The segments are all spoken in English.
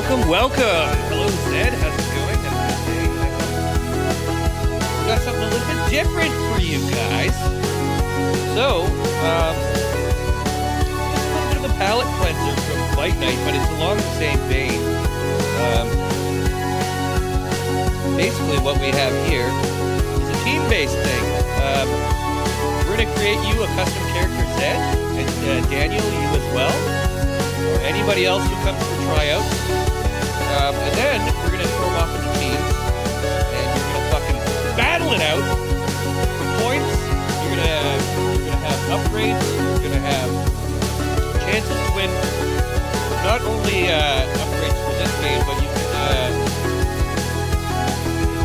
welcome. Hello, Zed. How's it going? Got something a little bit different for you guys. So, just a little bit of a palate cleanser from Fight Night, but it's along the same vein. Basically, what we have here is a team-based thing. We're going to create you a custom character, Zed, and Daniel, you as well, or anybody else who comes for tryouts. And then we're going to throw them off into teams, and you're going to fucking battle it out for points. You're going to have upgrades. You're going to have chances to win not only upgrades for this game, but you can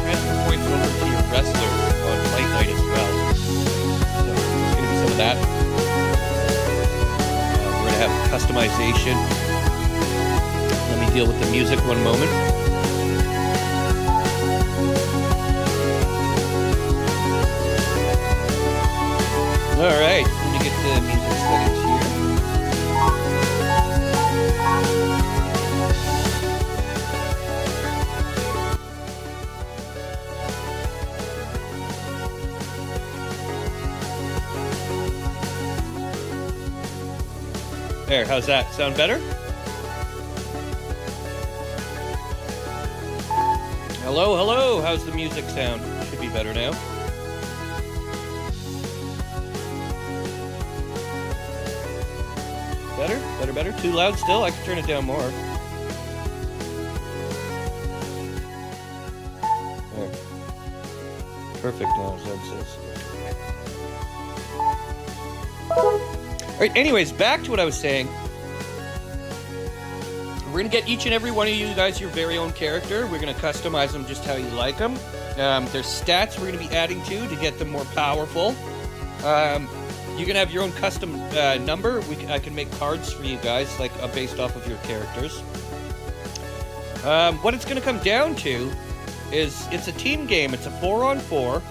transfer points over to your wrestlers on Fight Night as well. So there's going to be some of that. We're going to have customization. Let me deal with the music one moment. All right, let me get the music settings here. There, how's that? Sound better? Hello, hello. How's the music sound? Should be better now. Better? Better? Too loud still? I can turn it down more. There. Perfect now, Zed says. Alright, anyways, back to what I was saying. We're going to get each and every one of you guys your very own character. We're going to customize them just how you like them. There's stats we're going to be adding to get them more powerful. You can have your own custom number. I can make cards for you guys, like based off of your characters. What it's going to come down to is it's a team game. It's a 4-on-4.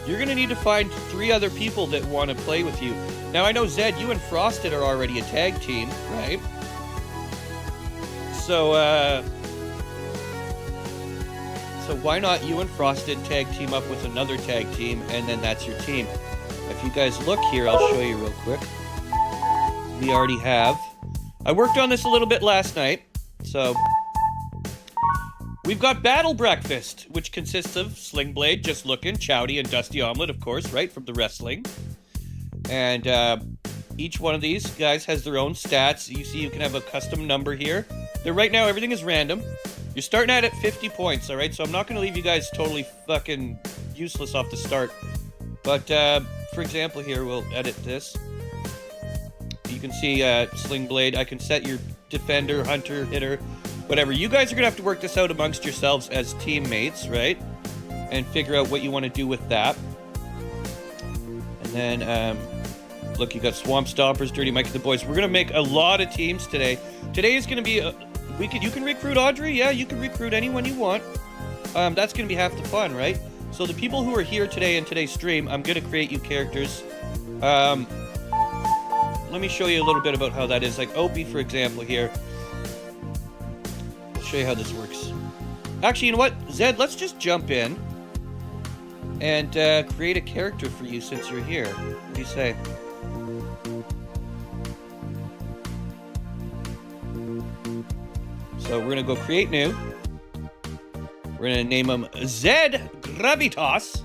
You're going to need to find 3 other people that want to play with you. Now, I know, Zed, you and Frosted are already a tag team, right? So why not you and Frosted tag team up with another tag team, and then that's your team. If you guys look here, I'll show you real quick. We already have. I worked on this a little bit last night, so we've got Battle Breakfast, which consists of Sling Blade, Just Lookin', Chowdy, and Dusty Omelet, of course, right, from the wrestling. And each one of these guys has their own stats. You see you can have a custom number here. Right now, everything is random. You're starting at 50 points, all right? So I'm not going to leave you guys totally fucking useless off the start. But, for example, here, we'll edit this. You can see Sling Blade. I can set your defender, hunter, hitter, whatever. You guys are going to have to work this out amongst yourselves as teammates, right? And figure out what you want to do with that. And then, look, you got Swamp Stompers, Dirty Mike and the boys. We're going to make a lot of teams today. Today is going to be... you can recruit Audrey. Yeah, you can recruit anyone you want. That's going to be half the fun, right? So the people who are here today in today's stream, I'm going to create you characters. Let me show you a little bit about how that is. Like Opie, for example, here. I'll show you how this works. Actually, you know what? Zed, let's just jump in and create a character for you since you're here. What do you say? So we're going to go create new. We're going to name him Zed Gravitas.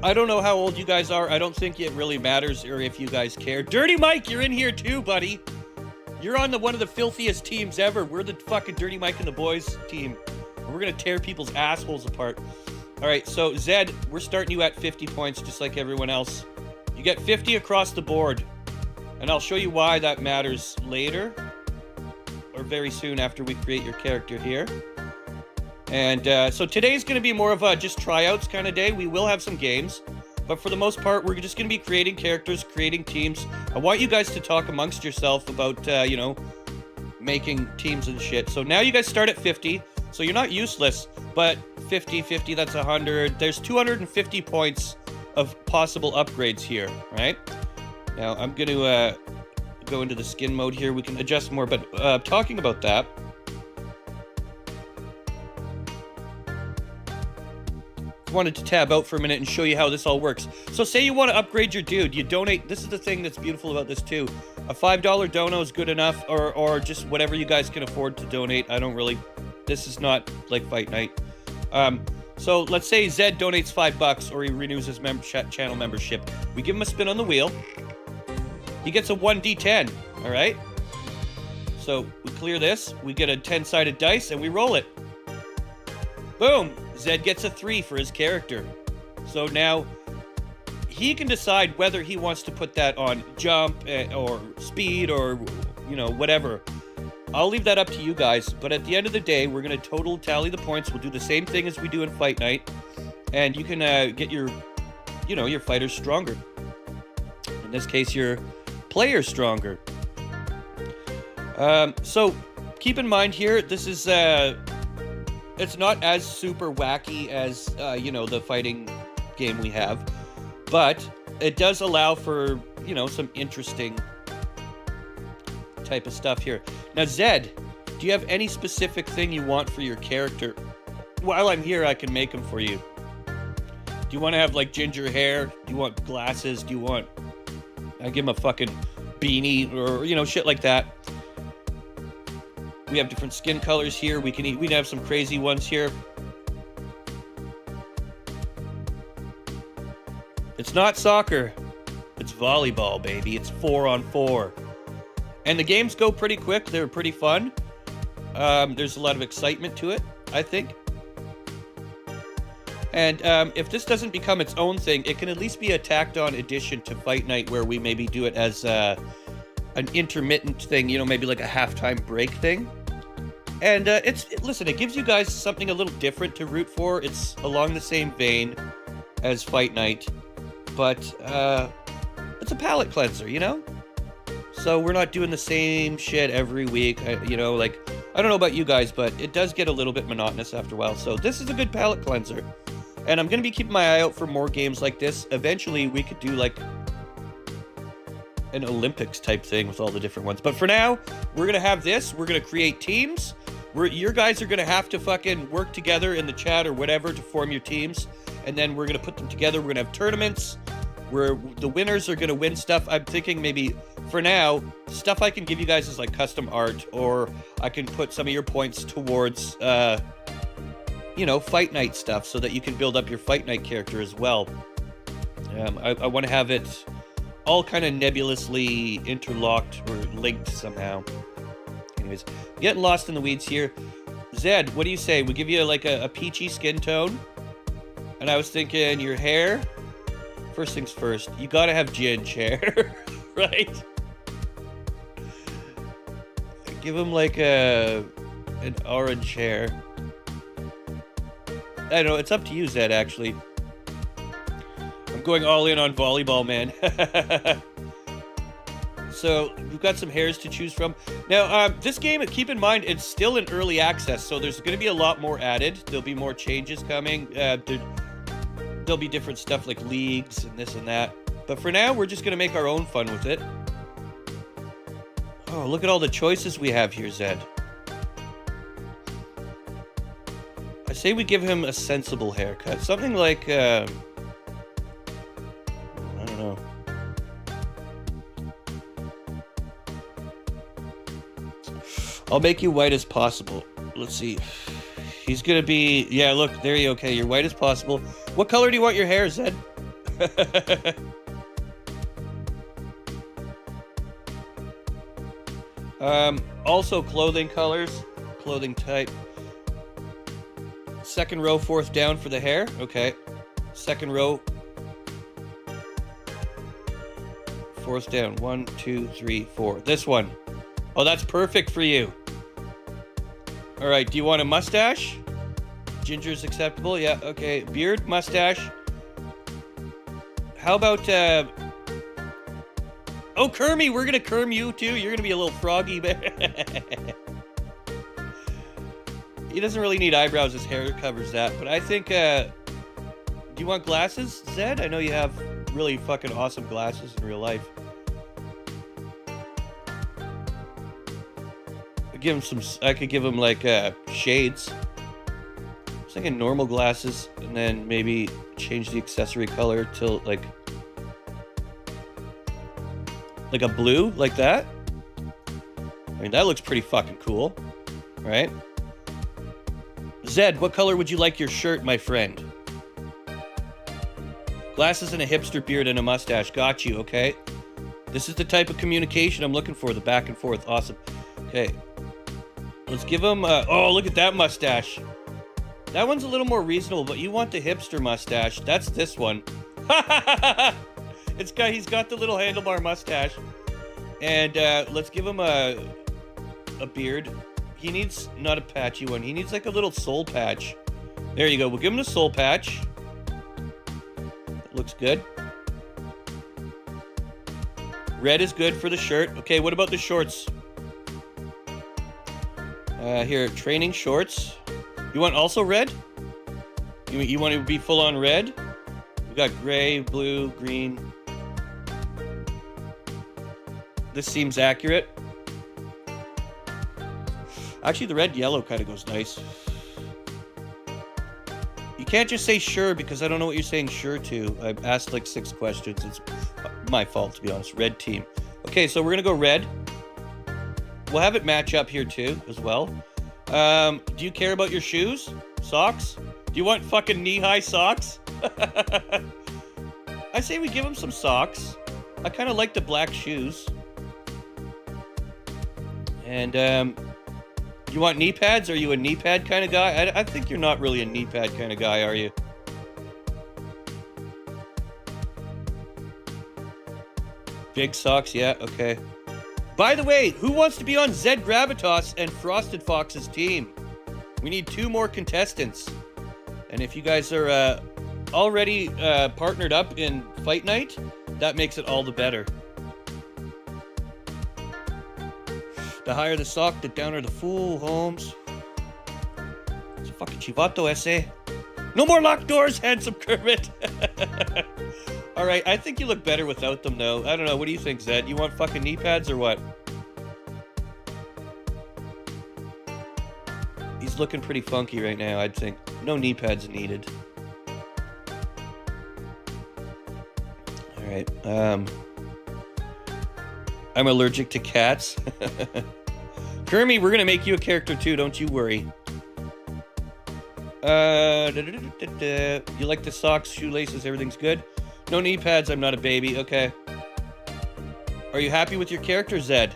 I don't know how old you guys are. I don't think it really matters or if you guys care. Dirty Mike, you're in here too, buddy. You're on one of the filthiest teams ever. We're the fucking Dirty Mike and the boys team. We're going to tear people's assholes apart. All right, so Zed, we're starting you at 50 points just like everyone else. You get 50 across the board. And I'll show you why that matters later. Or very soon after we create your character here. And so today's going to be more of a just tryouts kind of day. We will have some games. But for the most part, we're just going to be creating characters, creating teams. I want you guys to talk amongst yourself about, making teams and shit. So now you guys start at 50. So you're not useless, but 50, 50, that's 100. There's 250 points of possible upgrades here, right? Now, I'm going to go into the skin mode here. We can adjust more, but talking about that, wanted to tab out for a minute and show you how this all works. So say you want to upgrade your dude, you donate. This is the thing that's beautiful about this too. A $5 dono is good enough, or just whatever you guys can afford to donate. I don't really, this is not like Fight Night. So let's say Zed donates $5 or he renews his channel membership. We give him a spin on the wheel. He gets a 1d10, all right? So we clear this, we get a 10-sided dice, and we roll it. Boom! Zed gets a 3 for his character. So now he can decide whether he wants to put that on jump or speed or, you know, whatever. I'll leave that up to you guys, but at the end of the day, we're going to total tally the points. We'll do the same thing as we do in Fight Night, and you can get your, you know, your fighters stronger. In this case, your players stronger. So keep in mind here, this is it's not as super wacky as you know, the fighting game we have, but it does allow for, you know, some interesting type of stuff here. Now, Zed, do you have any specific thing you want for your character? While I'm here, I can make them for you. Do you want to have, like, ginger hair? Do you want glasses? Do you want... I give him a fucking beanie or, you know, shit like that. We have different skin colors here. We can have some crazy ones here. It's not soccer. It's volleyball, baby. It's 4-on-4. And the games go pretty quick. They're pretty fun. There's a lot of excitement to it, I think. And if this doesn't become its own thing, it can at least be a tacked-on addition to Fight Night, where we maybe do it as an intermittent thing, you know, maybe like a halftime break thing. And listen, it gives you guys something a little different to root for. It's along the same vein as Fight Night, but it's a palate cleanser, you know? So we're not doing the same shit every week, you know, like, I don't know about you guys, but it does get a little bit monotonous after a while. So this is a good palate cleanser. And I'm going to be keeping my eye out for more games like this. Eventually, we could do, like, an Olympics type thing with all the different ones. But for now, we're going to have this. We're going to create teams. Your guys are going to have to fucking work together in the chat or whatever to form your teams. And then we're going to put them together. We're going to have tournaments where the winners are going to win stuff. I'm thinking maybe, for now, stuff I can give you guys is like custom art, or I can put some of your points towards, you know, Fight Night stuff so that you can build up your Fight Night character as well. I want to have it all kind of nebulously interlocked or linked somehow. Anyways, getting lost in the weeds here. Zed, what do you say? We give you like a peachy skin tone. And I was thinking your hair. First things first, you gotta have ginger hair, right? Give him like an orange hair. I don't know, it's up to you, Zed, actually. I'm going all in on volleyball, man. So, we've got some hairs to choose from. Now, this game, keep in mind, it's still in early access, so there's going to be a lot more added. There'll be more changes coming. There'll be different stuff like leagues and this and that. But for now, we're just going to make our own fun with it. Oh, look at all the choices we have here, Zed. I say we give him a sensible haircut. Something like, I don't know. I'll make you white as possible. Let's see. He's gonna be... Yeah, look, there you go. Okay, you're white as possible. What color do you want your hair, Zed? Also clothing colors. Clothing type. Second row, fourth down for the hair. Okay. Second row. Fourth down. 1, 2, 3, 4. This one. Oh, that's perfect for you. All right, do you want a mustache? Ginger's acceptable, yeah, okay. Beard, mustache. How about, oh, Kermie, we're gonna Kerm you too. You're gonna be a little froggy. He doesn't really need eyebrows. His hair covers that. But I think, do you want glasses, Zed? I know you have really fucking awesome glasses in real life. Give him some. I could give him like shades. I was thinking normal glasses, and then maybe change the accessory color till like a blue, like that. I mean, that looks pretty fucking cool, right? Zed, what color would you like your shirt, my friend? Glasses and a hipster beard and a mustache. Got you. Okay. This is the type of communication I'm looking for. The back and forth. Awesome. Okay. Let's give him, oh, look at that mustache. That one's a little more reasonable, but you want the hipster mustache. That's this one. He's got the little handlebar mustache. And, let's give him a beard. He needs, not a patchy one. He needs like a little soul patch. There you go. We'll give him the soul patch. That looks good. Red is good for the shirt. Okay, what about the shorts? Here, training shorts. You want also red? You want to be full on red? We got gray, blue, green. This seems accurate. Actually, the red yellow kind of goes nice. You can't just say sure because I don't know what you're saying sure to. I've asked like 6 questions. It's my fault, to be honest. Red team. Okay, so we're going to go red. We'll have it match up here too, as well. Do you care about your shoes? Socks? Do you want fucking knee-high socks? I say we give him some socks. I kind of like the black shoes. And, you want knee pads? Are you a knee pad kind of guy? I think you're not really a knee pad kind of guy, are you? Big socks, yeah, okay. By the way, who wants to be on Zed Gravitas and Frosted Fox's team? We need 2 more contestants. And if you guys are already partnered up in Fight Night, that makes it all the better. The higher the sock, the downer the fool, Holmes. It's a fucking chivato essay. No more locked doors, handsome Kermit. Alright, I think you look better without them, though. I don't know, what do you think, Zed? You want fucking knee pads or what? He's looking pretty funky right now, I'd think. No knee pads needed. Alright, I'm allergic to cats. Kermie, we're gonna make you a character too, don't you worry. You like the socks, shoelaces, everything's good? No knee pads, I'm not a baby, okay. Are you happy with your character, Zed?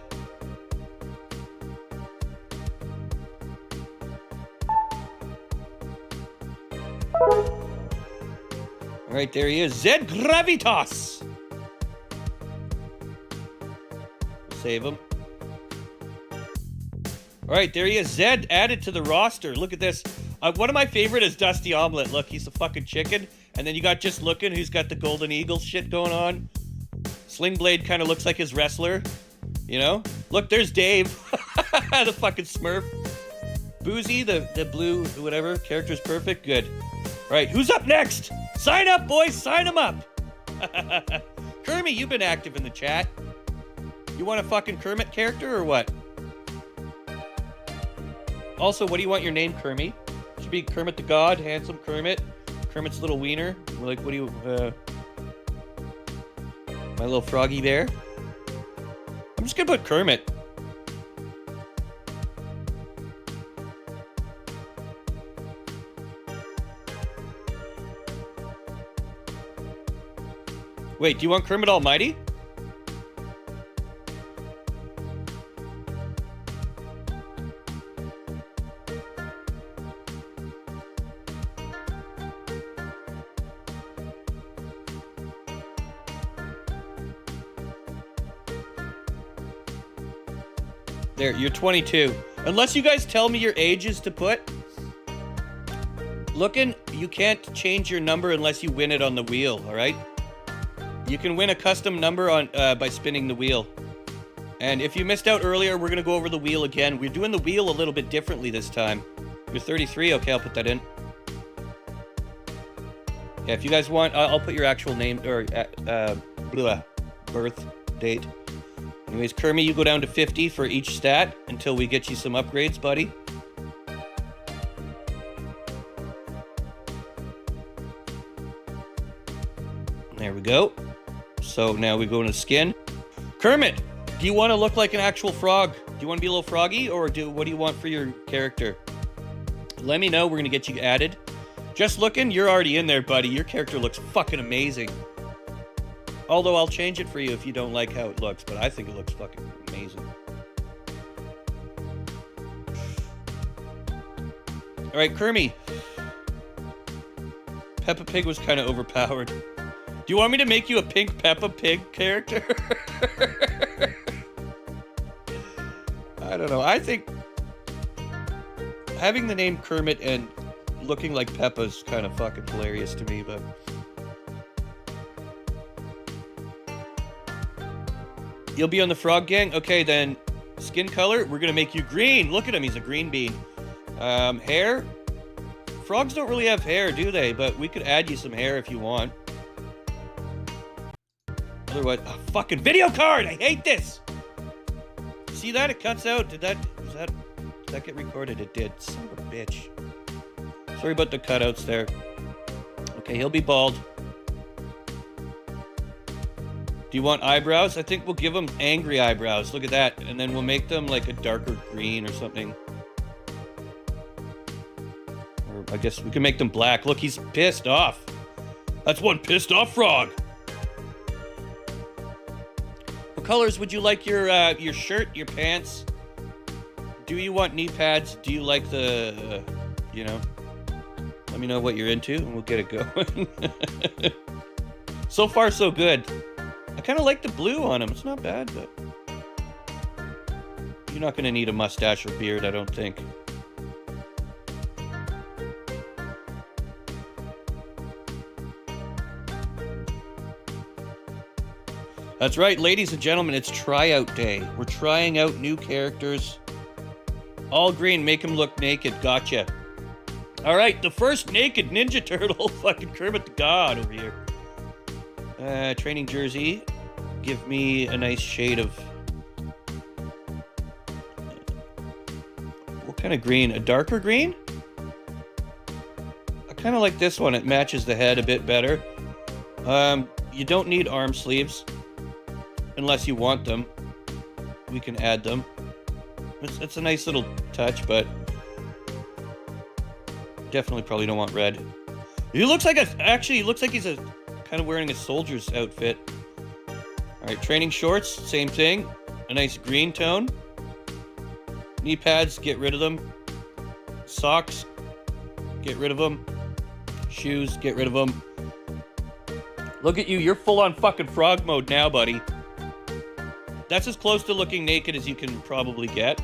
Alright, there he is. Zed Gravitas! Save him. Alright, there he is. Zed added to the roster. Look at this. One of my favorite is Dusty Omelette. Look, he's a fucking chicken. And then you got Just Lookin', who's got the Golden Eagle shit going on. Sling Blade kind of looks like his wrestler. You know? Look, there's Dave. The fucking Smurf. Boozy, the blue, whatever. Character's perfect. Good. Alright, who's up next? Sign up, boys! Sign them up! Kermit, you've been active in the chat. You want a fucking Kermit character or what? Also, what do you want your name, Kermit? Should be Kermit the God, handsome Kermit. Kermit's little wiener. Like, what do you, my little froggy bear. I'm just gonna put Kermit. Wait, do you want Kermit Almighty? There, you're 22. Unless you guys tell me your ages to put. Looking, you can't change your number unless you win it on the wheel, alright? You can win a custom number on by spinning the wheel. And if you missed out earlier, we're going to go over the wheel again. We're doing the wheel a little bit differently this time. You're 33? Okay, I'll put that in. Yeah, if you guys want, I'll put your actual name, or birth date. Anyways, Kermie, you go down to 50 for each stat until we get you some upgrades, buddy. There we go. So now we go into skin. Kermit, do you want to look like an actual frog? Do you want to be a little froggy, or what do you want for your character? Let me know. We're going to get you added. Just looking, you're already in there, buddy. Your character looks fucking amazing. Although I'll change it for you if you don't like how it looks, but I think it looks fucking amazing. All right, Kermie. Peppa Pig was kind of overpowered. Do you want me to make you a pink Peppa Pig character? I don't know. I think having the name Kermit and looking like Peppa's kind of fucking hilarious to me, but... You'll be on the frog gang? Okay, then skin color, we're gonna make you green. Look at him, he's a green bean. Hair? Frogs don't really have hair, do they? But we could add you some hair if you want. Otherwise, fucking video card! I hate this! See that? It cuts out. Did that get recorded? It did. Son of a bitch. Sorry about the cutouts there. Okay, he'll be bald. Do you want eyebrows? I think we'll give him angry eyebrows. Look at that. And then we'll make them like a darker green or something. Or I guess we can make them black. Look, he's pissed off. That's one pissed off frog. What colors would you like your shirt, your pants? Do you want knee pads? Do you like the, you know? Let me know what you're into and we'll get it going. So far, so good. I kind of like the blue on him. It's not bad, but... You're not going to need a mustache or beard, I don't think. That's right, ladies and gentlemen, it's tryout day. We're trying out new characters. All green, make him look naked. Gotcha. All right, the first naked Ninja Turtle. Fucking Kermit the God over here. Training jersey. Give me a nice shade of... What kind of green? A darker green? I kind of like this one. It matches the head a bit better. You don't need arm sleeves. Unless you want them. We can add them. It's a nice little touch, but... Definitely probably don't want red. He looks like actually, he looks like he's kind of wearing a soldier's outfit. Alright, training shorts, same thing. A nice green tone. Knee pads, get rid of them. Socks, get rid of them. Shoes, get rid of them. Look at you, you're full on fucking frog mode now, buddy. That's as close to looking naked as you can probably get.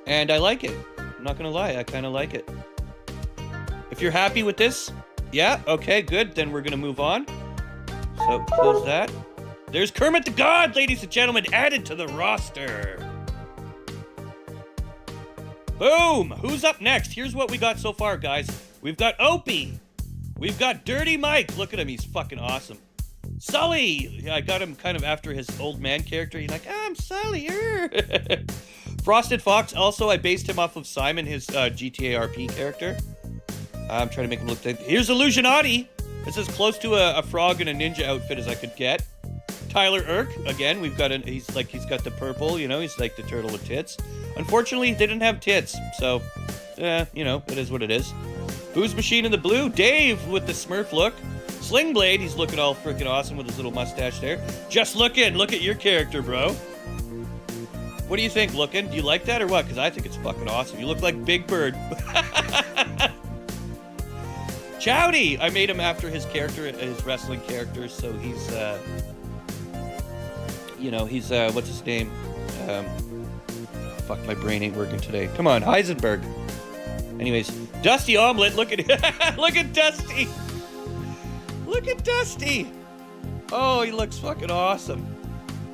And I like it. I'm not gonna lie, I kind of like it. If you're happy with this, yeah, okay, good. Then we're gonna move on. So, close that. There's Kermit the God, ladies and gentlemen, added to the roster. Boom! Who's up next? Here's what we got so far, guys. We've got Opie. We've got Dirty Mike. Look at him, he's fucking awesome. Sully! I got him kind of after his old man character. He's like, I'm Sully. Frosted Fox, also, I based him off of Simon, his GTA RP character. I'm trying to make him look like... Here's Illusionati! It's as close to a frog in a ninja outfit as I could get. Tyler Irk, again, we've got he's got the purple, you know, he's like the turtle with tits. Unfortunately, they didn't have tits, so, you know, it is what it is. Booze Machine in the blue, Dave with the Smurf look. Sling Blade, he's looking all freaking awesome with his little mustache there. Just look at your character, bro. What do you think, Lookin'? Do you like that or what? Because I think it's fucking awesome. You look like Big Bird. Chowdy! I made him after his character, his wrestling character, so he's, you know, he's, what's his name? Fuck, my brain ain't working today. Come on, Heisenberg. Anyways, Dusty Omelet, look at look at Dusty! Look at Dusty! Oh, he looks fucking awesome.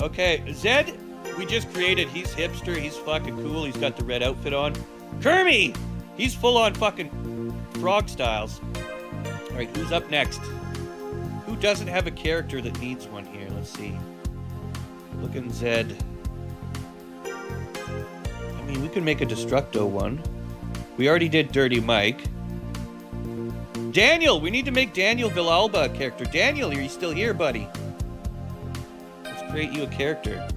Okay, Zed, we just created. He's hipster, he's fucking cool, he's got the red outfit on. Kermie! He's full on fucking frog styles. Alright, who's up next? Who doesn't have a character that needs one here? Let's see. Looking Zed. I mean, we can make a Destructo one. We already did Dirty Mike. Daniel! We need to make Daniel Villalba a character. Daniel, are you still here, buddy? Let's create you a character.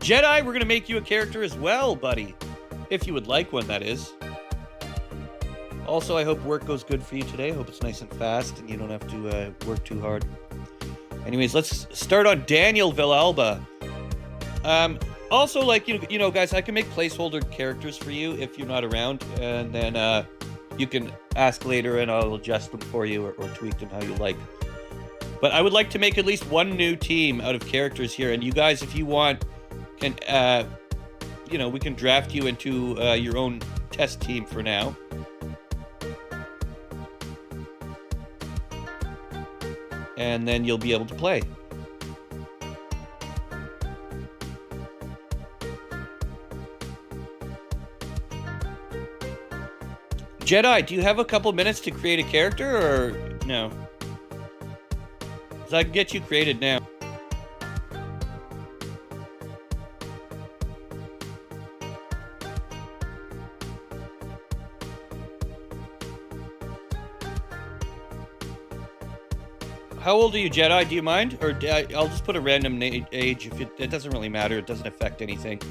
Jedi, we're going to make you a character as well, buddy. If you would like one, that is. Also, I hope work goes good for you today. I hope it's nice and fast and you don't have to work too hard. Anyways, let's start on Daniel Villalba. Also, like, you know, guys, I can make placeholder characters for you if you're not around. And then you can ask later and I'll adjust them for you or tweak them how you like. But I would like to make at least one new team out of characters here. And you guys, if you want, can, you know, we can draft you into your own test team for now. And then you'll be able to play. Jedi, do you have a couple minutes to create a character, or no? Because I can get you created now. How old are you, Jedi? Do you mind? Or I'll just put a random age. If it doesn't really matter. It doesn't affect anything.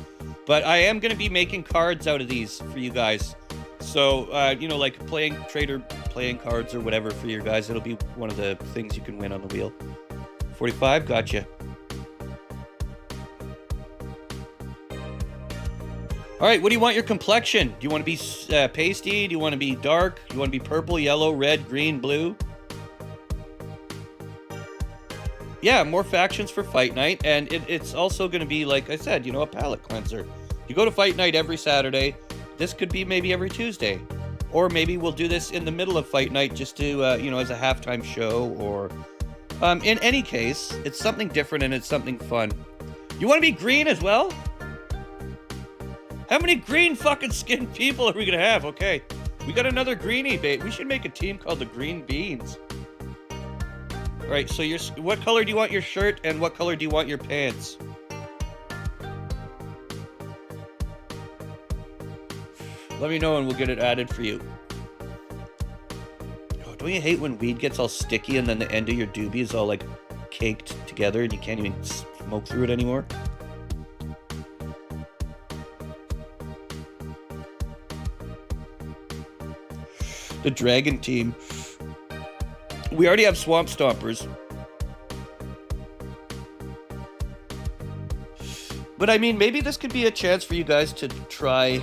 But I am going to be making cards out of these for you guys. So, you know, like trader playing cards or whatever for your guys. It'll be one of the things you can win on the wheel. 45, gotcha. All right, what do you want your complexion? Do you want to be pasty? Do you want to be dark? Do you want to be purple, yellow, red, green, blue? Yeah, more factions for Fight Night, and it's also going to be, like I said, you know, a palate cleanser. You go to Fight Night every Saturday. This could be maybe every Tuesday. Or maybe we'll do this in the middle of Fight Night just to, you know, as a halftime show. Or, in any case, it's something different and it's something fun. You want to be green as well? How many green fucking skinned people are we going to have? Okay, we got another greenie bait. We should make a team called the Green Beans. All right, so what color do you want your shirt and what color do you want your pants? Let me know and we'll get it added for you. Oh, don't you hate when weed gets all sticky and then the end of your doobie is all like caked together and you can't even smoke through it anymore? The Dragon Team. We already have Swamp Stompers. But I mean, maybe this could be a chance for you guys to try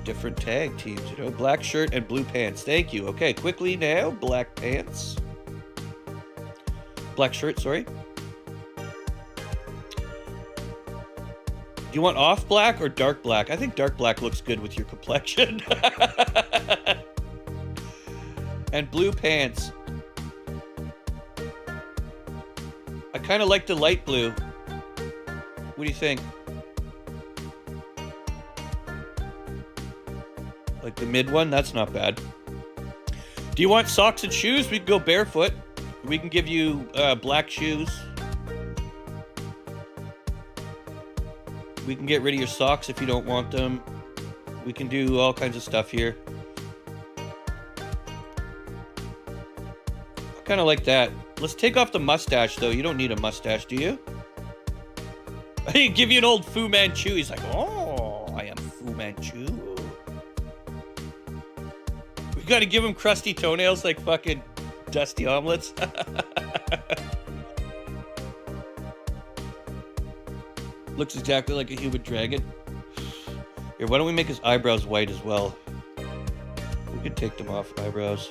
different tag teams, you know? Black shirt and blue pants. Thank you. Okay, quickly now. Black pants. Black shirt, sorry. Do you want off black or dark black? I think dark black looks good with your complexion. And blue pants. I kind of like the light blue. What do you think? Like the mid one? That's not bad. Do you want socks and shoes? We can go barefoot. We can give you black shoes. We can get rid of your socks if you don't want them. We can do all kinds of stuff here. I kind of like that. Let's take off the mustache, though. You don't need a mustache, do you? I give you an old Fu Manchu. He's like, oh, I am Fu Manchu. We gotta give him crusty toenails like fucking dusty omelets. Looks exactly like a human dragon. Here, why don't we make his eyebrows white as well? We could take them off, eyebrows.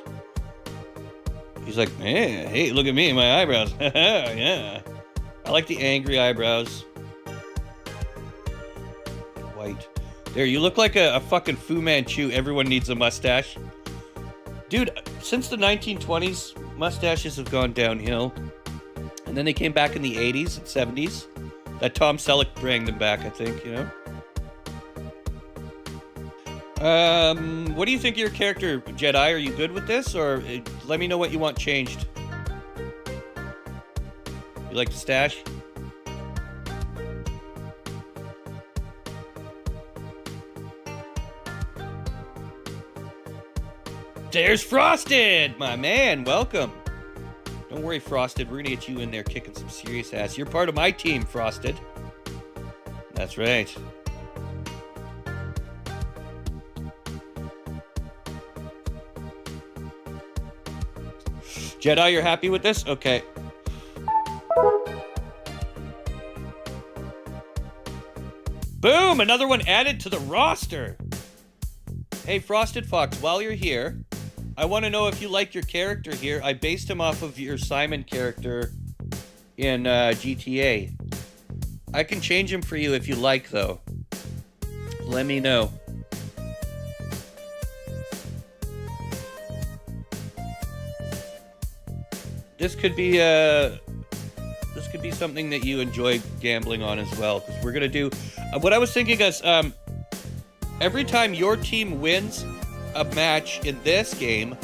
He's like, hey, look at me, my eyebrows. Yeah. I like the angry eyebrows. White. There, you look like a fucking Fu Manchu. Everyone needs a mustache. Dude, since the 1920s, mustaches have gone downhill. And then they came back in the 80s and 70s. That Tom Selleck bring them back, I think, you know? What do you think of your character, Jedi? Are you good with this? Or let me know what you want changed. You like to stash? There's Frosted! My man, welcome. Don't worry, Frosted. We're gonna get you in there kicking some serious ass. You're part of my team, Frosted. That's right. Jedi, you're happy with this? Okay. Boom! Another one added to the roster. Hey, Frosted Fox, while you're here, I want to know if you like your character here. I based him off of your Simon character in GTA. I can change him for you if you like, though. Let me know. This could be something that you enjoy gambling on as well, because we're gonna do. What I was thinking is, every time your team wins a match in this game,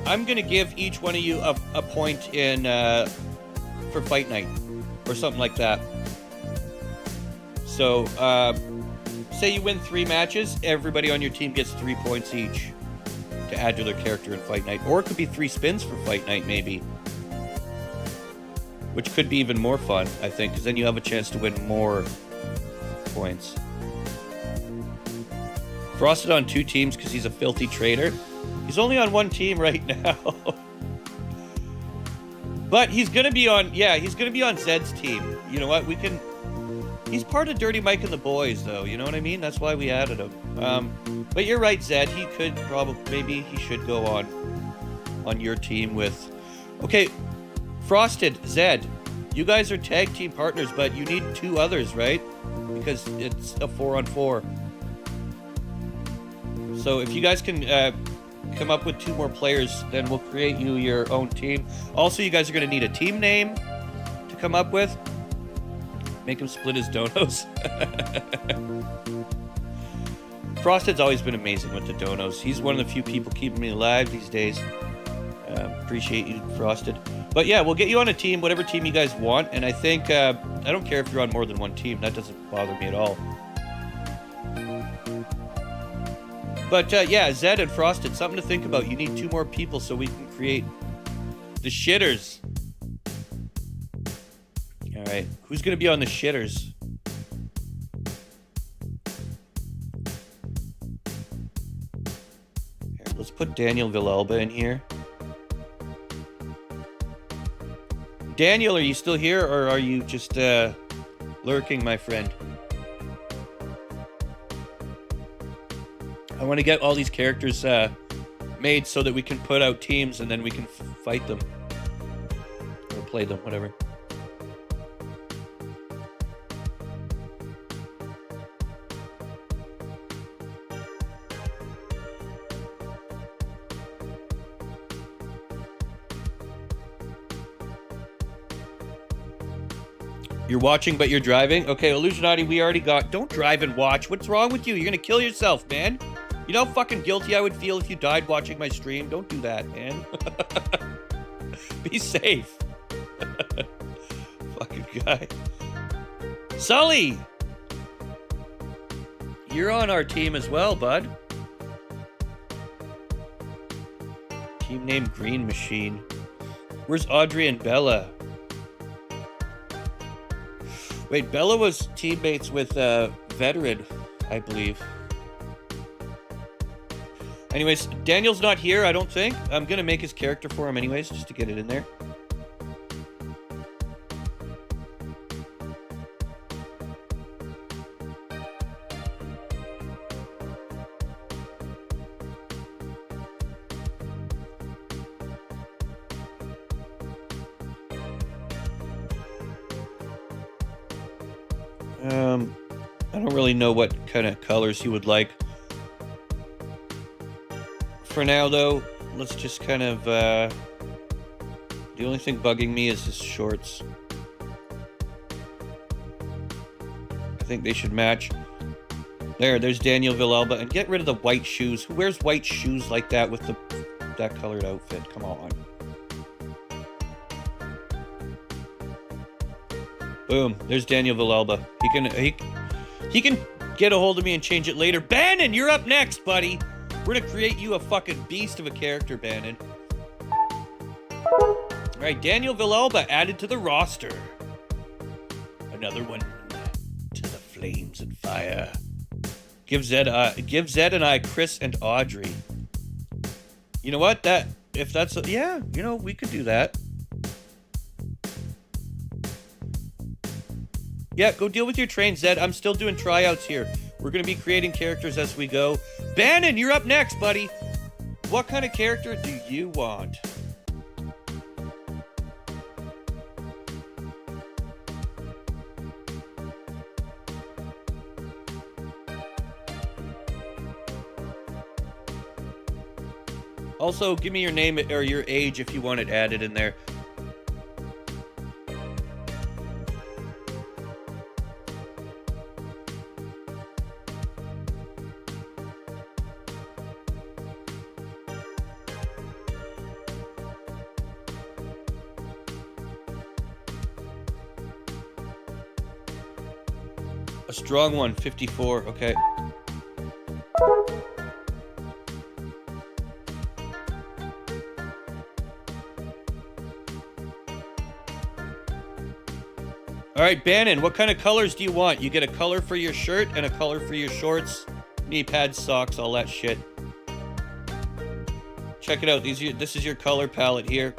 I'm gonna give each one of you a point in for fight night or something like that. So, say you win 3 matches, everybody on your team gets 3 points each to add to their character in fight night, or it could be 3 spins for fight night, maybe. Which could be even more fun, I think, because then you have a chance to win more points. Frosted on 2 teams because he's a filthy traitor. He's only on 1 team right now. But he's gonna be on, he's gonna be on Zed's team. You know what? He's part of Dirty Mike and the Boys, though. You know what I mean? That's why we added him. But you're right, Zed. He could maybe he should go on your team with. Okay. Frosted, Zed, you guys are tag team partners, but you need 2 others, right? Because it's a 4-on-4. So if you guys can come up with 2 more players, then we'll create you your own team. Also, you guys are going to need a team name to come up with. Make him split his donos. Frosted's always been amazing with the donos. He's one of the few people keeping me alive these days. Appreciate you, Frosted. But yeah, we'll get you on a team, whatever team you guys want. And I think, I don't care if you're on more than 1 team. That doesn't bother me at all. But yeah, Zed and Frosted, something to think about. You need 2 more people so we can create the shitters. All right, who's going to be on the shitters? Here, let's put Daniel Villalba in here. Daniel, are you still here, or are you just lurking, my friend? I want to get all these characters made so that we can put out teams and then we can fight them. Or play them, whatever. You're watching, but you're driving? Okay, Illusionati, we already got... Don't drive and watch. What's wrong with you? You're gonna kill yourself, man. You know how fucking guilty I would feel if you died watching my stream? Don't do that, man. Be safe. Fucking guy. Sully! You're on our team as well, bud. Team name Green Machine. Where's Audrey and Bella? Wait, Bella was teammates with Veteran, I believe. Anyways, Daniel's not here, I don't think. I'm going to make his character for him anyways, just to get it in there. I don't really know what kind of colors he would like. For now, though, let's just kind of, the only thing bugging me is his shorts. think they should match. There's Daniel Villalba. And get rid of the white shoes. Who wears white shoes like that with that colored outfit? Come on. Boom. There's Daniel Villalba. He can get a hold of me and change it later. Bannon, you're up next, buddy. We're gonna create you a fucking beast of a character, Bannon. Alright, Daniel Villalba added to the roster. Another one to the flames and fire. Give Zed and I Chris and Audrey. You know what? Yeah, you know, we could do that. Yeah, go deal with your train, Zed. I'm still doing tryouts here. We're going to be creating characters as we go. Bannon, you're up next, buddy. What kind of character do you want? Also, give me your name or your age if you want it added in there. A strong one, 54, okay. Alright, Bannon, what kind of colors do you want? You get a color for your shirt and a color for your shorts, knee pads, socks, all that shit. Check it out, this is your color palette here.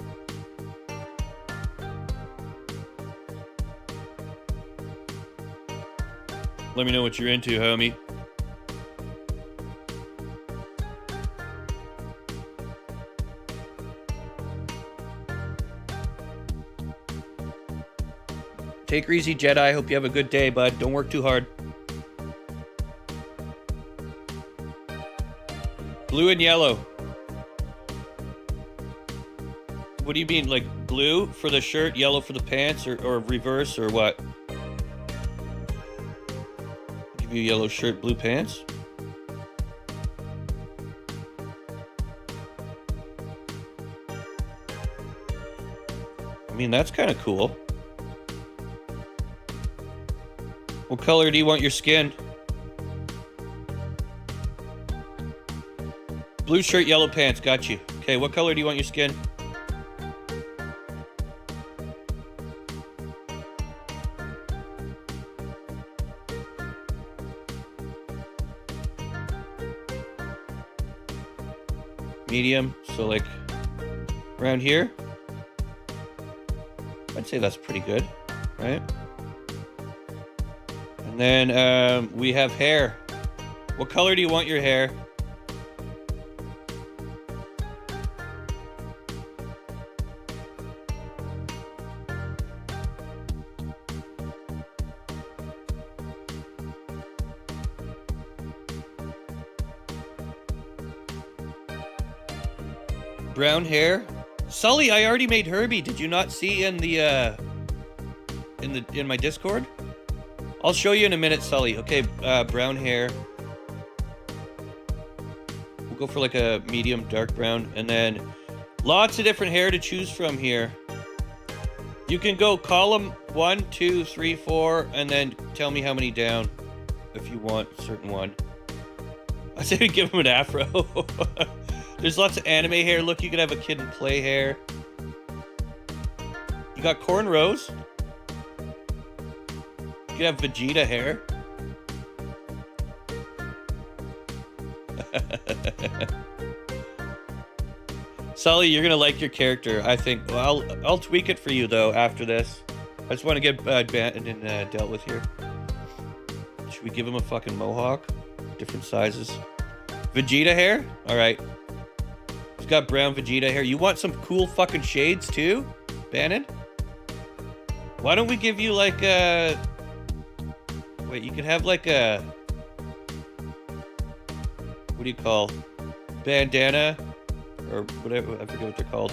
Let me know what you're into, homie. Take her easy, Jedi. Hope you have a good day, bud. Don't work too hard. Blue and yellow. What do you mean, like blue for the shirt, yellow for the pants, or reverse, or what? Give you a yellow shirt, blue pants? I mean, that's kind of cool. What color do you want your skin? Blue shirt, yellow pants. Got you. Okay, what color do you want your skin? Medium. So like around here. I'd say that's pretty good, right? And then we have hair. What color do you want your hair? Brown hair. Sully, I already made Herbie. Did you not see in the in my Discord? I'll show you in a minute, Sully. Okay, brown hair. We'll go for like a medium dark brown, and then lots of different hair to choose from here. You can go column 1, 2, 3, 4, and then tell me how many down if you want a certain one. I say we give him an afro. There's lots of anime hair. Look, you could have a kid and play hair. You got cornrows. You could have Vegeta hair. Sully, you're gonna like your character. I think. Well, I'll tweak it for you though after this. I just want to get Banton dealt with here. Should we give him a fucking mohawk? Different sizes. Vegeta hair. All right. He's got brown Vegeta hair. You want some cool fucking shades too, Bannon? Why don't we give you like a... Wait, you could have like a... What do you call? Bandana? Or whatever, I forget what they're called.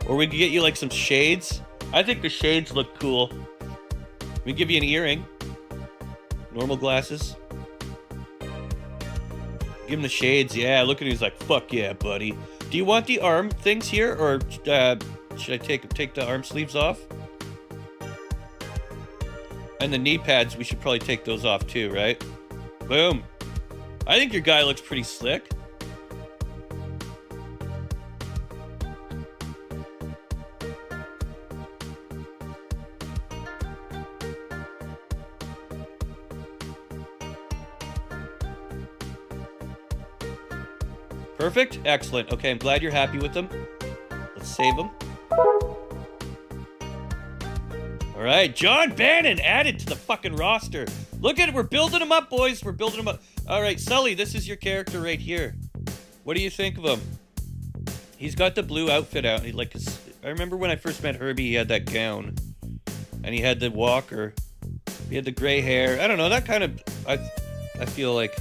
Or we could get you like some shades. I think the shades look cool. We give you an earring. Normal glasses. Give him the shades. Yeah, look at him. He's like, fuck yeah, buddy. Do you want the arm things here, or should I take the arm sleeves off? And the knee pads, we should probably take those off too, right? Boom. I think your guy looks pretty slick. Perfect. Excellent. Okay, I'm glad you're happy with them. Let's save them. All right, John Bannon added to the fucking roster. Look at it. We're building him up, boys. We're building him up. All right, Sully, this is your character right here. What do you think of him? He's got the blue outfit out. I remember when I first met Herbie, he had that gown. And he had the walker. He had the gray hair. I don't know, that kind of... I feel like...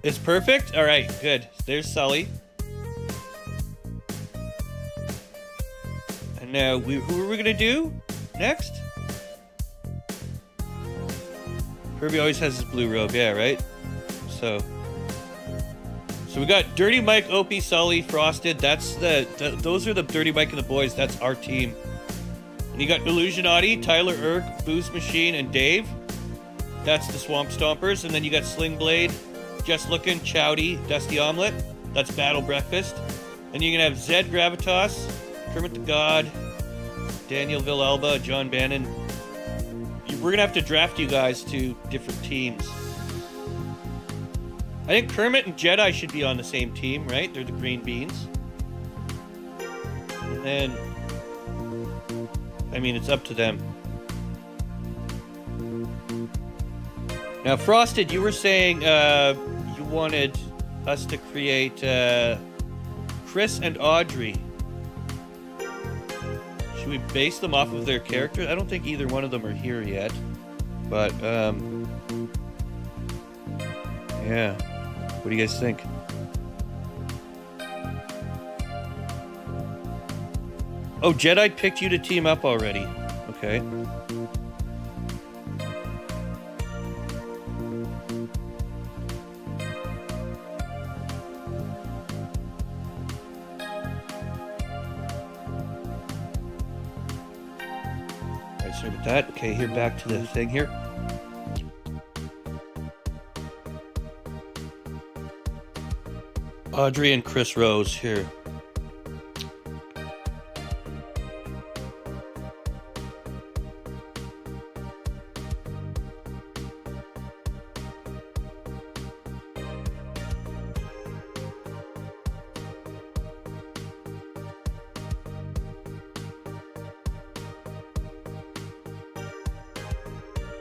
It's perfect? All right, good. There's Sully. And now, who are we going to do next? Herbie always has his blue robe, yeah, right? So we got Dirty Mike, Opie, Sully, Frosted. That's those are the Dirty Mike and the boys. That's our team. And you got Illusionati, Tyler Irk, Booze Machine, and Dave. That's the Swamp Stompers. And then you got Sling Blade, Just Lookin', Chowdy, Dusty Omelet. That's Battle Breakfast. And you're gonna have Zed Gravitas, Kermit the God, Daniel Villalba, John Bannon. We're gonna have to draft you guys to different teams. I think Kermit and Jedi should be on the same team, right? They're the green beans. And then, I mean, it's up to them. Now, Frosted, you were saying you wanted us to create Chris and Audrey. Should we base them off of their characters? I don't think either one of them are here yet. But, yeah. What do you guys think? Oh, Jedi picked you to team up already. Okay. Alright, sorry about that. Okay, here, back to the thing here. Audrey and Chris Rose here.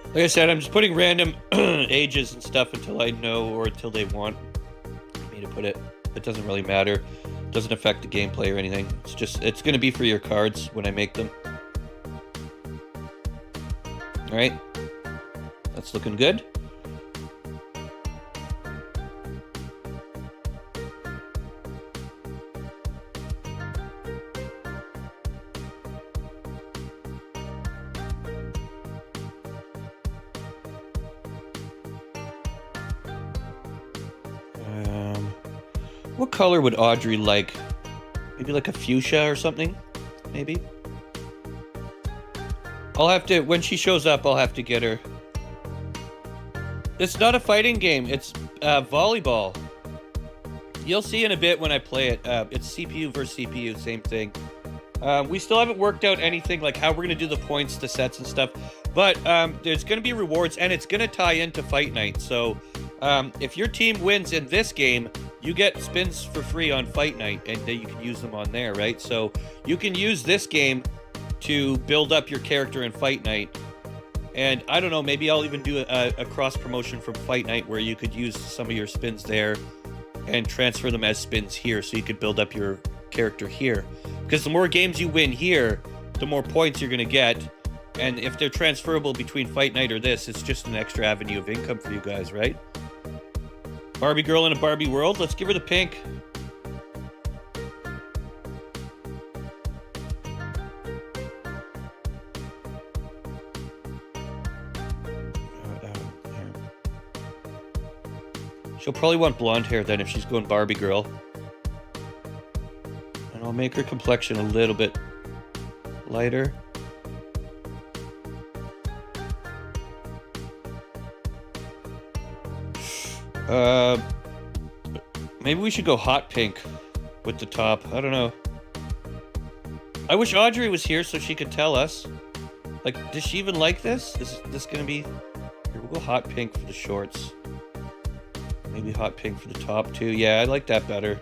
Like I said, I'm just putting random ages and stuff until I know or until they want me to put it. It doesn't really matter. It doesn't affect the gameplay or anything. It's going to be for your cards when I make them. All right. That's looking good. What color would Audrey like? Maybe like a fuchsia or something? Maybe? I'll have to, when she shows up, I'll have to get her. It's not a fighting game. It's volleyball. You'll see in a bit when I play it. It's CPU versus CPU, same thing. We still haven't worked out anything like how we're going to do the points, the sets and stuff. But there's going to be rewards, and it's going to tie into Fight Night. So if your team wins in this game, you get spins for free on Fight Night, and then you can use them on there, right? So you can use this game to build up your character in Fight Night. And I don't know, maybe I'll even do a cross promotion from Fight Night where you could use some of your spins there and transfer them as spins here, so you could build up your character here. Because the more games you win here, the more points you're going to get. And if they're transferable between Fight Night or this, it's just an extra avenue of income for you guys, right? Barbie girl in a Barbie world. Let's give her the pink. She'll probably want blonde hair then if she's going Barbie girl. And I'll make her complexion a little bit lighter. Maybe we should go hot pink with the top. I don't know. I wish Audrey was here so she could tell us. Like, does she even like this? Is this gonna be... Here, we'll go hot pink for the shorts. Maybe hot pink for the top, too. Yeah, I like that better.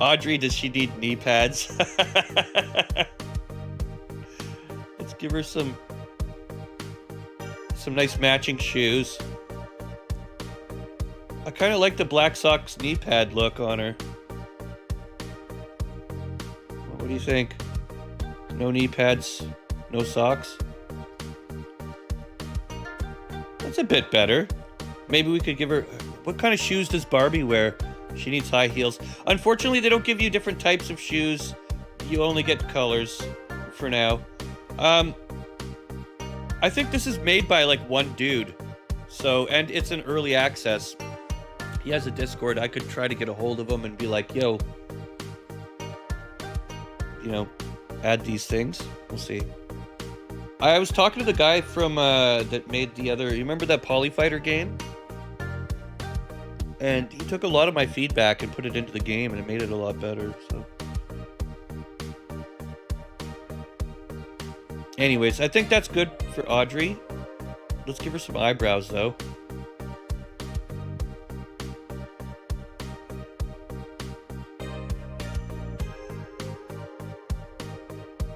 Audrey, does she need knee pads? Let's give her some nice matching shoes. I kind of like the black socks knee pad look on her. What do you think? No knee pads, no socks? That's a bit better. Maybe we could give her... What kind of shoes does Barbie wear? She needs high heels. Unfortunately, they don't give you different types of shoes. You only get colors for now. I think this is made by like one dude. So, and it's an early access. He has a Discord. I could try to get a hold of him and be like, yo, you know, add these things. We'll see. I was talking to the guy from that made the other... You remember that Polyfighter game? And he took a lot of my feedback and put it into the game, and it made it a lot better, so... Anyways, I think that's good for Audrey. Let's give her some eyebrows, though.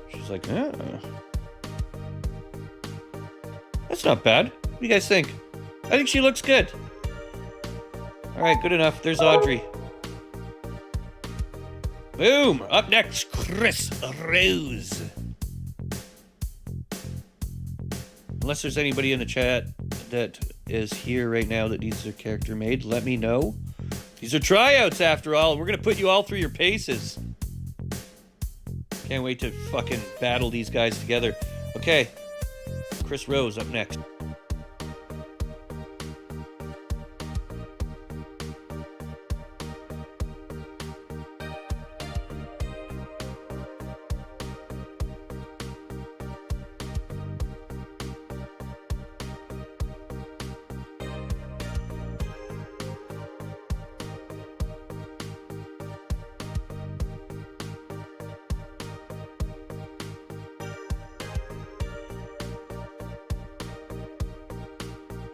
She's like, ah. That's not bad. What do you guys think? I think she looks good. Alright, good enough. There's Audrey. Boom! Up next, Chris Rose. Unless there's anybody in the chat that is here right now that needs their character made, let me know. These are tryouts, after all. We're gonna put you all through your paces. Can't wait to fucking battle these guys together. Okay. Chris Rose up next.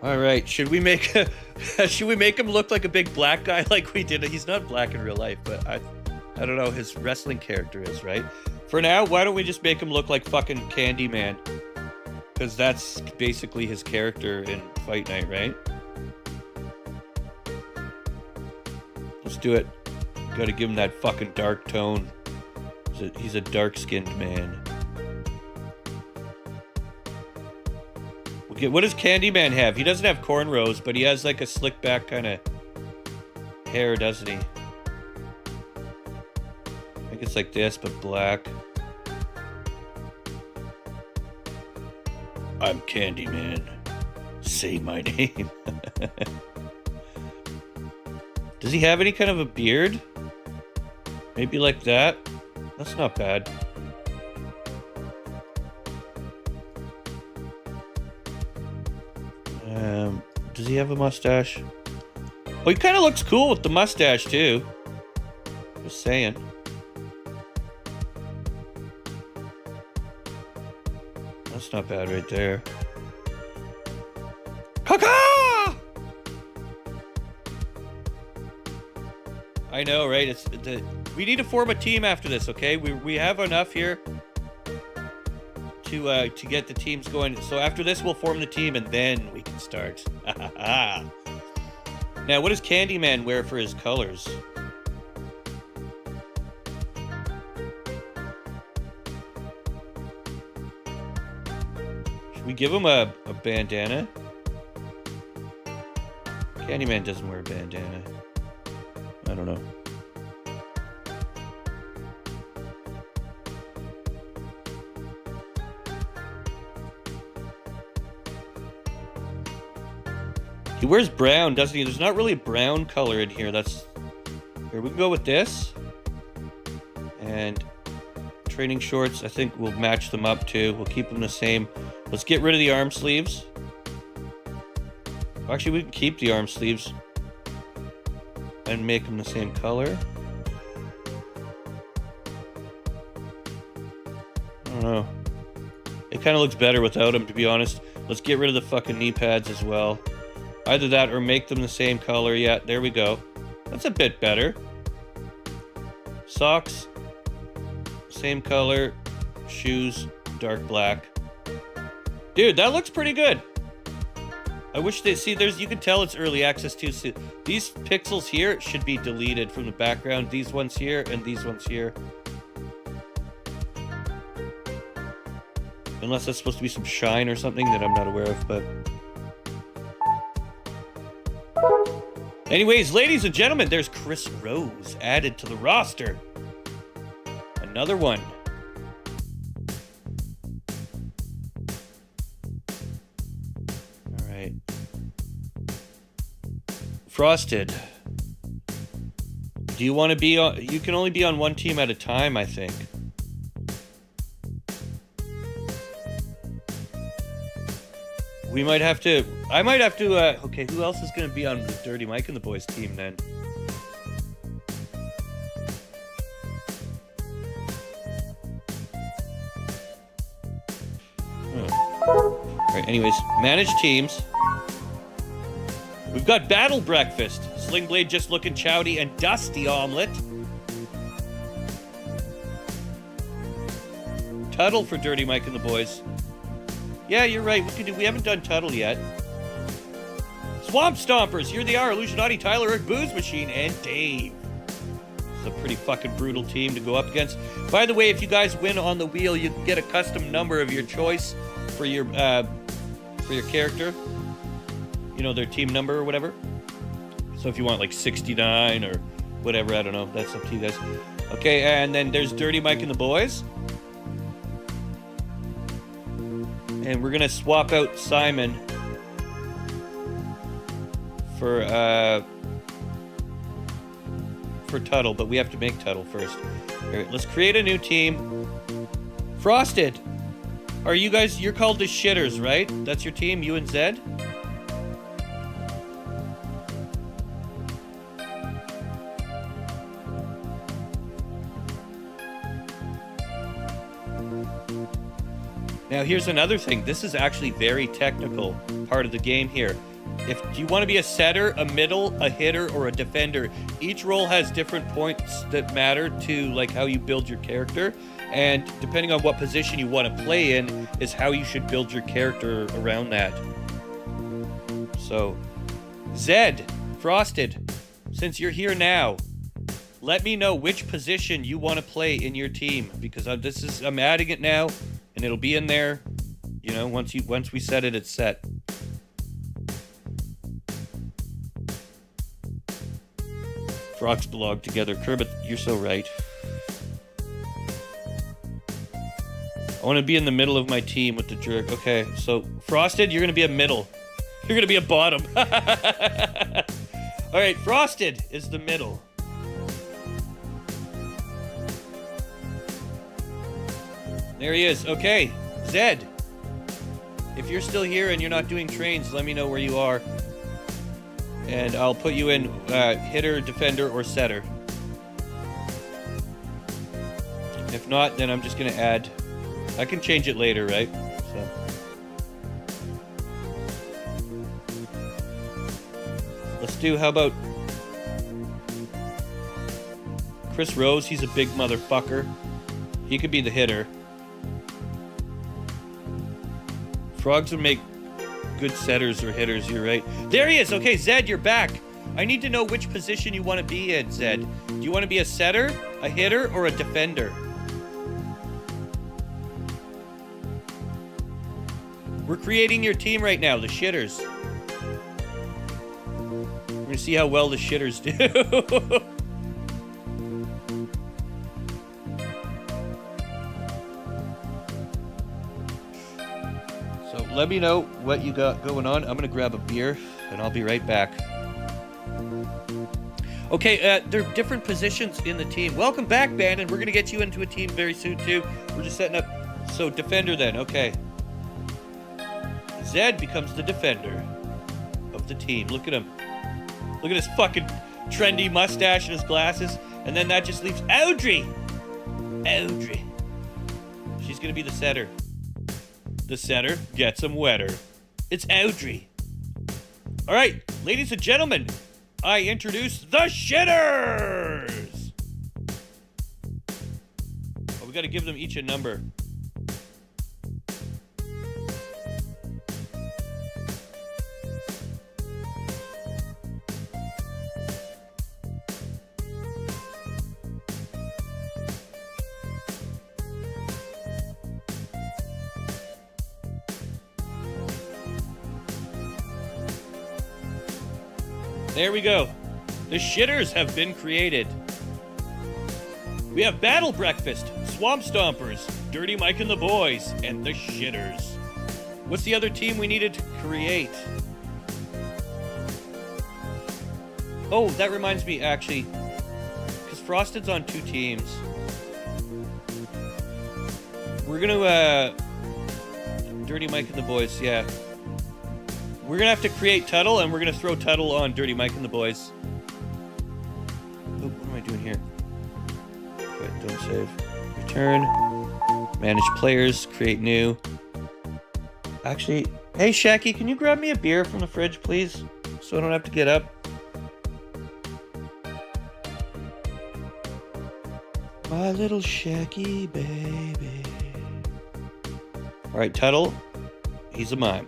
All right, should we make him look like a big black guy like we did? He's not black in real life, but I don't know, his wrestling character is, right? For now, why don't we just make him look like fucking Candyman? Because that's basically his character in Fight Night, right? Let's do it. Gotta give him that fucking dark tone. He's a dark-skinned man. What does Candyman have? He doesn't have cornrows, but he has like a slick back kind of hair, doesn't he? I think it's like this, but black. I'm Candyman. Say my name. Does he have any kind of a beard? Maybe like that? That's not bad. Does he have a mustache? Oh, he kind of looks cool with the mustache, too. Just saying. That's not bad right there. Caca! I know, right? We need to form a team after this, okay? We have enough here to get the teams going. So after this, we'll form the team, and then we can start. Now, what does Candyman wear for his colors? Should we give him a bandana? Candyman doesn't wear a bandana. I don't know. He wears brown, doesn't he? There's not really a brown color in here. That's... Here, we can go with this. And training shorts, I think we'll match them up too. We'll keep them the same. Let's get rid of the arm sleeves. Actually, we can keep the arm sleeves and make them the same color. I don't know. It kind of looks better without them, to be honest. Let's get rid of the fucking knee pads as well. Either that or make them the same color. Yeah, there we go. That's a bit better. Socks, same color. Shoes, dark black. Dude, that looks pretty good. I wish they... See, there's... You can tell it's early access too. So these pixels here should be deleted from the background. These ones here and these ones here. Unless that's supposed to be some shine or something that I'm not aware of, but... Anyways, ladies and gentlemen, there's Chris Rose added to the roster. Another one. All right. Frosted. Do you want to be on... You can only be on one team at a time, I think. We might have to... I might have to... okay, who else is going to be on the Dirty Mike and the Boys team then? Alright, anyways. Manage teams. We've got Battle Breakfast. Slingblade just looking chowdy and Dusty Omelet. Tuttle for Dirty Mike and the Boys. Yeah, you're right. We haven't done Tuttle yet. Swamp Stompers. Here they are. Illusionati, Tyler, Eric, Booze Machine, and Dave. It's a pretty fucking brutal team to go up against. By the way, if you guys win on the wheel, you can get a custom number of your choice for your character. You know, their team number or whatever. So if you want like 69 or whatever, I don't know. That's up to you guys. Okay, and then there's Dirty Mike and the Boys. And we're gonna swap out Simon for Tuttle, but we have to make Tuttle first. All right, let's create a new team. Frosted, are you guys? You're called the Shitters, right? That's your team, you and Zed. Now, here's another thing. This is actually very technical part of the game here. If you want to be a setter, a middle, a hitter, or a defender, each role has different points that matter to like how you build your character. And depending on what position you want to play in is how you should build your character around that. So, Zed, Frosted, since you're here now, let me know which position you want to play in your team, because I'm adding it now. And it'll be in there, you know, once we set it, it's set. Frogs belong together. Kerbit, you're so right. I want to be in the middle of my team with the jerk. Okay, so Frosted, you're going to be a middle. You're going to be a bottom. All right, Frosted is the middle. There he is. Okay, Zed. If you're still here and you're not doing trains, let me know where you are. And I'll put you in hitter, defender, or setter. If not, then I'm just going to add... I can change it later, right? So. Let's do, how about... Chris Rose, he's a big motherfucker. He could be the hitter. Frogs would make good setters or hitters, you're right. There he is! Okay, Zed, you're back. I need to know which position you want to be in, Zed. Do you want to be a setter, a hitter, or a defender? We're creating your team right now, the Shitters. We're going to see how well the Shitters do. let me know what you got going on. I'm gonna grab a beer, and I'll be right back. Okay, there are different positions in the team. Welcome back, Bandon. We're gonna get you into a team very soon, too. We're just setting up... So, defender then, okay. Zed becomes the defender of the team. Look at him. Look at his fucking trendy mustache and his glasses. And then that just leaves Audrey. Audrey. She's gonna be the setter. The setter gets him wetter. It's Audrey. All right, ladies and gentlemen, I introduce the shitters. Oh, we got to give them each a number. There we go. The shitters have been created. We have Battle Breakfast, Swamp Stompers, Dirty Mike and the Boys, and the shitters. What's the other team we needed to create? Oh, that reminds me, actually, because Frosted's on 2 teams. We're gonna, Dirty Mike and the Boys, yeah. We're gonna have to create Tuttle, and we're gonna throw Tuttle on Dirty Mike and the Boys. Oh, what am I doing here? Okay, don't save. Return. Manage players. Create new. Actually, hey Shacky, can you grab me a beer from the fridge, please? So I don't have to get up. My little Shacky baby. Alright, Tuttle. He's a mime.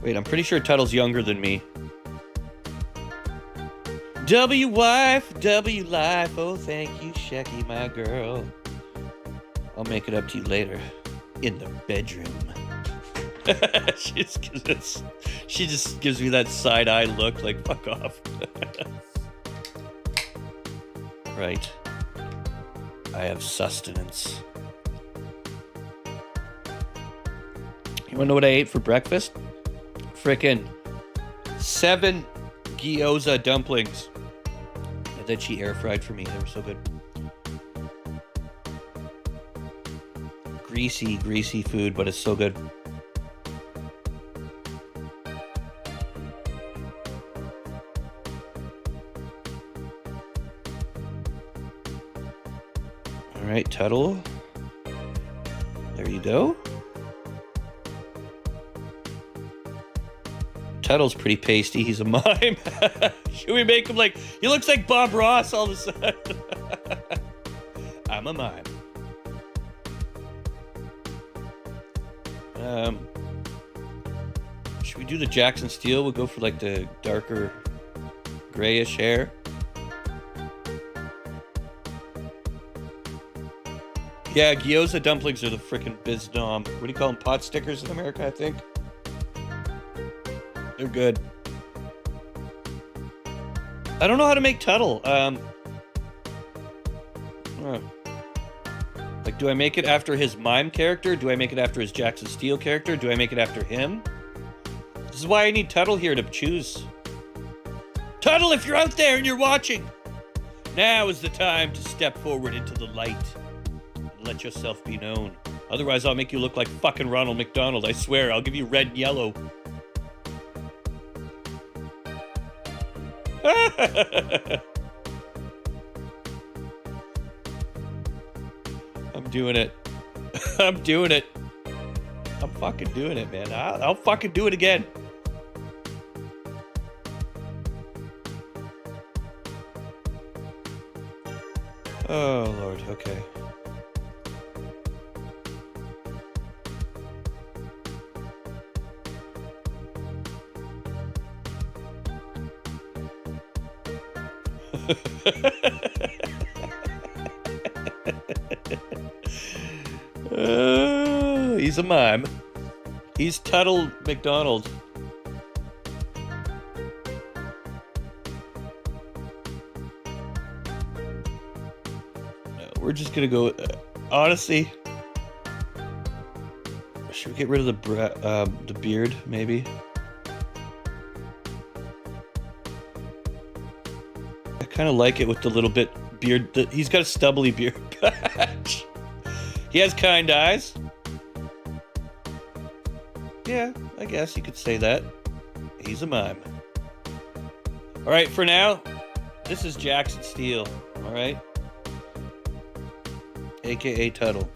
Wait, I'm pretty sure Tuttle's younger than me. W wife, W life, oh thank you, Shacky, my girl. I'll make it up to you later. In the bedroom. She just gives me that side-eye look like, fuck off. Right. I have sustenance. You wanna know what I ate for breakfast? Frickin' 7 gyoza dumplings that she air fried for me. They were so good. Greasy food, but it's so good. All right, Tuttle. There you go. Tuttle's pretty pasty. He's a mime. Should we make him like... He looks like Bob Ross all of a sudden. I'm a mime. Should we do the Jackson Steel? We'll go for like the darker grayish hair. Yeah, gyoza dumplings are the frickin' biznom. What do you call them? Pot stickers in America, I think. They're good. I don't know how to make Tuttle. Like, do I make it after his mime character? Do I make it after his Jackson Steel character? Do I make it after him? This is why I need Tuttle here to choose. Tuttle, if you're out there and you're watching, now is the time to step forward into the light and let yourself be known. Otherwise, I'll make you look like fucking Ronald McDonald. I swear, I'll give you red and yellow. I'm doing it. I'm doing it. I'm fucking doing it, man. I'll fucking do it again. Oh, Lord. Okay. He's a mime. He's Tuttle McDonald. We're just gonna go. Honestly, should we get rid of the beard? Maybe. I kind of like it with the little bit beard. He's got a stubbly beard patch. He has kind eyes. Yeah, I guess you could say that. He's a mime. All right, for now, this is Jackson Steele. All right. AKA Tuttle.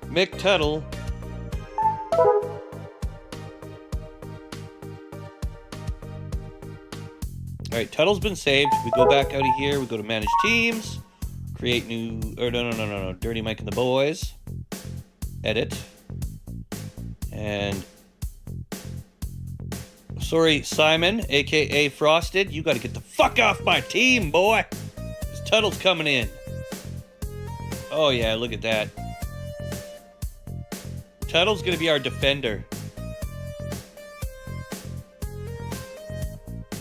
Mick Tuttle. Alright, Tuttle's been saved. We go back out of here. We go to manage teams. Create new... Or no. Dirty Mike and the Boys. Edit. And... Sorry, Simon, AKA Frosted. You gotta get the fuck off my team, boy! Tuttle's coming in. Oh yeah, look at that. Tuttle's gonna be our defender.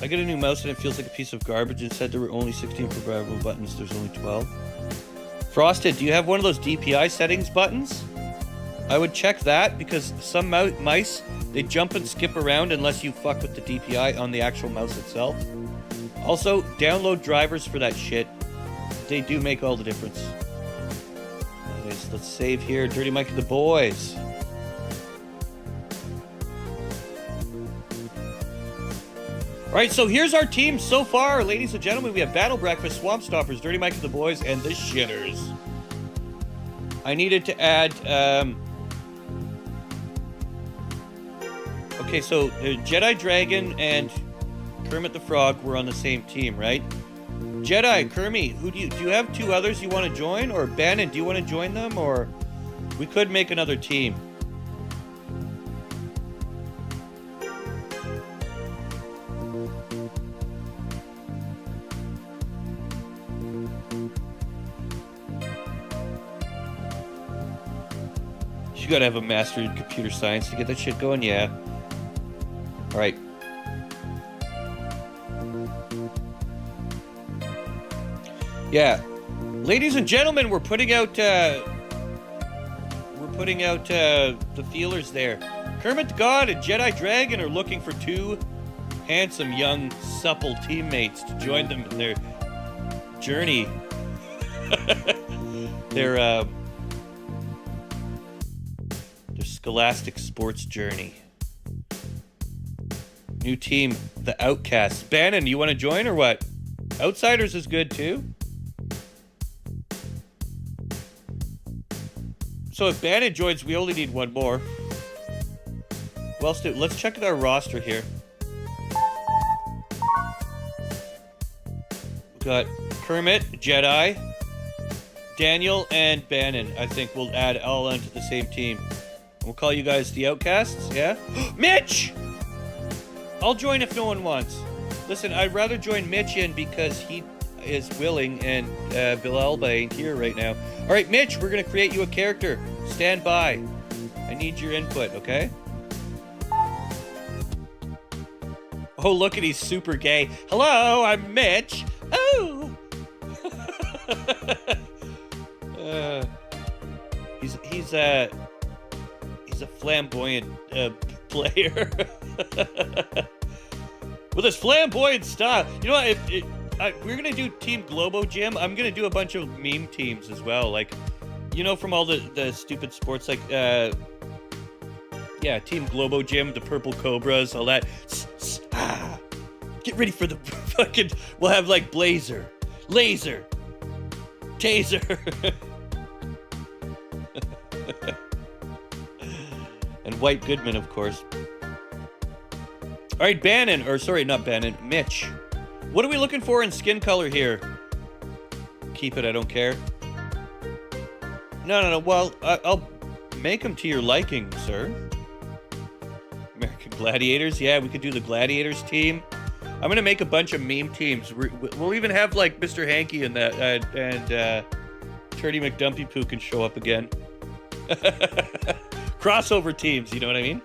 I got a new mouse and it feels like a piece of garbage. It said there were only 16 programmable buttons. There's only 12. Frosted, do you have one of those DPI settings buttons? I would check that because some mice, they jump and skip around unless you fuck with the DPI on the actual mouse itself. Also, download drivers for that shit. They do make all the difference. Anyways, let's save here. Dirty Mike and the Boys. Alright, so here's our team so far, ladies and gentlemen. We have Battle Breakfast, Swamp Stoppers, Dirty Mike and the Boys, and the Shitters. I needed to add... Okay, so Jedi Dragon and Kermit the Frog were on the same team, right? Jedi, Kermit, who do you have two others you want to join? Or Bannon, do you want to join them? Or we could make another team. You gotta have a master in computer science to get that shit going, yeah. Alright. Yeah, ladies and gentlemen, we're putting out the feelers there. Kermit the God and Jedi Dragon are looking for two handsome, young, supple teammates to join them in their journey. their scholastic sports journey. New team, the Outcasts. Bannon, you want to join or what? Outsiders is good too. So if Bannon joins, we only need one more. Well, Stu, let's check out our roster here. We've got Kermit, Jedi, Daniel, and Bannon. I think we'll add all onto the same team. We'll call you guys the Outcasts, yeah? Mitch! I'll join if no one wants. Listen, I'd rather join Mitch in because he is willing and Bilalba ain't here right now. All right, Mitch, we're going to create you a character. Stand by. I need your input, okay? Oh, look at he's super gay. Hello, I'm Mitch. Oh! He's a flamboyant player. With his flamboyant style. You know what? We're going to do Team Globo Gym. I'm going to do a bunch of meme teams as well. Like, you know, from all the stupid sports, like, yeah, Team Globo Gym, the Purple Cobras, all that. Get ready for the fucking... We'll have, like, Blazer, Laser, Taser. And White Goodman, of course. All right, Bannon, or sorry, not Bannon, Mitch. What are we looking for in skin color here? Keep it, I don't care. No. Well, I'll make them to your liking, sir. American Gladiators. Yeah, we could do the Gladiators team. I'm going to make a bunch of meme teams. We'll even have, like, Mr. Hanky and that, and Turdy McDumpy Poo can show up again. Crossover teams, you know what I mean?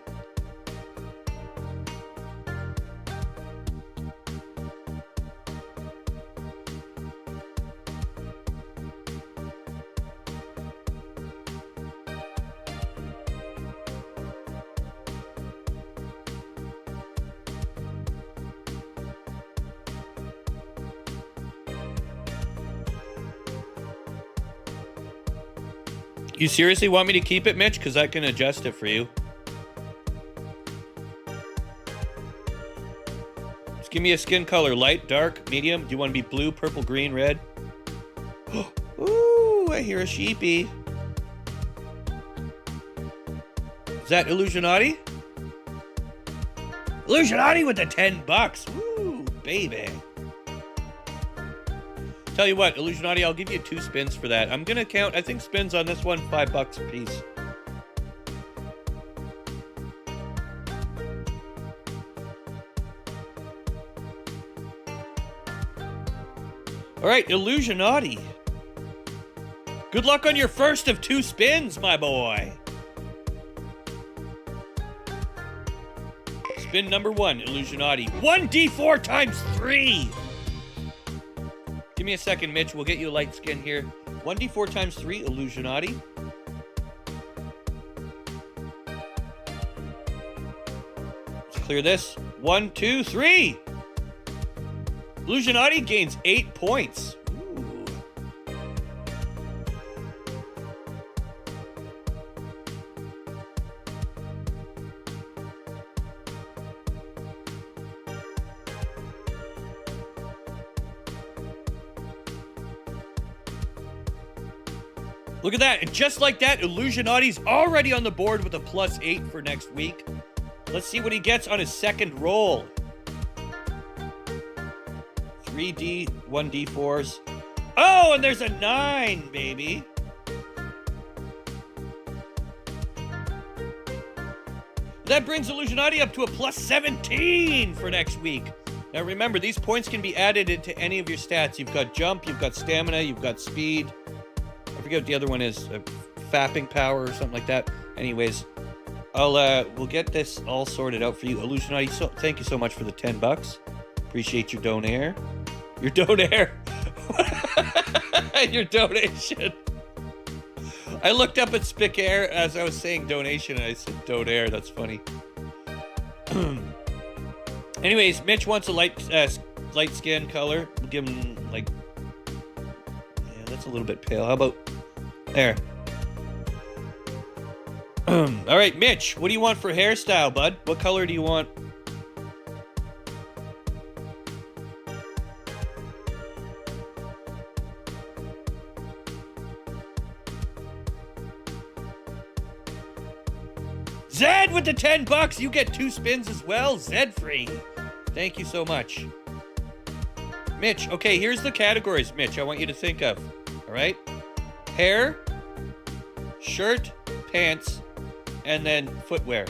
You seriously want me to keep it, Mitch? Because I can adjust it for you. Just give me a skin color. Light, dark, medium. Do you want to be blue, purple, green, red? Ooh, I hear a sheepy. Is that Illusionati? Illusionati with the $10. Woo, baby. Tell you what, Illusionati, I'll give you 2 spins for that. I'm gonna count, I think spins on this one, $5 a piece. All right, Illusionati. Good luck on your first of 2 spins, my boy. Spin number 1, Illusionati. 1d4 times 3. Give me a second, Mitch. We'll get you a light skin here. 1d4 times 3, Illusionati. Let's clear this. 1, 2, 3. Illusionati gains 8 points. Ooh. Look at that, and just like that, Illusionati's already on the board with a +8 for next week. Let's see what he gets on his second roll. 3D, 1d4s. Oh, and there's a 9, baby. That brings Illusionati up to a +17 for next week. Now remember, these points can be added into any of your stats. You've got jump, you've got stamina, you've got speed. I forget what the other one is, fapping power or something like that. Anyways, we'll get this all sorted out for you. Illusionati, so thank you so much for the $10. Appreciate your donaire. Your donaire. Your donation. I looked up at Spikair as I was saying donation and I said donaire. That's funny. Anyways, Mitch wants a light skin color. We'll give him like, yeah, that's a little bit pale. How about there? All right, Mitch, what do you want for hairstyle, bud? What color do you want? Zed with the $10. You get 2 spins as well. Zed free. Thank you so much. Mitch, okay, here's the categories, Mitch, I want you to think of. All right? Hair, shirt, pants, and then footwear.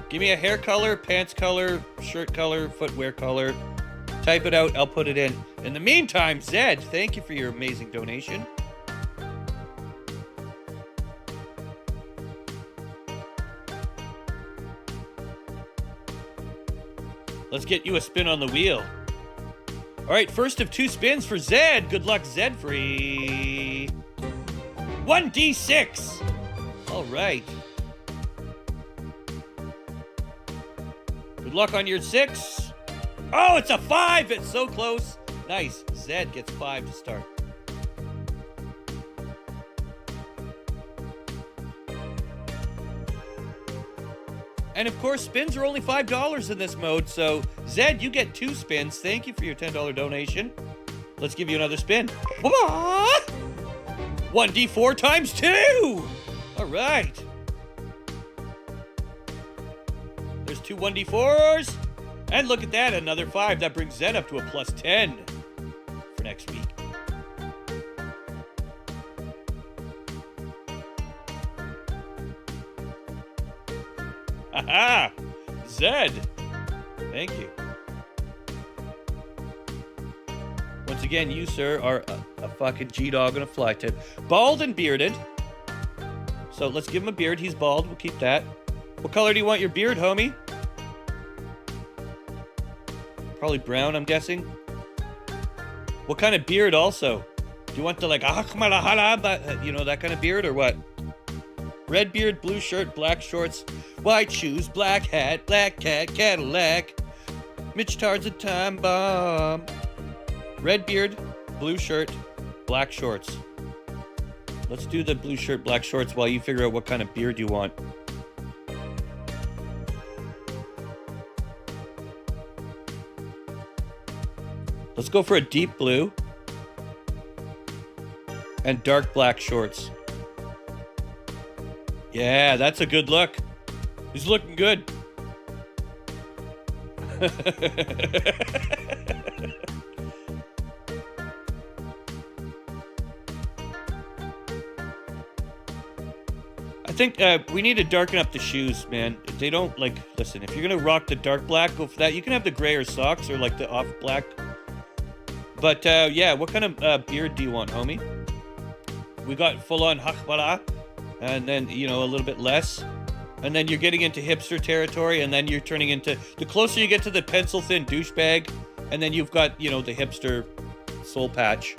Give me a hair color, pants color, shirt color, footwear color. Type it out, I'll put it in. In the meantime, Zed, thank you for your amazing donation. Let's get you a spin on the wheel. All right, first of 2 spins for Zed. Good luck, Zed free. 1d6. All right. Good luck on your 6. Oh, it's a 5. It's so close. Nice. Zed gets 5 to start. And of course, spins are only $5 in this mode, so Zed, you get 2 spins. Thank you for your $10 donation. Let's give you another spin. 1d4 times 2! All right. There's 2 1d4s. And look at that, another 5. That brings Zed up to a +10 for next week. Haha! Zed! Thank you. Once again, you, sir, are a fucking G-dog and a fly tip. Bald and bearded. So let's give him a beard. He's bald. We'll keep that. What color do you want your beard, homie? Probably brown, I'm guessing. What kind of beard also? Do you want the like, you know, that kind of beard or what? Red beard, blue shirt, black shorts, white shoes, black hat, black cat, Cadillac. Mitch Tard's a time bomb. Red beard, blue shirt, black shorts. Let's do the blue shirt, black shorts while you figure out what kind of beard you want. Let's go for a deep blue and dark black shorts. Yeah, that's a good look. He's looking good. I think we need to darken up the shoes, man. They don't, like, listen, if you're going to rock the dark black, go for that. You can have the grayer socks or, like, the off black. But, yeah, what kind of beard do you want, homie? We got full-on hakbara, and then, you know, a little bit less. And then you're getting into hipster territory, and then you're turning into... The closer you get to the pencil-thin douchebag, and then you've got, you know, the hipster soul patch.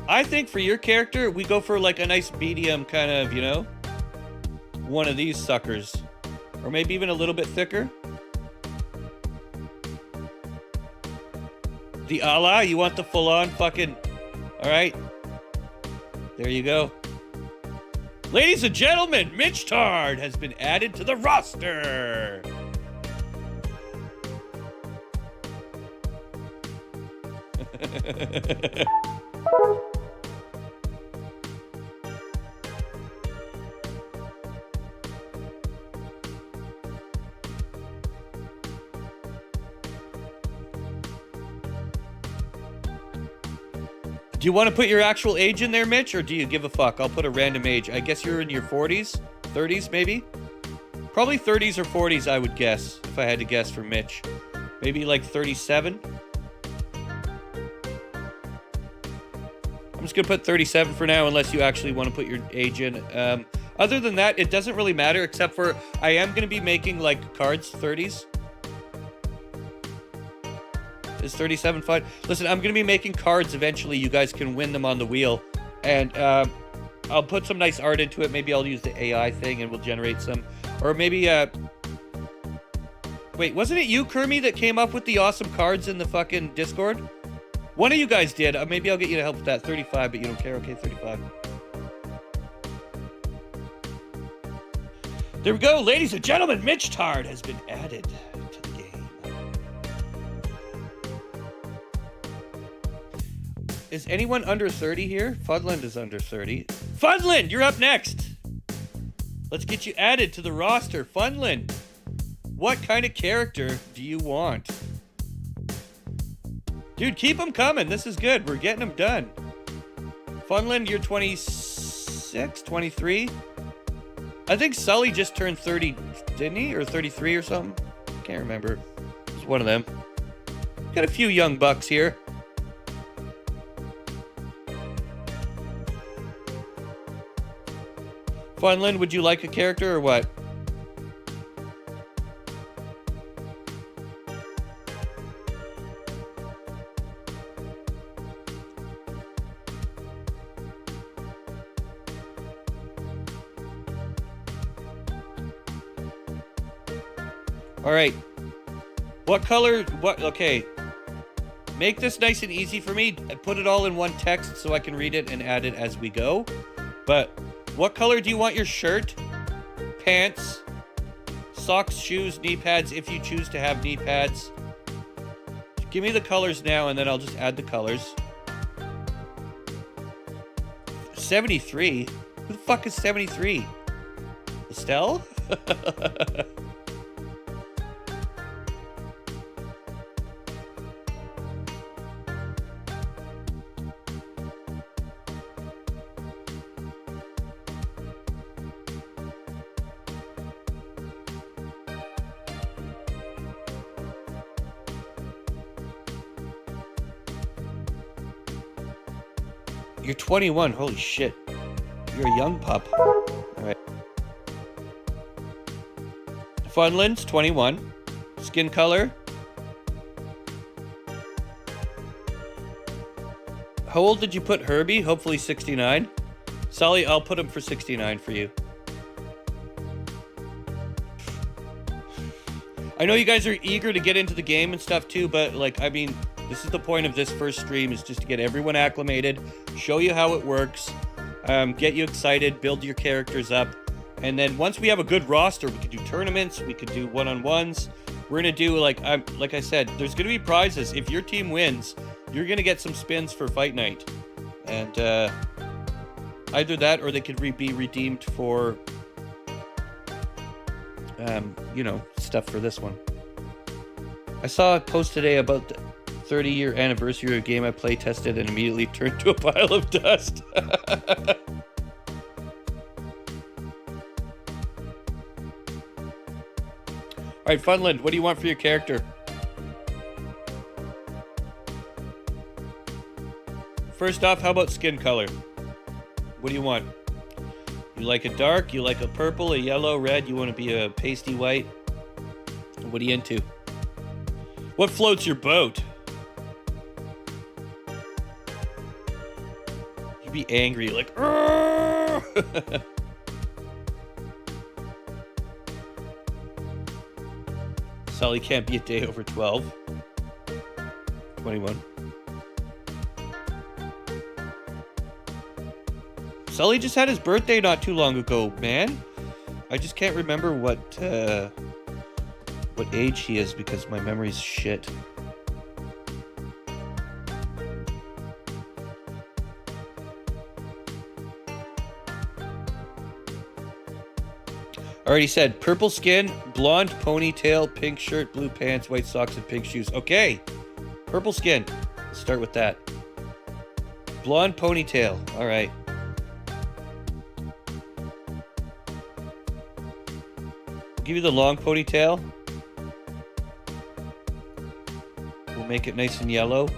I think for your character, we go for, like, a nice medium kind of, you know? One of these suckers. Or maybe even a little bit thicker. The Allah, you want the full-on fucking... Alright. There you go. Ladies and gentlemen, Mitch Tard has been added to the roster. Do you want to put your actual age in there, Mitch, or do you give a fuck? I'll put a random age. I guess you're in your 40s? 30s, maybe? Probably 30s or 40s, I would guess, if I had to guess for Mitch. Maybe like 37? I'm just going to put 37 for now, unless you actually want to put your age in. Other than that, it doesn't really matter, except for I am going to be making, like, cards 30s. Is 37 fine? Listen, I'm going to be making cards eventually. You guys can win them on the wheel. And I'll put some nice art into it. Maybe I'll use the AI thing and we'll generate some. Or maybe... Wait, wasn't it you, Kermie, that came up with the awesome cards in the fucking Discord? One of you guys did. Maybe I'll get you to help with that. 35, but you don't care. Okay, 35. There we go. Ladies and gentlemen, Mitch Tard has been added to the game. Is anyone under 30 here? Fudland is under 30. Funland, you're up next. Let's get you added to the roster. Funland, what kind of character do you want? Dude, keep them coming. This is good. We're getting them done. Funland, you're 26, 23. I think Sully just turned 30, didn't he? Or 33 or something? Can't remember. It's one of them. Got a few young bucks here. Funland, would you like a character or what? All right. What color? What? Okay. Make this nice and easy for me. Put it all in one text so I can read it and add it as we go. But what color do you want your shirt, pants, socks, shoes, knee pads, if you choose to have knee pads? Give me the colors now, and then I'll just add the colors. 73? Who the fuck is 73? Estelle? You're 21. Holy shit. You're a young pup. All right. Funland's 21. Skin color. How old did you put Herbie? Hopefully 69. Sully, I'll put him for 69 for you. I know you guys are eager to get into the game and stuff too, but like, I mean, this is the point of this first stream, is just to get everyone acclimated, show you how it works, get you excited, build your characters up, and then once we have a good roster, we can do tournaments, we could do one-on-ones. We're gonna do like I said, there's gonna be prizes. If your team wins, you're gonna get some spins for fight night, and either that or they could be redeemed for you know, stuff for this one. I saw a post today about the 30-year anniversary of a game I play tested and immediately turned to a pile of dust. Alright, Funland, what do you want for your character? First off, how about skin color? What do you want? You like a dark, you like a purple, a yellow, red, you want to be a pasty white? What are you into? What floats your boat? You'd be angry, like, Sully can't be a day over 12. 21. Sully just had his birthday not too long ago, man. I just can't remember what age he is because my memory's shit. Already said purple skin, blonde ponytail, pink shirt, blue pants, white socks, and pink shoes. Okay, purple skin. Let's start with that. Blonde ponytail. All right. Give you the long ponytail. We'll make it nice and yellow,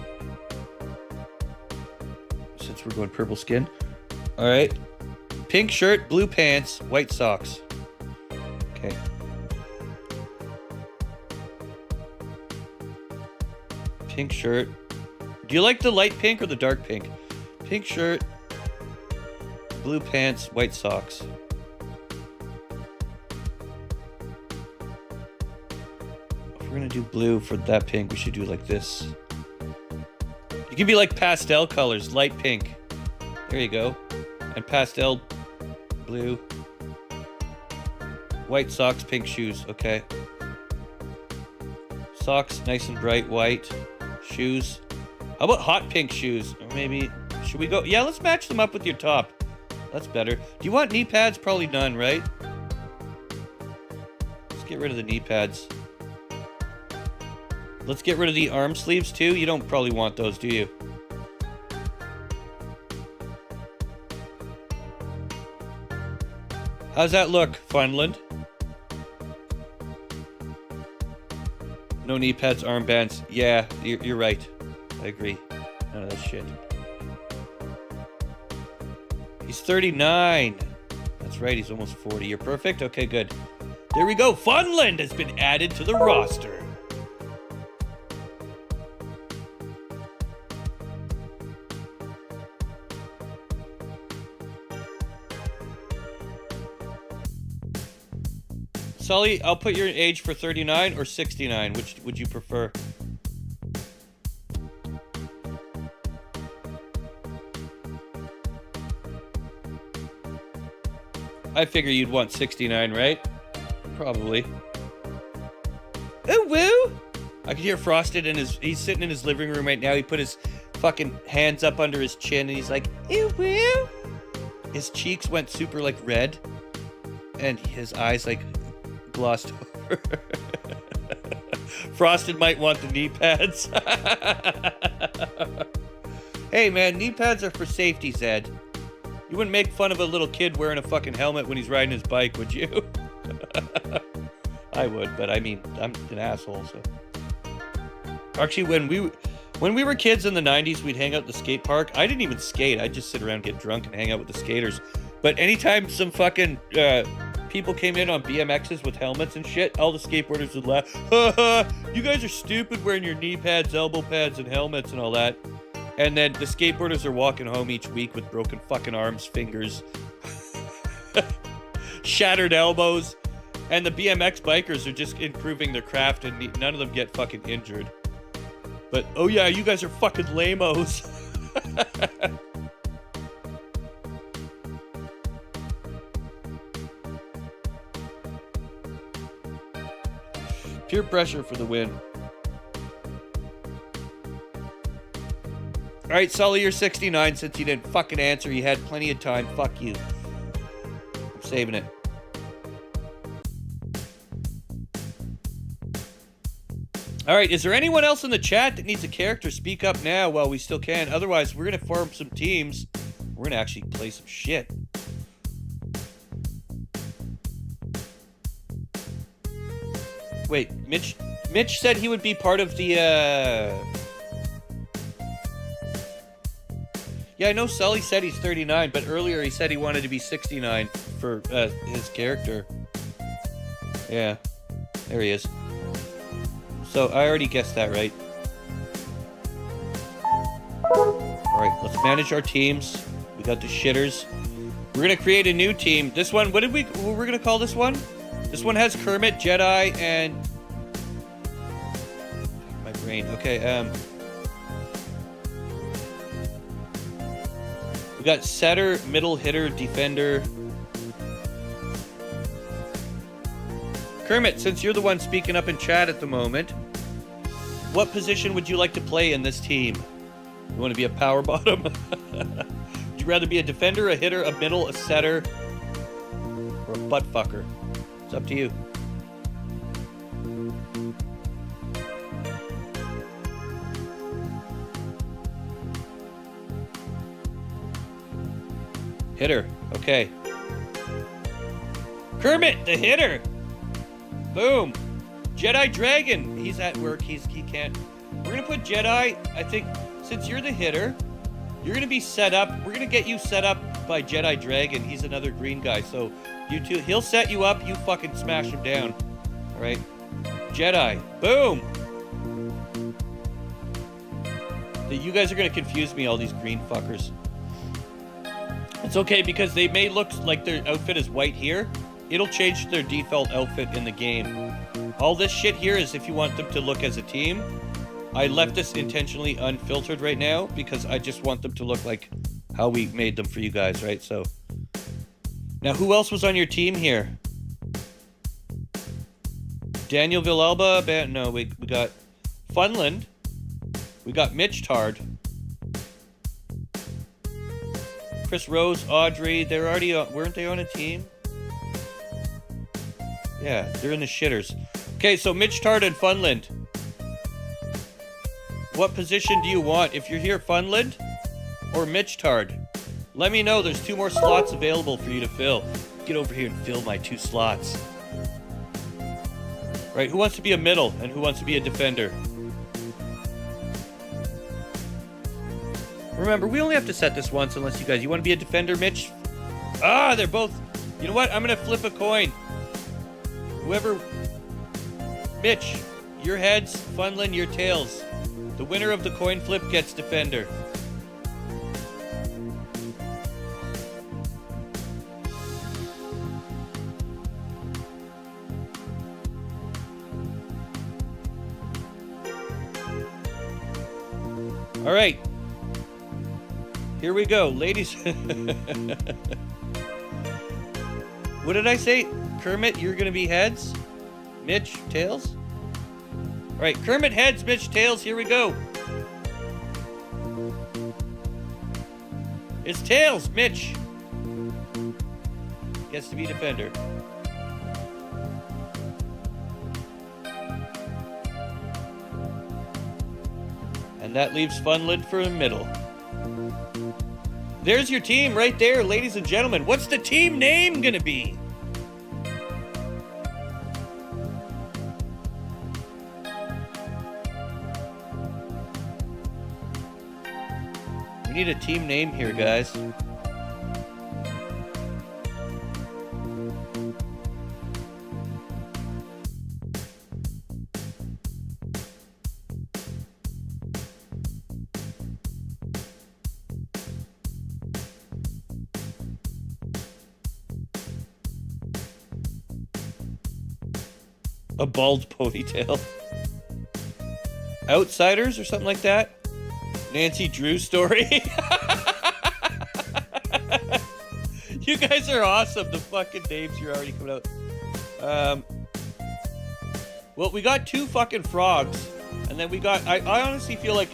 since we're going purple skin. All right. Pink shirt, blue pants, white socks. Okay. Pink shirt. Do you like the light pink or the dark pink? Pink shirt, blue pants, white socks. We're gonna do blue for that pink. We should do like this. You can be like pastel colors, light pink. There you go. And pastel blue. White socks, pink shoes. Okay. Socks, nice and bright white. Shoes. How about hot pink shoes? Or maybe, should we go? Yeah, let's match them up with your top. That's better. Do you want knee pads? Probably none, right? Let's get rid of the knee pads. Let's get rid of the arm sleeves too. You don't probably want those, do you? How's that look, Funland? No knee pads, armbands. Yeah, you're right. I agree. None of that shit. He's 39. That's right, he's almost 40. You're perfect? Okay, good. There we go. Funland has been added to the roster. Sully, I'll put your age for 39 or 69. Which would you prefer? I figure you'd want 69, right? Probably. Ooh, woo! I could hear Frosted in he's sitting in his living room right now. He put his fucking hands up under his chin and he's like, ooh, woo! His cheeks went super like red. And his eyes like glossed over. Frosted might want the knee pads. Hey man, knee pads are for safety, Zed. You wouldn't make fun of a little kid wearing a fucking helmet when he's riding his bike, would you? I would, but I mean, I'm an asshole, so. Actually, When we were kids in the 90s, we'd hang out at the skate park. I didn't even skate. I'd just sit around, get drunk, and hang out with the skaters. But anytime some fucking people came in on BMXs with helmets and shit, all the skateboarders would laugh. Ha ha! You guys are stupid wearing your knee pads, elbow pads, and helmets and all that. And then the skateboarders are walking home each week with broken fucking arms, fingers, shattered elbows. And the BMX bikers are just improving their craft, and none of them get fucking injured. But, oh yeah, you guys are fucking lame-os. Peer pressure for the win. Alright, Sully, you're 69. Since you didn't fucking answer, you had plenty of time. Fuck you. I'm saving it. Alright, is there anyone else in the chat that needs a character? Speak up now while we still can. Otherwise, we're going to form some teams. We're going to actually play some shit. Wait, Mitch said he would be part of the, Yeah, I know Sully said he's 39, but earlier he said he wanted to be 69 for his character. Yeah, there he is. So I already guessed that right. Alright, let's manage our teams. We got the shitters. We're gonna create a new team. This one, what we're gonna call this one? This one has Kermit, Jedi, and... my brain. Okay, we got setter, middle hitter, defender. Kermit, since you're the one speaking up in chat at the moment, what position would you like to play in this team? You want to be a power bottom? Would you rather be a defender, a hitter, a middle, a setter, or a butt fucker? It's up to you. Hitter. Okay. Kermit, the hitter. Boom. Jedi Dragon. He's at work. He can't. We're going to put Jedi. I think since you're the hitter, you're going to be set up. We're going to get you set up by Jedi Dragon. He's another green guy. So you two, he'll set you up. You fucking smash him down. All right. Jedi. Boom. You guys are going to confuse me, all these green fuckers. It's okay because they may look like their outfit is white here. It'll change their default outfit in the game. All this shit here is if you want them to look as a team. I left this intentionally unfiltered right now because I just want them to look like how we made them for you guys, right? So, now who else was on your team here? Daniel Villalba, no, we got Funland. We got Mitch Tard. Chris Rose, Audrey, they're already on, weren't they on a team? Yeah, they're in the shitters. Okay, so Mitch Tard and Funland. What position do you want? If you're here, Funland or Mitch Tard? Let me know. There's 2 more slots available for you to fill. Get over here and fill my 2 slots. Right, who wants to be a middle and who wants to be a defender? Remember, we only have to set this once unless you guys... You want to be a defender, Mitch? Ah, they're both... You know what? I'm going to flip a coin. Whoever... Mitch, your heads. Funland, your tails. The winner of the coin flip gets defender. All right. Here we go, ladies. What did I say? Kermit, you're going to be heads. Mitch, tails. All right, Kermit heads, Mitch tails. Here we go. It's tails, Mitch. Gets to be defender. And that leaves Funland for the middle. There's your team right there, ladies and gentlemen. What's the team name gonna be? We need a team name here, guys. A bald ponytail. Outsiders or something like that? Nancy Drew story? You guys are awesome. The fucking names you're already coming out. Well, we got 2 fucking frogs. And then we got... I honestly feel like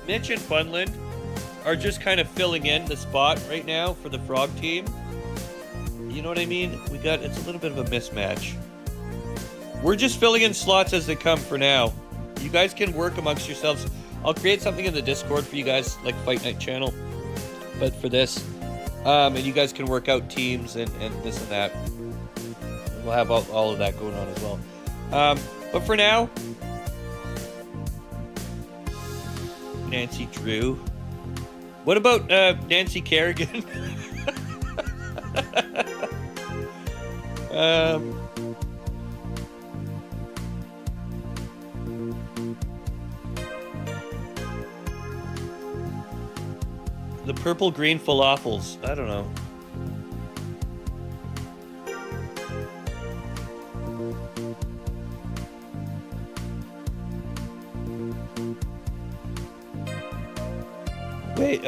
Mitch and Funland are just kind of filling in the spot right now for the frog team. You know what I mean? It's a little bit of a mismatch. We're just filling in slots as they come for now. You guys can work amongst yourselves. I'll create something in the Discord for you guys, like Fight Night channel, but for this. And you guys can work out teams and this and that. We'll have all of that going on as well. But for now, Nancy Drew. What about Nancy Kerrigan? The purple green falafels. I don't know. Wait,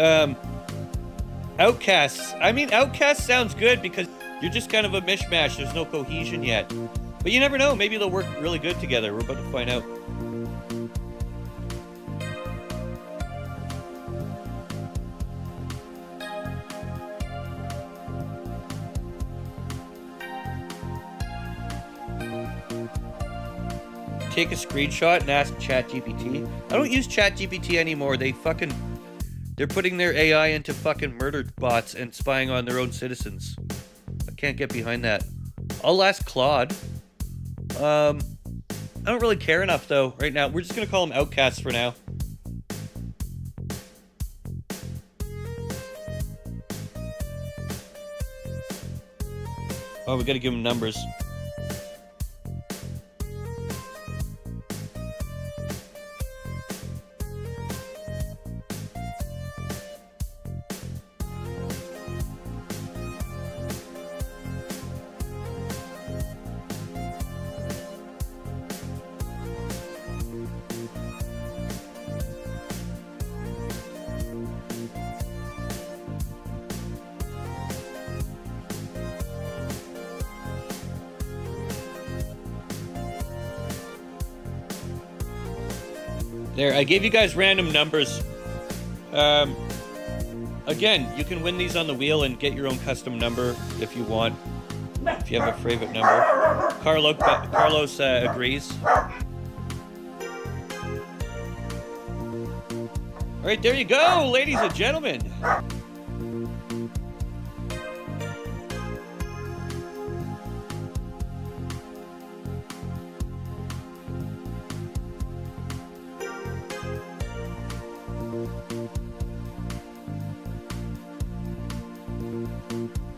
Outcasts. I mean, Outcasts sounds good because you're just kind of a mishmash. There's no cohesion yet. But you never know. Maybe they'll work really good together. We're about to find out. Take a screenshot and ask ChatGPT. I don't use ChatGPT anymore. They're putting their AI into fucking murder bots and spying on their own citizens. I can't get behind that. I'll ask Claude. I don't really care enough though right now. We're just gonna call them Outcasts for now. Oh, we gotta give them numbers. There, I gave you guys random numbers. Again, you can win these on the wheel and get your own custom number if you want. If you have a favorite number. Carlos agrees. All right, there you go, ladies and gentlemen.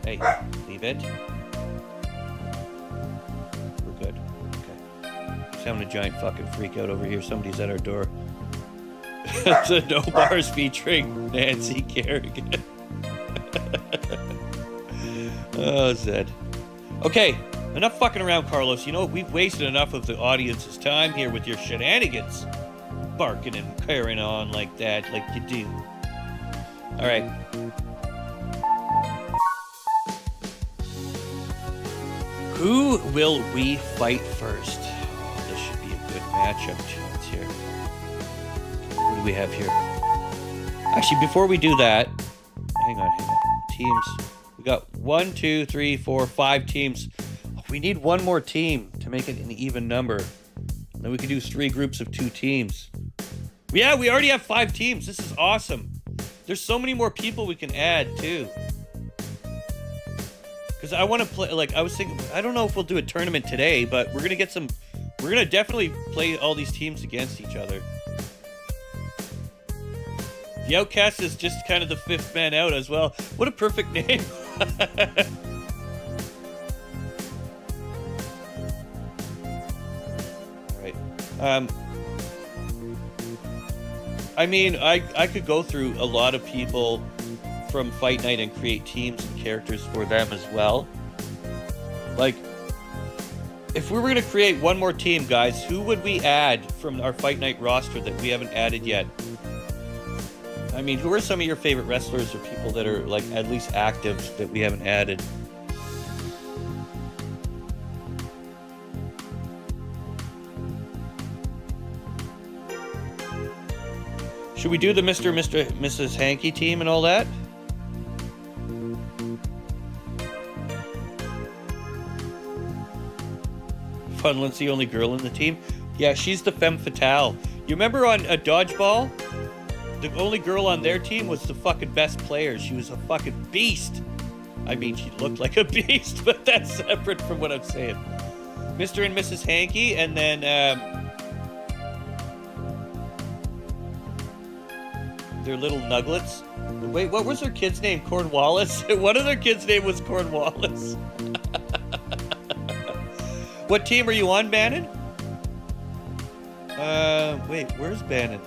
Hey, leave it. We're good. Okay. Just having a giant fucking freak out over here. Somebody's at our door. It's a no bars featuring Nancy Kerrigan. Oh, Zed. Okay, enough fucking around, Carlos. You know, we've wasted enough of the audience's time here with your shenanigans. Barking and carrying on like that, like you do. All right. Who will we fight first? Oh, this should be a good matchup chance here. What do we have here? Actually, before we do that, hang on. Teams. We got 1, 2, 3, 4, 5 teams. Oh, we need one more team to make it an even number. Then we can do 3 groups of 2 teams. Yeah, we already have 5 teams. This is awesome. There's so many more people we can add, too. Because I want to play, like, I was thinking, I don't know if we'll do a tournament today, but we're going to get some, we're going to definitely play all these teams against each other. The Outcast is just kind of the fifth man out as well. What a perfect name. Right. I mean, I could go through a lot of people from Fight Night and create teams and characters for them as well. Like, if we were going to create one more team, guys, who would we add from our Fight Night roster that we haven't added yet? I mean, who are some of your favorite wrestlers or people that are, like, at least active that we haven't added? Should we do the Mrs. Hanky team and all that? Funlin's the only girl in the team. Yeah, she's the femme fatale. You remember on a dodgeball? The only girl on their team was the fucking best player. She was a fucking beast. I mean, she looked like a beast, but that's separate from what I'm saying. Mr. and Mrs. Hanky, and then their little nuglets. Wait, what was their kid's name? Cornwallis? One of their kids' name was Cornwallis. What team are you on, Bannon? Wait, where's Bannon?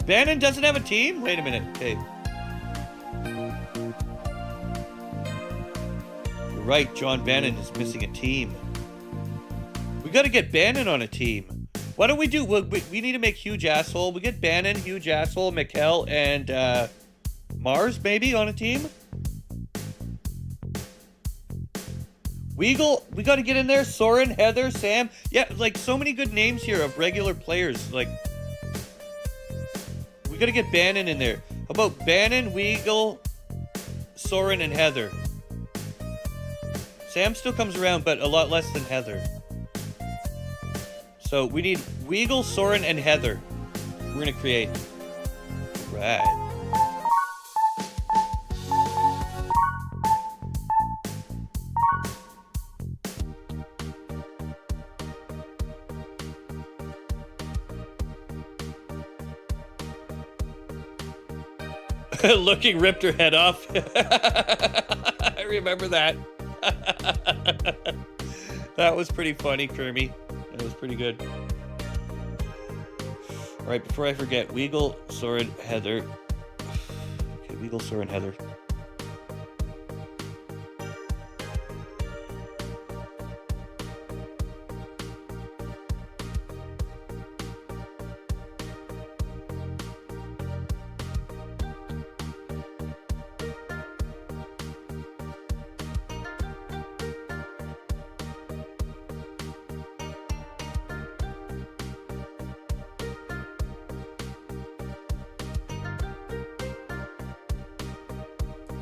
Bannon doesn't have a team? Wait a minute. Okay. You're right, John Bannon is missing a team. We gotta get Bannon on a team. Why don't we do... We need to make Huge Asshole. We get Bannon, Huge Asshole, Mikkel, and Mars, maybe, on a team? Weagle, we gotta get in there. Soren, Heather, Sam. Yeah, like, so many good names here of regular players. Like, we gotta get Bannon in there. How about Bannon, Weagle, Soren, and Heather? Sam still comes around, but a lot less than Heather. So we need Weagle, Soren, and Heather. We're gonna create. Right. Looking ripped her head off. I remember that. That was pretty funny, Kermie. That was pretty good. Alright, before I forget, Weagle, Soren, Heather. Okay, Weagle, Soren, Heather.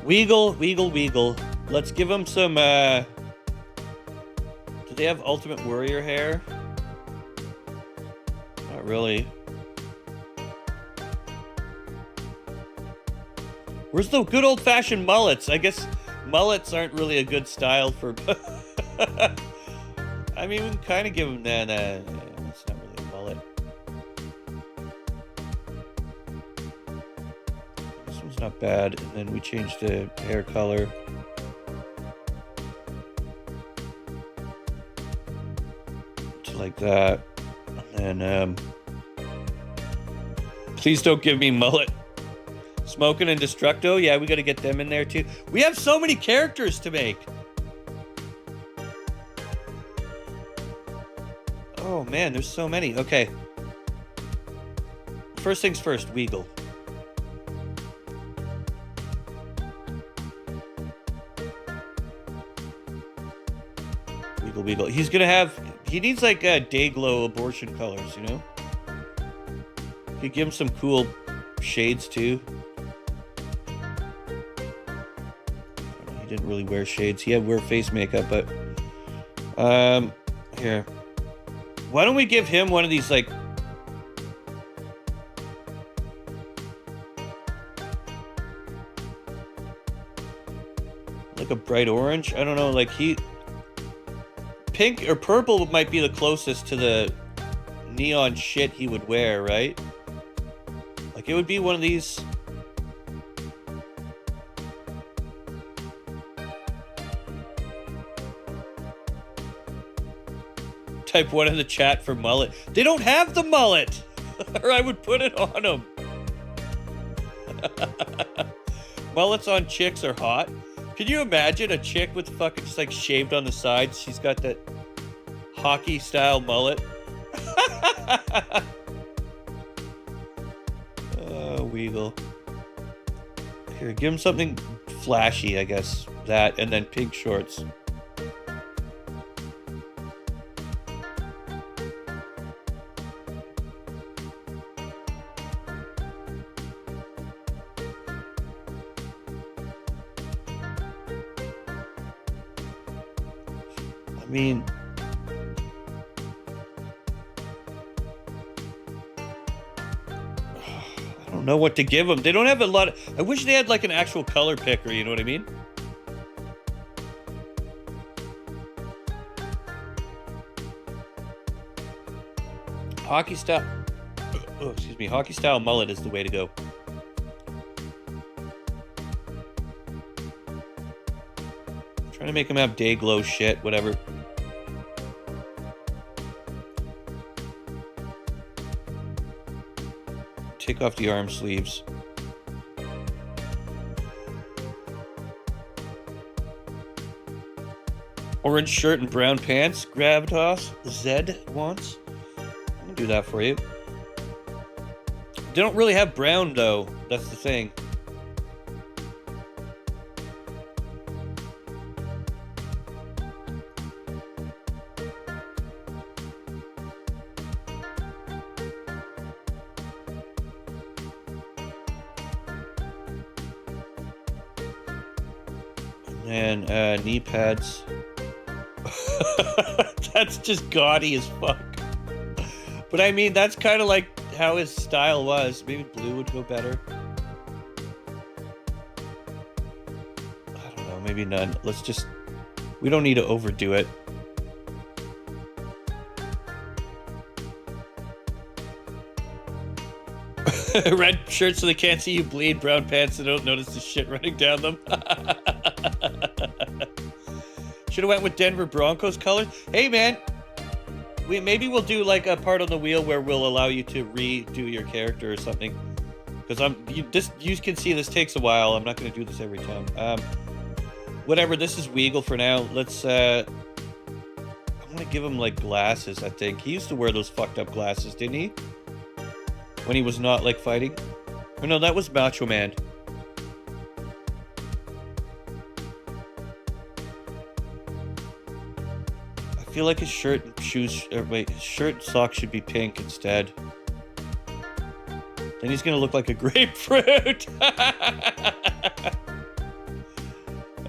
Weagle, Weagle, Weagle. Let's give him some, do they have Ultimate Warrior hair? Not really. Where's the good old-fashioned mullets? I guess mullets aren't really a good style for... I mean, we can kind of give him that, it's not really a mullet. Not bad, and then we changed the hair color to like that, and then please don't give me mullet. Smoking and Destructo, yeah, we got to get them in there too. We have so many characters to make. Oh man, there's so many. Okay, first things first, Weagle. Weagle. He's gonna have... He needs like Dayglow abortion colors, you know? Could give him some cool shades too. He didn't really wear shades. He had wear face makeup, but... Here. Why don't we give him one of these like... Like a bright orange? I don't know, like he... Pink or purple might be the closest to the neon shit he would wear, right? Like it would be one of these. type 1 in the chat for mullet. They don't have the mullet! Or I would put it on them. Mullets on chicks are hot. Can you imagine a chick with fucking just like shaved on the sides? She's got that hockey style mullet. Oh, Weagle. Here, give him something flashy, I guess. That, and then pink shorts. I mean, I don't know what to give them. They don't have a lot of... I wish they had like an actual color picker, you know what I mean? Hockey style... Oh, excuse me. Hockey style mullet is the way to go. I'm trying to make them have day glow shit, whatever. Take off the arm sleeves. Orange shirt and brown pants. Gravitas. Zed wants. I'm gonna do that for you. They don't really have brown though. That's the thing. And knee pads. That's just gaudy as fuck. But I mean, that's kind of like how his style was. Maybe blue would go better. I don't know, maybe none. Let's just... We don't need to overdo it. Red shirts so they can't see you bleed. Brown pants so they don't notice the shit running down them. Should have went with Denver Broncos colors. Hey man, maybe we'll do like a part on the wheel where we'll allow you to redo your character or something. Because you can see this takes a while. I'm not going to do this every time. Whatever. This is Weagle for now. Let's. I'm gonna give him like glasses. I think he used to wear those fucked up glasses, didn't he? When he was not like fighting. Oh no, that was Macho Man. I feel like his shirt and shoes, or wait, his shirt and socks should be pink instead. Then he's gonna look like a grapefruit.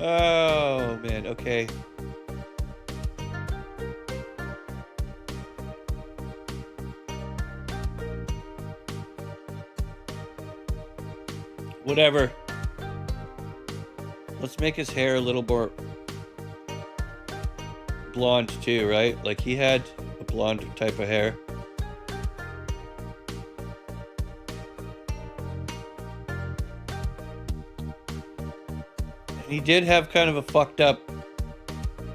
Oh man, okay. Whatever. Let's make his hair a little more blonde too, right? Like he had a blonde type of hair. And he did have kind of a fucked up,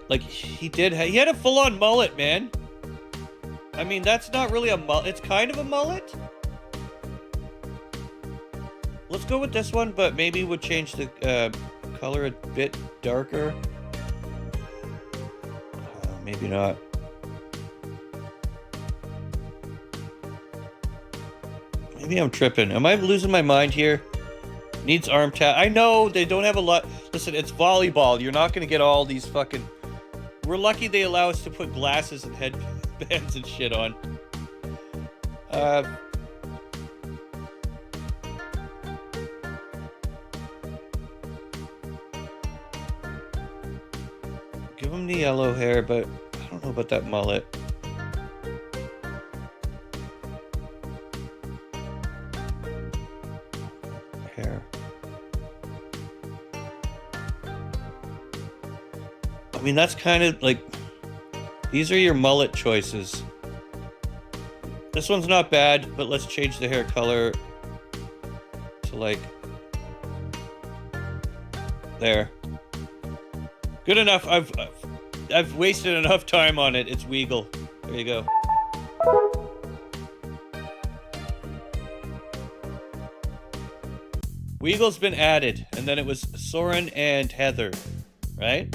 like he had a full-on mullet, man. I mean, that's not really a mullet. It's kind of a mullet. Let's go with this one, but maybe we'll change the color a bit darker. Maybe not. Maybe I'm tripping. Am I losing my mind here? Needs arm tat. I know they don't have a lot. Listen, it's volleyball. You're not going to get all these fucking... We're lucky they allow us to put glasses and headbands and shit on. Give him the yellow hair, but I don't know about that mullet. Hair. I mean, that's kind of like... These are your mullet choices. This one's not bad, but let's change the hair color to like... There. Good enough. I've wasted enough time on it. It's Weagle. There you go. Weagle's been added, and then it was Soren and Heather, right?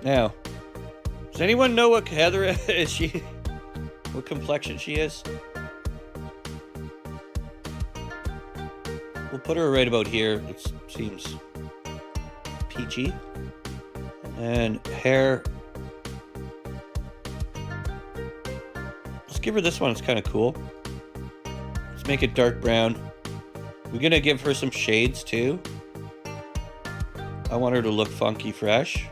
Now, does anyone know what Heather is? What complexion she is? We'll put her right about here. It seems peachy. And hair. Let's give her this one. It's kind of cool. Let's make it dark brown. We're gonna give her some shades too. I want her to look funky fresh.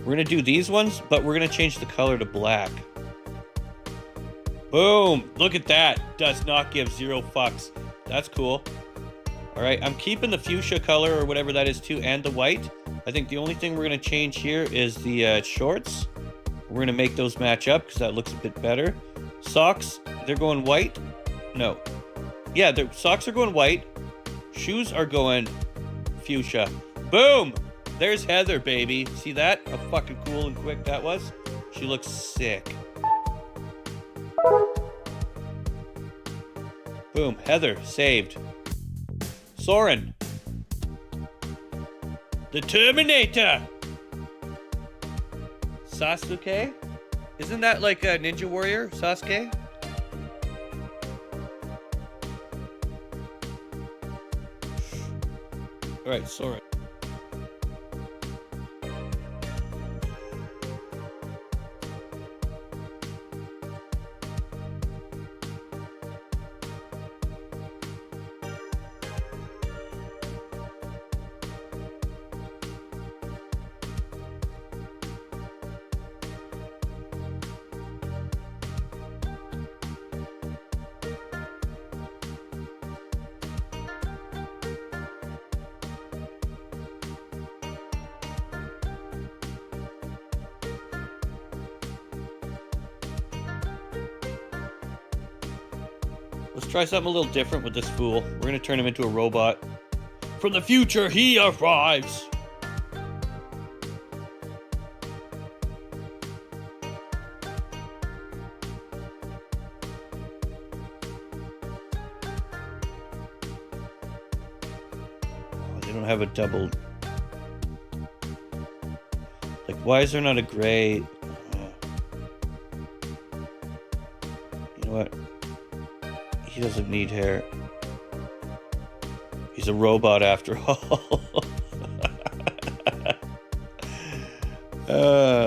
We're gonna do these ones, but we're gonna change the color to black. Boom! Look at that. Does not give 0 fucks. That's cool. Alright, I'm keeping the fuchsia color or whatever that is too, and the white. I think the only thing we're gonna change here is the shorts. We're gonna make those match up because that looks a bit better. Socks, they're going white. No. Yeah, the socks are going white. Shoes are going fuchsia. Boom! There's Heather, baby. See that? How fucking cool and quick that was? She looks sick. Boom. Heather, saved. Soren. The Terminator. Sasuke? Isn't that like a Ninja Warrior? Sasuke? Alright, Soren. Let's try something a little different with this fool. We're gonna turn him into a robot. From the future, he arrives! Oh, they don't have a double... Like, why is there not a gray... You know what? He doesn't need hair. He's a robot after all.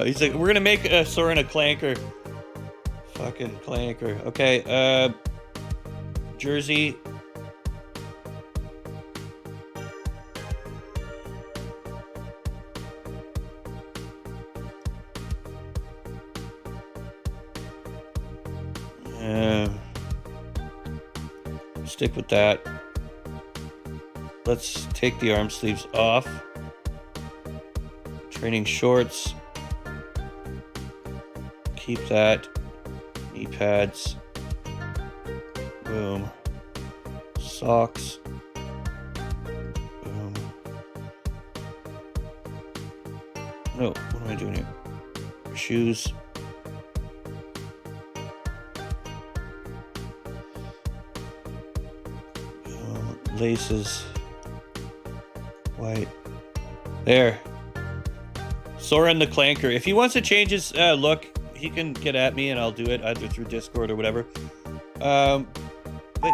He's like, we're gonna make Soren a clanker. Fucking clanker. Okay, Jersey. Stick with that. Let's take the arm sleeves off. Training shorts. Keep that. Knee pads. Boom. Socks. Boom. No, what am I doing here? Shoes. Laces. White. There. Soren the Clanker. If he wants to change his look, he can get at me and I'll do it either through Discord or whatever. But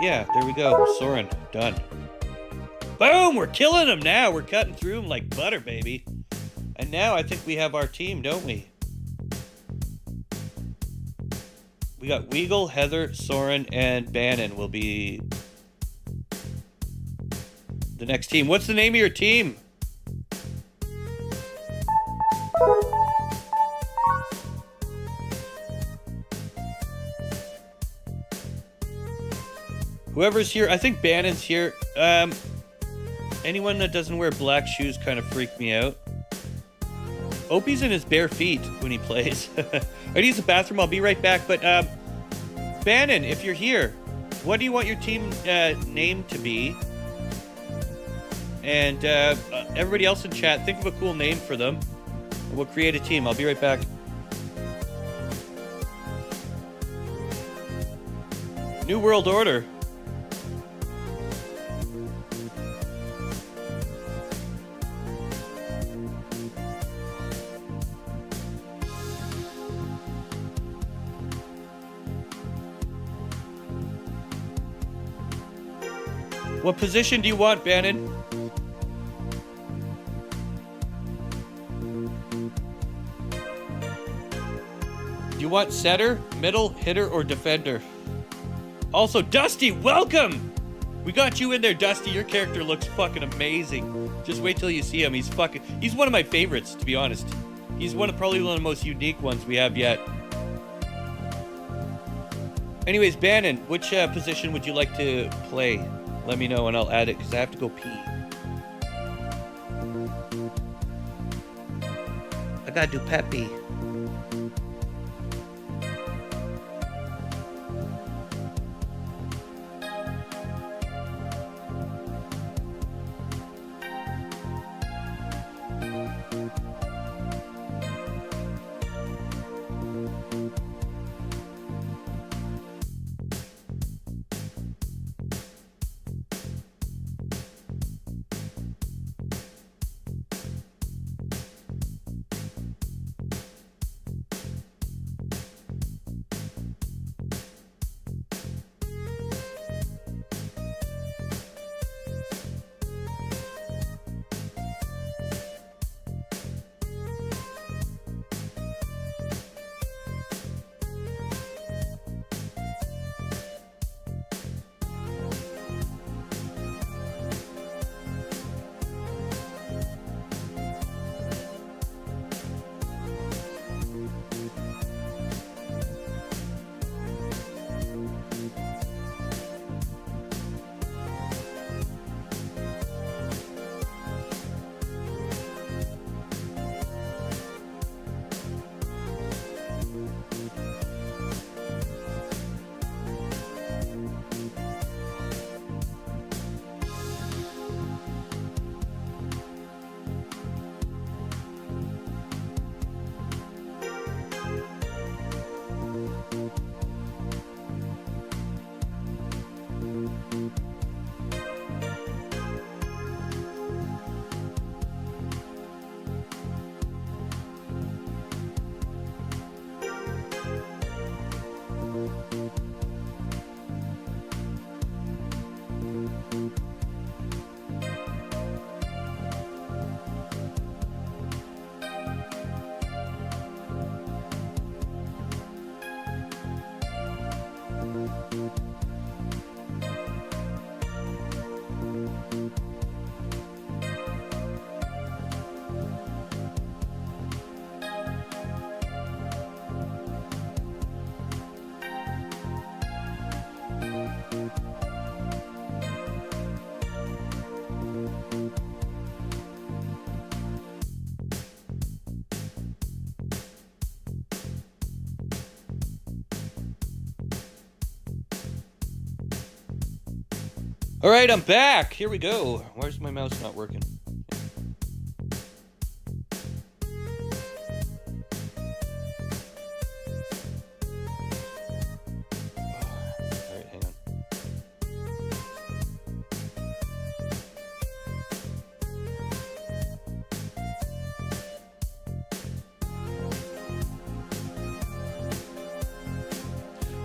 yeah, there we go. Soren, done. Boom! We're killing him now. We're cutting through him like butter, baby. And now I think we have our team, don't we? We got Weagle, Heather, Soren, and Bannon will be... the next team. What's the name of your team? Whoever's here, I think Bannon's here. Anyone that doesn't wear black shoes kind of freak me out. Opie's in his bare feet when he plays. I use the bathroom. I'll be right back. But Bannon, if you're here, what do you want your team name to be? And everybody else in chat, think of a cool name for them. We'll create a team. I'll be right back. New World Order. What position do you want, Bannon? Do you want setter, middle, hitter, or defender? Also, Dusty, welcome! We got you in there, Dusty. Your character looks fucking amazing. Just wait till you see him. He's one of my favorites, to be honest. He's probably one of the most unique ones we have yet. Anyways, Bannon, which position would you like to play? Let me know and I'll add it because I have to go pee. I gotta do Peppy. All right, I'm back. Here we go. Where's my mouse not working? All right, hang on.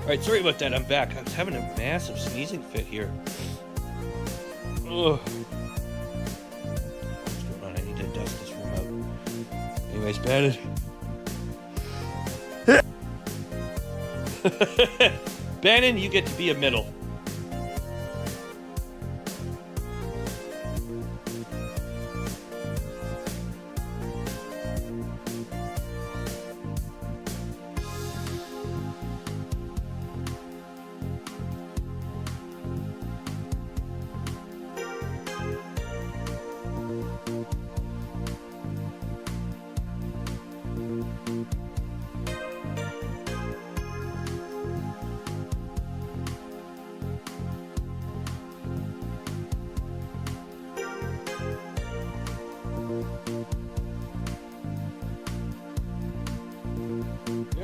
All right, sorry about that. I'm back. I was having a massive sneezing fit here. Ugh. What's going on? I need to dust this room out. Anyways, Bannon. Bannon, you get to be a middle.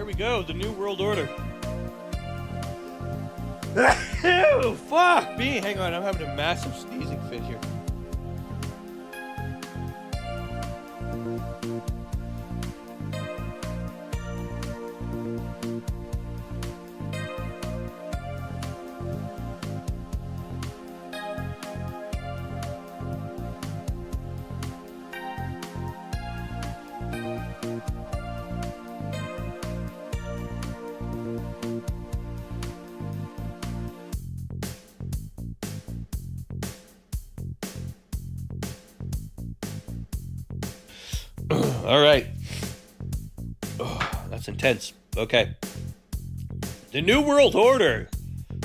There we go, the New World Order. Ew, fuck me! Hang on, I'm having a massive sneezing fit here. All right. Oh, that's intense. Okay. The New World Order.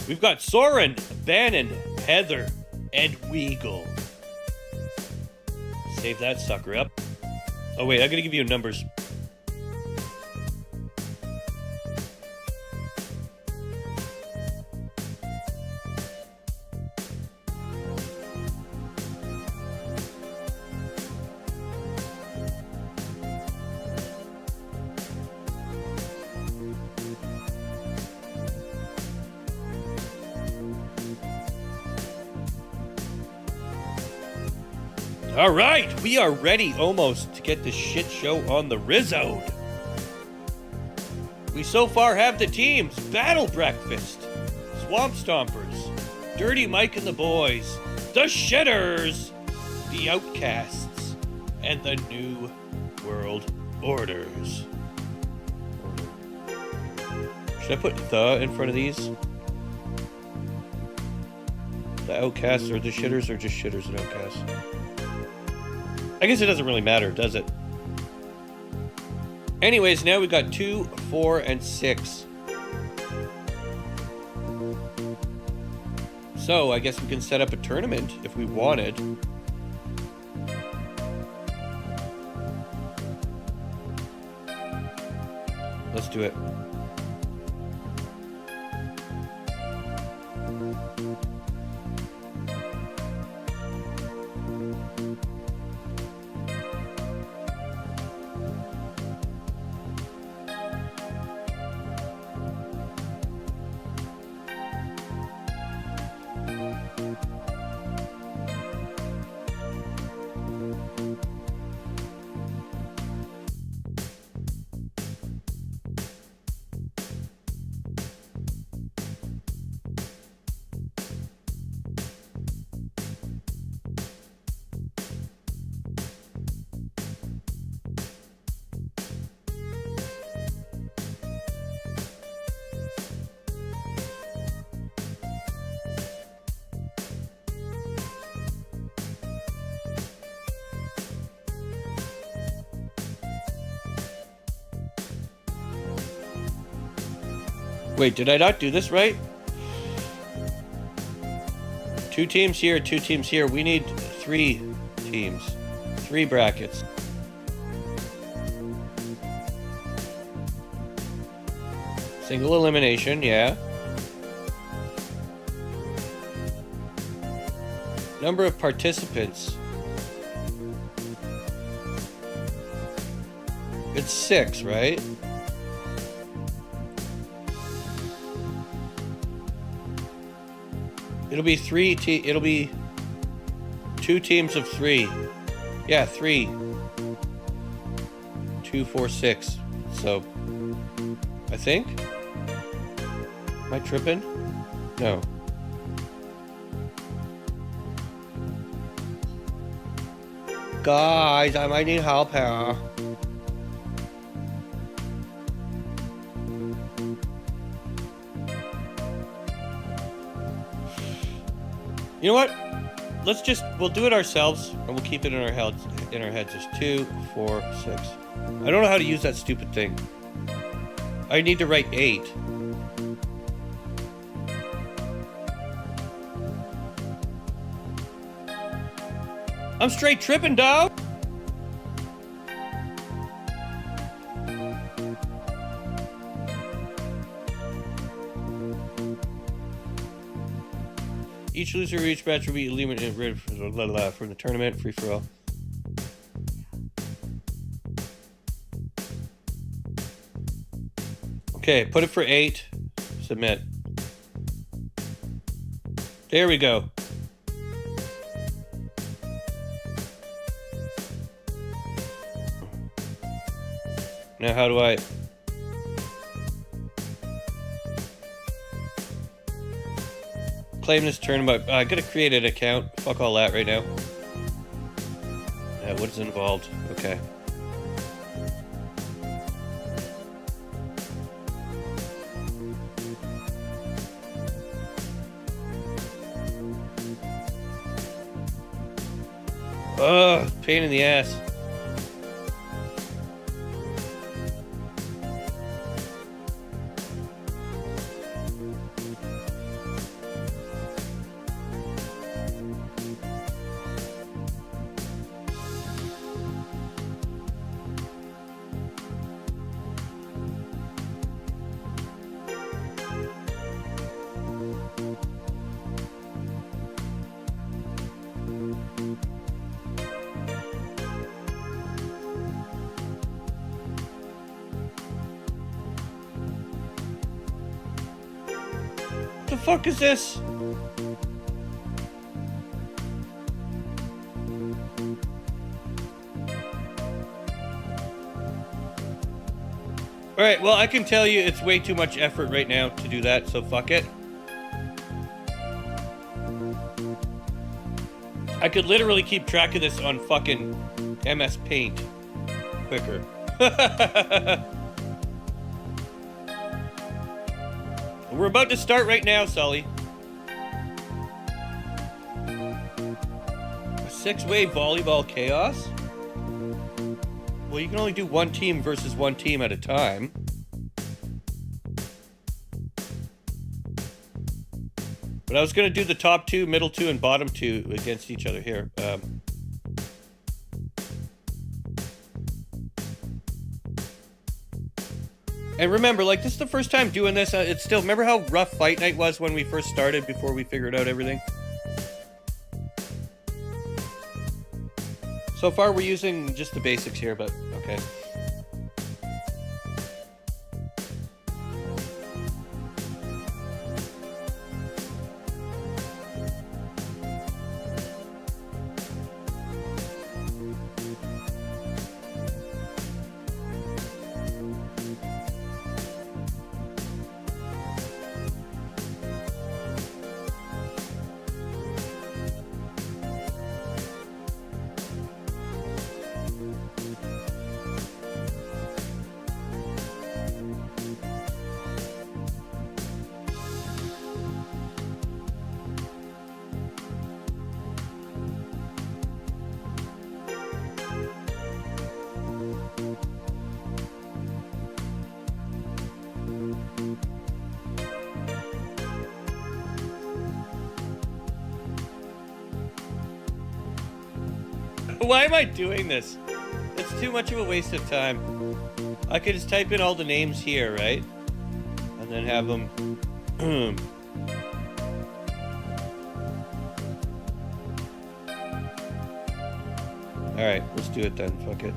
We've got Soren, Bannon, Heather, and Weagle. Save that sucker up. Oh, wait. I'm going to give you numbers. All right, we are ready almost to get this shit show on the Rizzo. We so far have the teams: Battle Breakfast, Swamp Stompers, Dirty Mike and the Boys, the Shitters, the Outcasts, and the New World Orders. Should I put the in front of these? The Outcasts or the Shitters, or just Shitters and Outcasts? I guess it doesn't really matter, does it? Anyways, now we got 2, 4, and 6. So, I guess we can set up a tournament if we wanted. Let's do it. Wait, did I not do this right? 2 teams here, 2 teams here. We need 3 teams. 3 brackets. Single elimination, yeah. Number of participants. It's 6, right? It'll be 2 teams of 3. Yeah, 3. 2, 4, 6. So, I think? Am I tripping? No. Guys, I might need help here. You know what? We'll do it ourselves, and we'll keep it in our heads. Just 2, 4, 6. I don't know how to use that stupid thing. I need to write 8. I'm straight tripping, dog. Each loser of each match will be eliminated from the tournament, free for all. Okay, put it for 8. Submit. There we go. Now how do I... claim this tournament? I gotta create an account. Fuck all that right now. What is involved? Okay. Ugh, pain in the ass. What the fuck is this? Alright, well, I can tell you it's way too much effort right now to do that, so fuck it. I could literally keep track of this on fucking MS Paint quicker. We're about to start right now, Sully. A 6-way volleyball chaos? Well, you can only do one team versus one team at a time. But I was going to do the top 2, middle 2, and bottom 2 against each other here. And remember, like, this is the first time doing this. It's still... Remember how rough Fight Night was when we first started, before we figured out everything? So far, we're using just the basics here, but okay. Why am I doing this? It's too much of a waste of time. I could just type in all the names here, right? And then have them... Alright, let's do it then. Fuck it.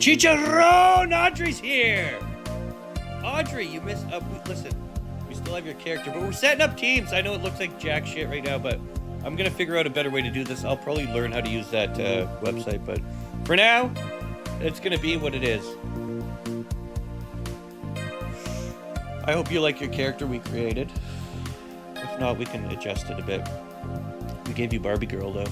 Chicharron! Audrey's here! Audrey, you missed... listen, we still have your character, but we're setting up teams. I know it looks like jack shit right now, but I'm going to figure out a better way to do this. I'll probably learn how to use that website, but for now, it's going to be what it is. I hope you like your character we created. If not, we can adjust it a bit. We gave you Barbie Girl, though.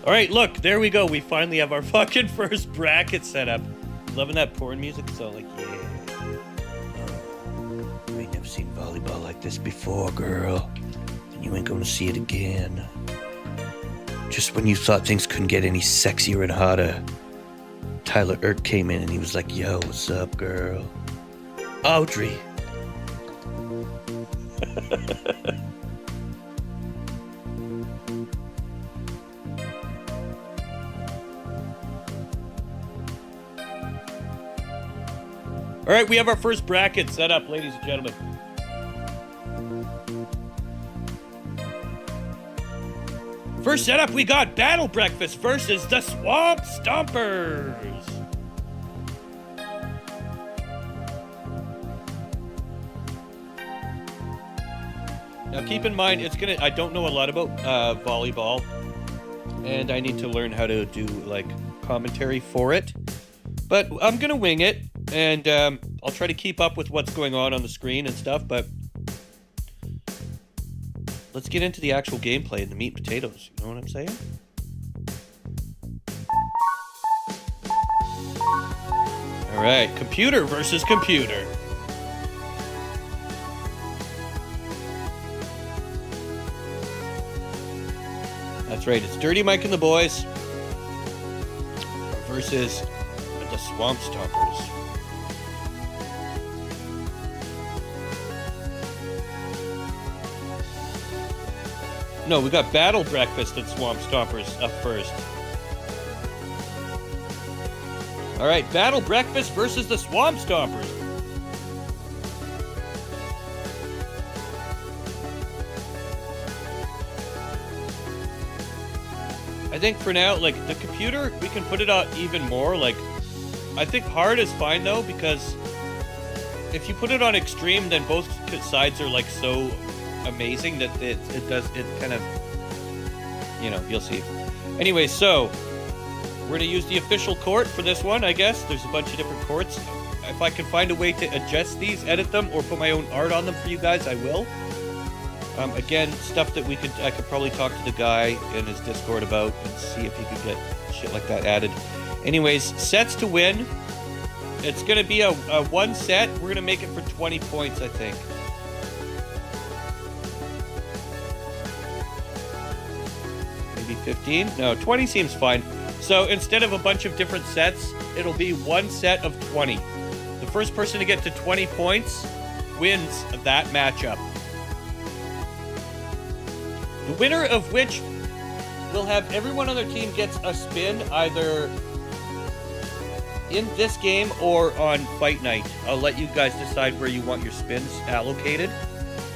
All right, look, there we go. We finally have our fucking first bracket set up. Loving that porn music, so like, yeah. You ain't never seen volleyball like this before, girl. And you ain't gonna see it again. Just when you thought things couldn't get any sexier and hotter, Tyler Erk came in and he was like, yo, what's up, girl? Audrey. All right, we have our first bracket set up, ladies and gentlemen. First setup, we got Battle Breakfast versus the Swamp Stompers. Now keep in mind, I don't know a lot about volleyball, and I need to learn how to do like commentary for it. But I'm gonna wing it, and I'll try to keep up with what's going on the screen and stuff, but let's get into the actual gameplay and the meat and potatoes, you know what I'm saying? Alright, computer versus computer. That's right, it's Dirty Mike and the boys versus the Swamp Stompers. No, we got Battle Breakfast and Swamp Stompers up first. Alright, Battle Breakfast versus the Swamp Stompers. I think for now, like, the computer, we can put it out even more, like, I think hard is fine though, because if you put it on extreme, then both sides are like so amazing that it kind of, you know, you'll see. Anyway, so we're gonna use the official court for this one, I guess. There's a bunch of different courts. If I can find a way to adjust these, edit them, or put my own art on them for you guys, I will. Again, stuff that I could probably talk to the guy in his Discord about and see if he could get shit like that added. Anyways, sets to win. It's going to be a one set. We're going to make it for 20 points, I think. Maybe 15? No, 20 seems fine. So instead of a bunch of different sets, it'll be one set of 20. The first person to get to 20 points wins that matchup. The winner of which will have everyone on their team gets a spin either in this game or on fight night. I'll let you guys decide where you want your spins allocated.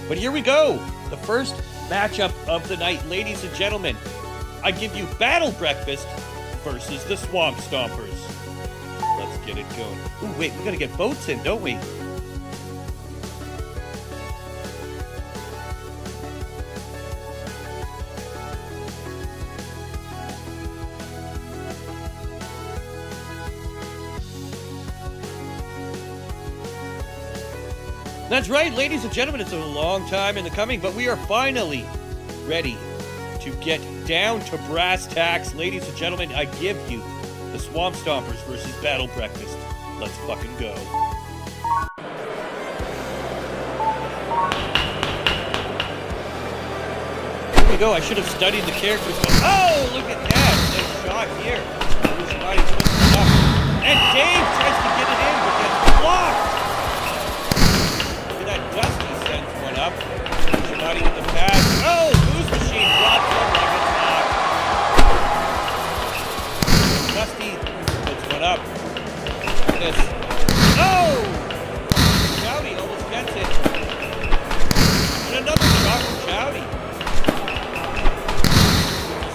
But here we go. The first matchup of the night, ladies and gentlemen. I give you Battle Breakfast versus the Swamp Stompers. Let's get it going. Ooh, wait, we gotta get boats in, don't we? That's right, ladies and gentlemen, it's a long time in the coming, but we are finally ready to get down to brass tacks. Ladies and gentlemen, I give you the Swamp Stompers versus Battle Breakfast. Let's fucking go. Here we go. I should have studied the characters. Oh, look at that. Nice shot here. And Dave tries to get it in, but gets blocked. Look at that. Dusty sends one up. Not even the pass. Oh, Booze Machine drops one like it's not. Dusty puts one up. This. Oh! Chowdy almost gets it. And another shot from Chowdy.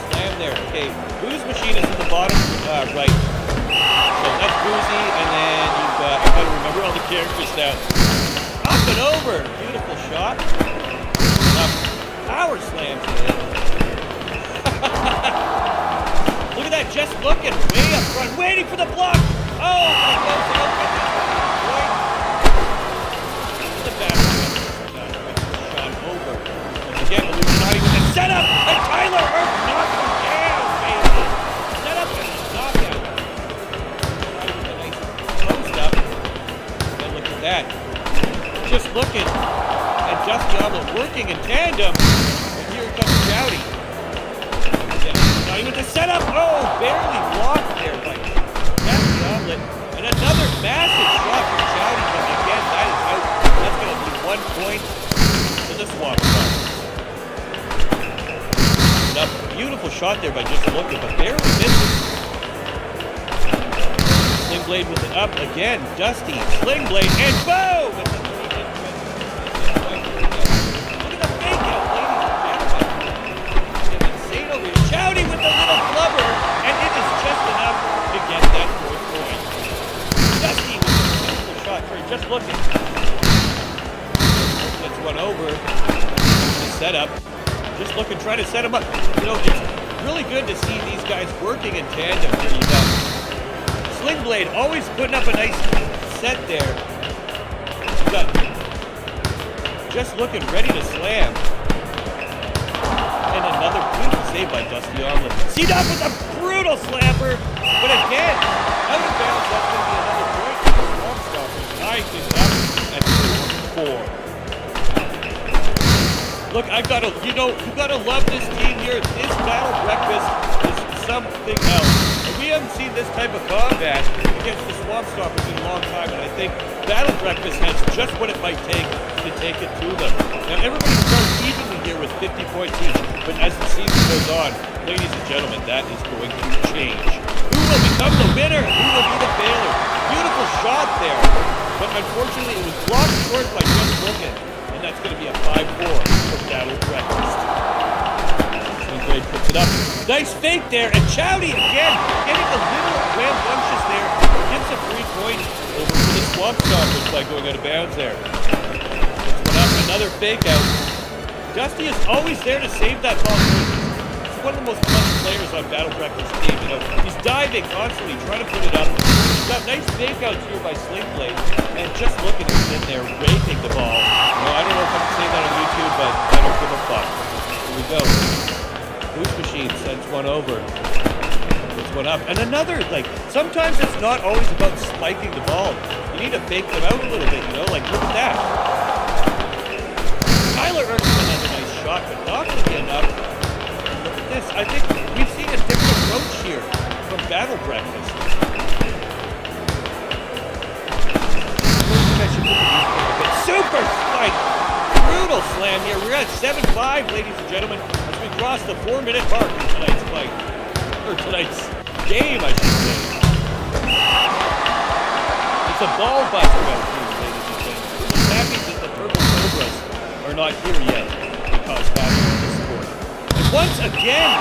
Slam there. Okay, Booze Machine is in the bottom right. So that's Boozy, and then you've got, I gotta remember all the characters now. Up and over. Beautiful shot. Power slam to it. Look at that, just looking way up front, waiting for the block. Oh, my God, the battle shot over. Once again, Illuminati with a setup, and Tyler Hurst knocks him down, baby. Setup and knockout. A nice post up. And look at that. Just looking. And Dusty Omelet working in tandem. And here comes Chowdy. Now with the setup. Oh, barely blocked there by Dusty Omelet. And another massive shot from Chowdy. But again, that is out. That's going to be 1 point to the Swamp Stompers. Now, beautiful shot there by just looking, but barely missing. Sling Blade with it up again. Dusty, Sling Blade, and boom! Chowdy with the little flubber, and it is just enough to get that 4th point. Dusty with a beautiful shot for just looking. Gets one over. The setup. Just looking, trying to set him up. You know, it's really good to see these guys working in tandem. Here you go. Sling Blade always putting up a nice set there. You got just looking, ready to slam. And another beautiful save by Dusty Omelet. C-Dog with a brutal slammer. But again, out of bounds, that's going to be another point for the Swamp Stompers. Tying things up at 4. Look, I've got to, you got to love this team here. This Battle Breakfast is something else. And we haven't seen this type of combat against the Swamp Stompers in a long time. And I think Battle Breakfast has just what it might take to take it to them. Now, everybody starts evenly here with 50 points each. But as the season goes on, ladies and gentlemen, that is going to change. Who will become the winner? Who will be the failure? Beautiful shot there. But unfortunately, it was blocked short by just looking. And that's going to be a 5-4 for Battle Breakfast. Blade puts it up. Nice fake there. And Chowdy again getting a little rambunctious there. Gets a 3 point over to the Swamp Stompers by going out of bounds there. Puts one up. Another fake out. Dusty is always there to save that ball. He's one of the most fun players on Battle Breakfast team. You know, he's diving constantly, trying to put it up. He's got nice fake outs here by Sling Blade, and just looking at him in there, raping the ball. You know, I don't know if I can say that on YouTube, but I don't give a fuck. Here we go. Boost Machine sends one over. Puts one up, and another. Like, sometimes it's not always about spiking the ball. You need to fake them out a little bit. You know, like look at that. Tyler Erskine has a nice shot, but not going to be enough. Look at this. I think we've seen a different approach here from Battle Breakfast. Super spike! Brutal slam here. We're at 7-5, ladies and gentlemen, as we cross the 4-minute mark of tonight's fight. Or tonight's game, I should say. It's a ball buster out here, ladies and gentlemen. We're just happy that the Purple Cobras are not here yet because basketball is a sport. And once again,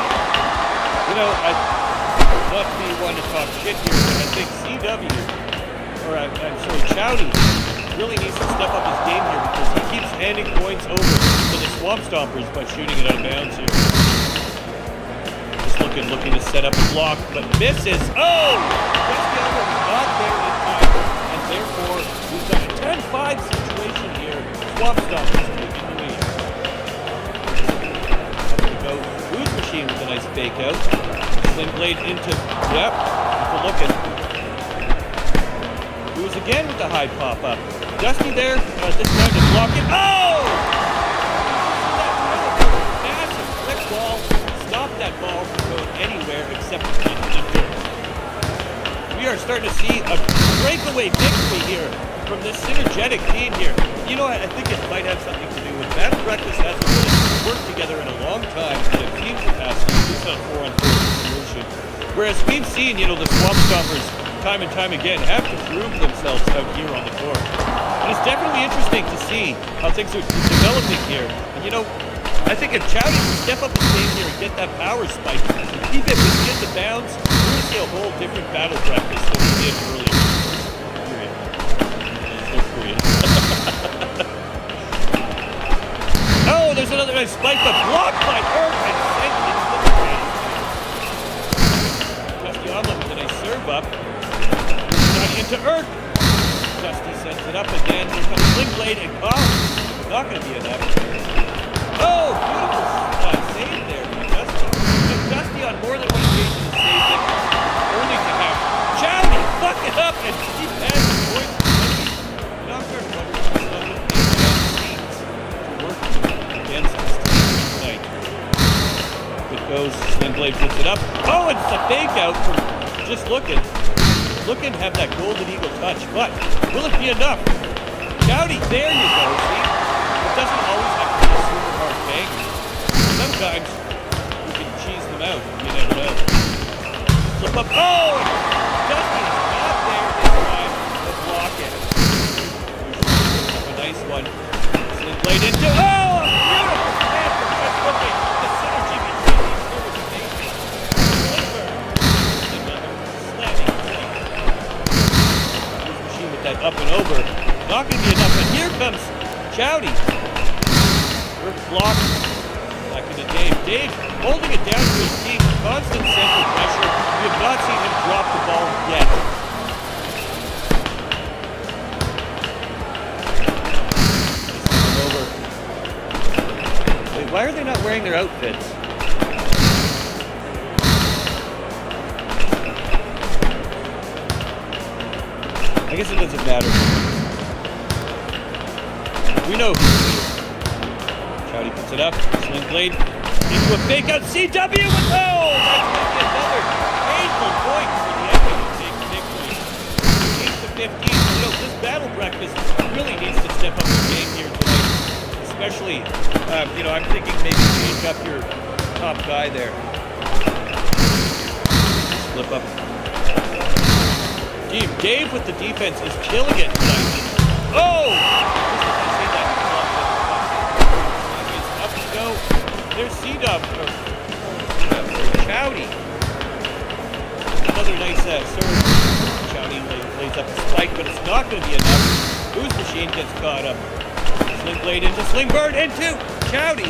you know, not to be one to talk shit here, but I think CW I'm sorry, Chowdy really needs to step up his game here because he keeps handing points over to the Swamp Stompers by shooting it out of bounds here. Just looking to set up a block, but misses. Oh! Spikair was not there in time, and therefore we've got a 10-5 situation here. Swamp Stompers taking the lead. Up we go. Ooze Machine with a nice fake out. Sling Blade into, yep, people looking. Ooze again with the high pop-up. Dusty there, this time to block it. Oh! Massive quick ball. Stop that ball from going anywhere except into. We are starting to see a breakaway victory here from this synergetic team here. You know, I think it might have something to do with Battle Breakfast hasn't really worked together in a long time in a team capacity. It's not 4-on-4 solution. Whereas we've seen, you know, the Swamp Stompers time and time again have to prove themselves out here on the court. And it's definitely interesting to see how things are developing here. And you know, I think if Chowdy can step up his game here and get that power spike, and keep it within the bounds, we're going to see a whole different Battle Breakfast than we did earlier. Period. Oh, there's another nice spike, but blocked by Earth and sent into the ground. Dusty Omelet with a nice serve up. Into Urk. Dusty sends it up again. Here comes Sling Blade and not going to be enough. Oh, beautiful save there by Dusty. So Dusty on more than one occasion has saved it, only to have Chowdy fuck it up and keep passing points. Knocked our brothers to work against this team tonight. It goes. Sling Blade puts it up. Oh, it's a fake out from just looking to have that golden eagle touch, but will it be enough? Chowdy, there you go, see? It doesn't always have to be a super hard bang. Sometimes you can cheese them out, you never know. Flip up, oh! Dusty is not there this time to block it. A nice one. Sling Blade into, oh! Beautiful pass from just looking. The synergy between these two is amazing. That up and over, not going to be enough, and here comes Chowdy. Work block, back into Dave. Dave holding it down to his team, constant central pressure. We have not seen him drop the ball yet. Over. Wait, why are they not wearing their outfits? I guess it doesn't matter. We know who. Chowdy puts it up. Sling Blade into a fake out. CW with oh! That's going to be another painful point for the Epic to take victory. 8-15. You know, this Battle Breakfast really needs to step up the game here tonight. Especially, you know, I'm thinking maybe change up your top guy there. Flip up. Dave with the defense is killing it tonight. Oh! Up to go. There's C-Dub. Chowdy. Another nice serve. Chowdy lays up a spike, but it's not going to be enough. Ooze Machine gets caught up. Sling Blade into Sling Bird into Chowdy.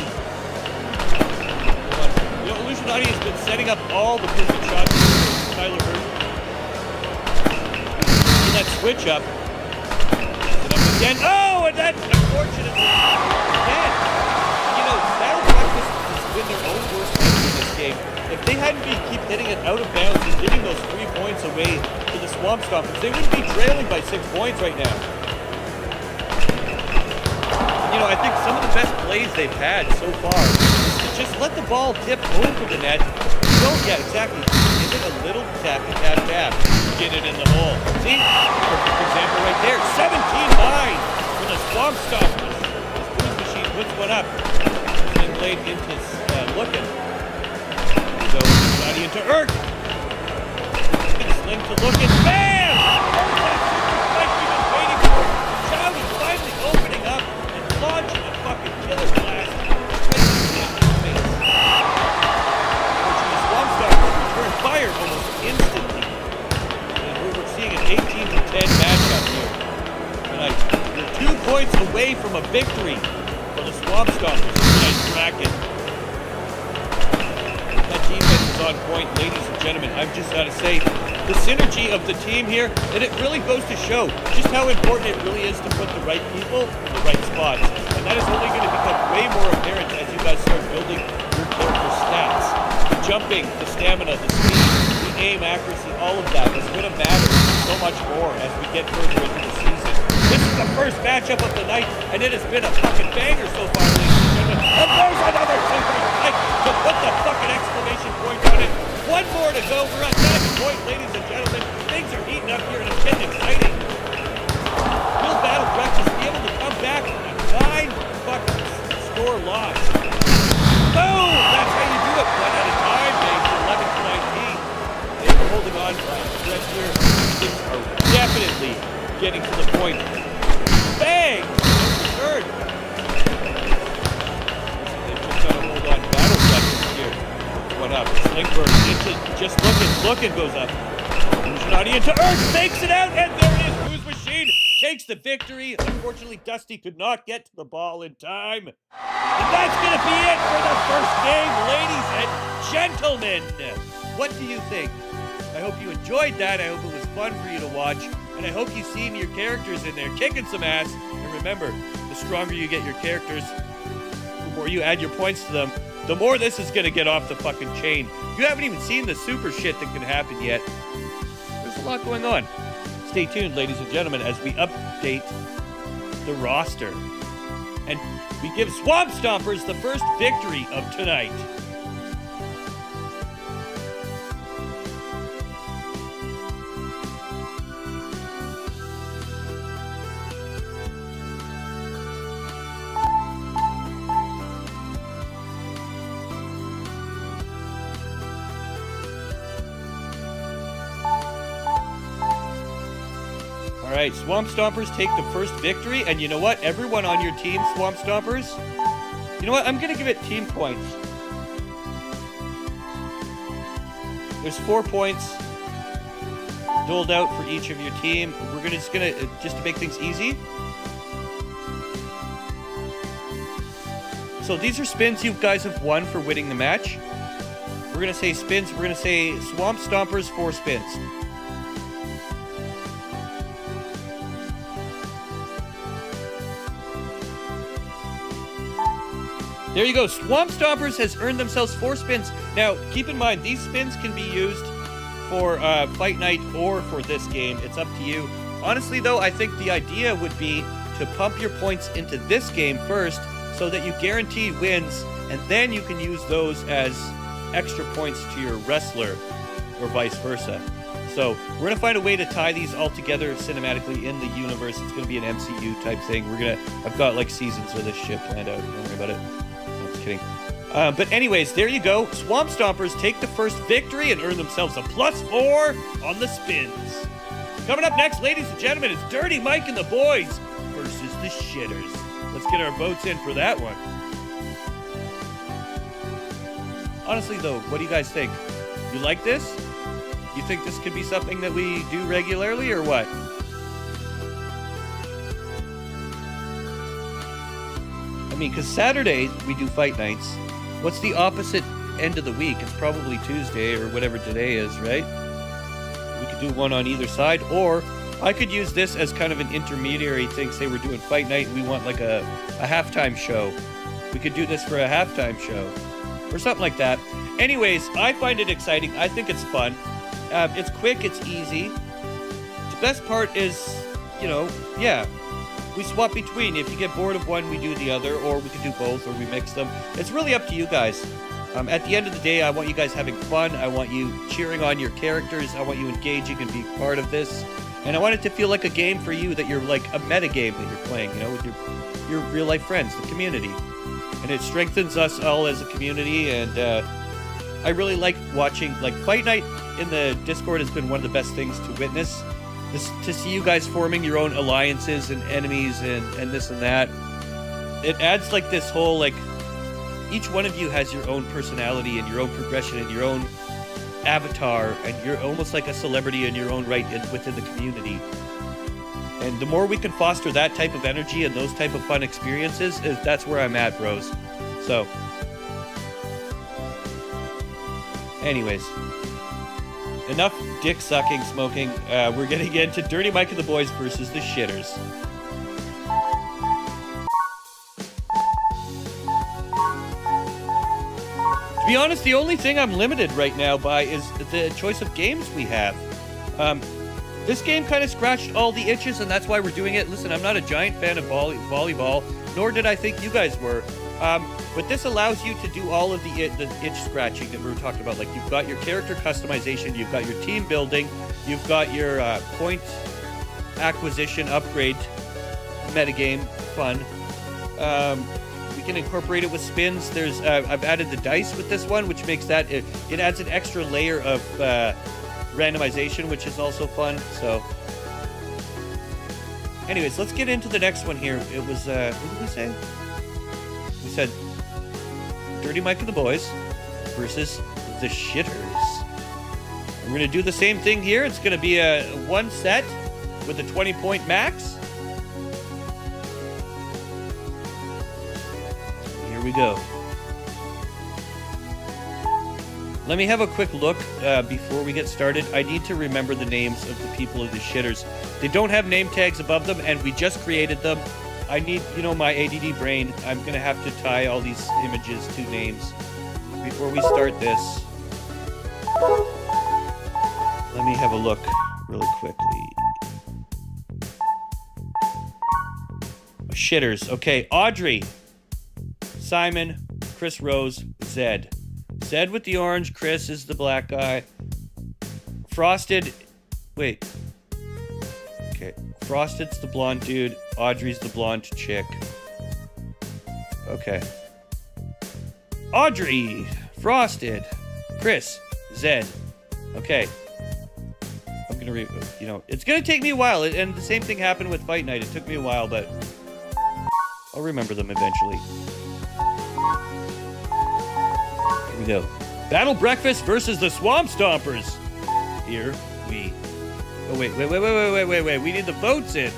You know, Illusionati has been setting up all the perfect shots for Tyler Bird. That switch up. It up again. Oh, and that's unfortunately again. You know, Battle Breakfast has been their own worst enemy in this game. If they hadn't keep hitting it out of bounds and giving those 3 points away to the Swamp Stompers, they wouldn't be trailing by 6 points right now. You know, I think some of the best plays they've had so far is to just let the ball tip over the net. Yeah, exactly. Give it a little tap. Get it in the hole. See? Perfect example right there. 17-9 for the Swamp Stompers. This Ooze Machine puts one up. Sling Blade into looking. So, Johnny into Urk. Sling to looking. Bam! Like we've been waiting for. Chowdy finally opening up and launching a fucking killer blast. Fire almost instantly. And we're seeing an 18-10 matchup. victory for the Swamp Stompers. Nice bracket. That defense is on point, ladies and gentlemen. I've just got to say, the synergy of the team here, and it really goes to show just how important it really is to put the right people in the right spots. And that is only going to become way more apparent as you guys start building your character stats. The jumping, the stamina, the speed, the aim accuracy, all of that is going to matter so much more as we get further into the season. This is the first matchup of the night, and it has been a fucking banger so far, ladies and gentlemen. And there's another super like to put the fucking exclamation point on it. One more to go. We're at 9 point, ladies and gentlemen. Things are heating up here, and it's getting exciting. Will Battle Breakfast be able to come back from a 9 fucking score loss? Boom! That's how you do it. One at a time, baby. 11 to 19. They're holding on by a thread here. Things are definitely getting to the point. Bang! Third. They've just got to hold on. Battle Breakfast here. One up. Slingberg into just looking goes up. Illuminati into Earth, makes it out, and there it is. Booze Machine takes the victory. Unfortunately, Dusty could not get to the ball in time. And that's going to be it for the first game, ladies and gentlemen. What do you think? I hope you enjoyed that. I hope it was fun for you to watch. And I hope you've seen your characters in there kicking some ass. And remember, the stronger you get your characters, the more you add your points to them, the more this is going to get off the fucking chain. You haven't even seen the super shit that can happen yet. There's a lot going on. Stay tuned, ladies and gentlemen, as we update the roster. And we give Swamp Stompers the first victory of tonight. All right, Swamp Stompers take the first victory, and you know what? Everyone on your team, Swamp Stompers, you know what? I'm gonna give it team points. There's 4 points doled out for each of your team. We're just to make things easy. So these are spins you guys have won for winning the match. We're gonna say spins. We're gonna say Swamp Stompers 4 spins. There you go. Swamp Stompers has earned themselves 4 spins. Now, keep in mind, these spins can be used for Fight Night or for this game. It's up to you. Honestly, though, I think the idea would be to pump your points into this game first so that you guarantee wins, and then you can use those as extra points to your wrestler or vice versa. So we're going to find a way to tie these all together cinematically in the universe. It's going to be an MCU type thing. I've got like seasons of this shit planned out. Don't worry about it. Kidding. But anyways, there you go. Swamp Stompers take the first victory and earn themselves a +4 on the spins. Coming up next, ladies and gentlemen, it's Dirty Mike and the Boys versus the Shitters. Let's get our votes in for that one. Honestly, though, what do you guys think? You like this? You think this could be something that we do regularly, or what? I mean, because Saturday we do fight nights. What's the opposite end of the week? It's probably Tuesday or whatever today is, right? We could do one on either side, or I could use this as kind of an intermediary thing. Say we're doing fight night and we want like a halftime show. We could do this for a halftime show or something like that. Anyways, I find it exciting. I think it's fun. It's quick. It's easy. The best part is, we swap between. If you get bored of one, we do the other, or we can do both, or we mix them. It's really up to you guys. At the end of the day, I want you guys having fun. I want you cheering on your characters. I want you engaging and being part of this. And I want it to feel like a game for you, that you're like a meta game that you're playing, with your real life friends, the community. And it strengthens us all as a community. And I really like watching, like, Fight Night in the Discord has been one of the best things to witness. To see you guys forming your own alliances and enemies and this and that. It adds like this whole, like, each one of you has your own personality and your own progression and your own avatar, and you're almost like a celebrity in your own right within the community. And the more we can foster that type of energy and those type of fun experiences, that's where I'm at, bros. So, anyways, enough dick sucking, smoking. We're getting into Dirty Mike and the Boys versus the Shitters. To be honest, the only thing I'm limited right now by is the choice of games we have. This game kind of scratched all the itches, and that's why we're doing it. Listen, I'm not a giant fan of volleyball, nor did I think you guys were. But this allows you to do all of the itch scratching that we were talking about. Like, you've got your character customization, you've got your team building, you've got your point acquisition upgrade metagame fun. We can incorporate it with spins. There's I've added the dice with this one, which makes that it adds an extra layer of randomization, which is also fun. So anyways, let's get into the next one here. It was what did we say? We said Dirty Mike and the Boys versus the Shitters. And we're gonna do the same thing here. It's gonna be a one set with a 20-point max. Here we go. Let me have a quick look before we get started. I need to remember the names of the people of the Shitters. They don't have name tags above them, and we just created them. I need, my ADD brain. I'm going to have to tie all these images to names before we start this. Let me have a look really quickly. Shitters. Okay, Audrey, Simon, Chris Rose, Zed. Zed with the orange, Chris is the black guy. Frosted, wait. Okay, Frosted's the blonde dude. Audrey's the blonde chick. Okay. Audrey, Frosted, Chris, Zed. Okay. I'm gonna it's gonna take me a while, and the same thing happened with Fight Night. It took me a while, but I'll remember them eventually. Here we go. Battle Breakfast versus the Swamp Stompers. Here we. Oh wait. We need the votes in.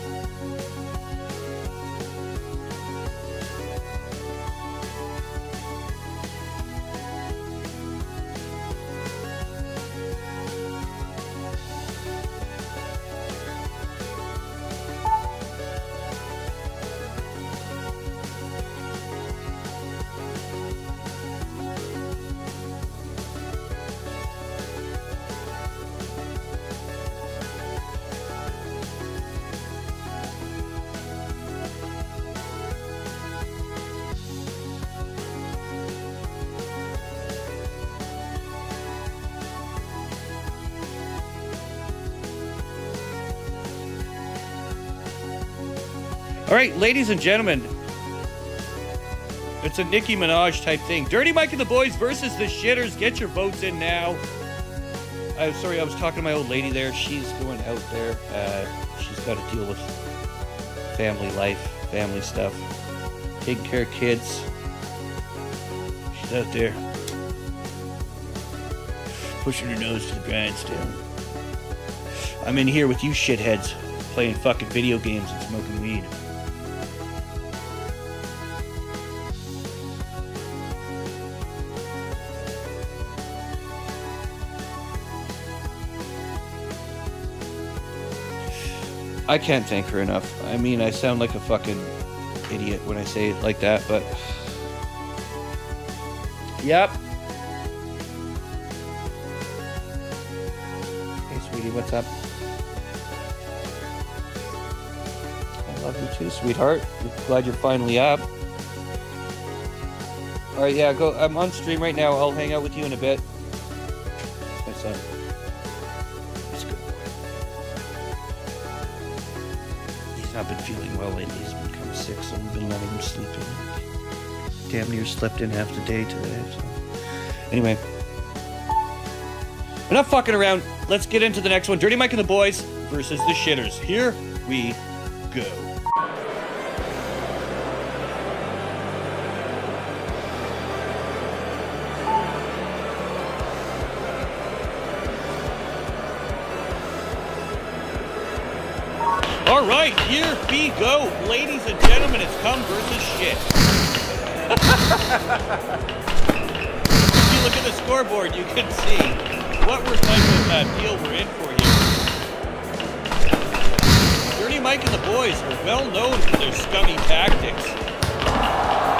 All right, ladies and gentlemen, it's a Nicki Minaj type thing. Dirty Mike and the Boys versus the Shitters. Get your votes in now. I'm sorry, I was talking to my old lady there. She's going out there. She's got to deal with family life, family stuff, taking care of kids. She's out there pushing her nose to the grindstone. I'm in here with you shitheads playing fucking video games and smoking weed. I can't thank her enough. I mean, I sound like a fucking idiot when I say it like that, but... Yep. Hey, sweetie, what's up? I love you too, sweetheart. Glad you're finally up. Alright, yeah, go. I'm on stream right now. I'll hang out with you in a bit. My son. I've been feeling well lately. He's been kind of sick, so we've been letting him sleep in. Damn near slept in half the day today. So. Anyway. Enough fucking around. Let's get into the next one. Dirty Mike and the Boys versus the Shitters. Here we go. All right, here we go. Ladies and gentlemen, it's come versus shit. If you look at the scoreboard, you can see what type of deal we're in for here. Dirty Mike and the boys are well known for their scummy tactics.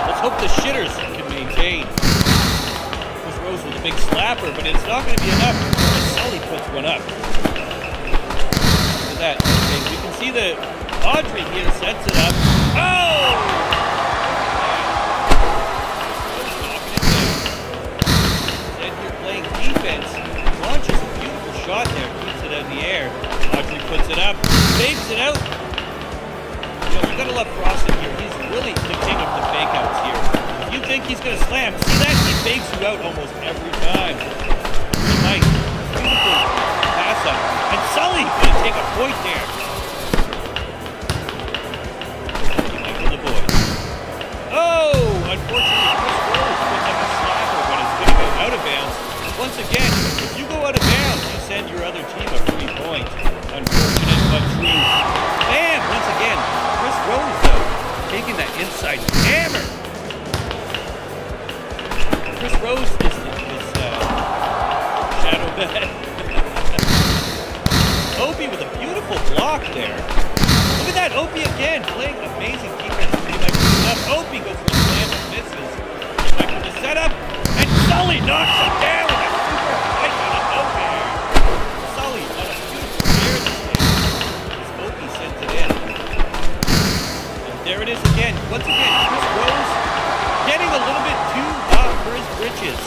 Let's hope the shitters can maintain. Chris Rose with a big slapper, but it's not going to be enough. Sully puts one up. Look at that. Okay, we can see that Audrey here sets it up. Oh! Then you're playing defense. Launches a beautiful shot there. Keeps it in the air. Audrey puts it up. Fakes it out. You know, we gotta love Frosted here. He's really the king of the fake outs here. If you think he's gonna slam, see that? He fakes you out almost every time. Nice. Beautiful pass up. And Sully's gonna take a point there. Mike and the boys. Oh! Unfortunately, Chris Rose puts up a slapper, but it's gonna go out of bounds. Once again, if you go out of bounds, you send your other team a free point. Unfortunate but true. Bam! Once again, Chris Rose, though, taking that inside hammer. Chris Rose is shadow bet. Opie with a beautiful block there. Look at that, Opie again, playing amazing defense. Opie goes for a slam and misses. Back to the setup, and Sully knocks him down with a super fight out of nowhere. Sully on a beautiful air this game. As Opie sends it in. And there it is again. Once again, Chris Rose getting a little bit too hot for his britches.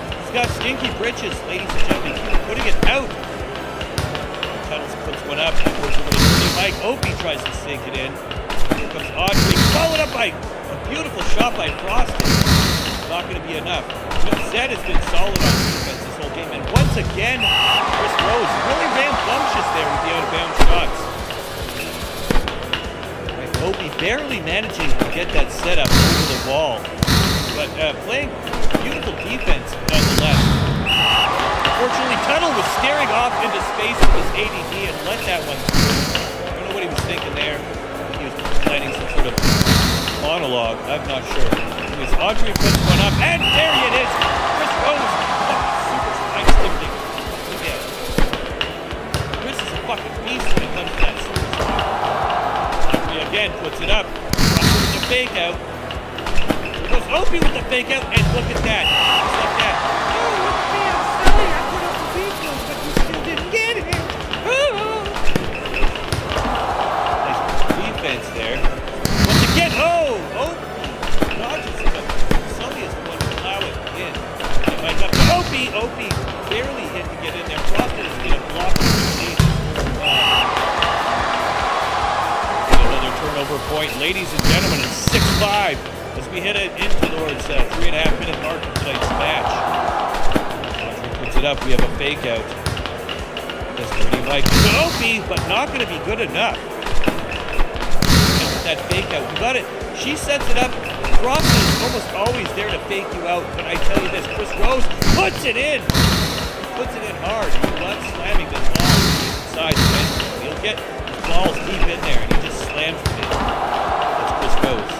He's got stinky britches, ladies and gentlemen. He's putting it out. Tunnels puts one up. Mike Opie tries to sink it in. Here comes Audrey, followed up by a beautiful shot by Frosted. Not going to be enough. Zed has been solid on defense this whole game. And once again, Chris Rose really rambunctious there with the out-of-bounds shots. Right, Opie barely managing to get that setup over the wall. But playing beautiful defense nonetheless. Unfortunately, Tuttle was staring off into space with his ADD and let that one through. I don't know what he was thinking there. He was planning some sort of monologue. I'm not sure. Anyways, Audrey puts one up, and there it is! Chris Rose! Super spike lifting. Look at it. Chris is a fucking beast when it comes to that super spike. Audrey again puts it up. Russell with the fake out. Here goes Opie with the fake out, and look at that. Just like that. There. Once again, dodges it. Sully is the one to allow it in. It might up to Opie. Opie barely hit to get in there. Frosted is going to block it. Another turnover point. Ladies and gentlemen, it's 6-5 as we head into towards 3.5 minute mark of tonight's match. Audrey puts it up. We have a fake out. That's pretty like Opie, but not going to be good enough. That fake out. You got it. She sets it up. Frosted is almost always there to fake you out. But I tell you this, Chris Rose puts it in. He puts it in hard. He's not slamming this ball inside the bench. He'll get his balls deep in there and he just slams it in. That's Chris Rose.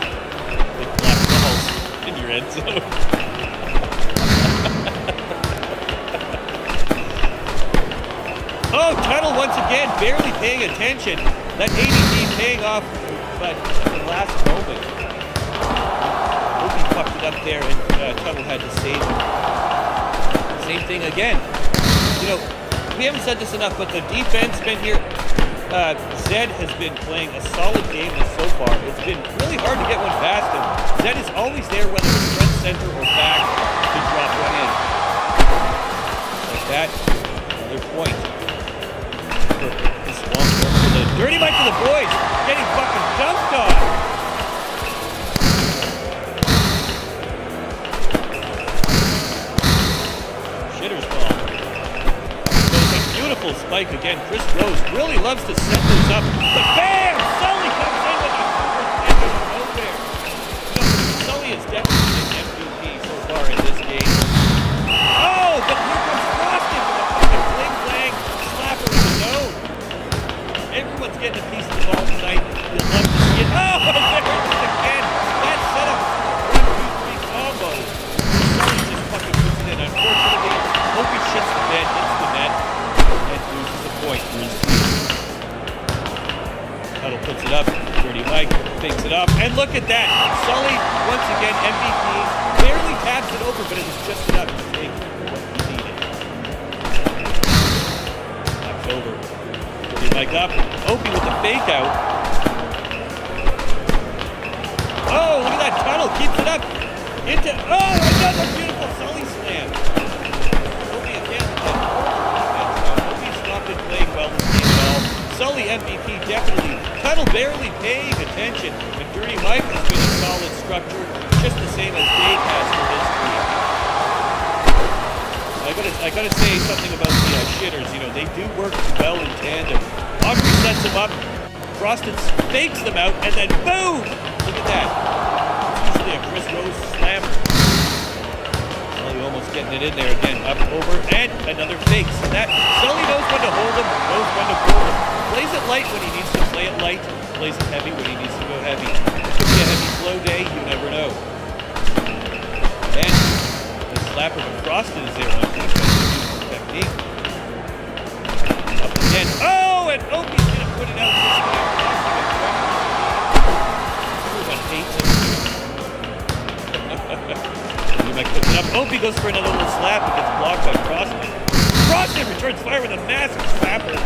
Big black balls in your end zone. Oh, Tuttle once again barely paying attention. That ADD paying off, but the last moment, Opie fucked it up there, and Tuttle had to save it. Same thing again. You know, we haven't said this enough, but the defense been here. Zed has been playing a solid game so far. It's been really hard to get one past him. Zed is always there, whether it's front, center, or back, to drop one in. Like that, another point. Dirty Mike to the boys, getting fucking dunked on. Shitter's ball. Goes a beautiful spike again. Chris Rose really loves to set those up. But bam! Sully comes in with a super spike out of nowhere. You know, Sully is definitely an MVP so far in this game. Oh, but here comes Frosted with a fucking bling-blang slapper in the zone. Everyone's fakes it up. And look at that. Sully, once again, MVP. Barely taps it over, but it was just enough to take what he needed. Taps over. Dirty Mike up. Opie with the fake out. Oh, look at that tunnel. Keeps it up. Into. Oh, another beautiful Sully slam. Opie again. Opie's not been playing well this game at all. Sully MVP definitely. Tunnel barely paying attention. And Dirty Mike has been a solid structure, just the same as Dave has for his team. I gotta say something about the shitters. You know, they do work well in tandem. Audrey sets them up. Frosted fakes them out, and then boom! Look at that. It's usually a Chris Rose slammer. Sully almost getting it in there again. Up, over, and another fake. So that Sully knows when to hold him, knows when to pull him. Plays it light when he needs to play it light. Plays it heavy when he needs to go heavy. It could be a heavy flow day, you never know. And the slapper from Frosted is there on defense. Technique. Up again. Oh, and Opie's gonna put it out this time. Everyone hates him. Might puts it up. Opie goes for another little slap and gets blocked by Frosted. Frosted returns fire with a massive slapper.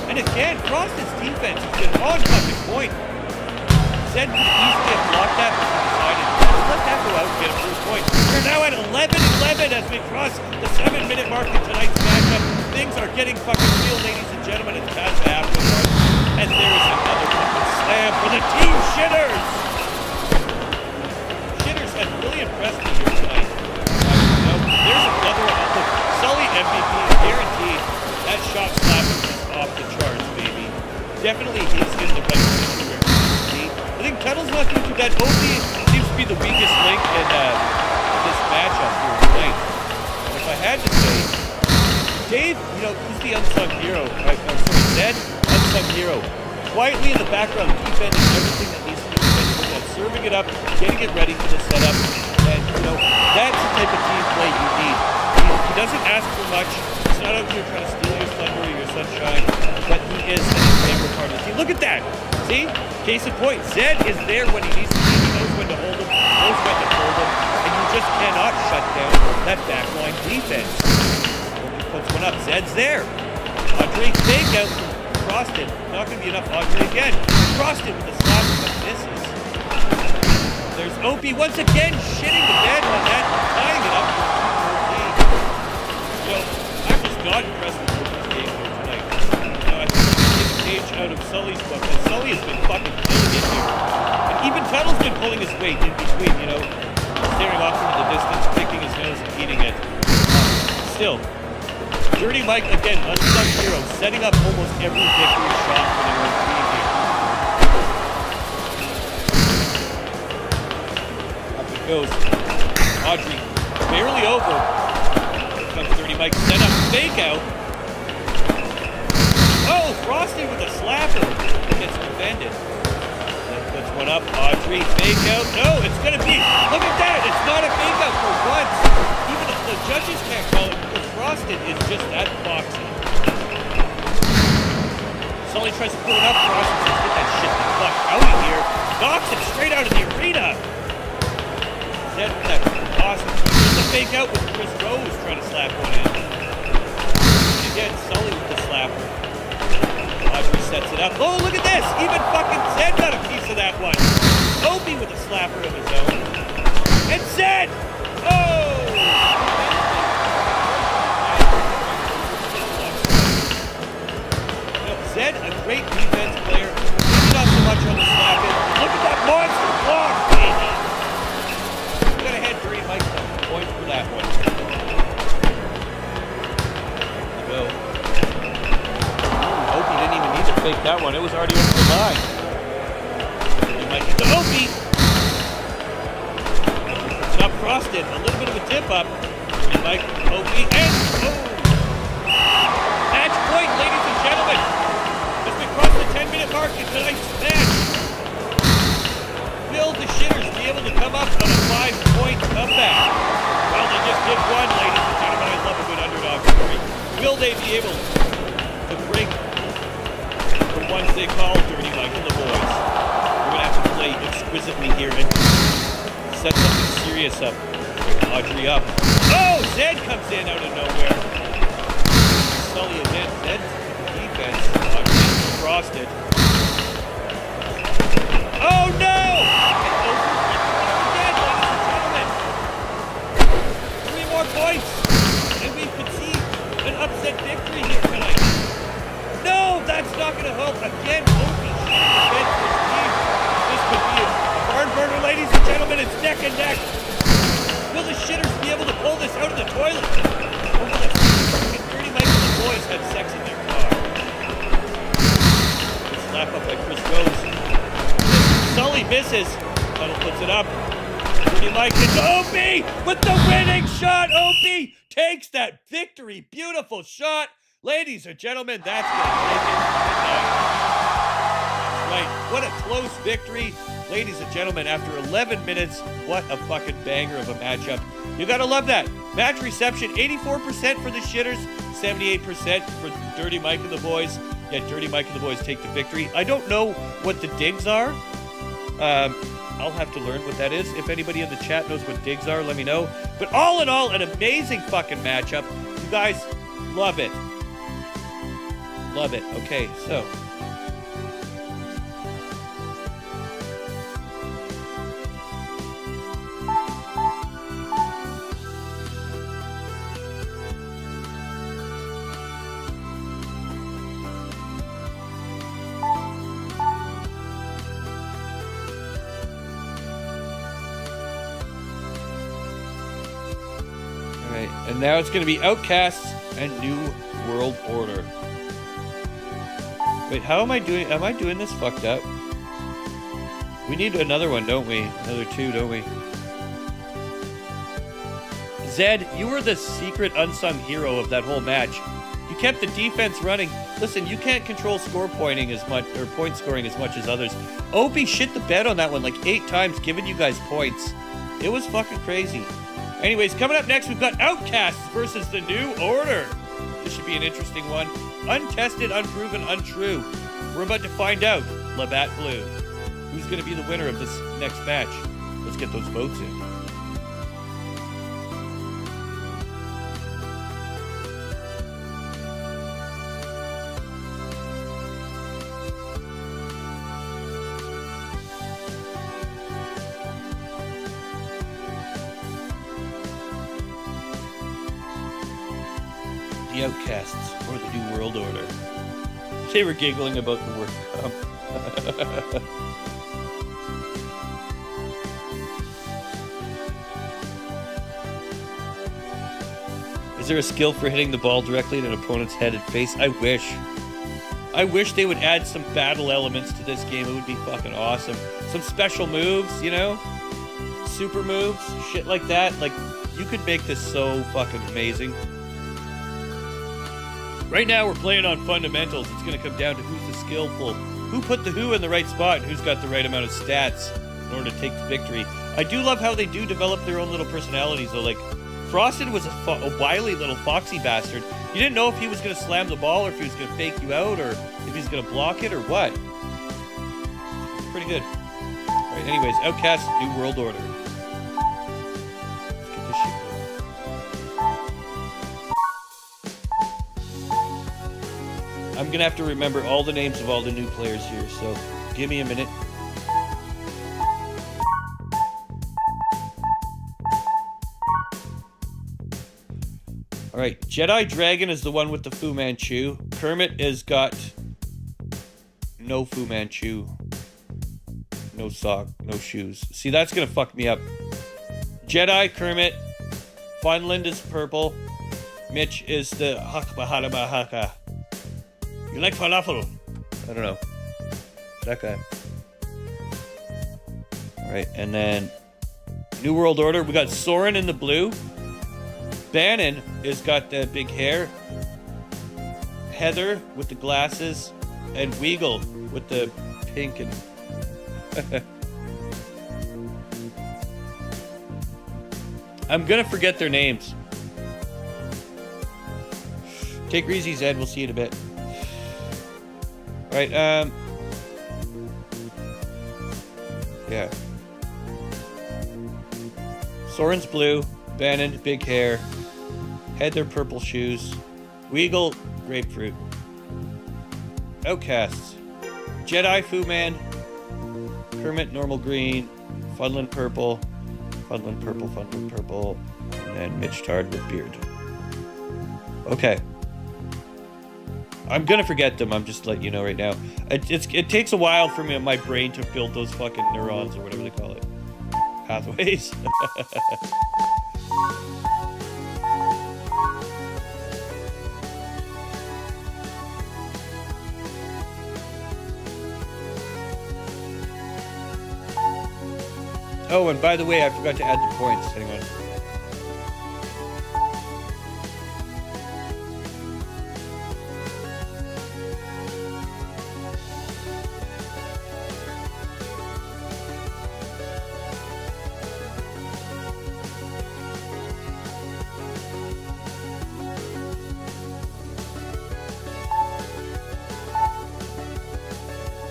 And again, Frosted's defense has been on fucking point. Zed could easily have blocked that, but he decided, let that go out and get a first point. We're now at 11-11 as we cross the 7-minute mark in tonight's matchup. Things are getting fucking real, ladies and gentlemen. It's past the halfway mark. And there is another fucking slam for the Team Shitters. Shitters have really impressed me here tonight. There's another one. Look, Sully MVP, guaranteed. That shot slapper is off the charts, baby. Definitely he's in the right position. See? I think Tunnel's not doing too bad. Opie seems to be the weakest link in this matchup here tonight. And if I had to say, Dave, you know, he's the unsung hero. Right? Zed, unsung hero. Quietly in the background, defending everything that needs to be defended. Serving it up, getting it ready for the setup. And, you know, that's the type of team play you need. He doesn't ask for much. He's not out here trying to steal your thunder or your sunshine, but he is an integral part of the team. Look at that. See? Case in point, Zed is there when he needs to be. He knows when to hold him, knows when to hold him, and you just cannot shut down that backline defense. He puts one up. Zed's there. Audrey fake out from Frosted. Not going to be enough. Audrey again. Frosted with the slap that misses. There's Opie once again shitting the bed on that, tying it up for a 4 lead. You know, I'm just not impressed with Opie's game here tonight. You know, I think I'm going to take a page out of Sully's book, and Sully has been fucking killing it here. And even Tunnel's been pulling his weight in between, you know, staring off into the distance, picking his nose and eating it. Still, Dirty Mike, again, unsung hero, setting up almost every victory shot for their own team here. Goes Audrey, barely over. Here comes Dirty Mike, set up, fake out. Oh, Frosty with a slapper that gets defended. Then puts one up, Audrey, fake out. No, it's gonna be, look at that, it's not a fake out for once. Even if the judges can't call it because Frosted is just that boxy. Sully tries to pull it up, Frosted says, get that shit the fuck out of here. Knocks it straight out of the arena. Zed with that awesome. Just a fake out with Chris Rose trying to slap one in. Again, Sully with the slapper. Audrey sets it up. Oh, look at this! Even fucking Zed got a piece of that one. Opie with a slapper of his own. And Zed! Oh! You know, Zed, a great defense player. Maybe not so much on the slapping. Look at that monster block, baby! Dirty Mike points for that one. There we go. Opie didn't even need to fake that one. It was already over the line. Dirty Mike to Opie. Puts it up, Frosted. A little bit of a tip up. Dirty Mike, Opie, and match point, ladies and gentlemen. As we cross the 10-minute mark in tonight's match. Will the Shitters be able to come up on a 5-point comeback? Well, they just did one, ladies and gentlemen. I love a good underdog story. Will they be able to break the ones they call Dirty Mike and the boys? We're going to have to exquisitely here and set something serious up. Audrey up. Oh, Zed comes in out of nowhere. Sully is in. Zed's defense. Audrey frosted. Oh no! Again, ladies and gentlemen. 3 more points, and we could see an upset victory here tonight. No, that's not going to help. Again, Opie against his team. This could be a barn burner, ladies and gentlemen. It's neck and neck. Will the shitters be able to pull this out of the toilet? Or will the fucking Dirty Mike and the boys have sex in their car? Slap up by Chris Rose. Sully misses. Tuttle puts it up. Dirty Mike hits Opie with the winning shot. Opie takes that victory. Beautiful shot. Ladies and gentlemen, that's going to take it tonight. Right. What a close victory. Ladies and gentlemen, after 11 minutes, what a fucking banger of a matchup. You gotta love that. Match reception, 84% for the shitters, 78% for Dirty Mike and the boys. Yet Dirty Mike and the boys take the victory. I don't know what the digs are. I'll have to learn what that is. If anybody in the chat knows what digs are, let me know. But all in all, an amazing fucking matchup. You guys, love it. Love it. Okay, so... And now it's going to be Outcasts and New World Order. Wait, how am I doing? Am I doing this fucked up? We need another one, don't we? Another 2, don't we? Zed, you were the secret unsung hero of that whole match. You kept the defense running. Listen, you can't control score pointing as much, or point scoring as much as others. Opie shit the bed on that one like 8 times, giving you guys points. It was fucking crazy. Anyways, coming up next, we've got Outcasts versus the New Order. This should be an interesting one. Untested, unproven, untrue. We're about to find out, Labatt Blue. Who's going to be the winner of this next match? Let's get those votes in. The Outcasts or the New World Order. They were giggling about the word come. Is there a skill for hitting the ball directly at an opponent's head and face? I wish. I wish they would add some battle elements to this game. It would be fucking awesome. Some special moves, you know? Super moves, shit like that. Like, you could make this so fucking amazing. Right now, we're playing on fundamentals. It's going to come down to who's the skillful, who put the who in the right spot, and who's got the right amount of stats in order to take the victory. I do love how they do develop their own little personalities, though. Like, Frosted was a wily little foxy bastard. You didn't know if he was going to slam the ball, or if he was going to fake you out, or if he's going to block it, or what. It's pretty good. All right, anyways, Outcast, New World Order. Let's get this shit going. I'm going to have to remember all the names of all the new players here, so give me a minute. All right, Jedi Dragon is the one with the Fu Manchu. Kermit has got no Fu Manchu, no sock, no shoes. See, that's going to fuck me up. Jedi, Kermit. Funland is purple. Mitch is the Hakbahadabahaka. You like falafel? I don't know. That guy. All right, and then New World Order. We got Soren in the blue. Bannon has got the big hair. Heather with the glasses. And Weagle with the pink and... I'm gonna forget their names. Take it easy, Zed. We'll see you in a bit. Right, yeah. Soren's blue. Bannon, big hair. Heather, purple shoes. Weagle, grapefruit. Outcasts. Jedi, Fu Man. Kermit, normal green. Funland, purple. Funland, purple, Funland, purple. And then Mitch Tard with beard. Okay. I'm gonna forget them. I'm just letting you know right now. It takes a while for my brain to build those fucking neurons or whatever they call it. Pathways. Oh, and by the way, I forgot to add the points. Hang on.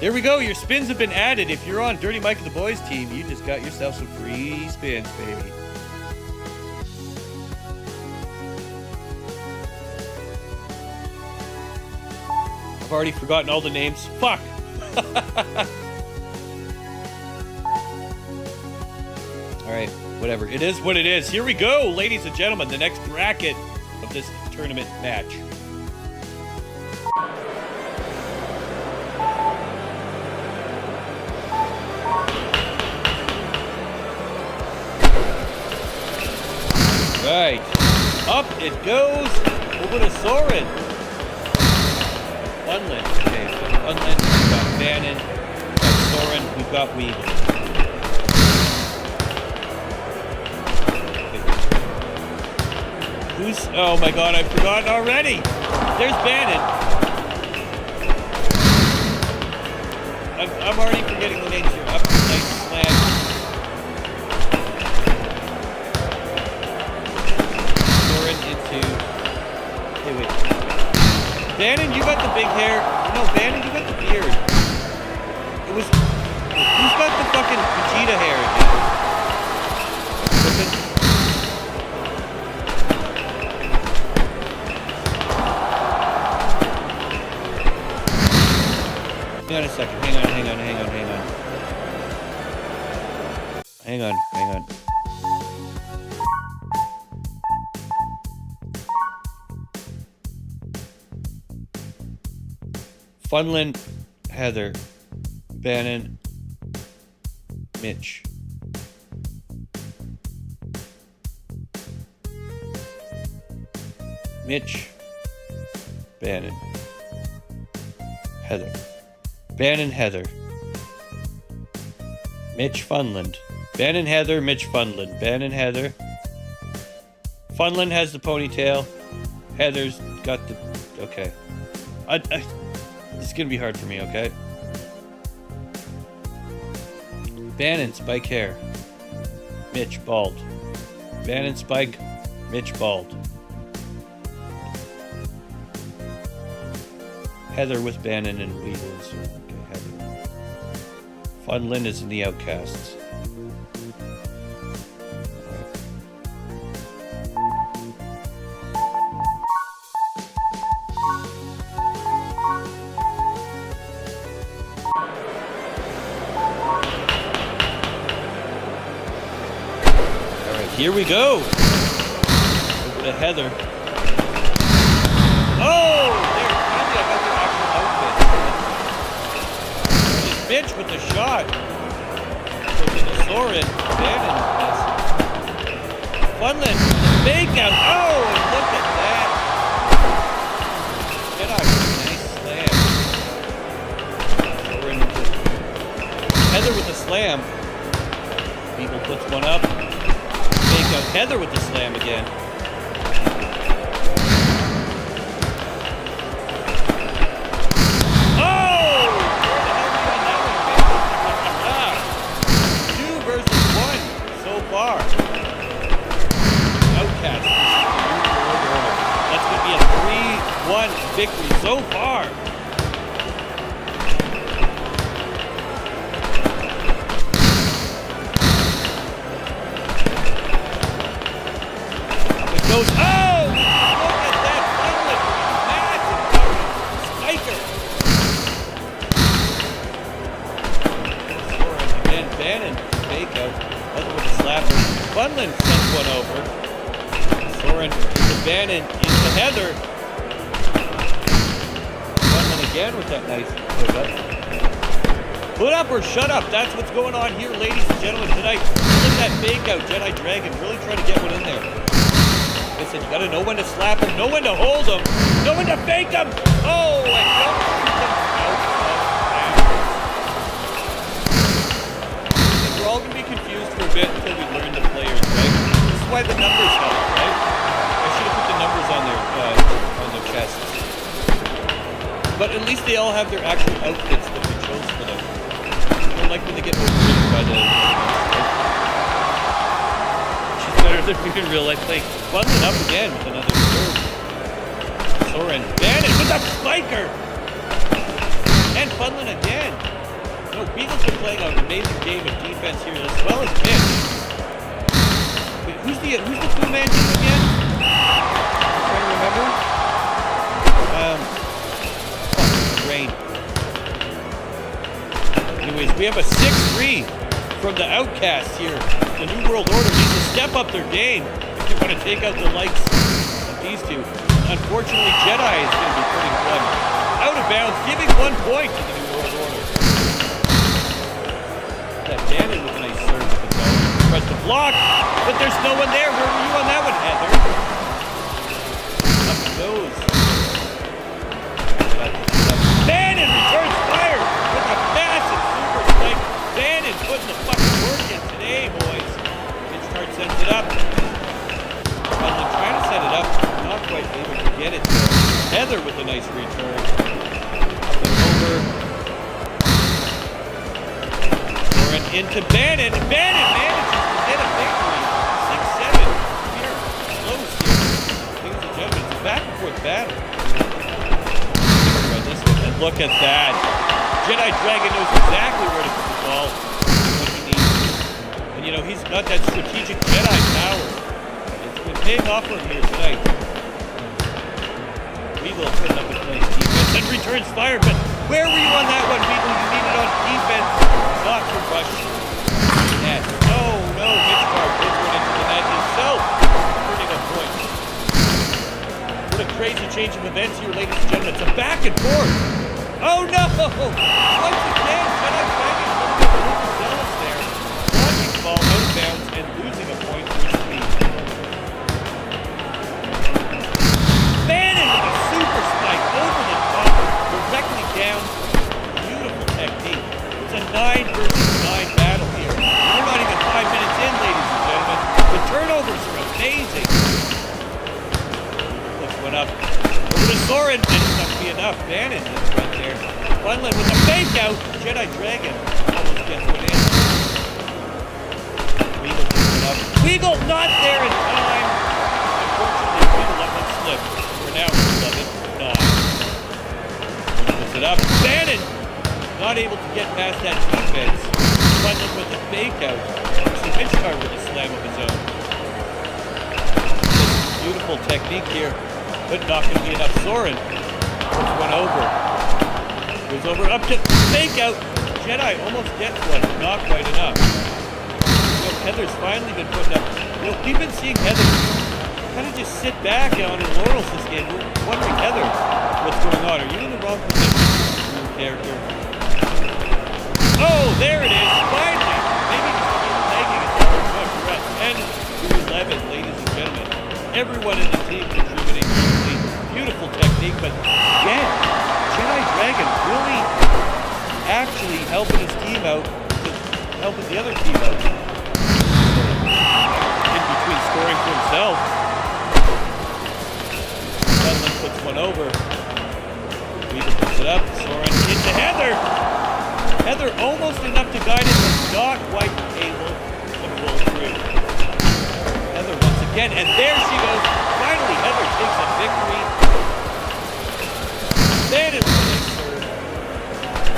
There we go, your spins have been added. If you're on Dirty Mike and the Boys team, you just got yourself some free spins, baby. I've already forgotten all the names. Fuck! Alright, whatever. It is what it is. Here we go, ladies and gentlemen, the next bracket of this tournament match. Right, up it goes over to Soren. Funland, okay, so Funland, we've got Bannon, we've got Soren, we've got Weagle. Who's, oh my god, I've forgotten already. There's Bannon. I'm already forgetting the names here. Up, nice slam. Hey, wait. Bannon, you got the big hair. No, Bannon, you got the beard. It was... Who's got the fucking Vegeta hair again? Hang on a second. Hang on. Funland, Heather, Bannon, Mitch. Mitch, Bannon, Heather. Bannon, Heather. Mitch, Funland. Bannon, Heather, Mitch, Funland. Bannon, Heather. Funland has the ponytail. Heather's got the... Okay. It's gonna be hard for me, okay? Bannon, Spikair. Mitch, bald. Bannon, Spike. Mitch, bald. Heather with Bannon and Weagles. Okay, Heather. Funland is in the Outcasts. Here we go. Over to Heather. Oh! There, finally I got the actual outfit. Mitch with the shot. Goes into Soren. Bannon. Funland. Fake out. Oh! And look at that. Jedi with a nice slam. Heather with the slam. Beagle puts one up. Heather with the slam again. Oh! Where the hell did you get that one? 2 versus 1 so far. Outcast. That's going to be a 3-1 victory so far. goes. Oh! Look at that Funland. Massive Spiker. Again, Bannon. Fake out. Heather with a slapper. Funland sends one over. Soren into Bannon. Into Heather. Funland again with that nice put up. Put up or shut up. That's what's going on here, ladies and gentlemen, tonight. Look at that fake out. Jedi Dragon really trying to get one in there. Listen, you got to know when to slap him, know when to hold him, know when to fake him. Oh, and don't shoot him out of bounds. We're all going to be confused for a bit until we learn the players, right? This is why the numbers help, right? I should have put the numbers on their chests. But at least they all have their actual outfits that we chose for them. Like when they get overridden by the... She's better than me in real life. Like, Funland up again with another serve. Soren. Bannon with a spiker! And Funland again. No, Beagles are playing an amazing game of defense here as well as Mitch. Wait, who's the two-man team again? I'm trying to remember. Rain. Anyways, we have a 6-3 from the Outcasts here. The New World Order needs to step up their game if you want to take out the likes of these two. Unfortunately, Jedi is going to be putting one out of bounds, giving 1 point to the New World Order. That Bannon with a nice serve at the zone. Press the block, but there's no one there. Where were you on that one, Heather? Up it goes. Bannon returns fire with a massive super spike. Bannon putting the fucking work in today, boys. Kidstar sends it up. Funland trying to set it up, not quite able to get it. Heather with a nice return. Up and over. Soren into Bannon. Bannon manages to get a victory. 6-7. We are close here. Ladies and gentlemen, it's a back and forth battle. And look at that. Jedi Dragon knows exactly where to put the ball when he needs it. And you know, he's got that strategic Jedi power. It's been paying off for him here tonight. Weagle putting up a nice defense and returns fire, but where were you on that one, Weagle? You need it on defense, not to rush net. Oh no, Mitchbar puts one into the net himself. Turning a point. What a crazy change of events here, ladies and gentlemen. It's a back and forth. Oh no! Once again, Jedi Dragon looking a little overzealous there. Launching the ball out of bounds and losing a point for speed. Bannon with a super spike over the top, directly down. Beautiful technique. It's a 9 versus 9 battle here. We're not even 5 minutes in, ladies and gentlemen. The turnovers are amazing. Went up over to Soren, and it's not going to be enough. Bannon is right there. Funland with a fake out. Jedi Dragon almost gets one in. Weagle picks it up. Weagle not there in time. Unfortunately, Weagle let one slip. We're now 11-9. Puts it up. Bannon not able to get past that defense. Funland with a fake out. See Mitchbar with a slam of his own. Beautiful technique here. But not going to be enough. Soren puts one over. Goes over up to fake out. Jedi almost gets one, but not quite enough. You know, Heather's finally been putting up. You know, we've been seeing Heather kind of just sit back on her laurels this game. We're wondering, Heather, what's going on? Are you in the wrong position for your character? Oh, there it is. Finally. Maybe just a little lagging at the point. We're at 10-11, ladies and gentlemen. Everyone in the team contributing. Beautiful technique, but again, Jedi Dragon really actually helping his team out, helping the other team out. In between scoring for himself. Funland puts one over. Weagle puts it up. Soren into Heather. Heather almost enough to guide it, but not quite able to pull through. Heather once again, and there she goes. Finally, Heather takes a victory. Bannon with a nice serve.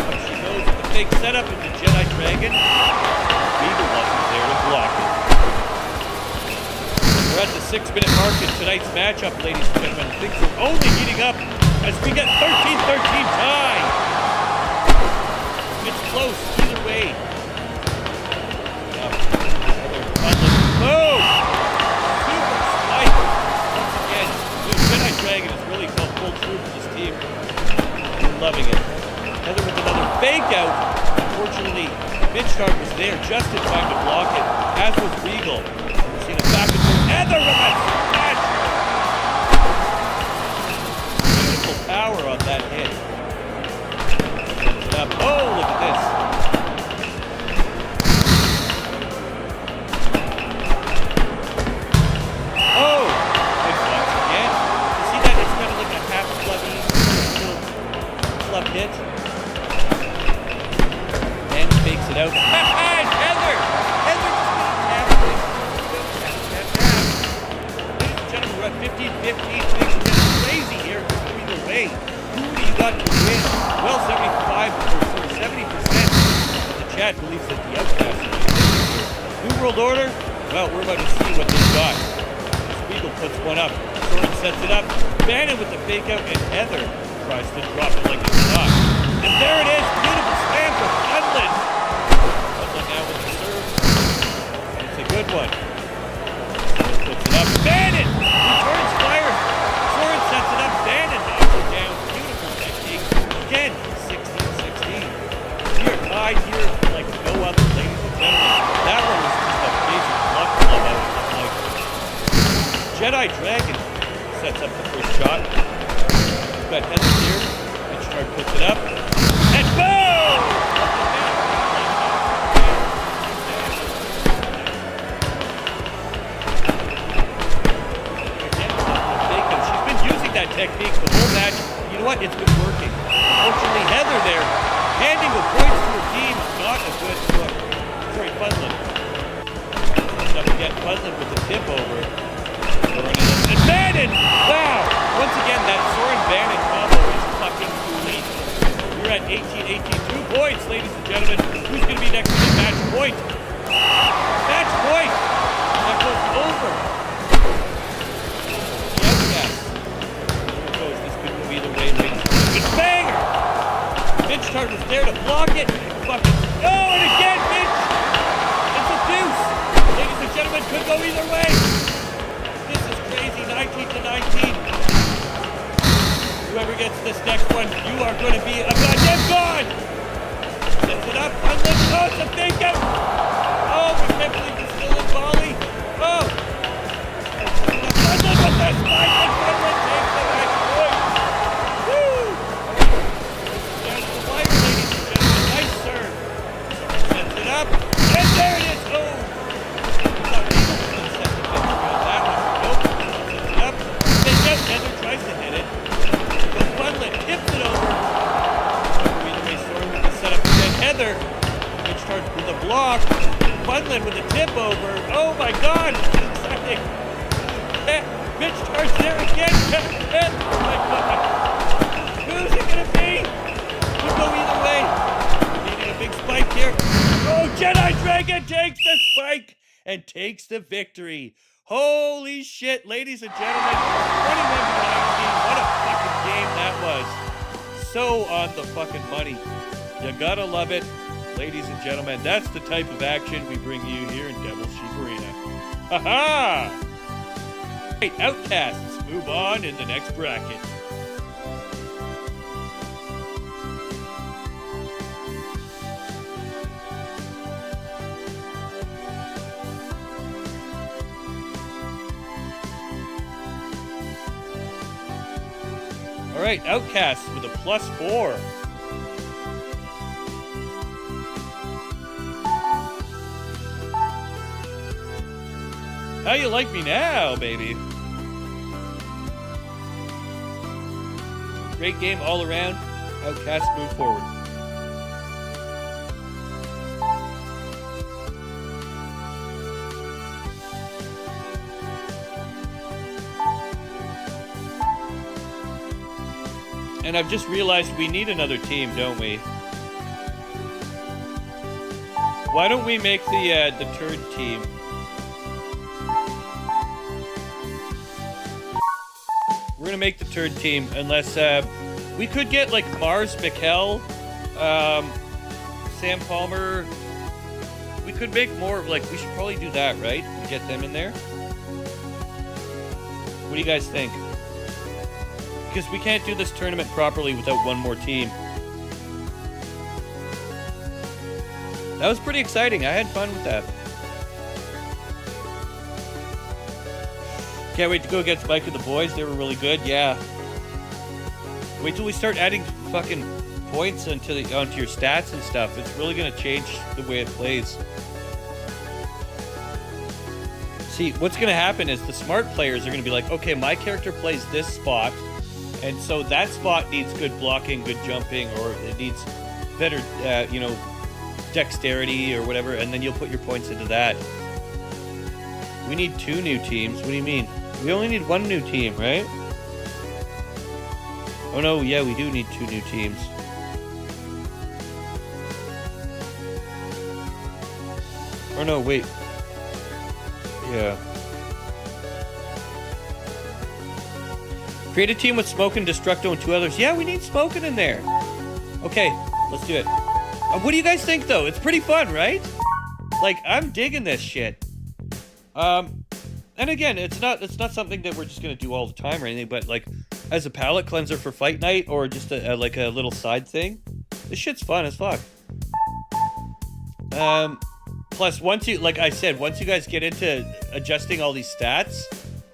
Up she goes with the big setup into Jedi Dragon. Weagle wasn't there to block it. We're at the 6-minute mark in tonight's matchup, ladies and gentlemen. Things are only heating up as we get 13-13 tie. It's close either way. Boom! Super spike. Once again, the Jedi Dragon has really felt full through for this team. We're loving it. Heather with another fake out. Unfortunately, Midstart was there just in time to block it, as was Regal. We're seeing a back and forth. Heather with a smash! Beautiful power on that hit. Up. Oh, look at this. Oh! Good once again. You see that? It's kind of like a half clubby little club hit. And fakes it out. And Heather! Heather just got a tap. Ladies and gentlemen, we're at 15-15. Things are getting crazy here. Either way, who do you got to win? Well, 70% of the chat believes that the Outcast is here. New World Order? Well, we're about to see what they've got. Spiegel puts one up. Soren sets it up. Bannon with the fake out, and Heather tries to drop it like it's not. And there it is. Beautiful slam for Funland. Funland now with the serve. And it's a good one. Soren puts it up. Bannon returns fire. Soren sets it up. Bannon knocks it down. Beautiful technique. Again, 16-16. We are tied here like no other, ladies and gentlemen. That one was just a basic luck club out of the like. Jedi Dragon sets up the first shot. We've got Heather here. Midstart puts it up. And boom! She's been using that technique the whole match. You know what? It's been working. Unfortunately, Heather there, handing the points to her team, not a good look. Sorry, Funland. Up again, Funland with the tip over. And Bannon! Wow! Once again, that Soren-Bannon combo is fucking too late. We're at 18-18. 2 points, ladies and gentlemen. Who's going to be next to the match point? Match point! That goes over. The Outcast. Here it goes. This could go either way, ladies and gentlemen. It's banger! Midstart was there to block it. Fucking. Oh, and again, Mitch! It's a deuce! Ladies and gentlemen, could go either way. This is crazy. 19-19. Whoever gets this next one, you are going to be a goddamn god! Sets it up. Unless, oh, it's a fake out! Oh, we can't believe it's still in volley. Oh! Unless with the spike and Funland takes the match point. Woo! Down to the wire, ladies and gentlemen. Nice serve. Sets it up. And there it is. Oh! Heather tries to hit it. But Funland tips it over. Either Soren with the setup again. Heather, which starts with a block. Funland with a tip over. Oh my god! Exciting. Mitch starts there again. Oh my god. Who's it gonna be? Could go either way. Needing a big spike here. Oh, Jedi Dragon takes the spike and takes the victory. Holy shit, ladies and gentlemen, 21-19, what a fucking game that was. So on the fucking money. You gotta love it. Ladies and gentlemen, that's the type of action we bring you here in Devil's Sheep Arena. Ha-ha! Right, Outcasts move on in the next bracket. All right, Outcasts with a +4. How you like me now, baby? Great game all around. Outcasts move forward. And I've just realized we need another team, don't we? Why don't we make the third team? We're gonna make the third team unless we could get like Mars, Spikair, Sam Palmer. We could make more. Like we should probably do that, right? And get them in there. What do you guys think? Because we can't do this tournament properly without one more team. That was pretty exciting. I had fun with that. Can't wait to go against Mike and the boys. They were really good. Yeah. Wait till we start adding fucking points onto your stats and stuff. It's really gonna change the way it plays. See, what's gonna happen is the smart players are gonna be like, okay, my character plays this spot, and so that spot needs good blocking, good jumping, or it needs better, dexterity or whatever, and then you'll put your points into that. We need 2 new teams. What do you mean? We only need 1 new team, right? Oh no, yeah, we do need 2 new teams. Oh no, wait. Yeah. Create a team with Smokin', Destructo, and 2 others. Yeah, we need Smokin' in there. Okay, let's do it. What do you guys think, though? It's pretty fun, right? Like, I'm digging this shit. And again, it's not something that we're just gonna do all the time or anything, but like as a palate cleanser for fight night or just like a little side thing, this shit's fun as fuck. Plus, once you guys get into adjusting all these stats,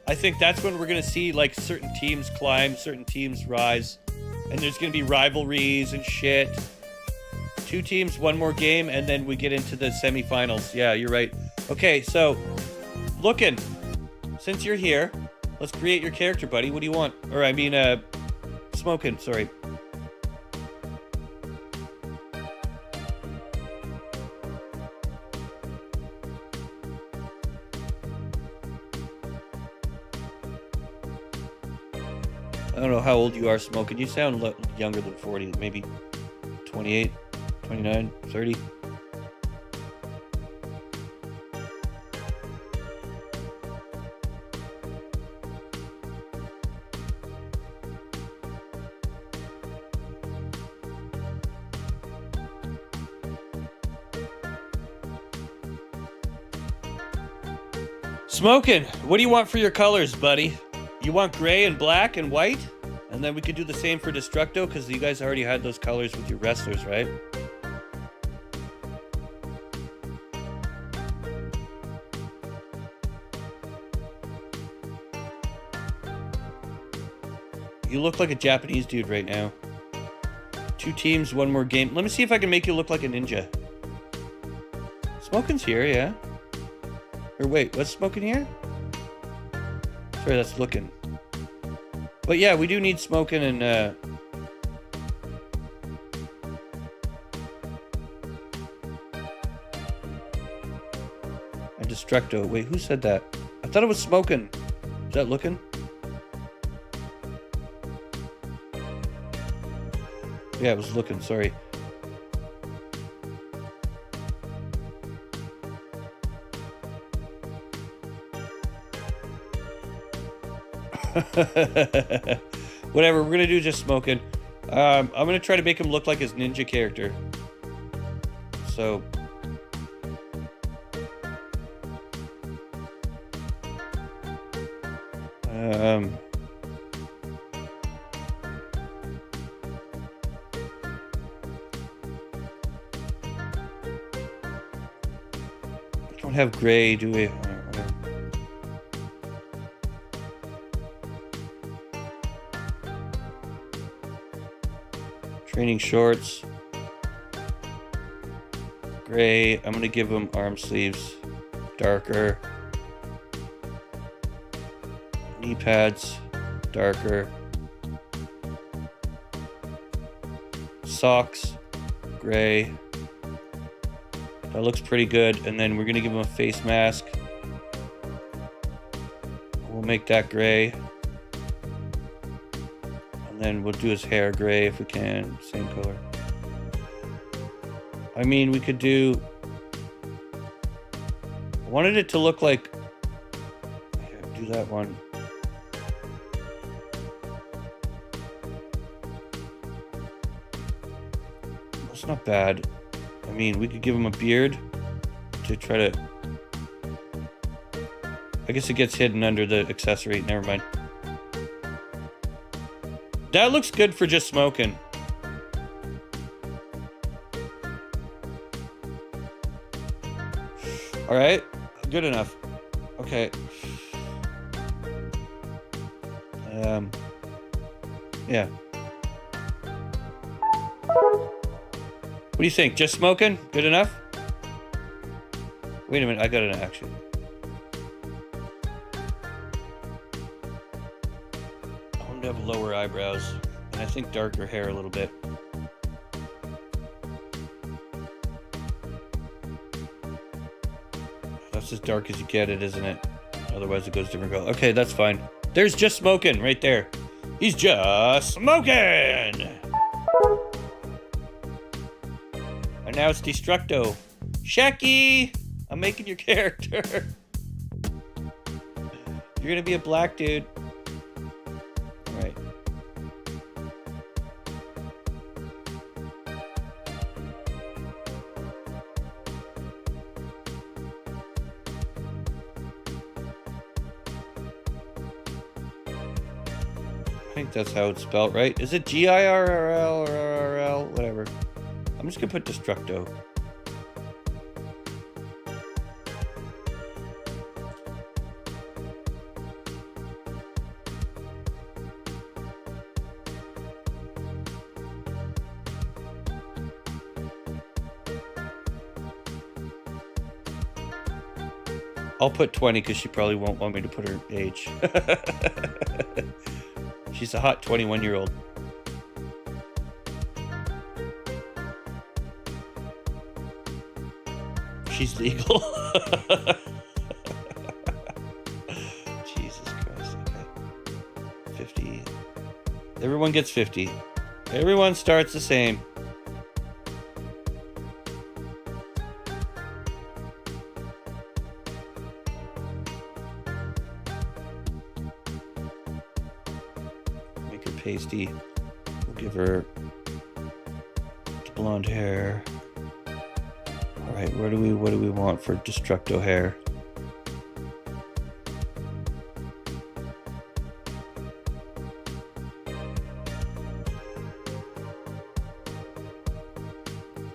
I think that's when we're gonna see like certain teams climb, certain teams rise, and there's gonna be rivalries and shit. 2 teams, 1 more game, and then we get into the semifinals. Yeah, you're right. Okay, so looking. Since you're here, let's create your character, buddy. What do you want? Or I mean, Smokin', sorry. I don't know how old you are, Smokin'. You sound younger than 40, maybe 28, 29, 30. Smokin', what do you want for your colors, buddy? You want gray and black and white? And then we could do the same for Destructo, because you guys already had those colors with your wrestlers, right? You look like a Japanese dude right now. 2 teams, 1 more game. Let me see if I can make you look like a ninja. Smokin's here, yeah. Or wait, what's Smokin' here? Sorry, that's looking. But yeah, we do need Smokin' and Destructo. Wait, who said that? I thought it was Smokin'. Is that looking? Yeah, it was looking, sorry. Whatever, we're gonna do just Smokin'. I'm gonna try to make him look like his ninja character. So don't have gray, do we? Training shorts. Gray. I'm gonna give him arm sleeves. Darker. Knee pads. Darker. Socks. Gray. That looks pretty good. And then we're gonna give him a face mask. We'll make that gray. And then we'll do his hair gray if we can. Same color. I mean, we could do... I wanted it to look like... Yeah, do that one. that's not bad. I mean, we could give him a beard to try to... I guess it gets hidden under the accessory. Never mind. That looks good for just smoking. All right, good enough. Okay. Yeah. What do you think? Just smoking? Good enough? Wait a minute, I got an action. I want to have lower eyebrows, and I think darker hair a little bit. That's as dark as you get it, isn't it? Otherwise it goes different color. Okay, that's fine. There's just smoking right there. He's just smoking! And now it's Destructo. Shecky! I'm making your character. You're gonna be a black dude. Alright. I think that's how it's spelled, right? Is it Girrl or RRL? Whatever. I'm just gonna put Destructo. I'll put 20 because she probably won't want me to put her age. She's a hot 21-year-old. She's legal. Jesus Christ, okay. 50. Everyone gets 50. Everyone starts the same. Make her pasty. We'll give her blonde hair. Alright, what do we want for Destructo hair?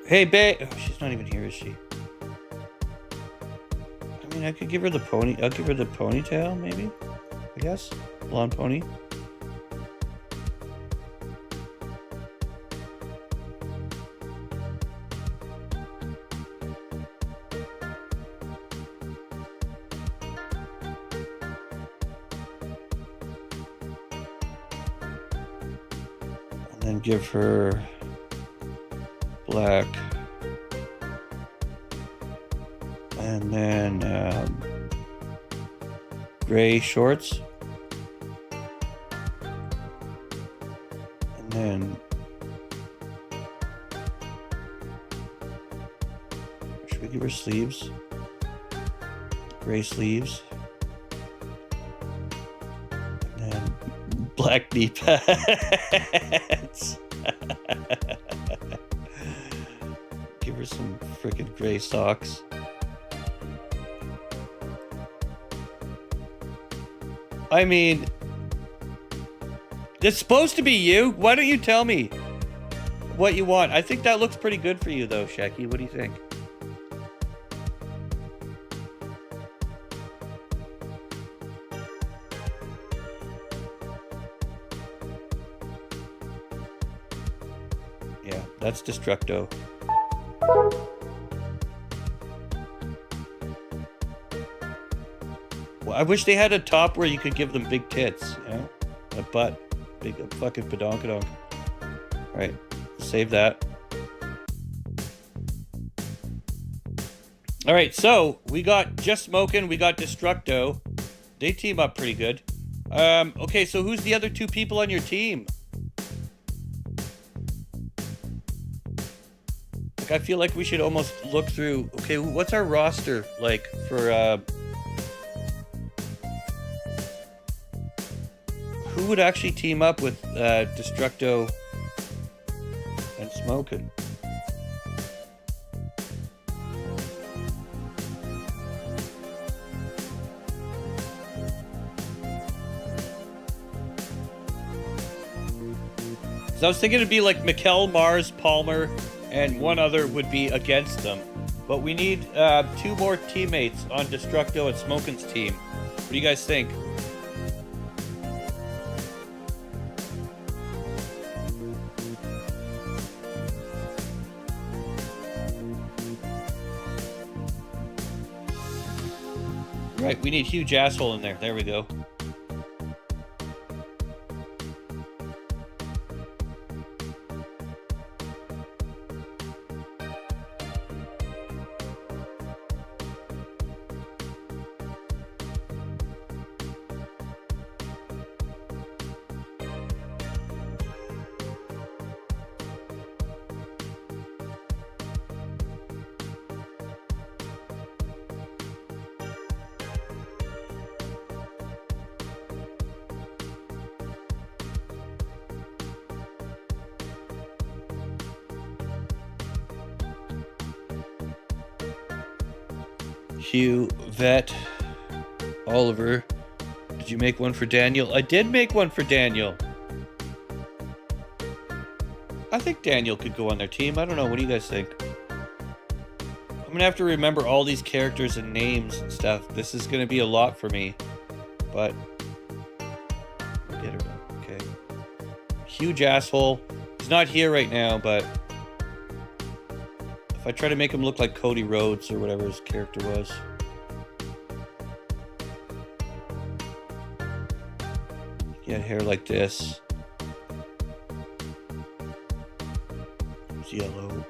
Hey, babe! Oh, she's not even here, is she? I mean, I could give her the pony. I'll give her the ponytail, maybe? I guess? Blonde pony. And then give her black. And then gray shorts. And then should we give her sleeves? Gray sleeves. And then black knee pads. Give her some freaking gray socks. I mean, it's supposed to be you. Why don't you tell me what you want? I think that looks pretty good for you, though, Shecky. What do you think? Yeah, that's Destructo. Well, I wish they had a top where you could give them big tits, you know? A butt. Big fucking padonkadonk. Alright, save that. Alright, so we got Just Smokin', we got Destructo. They team up pretty good. Okay, so who's the other two people on your team? Like, I feel like we should almost look through... Okay, what's our roster like for... Who would actually team up with Destructo and Smokin'? So I was thinking it'd be like Mikkel, Mars, Palmer, and one other would be against them. But we need 2 more teammates on Destructo and Smokin's team. What do you guys think? Right, we need huge asshole in there. There we go. Hugh, Vet, Oliver. Did you make one for Daniel? I did make one for Daniel. I think Daniel could go on their team. I don't know. What do you guys think? I'm gonna have to remember all these characters and names and stuff. This is gonna be a lot for me. But get her. Okay. Huge asshole. He's not here right now, but if I try to make him look like Cody Rhodes or whatever his character was. He had hair like this. It's yellow.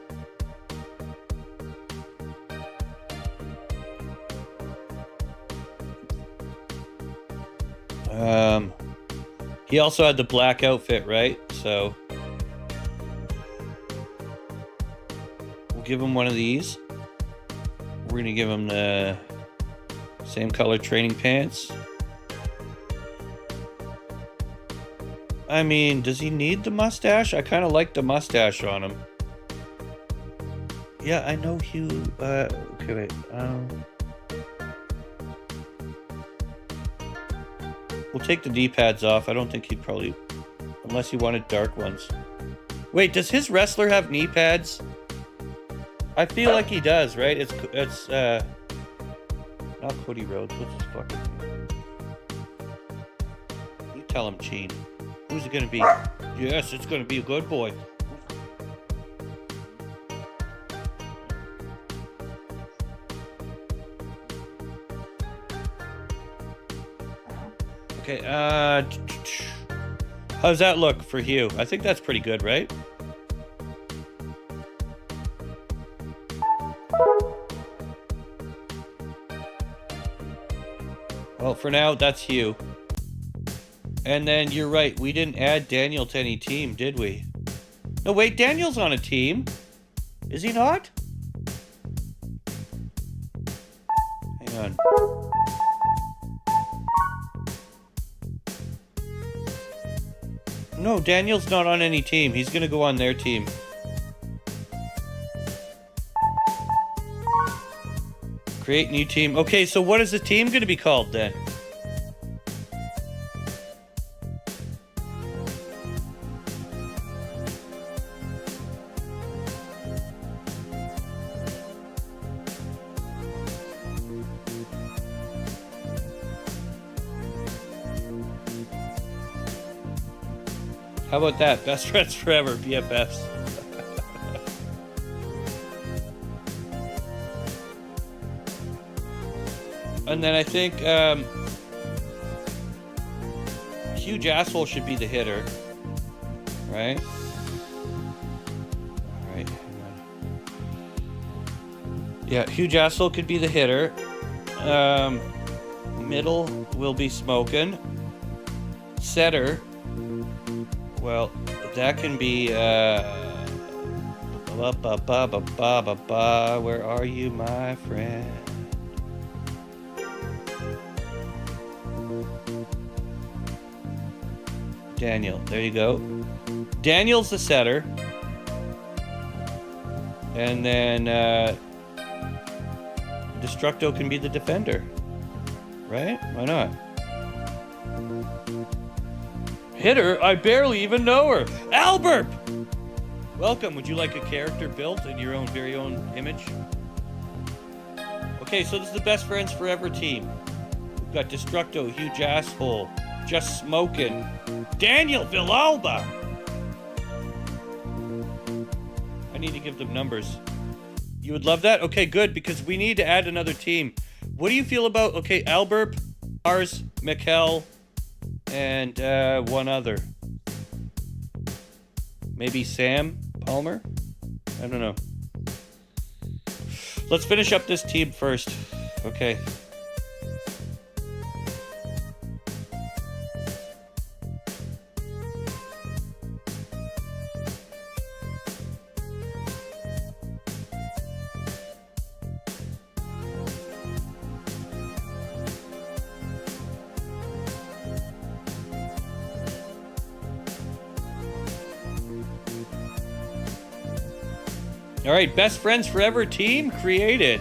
He also had the black outfit, right? So we'll give him one of these. We're gonna give him the same color training pants. I mean, does he need the mustache? I kind of like the mustache on him. Yeah, I know Hugh. Okay, wait. We'll take the D-pads off. I don't think he'd probably... Unless he wanted dark ones. Wait, does his wrestler have knee pads? I feel like he does, right? It's not Cody Rhodes. What's his fucking name? You tell him, Gene. Who's it gonna be? Yes, it's gonna be a good boy. Okay, how's that look for Hugh? I think that's pretty good, right? Well, for now, that's Hugh. And then you're right, we didn't add Daniel to any team, did we? No, wait, Daniel's on a team. Is he not? Hang on. No, Daniel's not on any team. He's gonna go on their team. Create new team. Okay, so what is the team gonna be called then? How about that? Best friends forever, BFFs. And then I think Huge Asshole should be the hitter. Right? Alright, hang on. Yeah, Huge Asshole could be the hitter. Middle will be Smokin'. Setter. Well, that can be, where are you, my friend? Daniel, there you go. Daniel's the setter. And then, Destructo can be the defender. Right? Why not? hitter? I barely even know her. Albert! Welcome. Would you like a character built in your very own image? Okay, so this is the Best Friends Forever team. We've got Destructo, Huge Asshole, Just Smokin', Daniel Villalba. I need to give them numbers. You would love that? Okay, good, because we need to add another team. What do you feel about, okay, Albert, Lars, Mikkel, and one other. Maybe Sam Palmer? I don't know. Let's finish up this team first. Okay. All right, Best Friends Forever team created.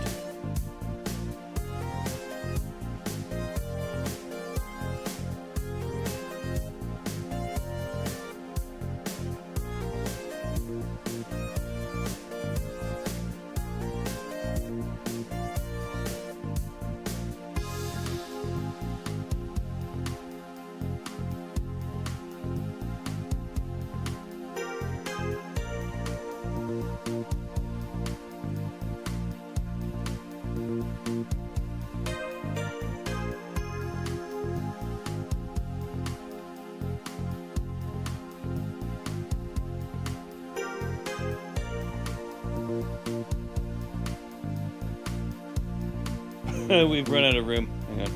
We've run out of room. Hang on.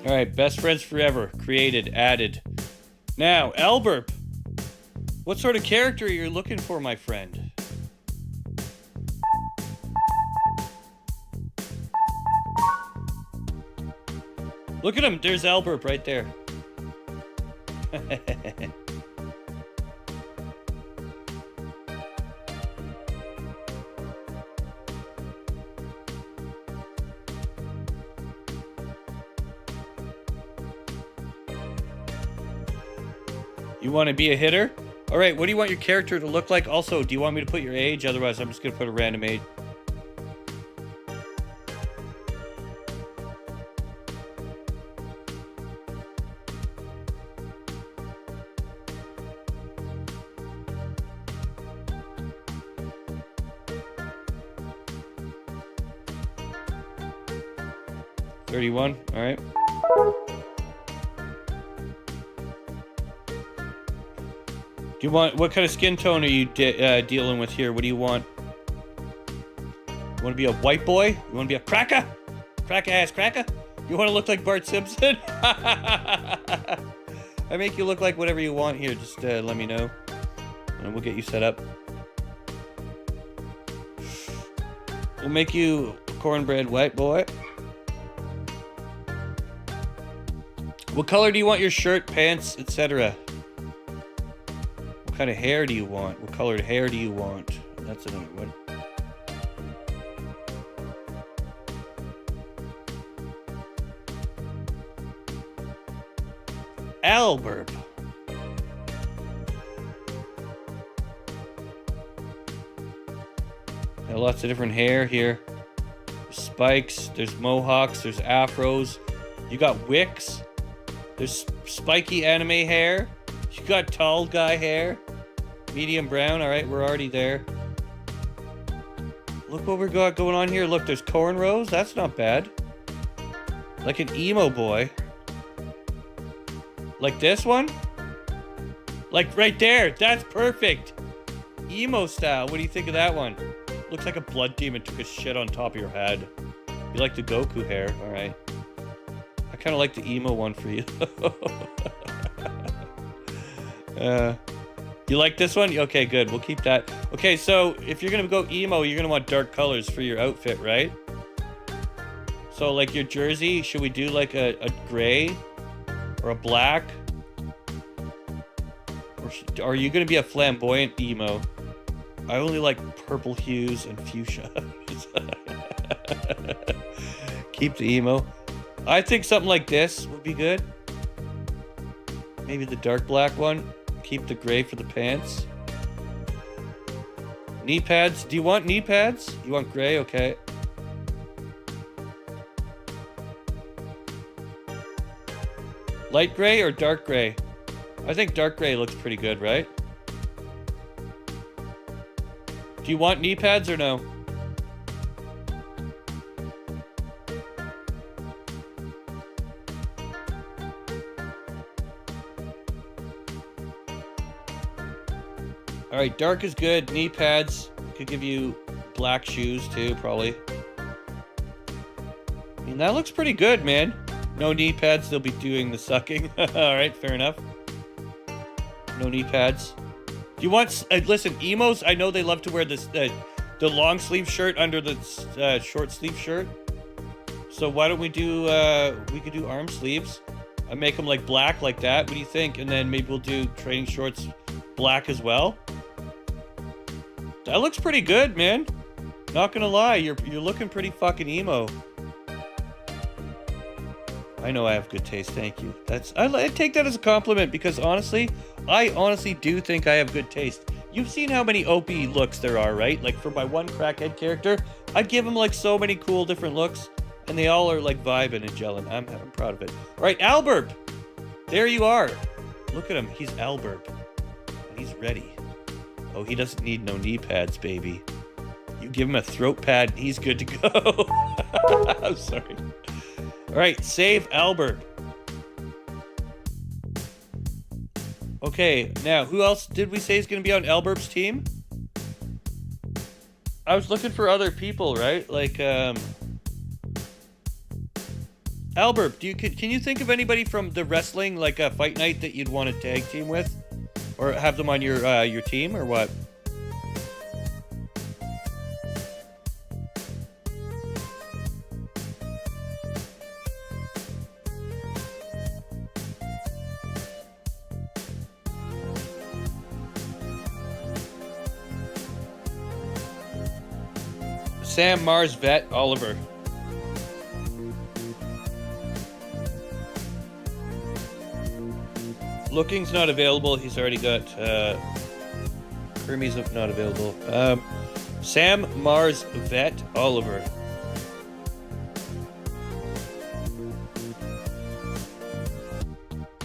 All right, Best Friends Forever, created, added. Now, Albert, what sort of character are you looking for, my friend? Look at him, there's Albert right there. You want to be a hitter? All right, what do you want your character to look like? Also, do you want me to put your age? Otherwise, I'm just going to put a random age. $31, all right. Do you want, what kind of skin tone are you dealing with here? What do you want? You want to be a white boy? You want to be a cracker? Cracker-ass cracker? You want to look like Bart Simpson? I make you look like whatever you want here. Just let me know, and we'll get you set up. We'll make you a cornbread white boy. What color do you want your shirt, pants, etc.? What kind of hair do you want? What colored hair do you want? That's another one. Albert. Got lots of different hair here. There's spikes, there's mohawks, there's afros. You got wicks. There's spiky anime hair. You got tall guy hair. Medium brown. All right, we're already there. Look what we got going on here. Look, there's cornrows. That's not bad. Like an emo boy. Like this one? Like right there. That's perfect. Emo style. What do you think of that one? Looks like a blood demon took a shit on top of your head. You like the Goku hair. All right. I kind of like the emo one for you. You like this one? Okay, good. We'll keep that. Okay, so if you're gonna go emo, you're gonna want dark colors for your outfit, right? So like your jersey, should we do like a gray or a black? Or are you gonna be a flamboyant emo? I only like purple hues and fuchsia. Keep the emo. I think something like this would be good. Maybe the dark black one. Keep the gray for the pants. Knee pads. Do you want knee pads? You want gray? Okay. Light gray or dark gray? I think dark gray looks pretty good, right? Do you want knee pads or no? All right, dark is good. Knee pads. Could give you black shoes too, probably. I mean, that looks pretty good, man. No knee pads, they'll be doing the sucking. All right, fair enough. No knee pads. Do you want... listen, emos, I know they love to wear this the long sleeve shirt under the short sleeve shirt. So why don't we do... we could do arm sleeves. I make them like black like that. What do you think? And then maybe we'll do training shorts black as well. That looks pretty good, man. Not gonna lie, you're looking pretty fucking emo. I know I have good taste, thank you. I take that as a compliment because I honestly do think I have good taste. You've seen how many OP looks there are, right? Like for my one crackhead character, I'd give him like so many cool different looks, and they all are like vibing and gelling. I'm proud of it. All right, Alburb, there you are. Look at him, he's Alburb, and he's ready. Oh, he doesn't need no knee pads, baby. You give him a throat pad, and he's good to go. I'm sorry. All right, save Albert. Okay, now, who else did we say is going to be on Albert's team? I was looking for other people, right? Like, Albert, can you think of anybody from the wrestling, like a fight night that you'd want to tag team with? Or have them on your team, or what? Sam, Mars, Vet, Oliver. Looking's not available. He's already got... Kermie's not available. Sam, Mars, Vet, Oliver.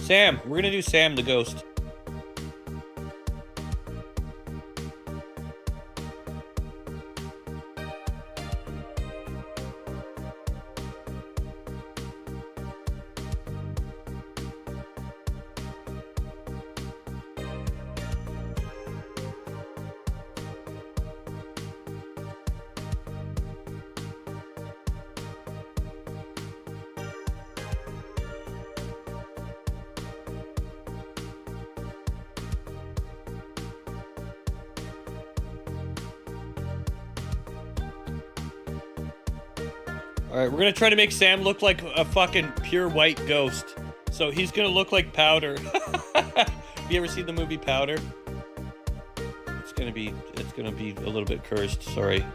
Sam. We're gonna do Sam the Ghost. Alright, we're gonna try to make Sam look like a fucking pure white ghost. So he's gonna look like Powder. Have you ever seen the movie Powder? It's gonna be a little bit cursed, sorry.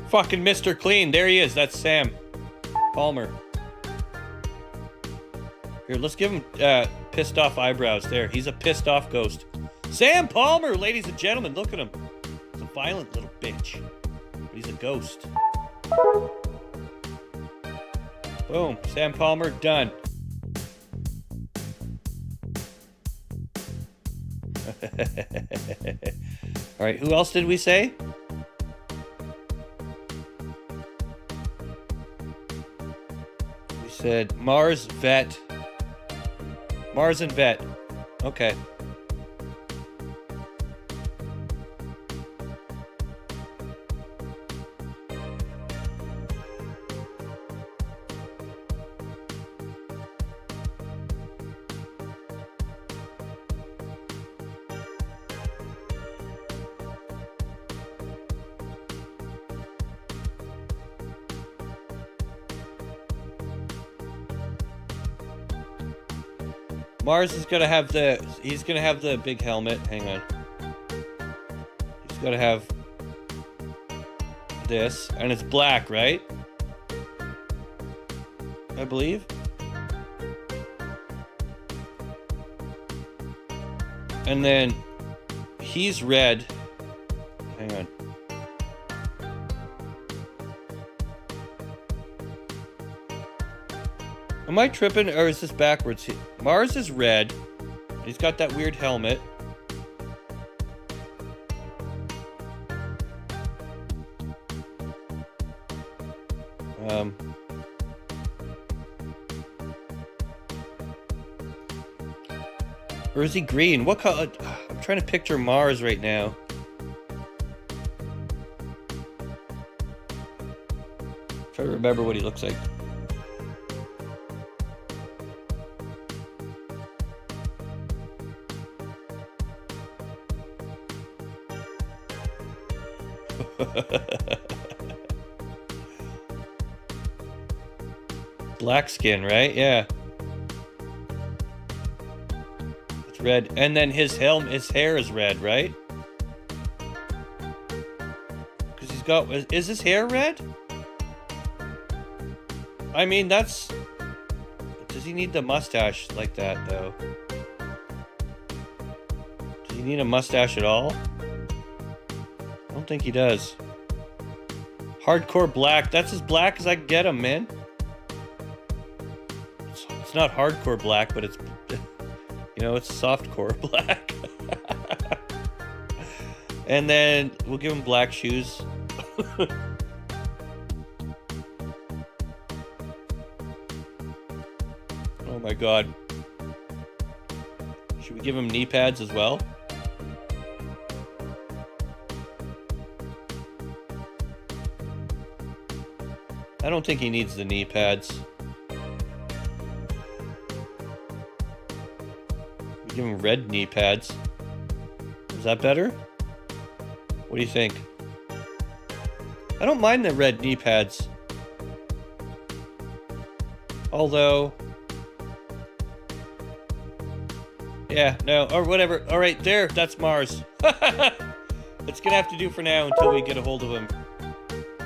Fucking Mr. Clean, there he is, that's Sam Palmer. Here, let's give him pissed off eyebrows. There, he's a pissed off ghost. Sam Palmer, ladies and gentlemen, look at him. He's a violent little bitch, but he's a ghost. Boom, Sam Palmer, done. All right, who else did we say? Said Mars, Vet, Mars and Vet. Okay. Mars is gonna have he's gonna have the big helmet. Hang on. He's gonna have this, and it's black, right? I believe. And then he's red. Hang on. Am I tripping, or is this backwards? Mars is red. He's got that weird helmet. Or is he green? What color? I'm trying to picture Mars right now. Try to remember what he looks like. Black skin, right? Yeah. It's red. And then his hair is red, right? Because he's got... Is his hair red? I mean, that's... Does he need the mustache like that, though? Does he need a mustache at all? I don't think he does. Hardcore black. That's as black as I can get him, man. It's not hardcore black, but it's... You know, it's softcore black. And then we'll give him black shoes. Oh my god. Should we give him knee pads as well? I don't think he needs the knee pads. We give him red knee pads. Is that better? What do you think? I don't mind the red knee pads. Although... Yeah, no, or whatever. Alright, there, that's Mars. It's gonna have to do for now until we get a hold of him.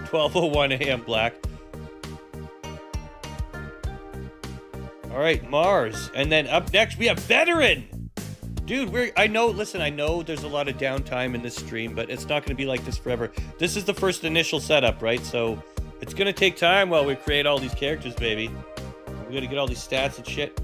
12:01 a.m. black. Alright, Mars. And then up next, we have Veteran! Dude, I know there's a lot of downtime in this stream, but it's not going to be like this forever. This is the first initial setup, right? So, it's going to take time while we create all these characters, baby. We got to get all these stats and shit.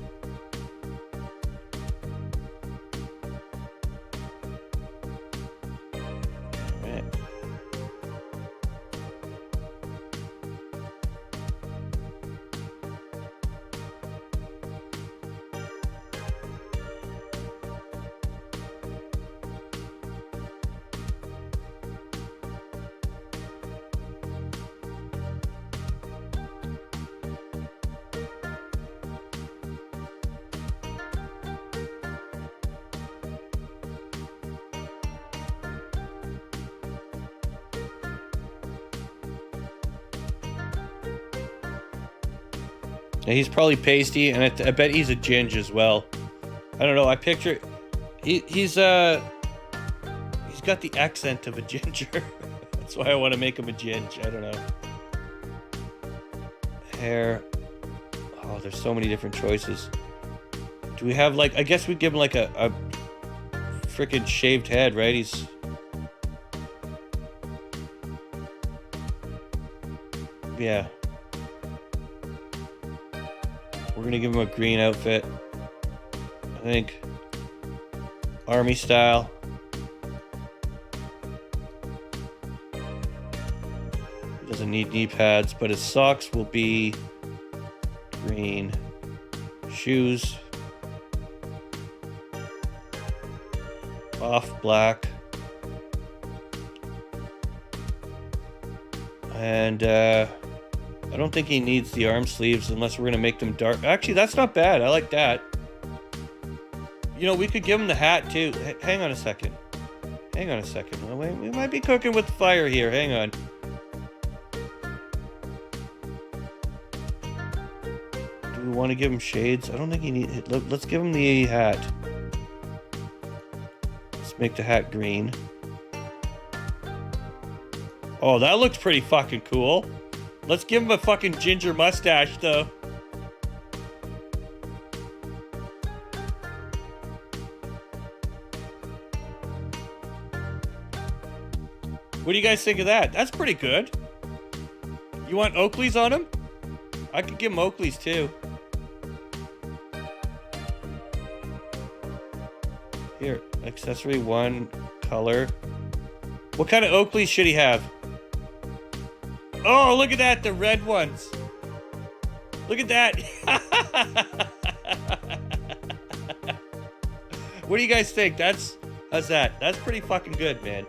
Yeah, he's probably pasty, and I bet he's a ginge as well. I don't know. I picture he's got the accent of a ginger. That's why I want to make him a ginge. I don't know. Hair. Oh, there's so many different choices. Do we have like? I guess we'd give him like a freaking shaved head, right? He's. Yeah. We're gonna give him a green outfit. I think army style. He doesn't need knee pads, but his socks will be green. Shoes. Off black. And I don't think he needs the arm sleeves unless we're going to make them dark. Actually, that's not bad. I like that. You know, we could give him the hat too. Hang on a second. Hang on a second. Well, we might be cooking with fire here. Hang on. Do we want to give him shades? I don't think he needs... Let's give him the hat. Let's make the hat green. Oh, that looks pretty fucking cool. Let's give him a fucking ginger mustache, though. What do you guys think of that? That's pretty good. You want Oakleys on him? I could give him Oakleys, too. Here, accessory 1, color. What kind of Oakleys should he have? Oh, look at that, the red ones. Look at that. What do you guys think? How's that? That's pretty fucking good, man.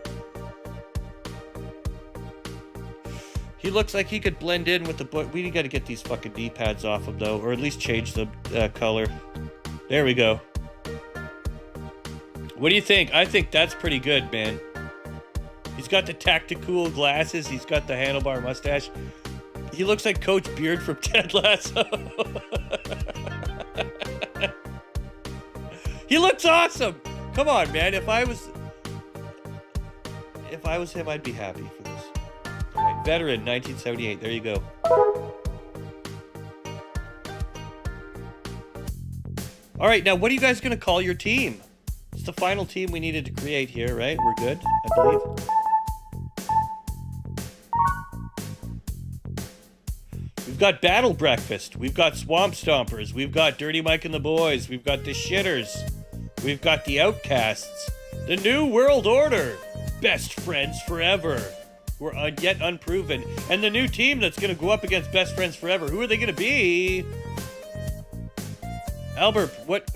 He looks like he could blend in with the... We got to get these fucking D-pads off him, though. Or at least change the color. There we go. What do you think? I think that's pretty good, man. He's got the tactical glasses. He's got the handlebar mustache. He looks like Coach Beard from Ted Lasso. He looks awesome. Come on, man. If I was him, I'd be happy for this. All right, veteran, 1978. There you go. All right, now what are you guys going to call your team? It's the final team we needed to create here, right? We're good, I believe. We've got Battle Breakfast. We've got Swamp Stompers. We've got Dirty Mike and the Boys. We've got the Shitters. We've got the Outcasts. The New World Order. Best Friends Forever. We're yet unproven. And the new team that's going to go up against Best Friends Forever. Who are they going to be? Albert, what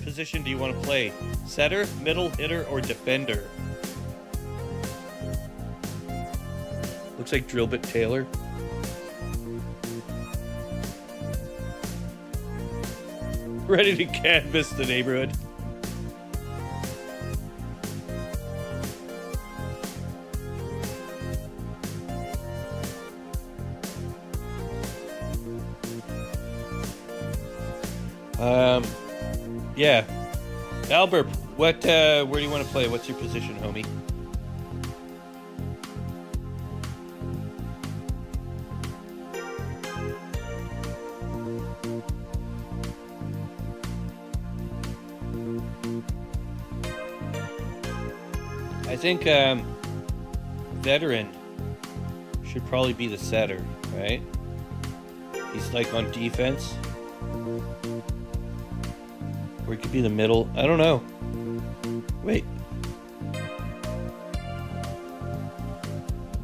position do you want to play? Setter, middle, hitter, or defender? Looks like Drillbit Taylor. Ready to canvass the neighborhood. Yeah. Albert, where do you want to play? What's your position, homie? I think veteran should probably be the setter, right? He's like on defense. Or it could be the middle. I don't know. Wait.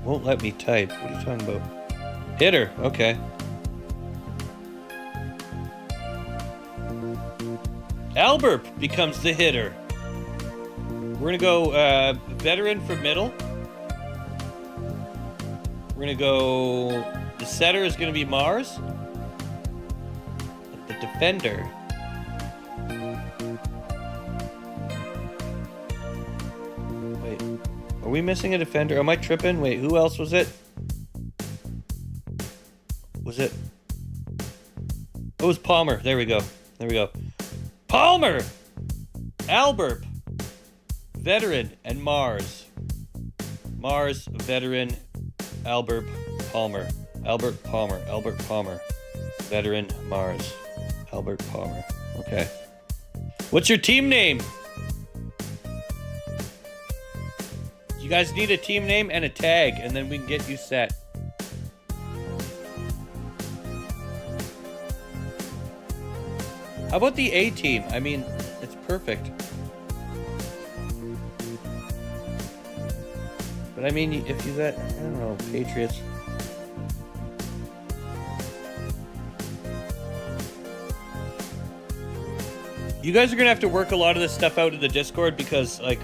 Won't let me type. What are you talking about? Hitter. Okay. Albert becomes the hitter. We're going to go veteran for middle. We're going to go... The setter is going to be Mars. The defender... Are we missing a defender? Am I tripping? Wait, who else was it? Was it? Oh, it was Palmer. There we go. There we go. Palmer! Albert, veteran, and Mars. Mars, veteran, Albert, Palmer. Albert, Palmer. Albert, Palmer. Veteran, Mars. Albert, Palmer. Okay. What's your team name? You guys need a team name and a tag, and then we can get you set. How about the A team? I mean, it's perfect. But I mean, if you got, I don't know, Patriots. You guys are gonna have to work a lot of this stuff out in the Discord because, like,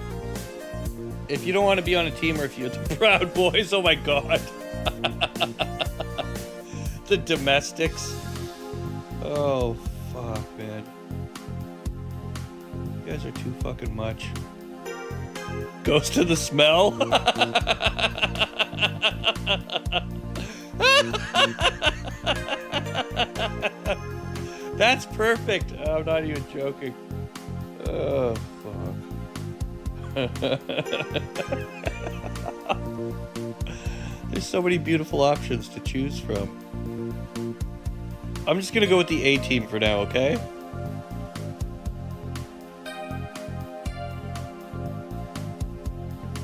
if you don't want to be on a team, or if you're the Proud Boys, oh my god. The Domestics. Oh, fuck, man. You guys are too fucking much. Ghost of the Smell? That's perfect. I'm not even joking. Oh, fuck. There's so many beautiful options to choose from. I'm just gonna go with the A team for now, okay?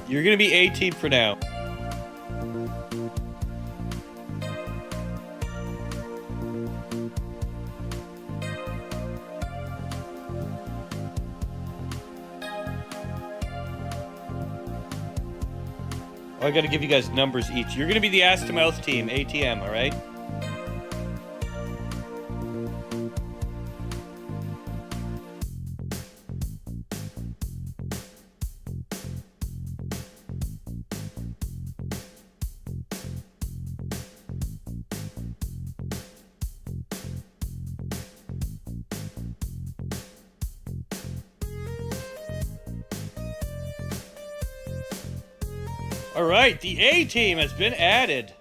You're gonna be A team for now. Oh, I gotta give you guys numbers each. You're gonna be the ass to mouth team, ATM, alright? All right, the A team has been added.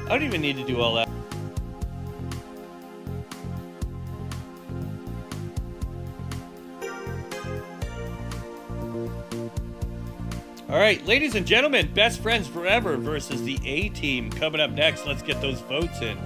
I don't even need to do all that. All right, ladies and gentlemen, best friends forever versus the A team coming up next. Let's get those votes in.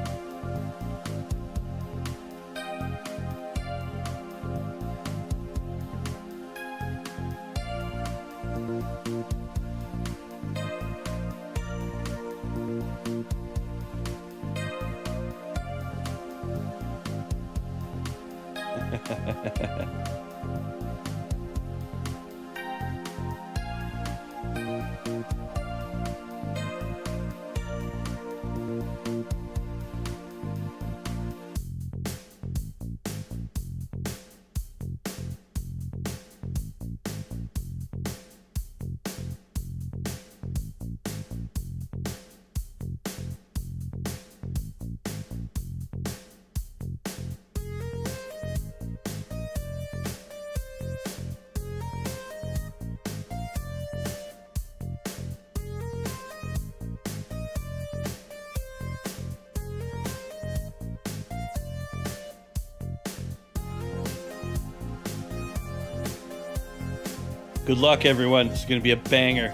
Good luck, everyone. It's going to be a banger.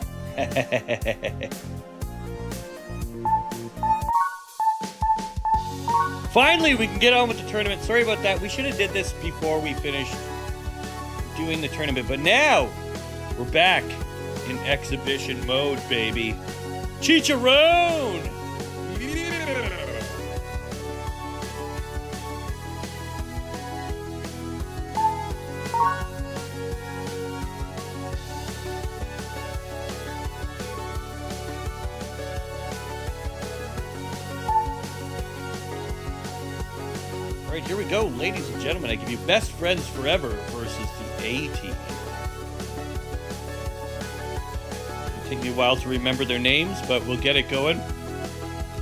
Finally, we can get on with the tournament. Sorry about that. We should have did this before we finished doing the tournament. But now, we're back in exhibition mode, baby. Chicharron! Yeah! All right, here we go, ladies and gentlemen. I give you best friends forever versus the A team. It'll take me a while to remember their names, but we'll get it going.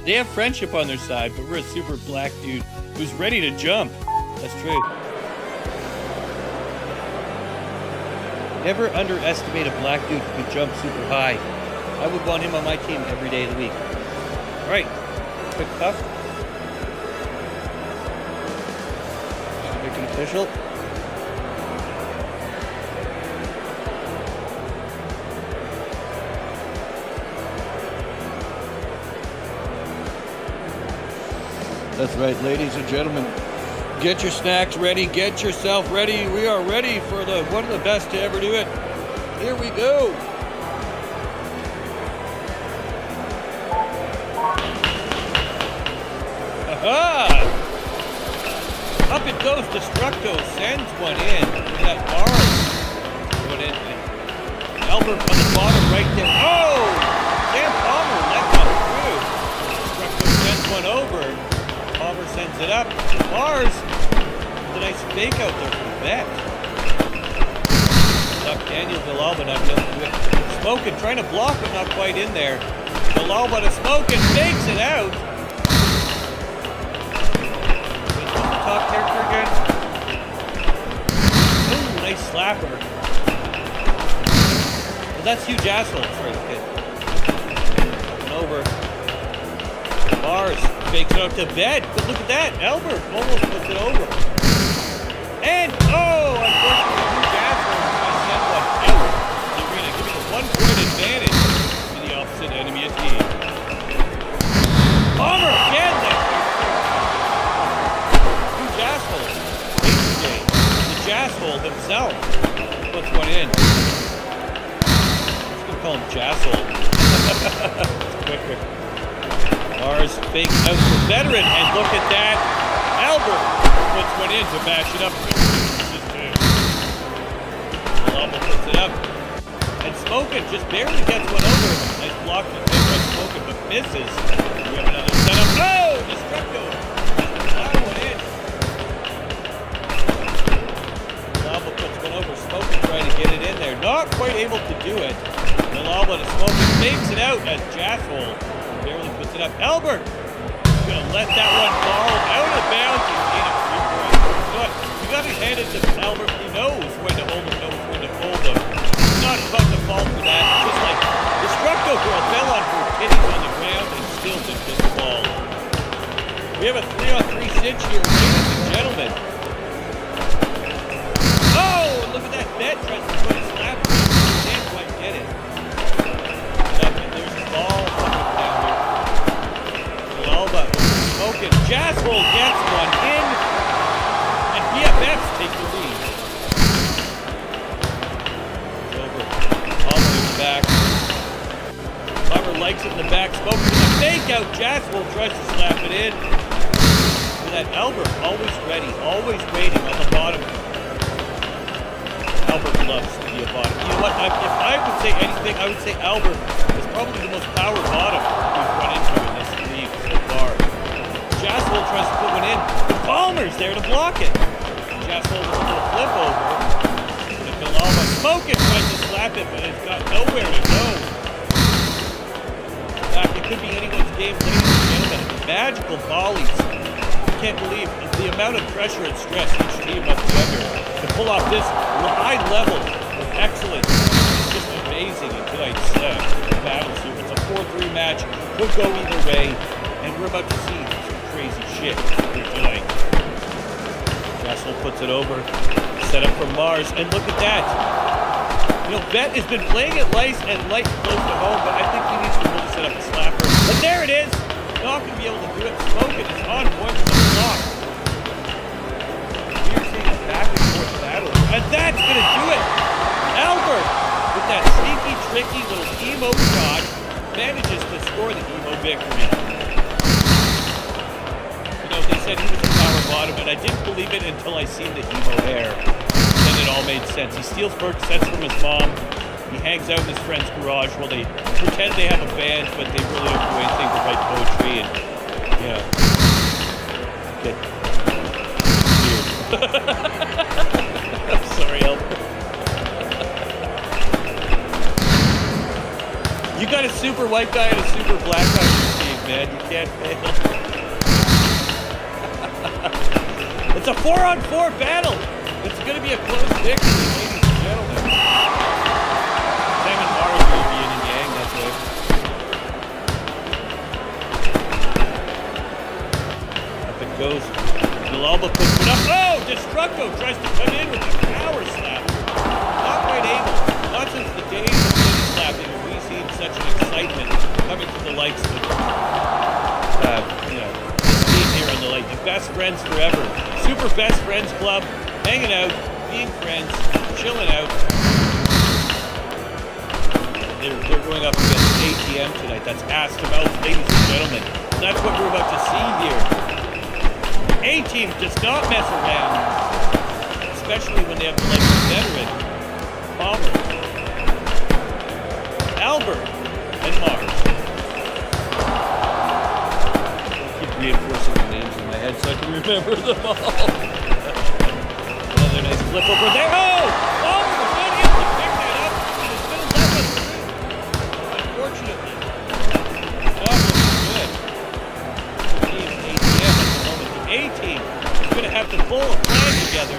They have friendship on their side, but we're a super black dude who's ready to jump. That's true. Never underestimate a black dude who can jump super high. I would want him on my team every day of the week. All right, quick puff. Make it official. That's right, ladies and gentlemen. Get your snacks ready. Get yourself ready. We are ready for one of the best to ever do it. Here we go. Aha! Up it goes. Destructo sends one in. We got Mars going in. Albert on the bottom right there. Oh! Sam Palmer let one through. Destructo sends one over. Palmer sends it up. Mars. A nice fake out there from Bet. Daniel Villalba not able to do it. Smokin' trying to block but not quite in there. Villalba to Smokin' fakes it out. What's the top character again? Ooh, nice slapper. Well, that's Hugh Jassel. Sorry, kid. Over. Mars fakes it out to Bet. But look at that. Albert almost puts it over. And, oh, unfortunately, Hugh Jassel sent one out. They're going to give it a 1-point advantage to the opposite enemy team. Palmer again. Hugh Jassel takes the game. The Jassel himself puts one in. I'm just going to call him Jassel. It's quicker. Mars fakes out for veteran, and look at that. Albert puts one in to bash it up. Villalba puts it up. And Smokin' just barely gets one over. Nice block to take by Smokin', but misses. We have another setup. Oh! Destructo! That one in. Villalba puts one over. Smokin' trying to get it in there. Not quite able to do it. Villalba to Smokin' fakes it out as Jassel barely puts it up. Albert gonna let that one fall out of bounds and gain a 3 point. You gotta hand it to Albert. He knows when to hold them, knows when to hold them. He's not about to fall for that. Just like Destructo girl fell on her titties on the ground and still took this ball. We have a 3-on-3 cinch here, ladies and gentlemen. Oh, look at that Bet tries to put a slap. Can't quite get it. And there's the ball. Smokin'. Jassel gets one in, and BFFs take the lead. It's over. Palmer in the back. Palmer likes it in the back. Smokin' with a fake out. Jassel tries to slap it in. Look at that. Albert always ready, always waiting on the bottom. Albert loves to be a bottom. You know what? If I would say anything, I would say Albert is probably the most power bottom we've run into in this league so far. Jassel tries to put one in, but Palmer's there to block it. Jassel with a little flip over. And Villalba Smokin' tries to slap it, but it's got nowhere to go. In fact, it could be anyone's game, ladies and gentlemen. Magical volleys. I can't believe the amount of pressure and stress each team must be under to pull off this high level of excellence. It's just amazing in tonight's battles here. It's a 4-3 match. Could go either way, and we're about to see crazy shit here tonight. Jassel puts it over. Set up from Mars, and look at that. You know, Bet has been playing it light and close to home, but I think he needs to really set up a slapper. But there it is. Not going to be able to do it. Smokin' is on point with the block. We're seeing a back and forth battle, and that's going to do it. Albert, with that sneaky, tricky little emo shot, manages to score the emo victory. They said he was a power bottom, and I didn't believe it until I seen the emo hair. Then it all made sense. He steals first sets from his mom. He hangs out in his friend's garage while they pretend they have a band, but they really don't do anything to write poetry and, you know, get weird. I'm sorry, Albert. You got a super white guy and a super black guy on your team, man. You can't fail. It's a 4-on-4 battle. It's going to be a close victory, ladies and gentlemen. Sam and Mara are going to be yin and yang, that's it. Alba puts it up. Oh, Destructo tries to come in with a power slap. Not quite able. Not since the days of mini slapping have we seen such an excitement coming to the likes of, this team here on the lake. The best friends forever. Super best friends club. Hanging out, being friends, chilling out. They're going up against ATM tonight. That's ass to mouth, ladies and gentlemen. That's what we're about to see here. A-Team does not mess around, especially when they have the likes of veteran, Palmer, Albert, and Mars. I keep reinforcing the names in my head so I can remember them all. Another nice flip over there. Oh! Palmer was not able to pick that up, and it's going to let us through. Unfortunately. Not looking good. Team ATM at the moment. The A-Team is going to have to pull a plan together.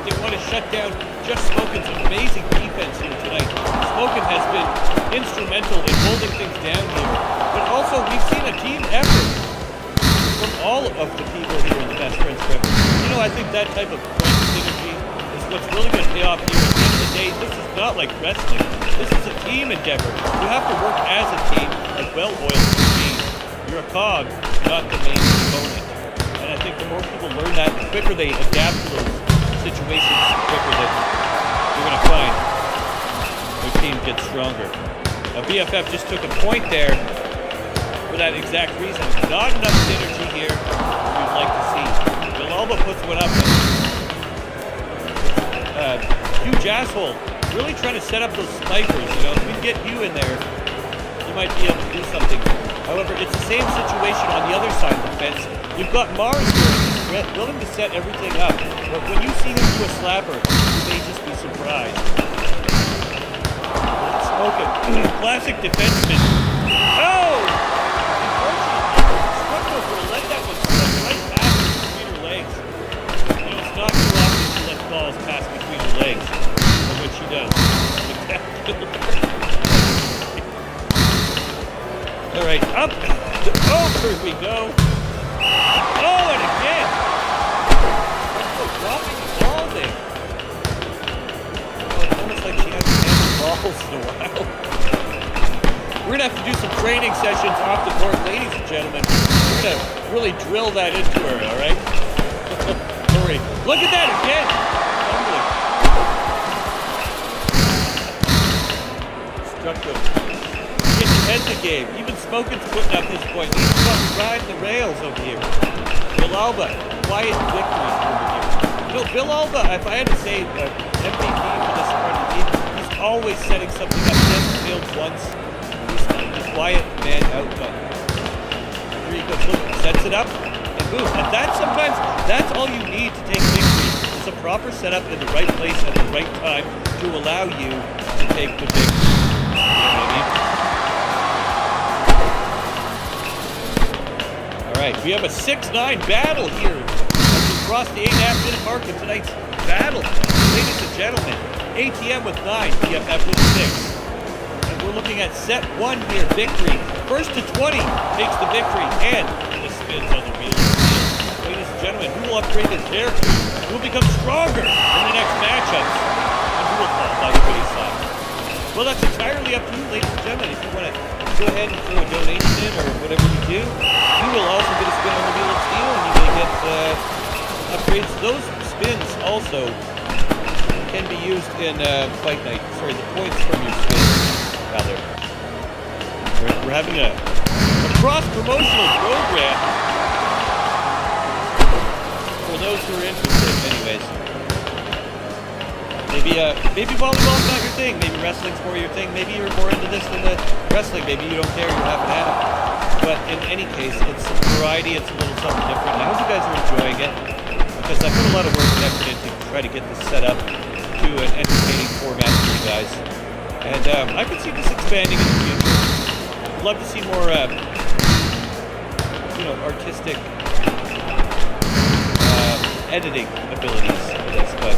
They want to shut down just Smokin's amazing defense here tonight. Smokin has been instrumental in holding things down here. But also, we've seen a team effort from all of the people here in the Best Friends Forever. You know, I think that type of friend synergy is what's really going to pay off here. At the end of the day, this is not like wrestling. This is a team endeavor. You have to work as a team, a well-oiled team. You're a cog, not the main component. And I think the more people learn that, the quicker they adapt to those situations, the quicker that you're going to find their team gets stronger. Now, BFF just took a point there for that exact reason. Not enough synergy here we'd like to see. Villalba puts one up. Huge asshole. Really trying to set up those snipers. You know, if we can get you in there, you might be able to do something. However, it's the same situation on the other side of the fence. You've got Mars here, willing to set everything up. But when you see him do a slapper, you may just be surprised. Smokin, classic defenseman. Oh! Unfortunately, Strucko will let that one slip right past between her legs. You know, it's not too often she lets balls pass between her legs, or what she does. All right, up. Oh, here we go. Oh, and again. Dropping the ball there. Oh, it's almost like she hasn't handled balls in a while. We're going to have to do some training sessions off the court, ladies and gentlemen. We're going to really drill that into her, all right? Don't worry. Look at that again. Destructive. Getting ahead the game. Even Smokin's putting up his point. He's riding the rails over here. Villalba, quiet victory over here. You know, Villalba, if I had to say MVP for this part of the team, he's always setting something up. He hasn't failed once. He's the quiet man outcome. Here he goes, look, sets it up, and boom. And that's all you need to take victory. It's a proper setup in the right place at the right time to allow you to take the victory. You know what I mean? Alright, we have a 6-9 battle here. As we cross the 8.5-minute mark of tonight's battle. Ladies and gentlemen, ATM with 9, BFF with 6. And we're looking at set 1 here, victory. First to 20 takes the victory, and the spins on the wheel. Ladies and gentlemen, who will upgrade his character? Who will become stronger in the next matchups? And who will fall by the wayside? Well, that's entirely up to you, ladies and gentlemen. If you want to go ahead and throw a donation in or whatever you do, you will also get a spin on the Wheel of Steel, and you may get upgrades. Those spins also can be used in Fight Night. Sorry, the points from your spins, rather. We're having a cross-promotional program for those who are interested, anyways. Maybe volleyball's not your thing. Maybe wrestling's more your thing. Maybe you're more into this than the wrestling. Maybe you don't care. You're half and half. But in any case, it's variety. It's a little something different. And I hope you guys are enjoying it because I put a lot of work and effort into to try to get this set up to an entertaining format for you guys. And I can see this expanding in the future. I'd love to see more, artistic editing abilities for this, but.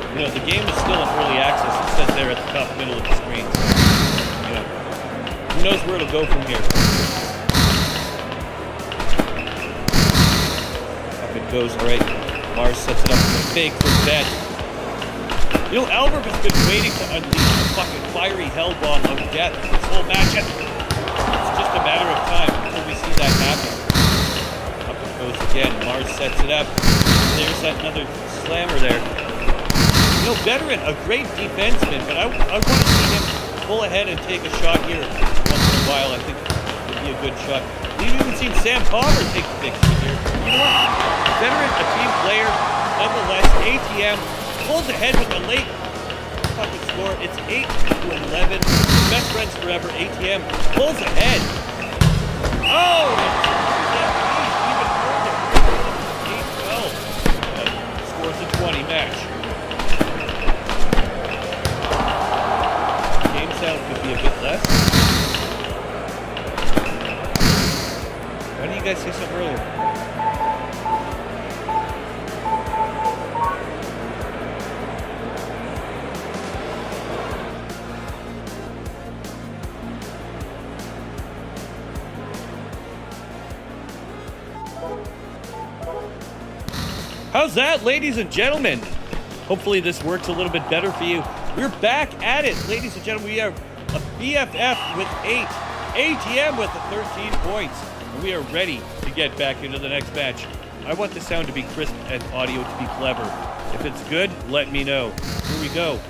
You know, the game is still in early access. It says there at the top middle of the screen. You know, who knows where it'll go from here. Up it goes. All right. Mars sets it up with a fake for Bet. You know, Albert has been waiting to unleash a fucking fiery hell bomb of death this whole match. It's just a matter of time until we see that happen. Up it goes again. Mars sets it up. There's another slammer there. You know, Veteran, a great defenseman, but I want to see him pull ahead and take a shot here once in a while. I think it would be a good shot. We've even seen Sam Palmer take the victory here. You know what? Veteran, a team player, nonetheless. ATM pulls ahead with a late fucking score. It's 8-11. Best friends forever. ATM pulls ahead. Oh! Even further. 8-12. Scores a 20 match. Game sound could be a bit less. Why didn't you guys say something earlier? How's that, ladies and gentlemen? Hopefully this works a little bit better for you. We're back at it, ladies and gentlemen. We have a BFF with 8, ATM with 13 points, and we are ready to get back into the next match. I want the sound to be crisp and audio to be clever. If it's good, let me know. Here we go.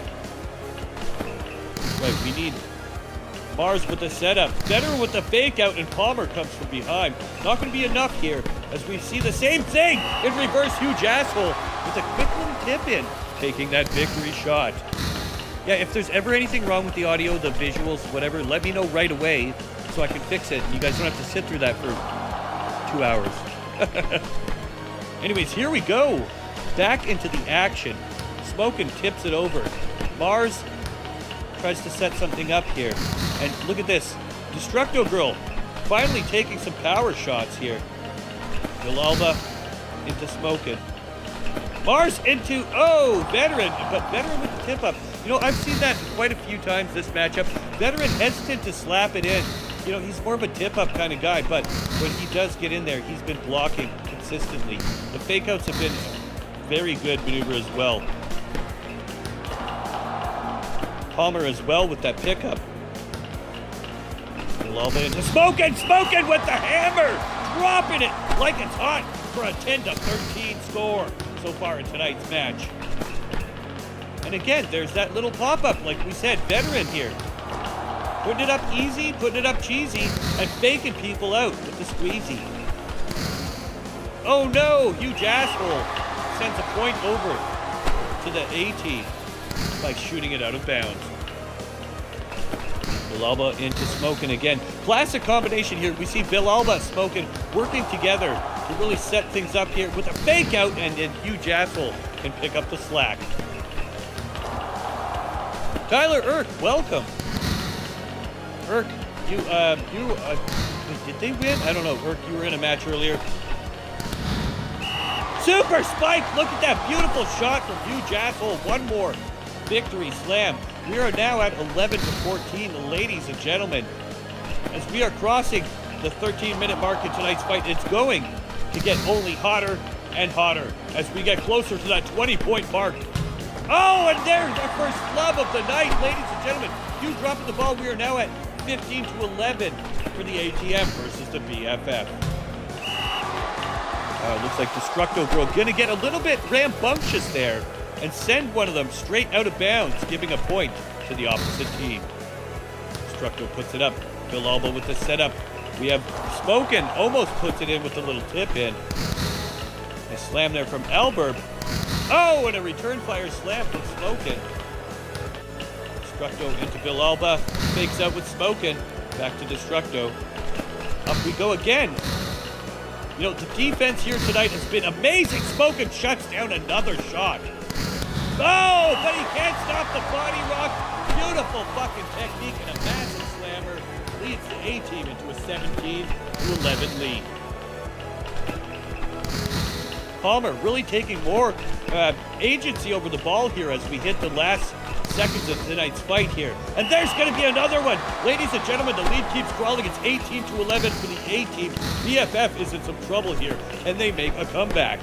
Right, we need Mars with the setup. Better with the fake out, and Palmer comes from behind. Not going to be enough here, as we see the same thing in reverse. Huge asshole with a quick little tip in, taking that victory shot. Yeah, if there's ever anything wrong with the audio, the visuals, whatever, let me know right away so I can fix it. You guys don't have to sit through that for 2 hours. Anyways, here we go. Back into the action. Smokin' tips it over. Mars tries to set something up here. And look at this. Destructo Girl finally taking some power shots here. Villalba into Smokin'. Mars into, Veteran, but Veteran with the tip up. You know, I've seen that quite a few times this matchup. Veteran hesitant to slap it in. You know, he's more of a tip-up kind of guy, but when he does get in there, he's been blocking consistently. The fake-outs have been very good maneuver as well. Palmer as well with that pickup. Villalba into Smokin' with the hammer! Dropping it like it's hot for a 10-13 score so far in tonight's match. And again, there's that little pop-up, like we said, Veteran here. Putting it up easy, putting it up cheesy, and faking people out with the squeezy. Oh no, huge asshole. Sends a point over to the A team by shooting it out of bounds. Villalba into Smokin' again. Classic combination here. We see Villalba, Smokin' working together to really set things up here with a fake out, and then huge asshole can pick up the slack. Tyler Irk, welcome. Irk, did they win? I don't know. Irk, you were in a match earlier. Super Spike, look at that beautiful shot from huge asshole. One more victory slam. We are now at 11-14, ladies and gentlemen. As we are crossing the 13-minute mark in tonight's fight, it's going to get only hotter and hotter as we get closer to that 20-point mark. Oh, and there's our first flub of the night, ladies and gentlemen. You dropping the ball. We are now at 15-11 for the ATM versus the BFF. Looks like Destructo Girl gonna get a little bit rambunctious there and send one of them straight out of bounds, giving a point to the opposite team. Destructo puts it up. Villalba with the setup. We have Smokin' almost puts it in with a little tip in. A slam there from Alberb. Oh, and a return fire slam from Smokin'. Destructo into Villalba. Fakes out with Smokin'. Back to Destructo. Up we go again. You know, the defense here tonight has been amazing. Smokin' shuts down another shot. Oh, but he can't stop the body rock. Beautiful fucking technique and a massive slammer. Leads the A-team into a 17-11 lead. Palmer really taking more agency over the ball here as we hit the last seconds of tonight's fight here. And there's going to be another one. Ladies and gentlemen, the lead keeps crawling. It's 18-11 for the A-team. BFF is in some trouble here, and they make a comeback.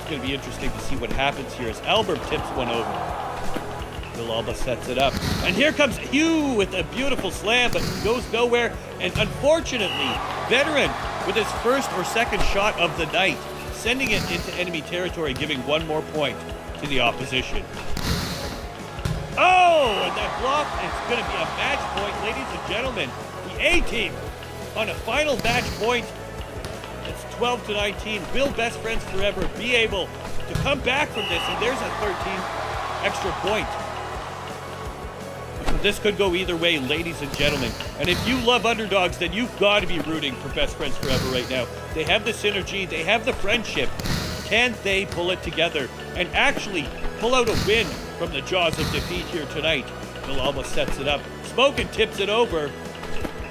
It's going to be interesting to see what happens here as Albert tips one over. Villalba sets it up. And here comes Hugh with a beautiful slam, but goes nowhere. And unfortunately, Veteran with his first or second shot of the night, sending it into enemy territory, giving one more point to the opposition. Oh, and that block, it's going to be a match point, ladies and gentlemen. The A-team on a final match point. It's 12-19. Will Best Friends Forever be able to come back from this? And there's a 13th extra point. So this could go either way, ladies and gentlemen. And if you love underdogs, then you've got to be rooting for Best Friends Forever right now. They have the synergy. They have the friendship. Can they pull it together and actually pull out a win from the jaws of defeat here tonight? Villalba sets it up. Smokin tips it over.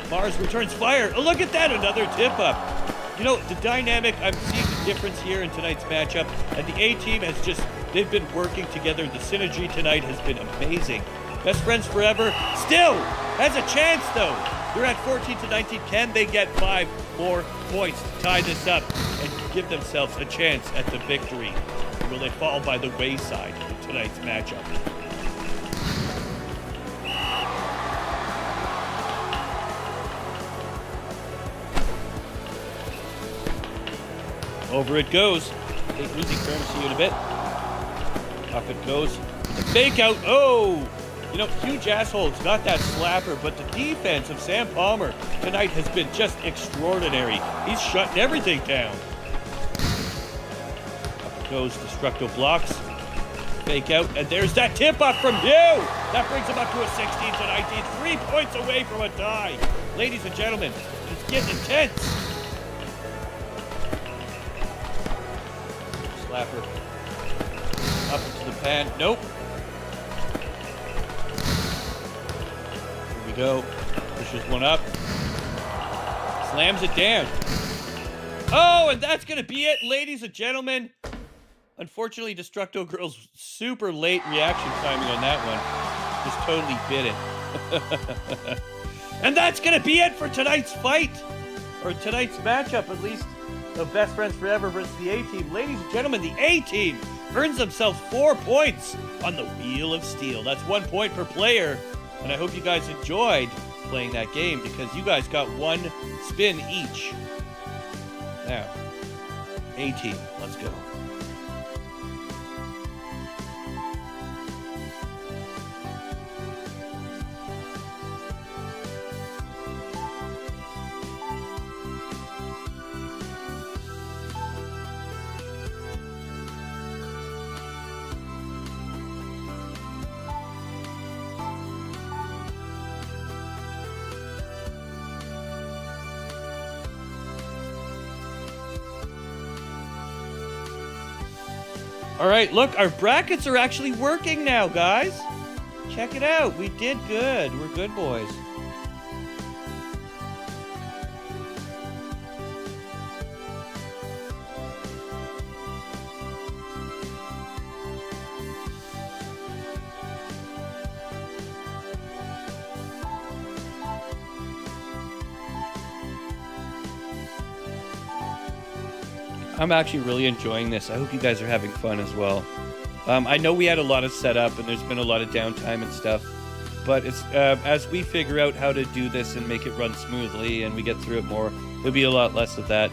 Mars returns fire. Oh, look at that, another tip up. You know, the dynamic, I'm seeing the difference here in tonight's matchup. And the A-team has just, they've been working together. The synergy tonight has been amazing. Best Friends Forever still has a chance, though. They're at 14-19. Can they get 5 more points to tie this up and give themselves a chance at the victory? Or will they fall by the wayside in tonight's matchup? Over it goes. Take losing turn. See you in a bit. Up it goes. The fake out. Oh! You know, huge asshole. It's not that slapper, but the defense of Sam Palmer tonight has been just extraordinary. He's shutting everything down. Up it goes. Destructo blocks. Fake out. And there's that tip up from Hugh. That brings him up to a 16-19. 3 points away from a tie. Ladies and gentlemen, it's getting intense. Slapper. Up into the pan. Nope. Here we go. Pushes one up. Slams it down. Oh, and that's going to be it, ladies and gentlemen. Unfortunately, Destructo Girl's super late reaction timing on that one just totally bit it. And that's going to be it for tonight's fight. Or tonight's matchup, at least. The Best Friends Forever versus the A-team. Ladies and gentlemen, the A-team earns themselves 4 points on the Wheel of Steel. That's 1 point per player. And I hope you guys enjoyed playing that game because you guys got 1 spin each. Now, A-team, let's go. All right, look, our brackets are actually working now, guys. Check it out. We did good. We're good boys. I'm actually really enjoying this. I hope you guys are having fun as well. I know we had a lot of setup and there's been a lot of downtime and stuff, but it's as we figure out how to do this and make it run smoothly and we get through it more, there'll be a lot less of that.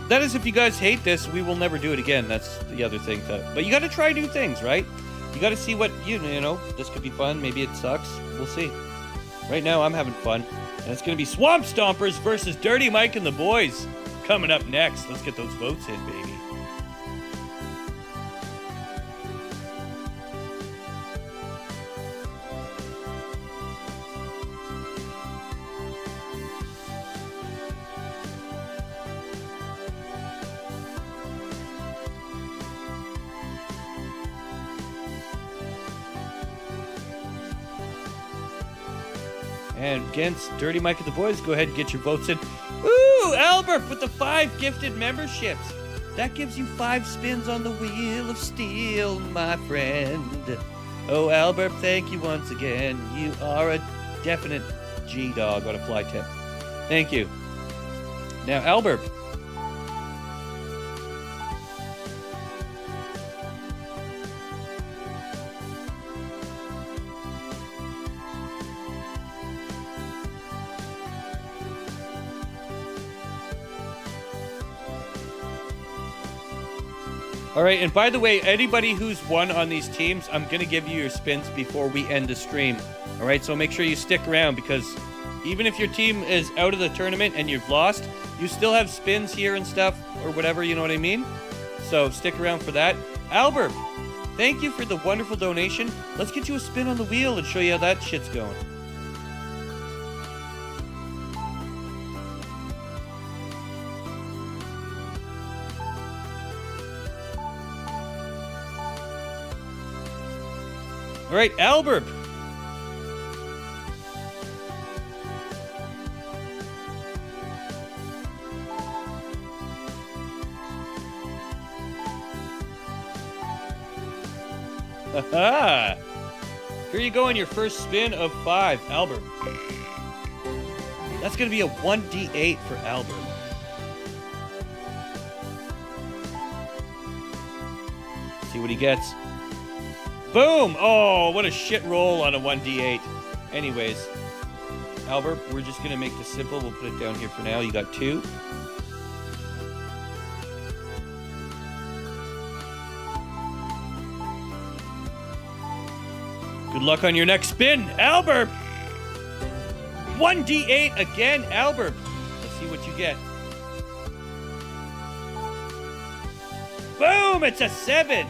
That is, if you guys hate this, we will never do it again. That's the other thing. But you got to try new things, right? You got to see what, you know, this could be fun. Maybe it sucks. We'll see. Right now, I'm having fun. And it's going to be Swamp Stompers versus Dirty Mike and the boys. Coming up next, let's get those votes in, baby. And against Dirty Mike and the boys, go ahead and get your votes in. Ooh, Albert with the 5 gifted memberships. That gives you 5 spins on the Wheel of Steel, my friend. Oh, Albert, thank you once again. You are a definite G-dog on a fly tip. Thank you. Now, Albert. All right, and by the way, anybody who's won on these teams, I'm going to give you your spins before we end the stream. All right, so make sure you stick around because even if your team is out of the tournament and you've lost, you still have spins here and stuff or whatever, you know what I mean? So stick around for that. Albert, thank you for the wonderful donation. Let's get you a spin on the wheel and show you how that shit's going. All right, Albert. Haha. Here you go on your first spin of 5, Albert. That's going to be a 1d8 for Albert. See what he gets. Boom! Oh, what a shit roll on a 1d8. Anyways, Albert, we're just going to make this simple. We'll put it down here for now. You got 2. Good luck on your next spin, Albert! 1d8 again, Albert. Let's see what you get. Boom! It's a 7.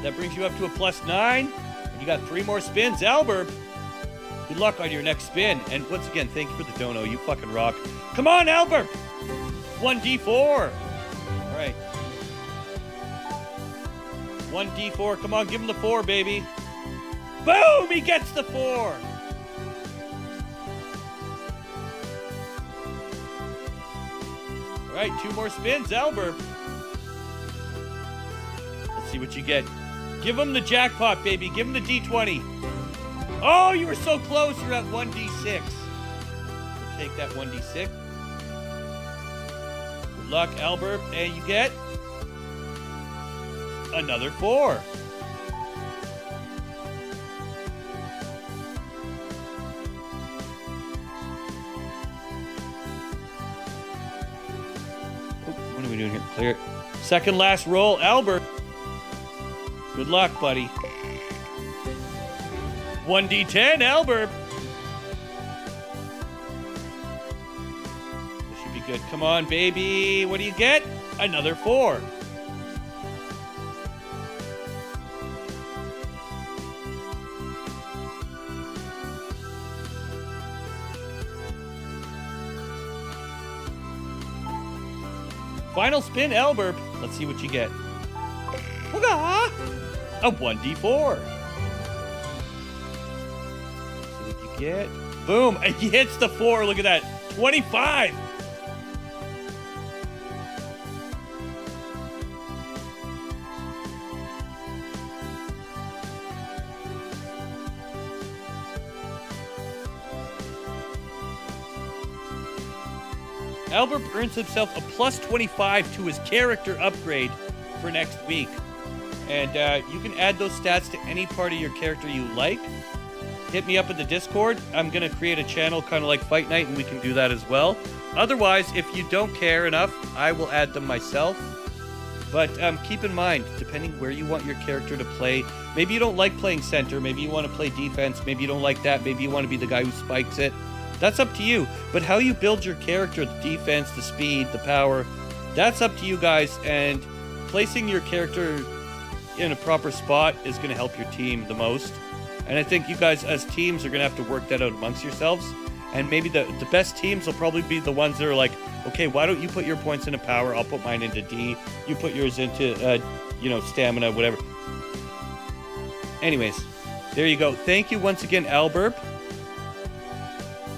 That brings you up to a +9. And you got 3 more spins, Albert. Good luck on your next spin. And once again, thank you for the dono. You fucking rock. Come on, Albert! 1d4. All right. 1d4. Come on, give him the 4, baby. Boom! He gets the 4. All right, 2 more spins, Albert. Let's see what you get. Give him the jackpot, baby. Give him the D20. Oh, you were so close. You're at 1d6. We'll take that 1d6. Good luck, Albert. And you get another 4. What are we doing here? Clear. Second last roll, Albert. Good luck, buddy. 1d10, Albert. This should be good. Come on, baby. What do you get? Another 4. Final spin, Albert. Let's see what you get. A 1d4. See what you get. Boom. And he hits the 4. Look at that. 25. Albert earns himself a +25 to his character upgrade for next week. And you can add those stats to any part of your character you like. Hit me up in the Discord. I'm going to create a channel kind of like Fight Night, and we can do that as well. Otherwise, if you don't care enough, I will add them myself. But keep in mind, depending where you want your character to play, maybe you don't like playing center, maybe you want to play defense, maybe you don't like that, maybe you want to be the guy who spikes it. That's up to you. But how you build your character, the defense, the speed, the power, that's up to you guys. And placing your character in a proper spot is going to help your team the most. And I think you guys as teams are going to have to work that out amongst yourselves. And maybe the best teams will probably be the ones that are like, okay, why don't you put your points into power? I'll put mine into D. You put yours into, stamina, whatever. Anyways, there you go. Thank you once again, Albert.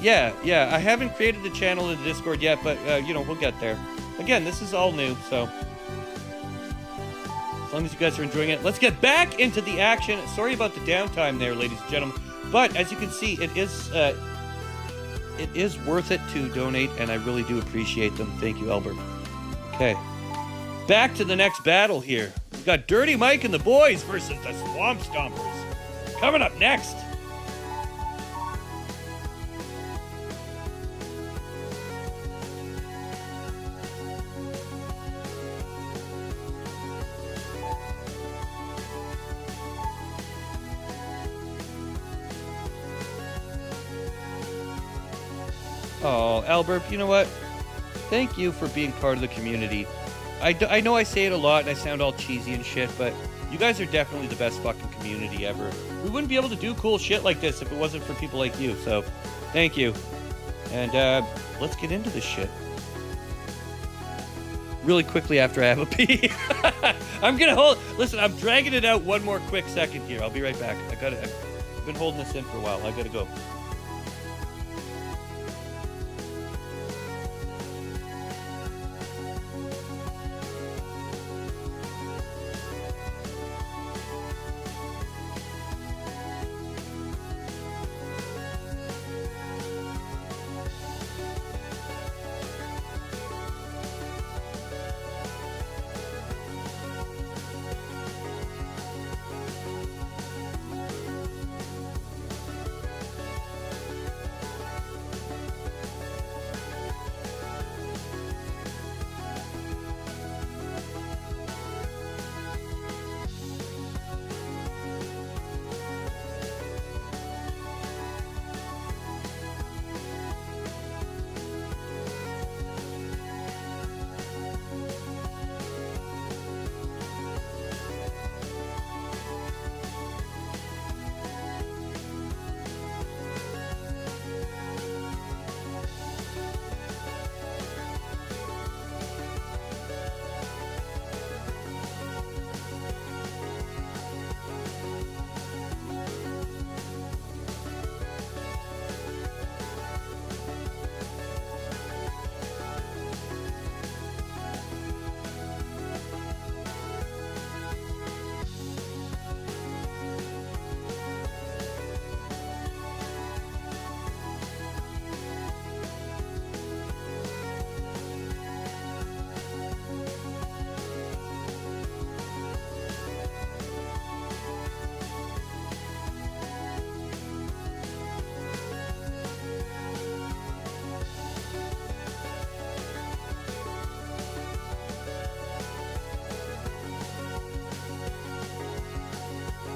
Yeah, I haven't created the channel in the Discord yet, but, we'll get there. Again, this is all new, so as long as you guys are enjoying it, let's get back into the action. Sorry about the downtime there, ladies and gentlemen. But as you can see, it is worth it to donate, and I really do appreciate them. Thank you, Albert. Okay, back to the next battle here. We've got Dirty Mike and the boys versus the Swamp Stompers. Coming up next. Oh, Albert, you know what? Thank you for being part of the community. I know I say it a lot and I sound all cheesy and shit, but you guys are definitely the best fucking community ever. We wouldn't be able to do cool shit like this if it wasn't for people like you, so thank you. And let's get into this shit. Really quickly after I have a pee. Listen, I'm dragging it out one more quick second here. I'll be right back. I've been holding this in for a while. I gotta go.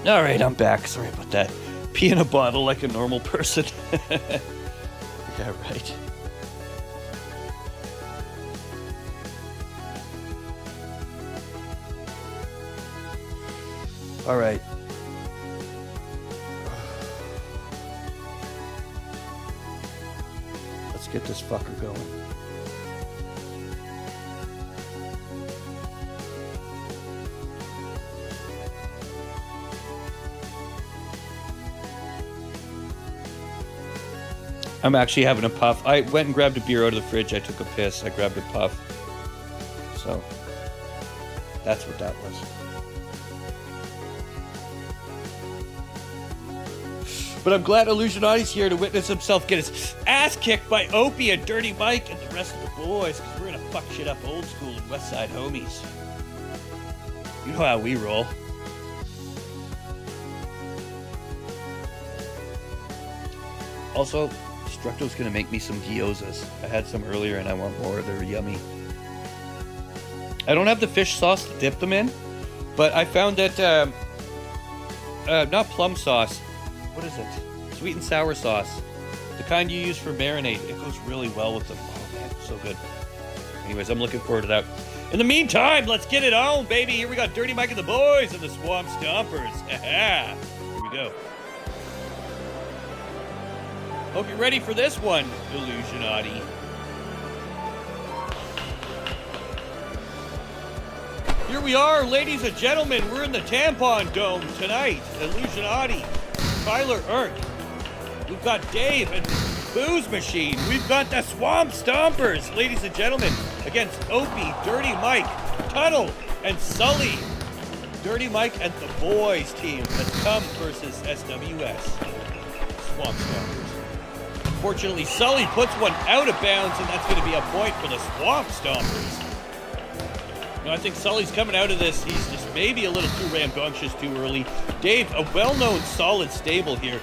All right, I'm back. Sorry about that. Pee in a bottle like a normal person. Yeah, right. All right. Let's get this fucker going. I'm actually having a puff. I went and grabbed a beer out of the fridge. I took a piss. I grabbed a puff. So, that's what that was. But I'm glad Illusionati's here to witness himself get his ass kicked by Opie and Dirty Mike and the rest of the boys, because we're gonna fuck shit up old school and West Side homies. You know how we roll. Also, Structo's gonna make me some gyozas. I had some earlier and I want more. They're yummy. I don't have the fish sauce to dip them in, but I found that, not plum sauce. What is it? Sweet and sour sauce. The kind you use for marinade. It goes really well with them. Oh man, so good. Anyways, I'm looking forward to that. In the meantime, let's get it on, baby. Here we got Dirty Mike and the boys and the Swamp Stompers. Here we go. Hope you're ready for this one, Illusionati. Here we are, ladies and gentlemen. We're in the Tampon Dome tonight. Illusionati, Tyler Irk. We've got Dave and Booze Machine. We've got the Swamp Stompers, ladies and gentlemen, against Opie, Dirty Mike, Tunnel, and Sully. Dirty Mike and the boys team has come versus SWS. Swamp Stompers. Unfortunately, Sully puts one out of bounds, and that's going to be a point for the Swamp Stompers. You know, I think Sully's coming out of this. He's just maybe a little too rambunctious too early. Dave, a well-known solid stable here.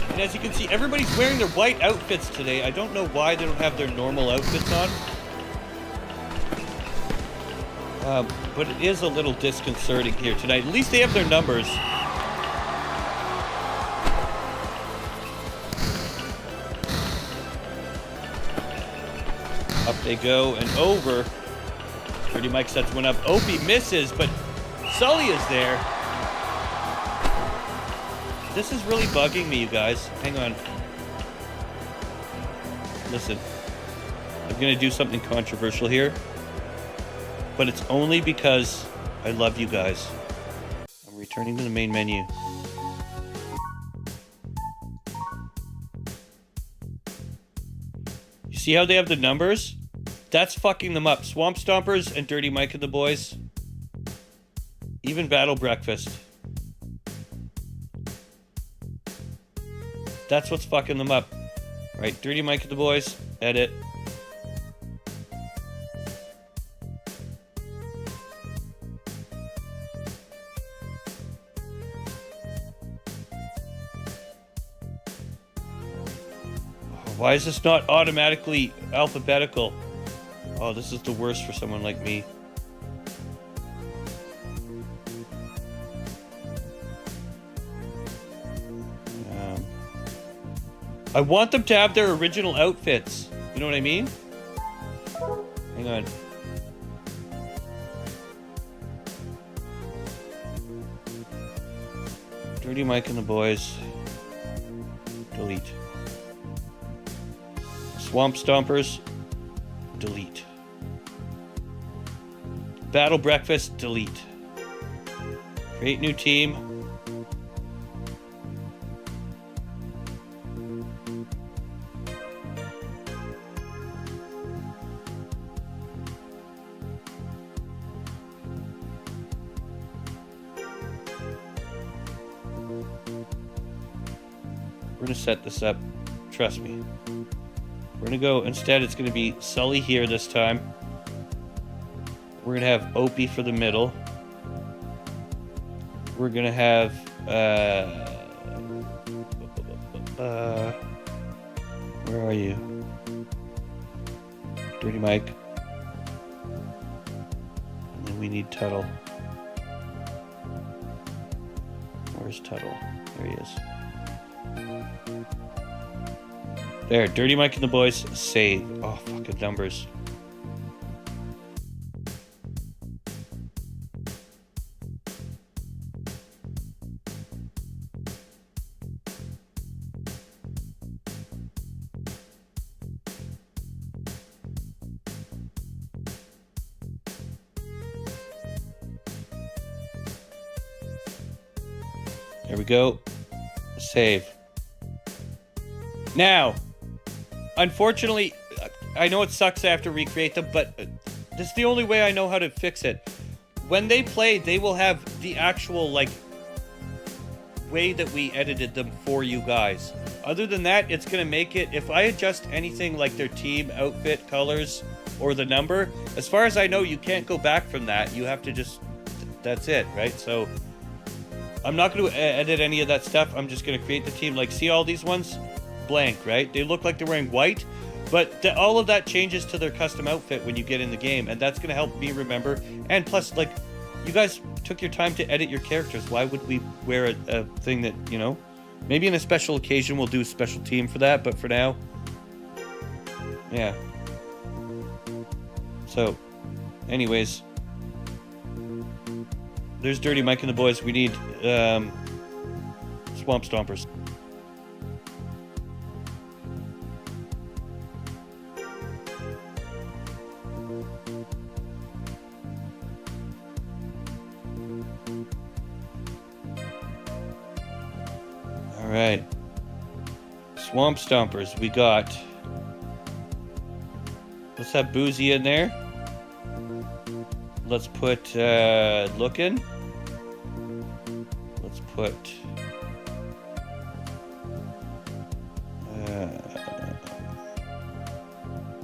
And as you can see, everybody's wearing their white outfits today. I don't know why they don't have their normal outfits on. But it is a little disconcerting here tonight. At least they have their numbers. They go and over. Dirty Mike sets one up. Opie misses, but Sully is there. This is really bugging me, you guys. Hang on. Listen. I'm going to do something controversial here. But it's only because I love you guys. I'm returning to the main menu. You see how they have the numbers? That's fucking them up. Swamp Stompers and Dirty Mike and the boys. Even Battle Breakfast. That's what's fucking them up. Right, Dirty Mike and the boys. Edit. Why is this not automatically alphabetical? Oh, this is the worst for someone like me. I want them to have their original outfits. You know what I mean? Hang on. Dirty Mike and the boys. Delete. Swamp Stompers. Delete. Battle Breakfast. Delete. Create new team. We're going to set this up. Trust me. We're going to go, instead it's going to be Sully here this time. We're going to have Opie for the middle. We're going to have, where are you? Dirty Mike. And then we need Tuttle. Where's Tuttle? There he is. There, Dirty Mike and the boys, save. Oh, fucking numbers. There we go. Save. Now, unfortunately, I know it sucks I have to recreate them, but this is the only way I know how to fix it. When they play, they will have the actual, like, way that we edited them for you guys. Other than that, it's going to make it, if I adjust anything like their team, outfit, colors, or the number, as far as I know, you can't go back from that. You have to just, that's it, right? So, I'm not going to edit any of that stuff. I'm just going to create the team. Like, see all these ones? Blank, right? They look like they're wearing white, but all of that changes to their custom outfit when you get in the game, and that's going to help me remember. And plus, like, you guys took your time to edit your characters. Why would we wear a thing that, you know, maybe in a special occasion we'll do a special team for that, but for now, yeah. So, anyways, there's Dirty Mike and the boys. We need Swamp Stompers. All right. Swamp Stompers. We got. Let's have Boozy in there. Let's put Lookin'. Let's put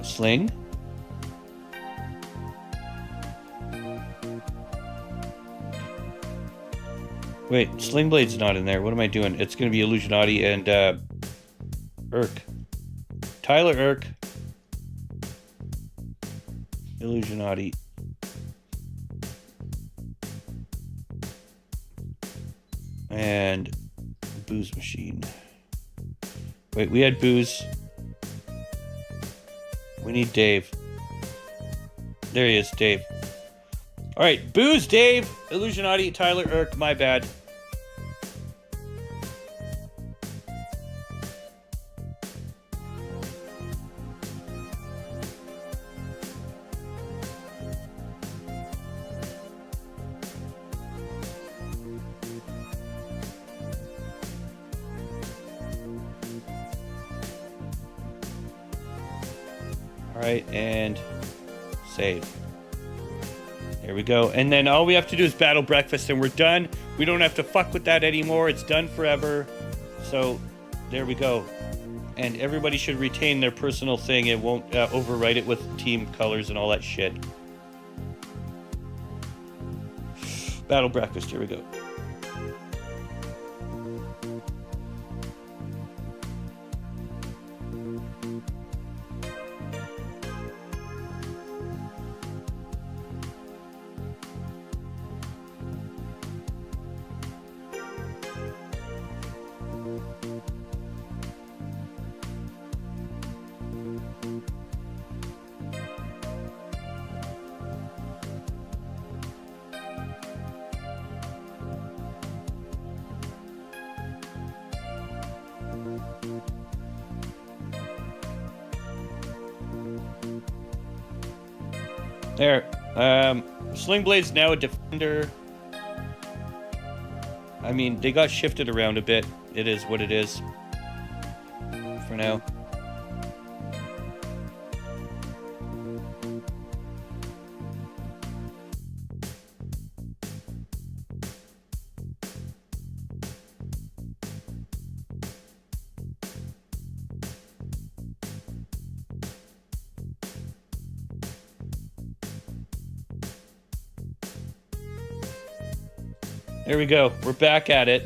Sling. Wait, Sling Blade's not in there. What am I doing? It's going to be Illusionati and Urk. Tyler Urk. Illusionati. And Booze Machine. Wait, we had Booze. We need Dave. There he is, Dave. All right, booze, Dave. Illusionati, Tyler, Irk, my bad. All right, and save. There we go. And then all we have to do is battle breakfast and we're done. We don't have to fuck with that anymore. It's done forever. So there we go. And everybody should retain their personal thing. It won't overwrite it with team colors and all that shit. Battle breakfast. Here we go. There. Slingblade's now a defender. I mean, they got shifted around a bit. It is what it is. For now. There we go. We're back at it.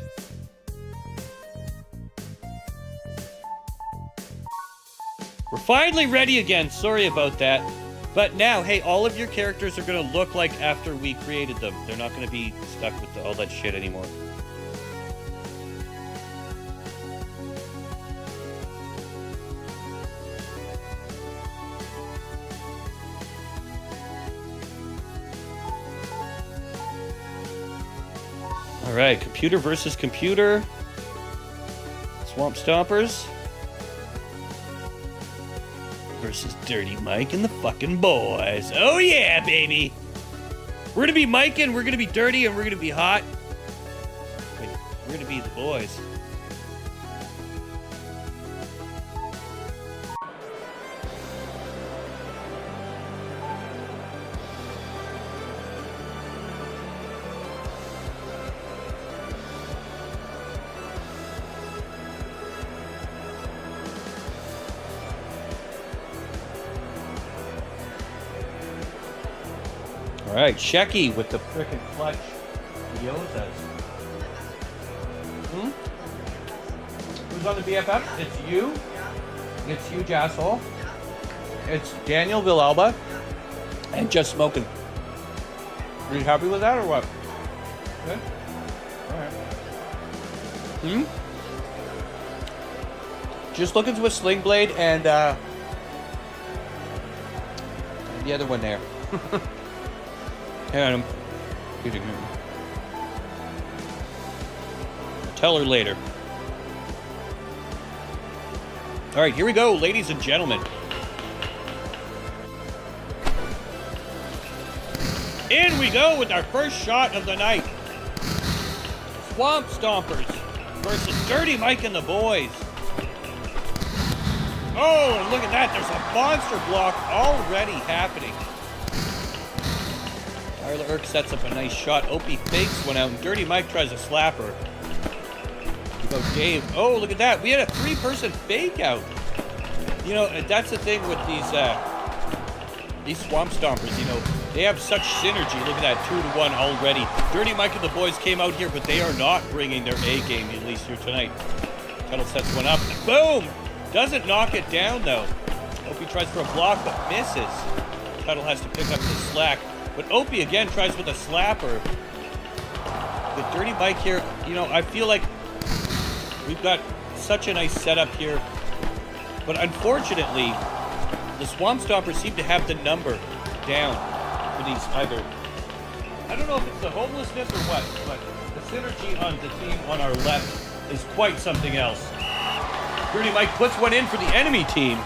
We're finally ready again. Sorry about that. But now, hey, all of your characters are going to look like after we created them. They're not going to be stuck with all that shit anymore. All right, computer versus computer. Swamp Stompers versus Dirty Mike and the fucking boys. Oh yeah, baby. We're gonna be Mike and we're gonna be dirty and we're gonna be hot. We're gonna be the boys. All right, Shecky with the frickin' clutch Yozas. Who's on the BFF? It's you. It's huge asshole. It's Daniel Villalba. And Just Smoking. Are you happy with that or what? Good? Alright. Just looking to a Sling Blade and the other one there. Hang on. Tell her later. All right, here we go, ladies and gentlemen. In we go with our first shot of the night. Swamp Stompers versus Dirty Mike and the boys. Oh, and look at that. There's a monster block already happening. Tyler Irk sets up a nice shot. Opie fakes one out, and Dirty Mike tries a slapper. We go Dave. Oh, look at that. We had a three-person fake out. You know, that's the thing with these Swamp Stompers, you know. They have such synergy. Look at that, 2-1 already. Dirty Mike and the boys came out here, but they are not bringing their A game, at least here tonight. Tuttle sets one up. Boom! Doesn't knock it down, though. Opie tries for a block, but misses. Tuttle has to pick up the slack. But Opie again tries with a slapper. The Dirty Mike here, you know, I feel like we've got such a nice setup here. But unfortunately, the Swamp Stompers seem to have the number down. of these either. I don't know if it's the homelessness or what, but the synergy on the team on our left is quite something else. Dirty Mike puts one in for the enemy team.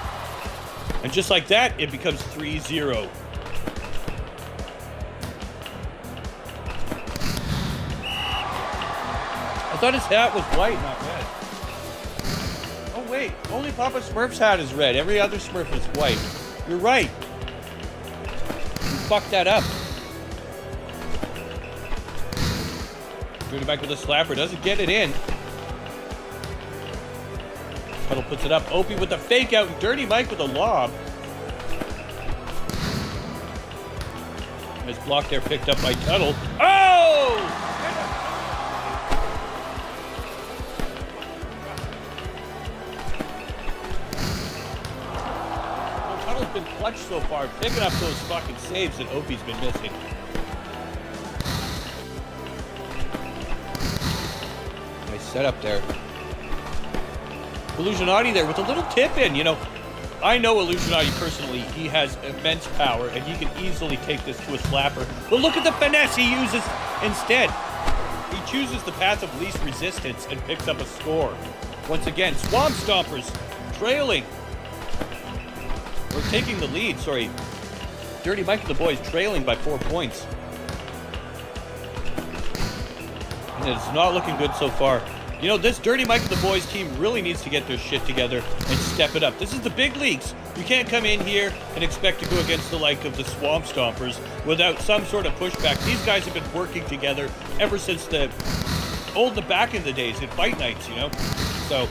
And just like that, it becomes 3-0. I thought his hat was white, not red. Oh wait, only Papa Smurf's hat is red. Every other Smurf is white. You're right. You fucked that up. Dirty Mike with a slapper, doesn't get it in. Tuttle puts it up. Opie with the fake out. And Dirty Mike with a lob. His block there picked up by Tuttle. Oh! Well, Tuttle's been clutch so far, picking up those fucking saves that Opie's been missing. Nice setup there. Illusionati there with a little tip in, you know. I know Illusionati personally. He has immense power, and he can easily take this to a slapper. But look at the finesse he uses instead. He chooses the path of least resistance and picks up a score. Once again, Swamp Stompers trailing. Or taking the lead, sorry. Dirty Mike and the boys trailing by 4 points. And it's not looking good so far. You know, this Dirty Mike and the boys team really needs to get their shit together and step it up. This is the big leagues. You can't come in here and expect to go against the like of the Swamp Stompers without some sort of pushback. These guys have been working together ever since the back in the days in fight nights, you know? So,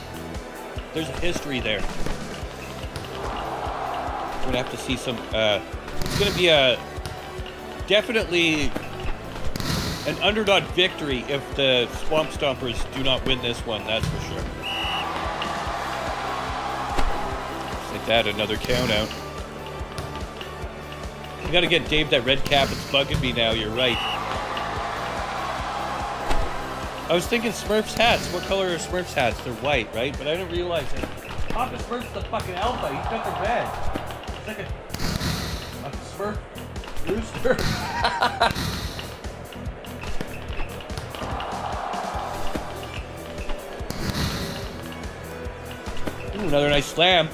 there's a history there. We're gonna have to see some, it's gonna be a, definitely an underdog victory if the Swamp Stompers do not win this one, that's for sure. Just like that, another count out. We gotta get Dave that red cap, it's bugging me now, you're right. I was thinking Smurfs hats. What color are Smurfs hats? They're white, right? But I didn't realize that Papa Smurf's the fucking alpha, he's got the red. It's like a Smurf rooster. Ooh, another nice slam.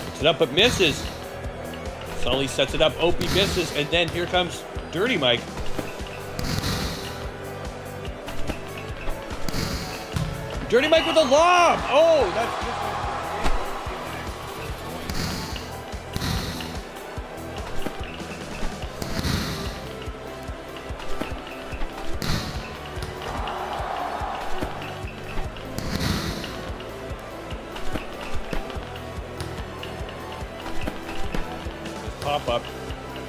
Picks it up but misses. Sully sets it up. Opie misses. And then here comes Dirty Mike. Dirty Mike with a lob. Oh, that's just pop up.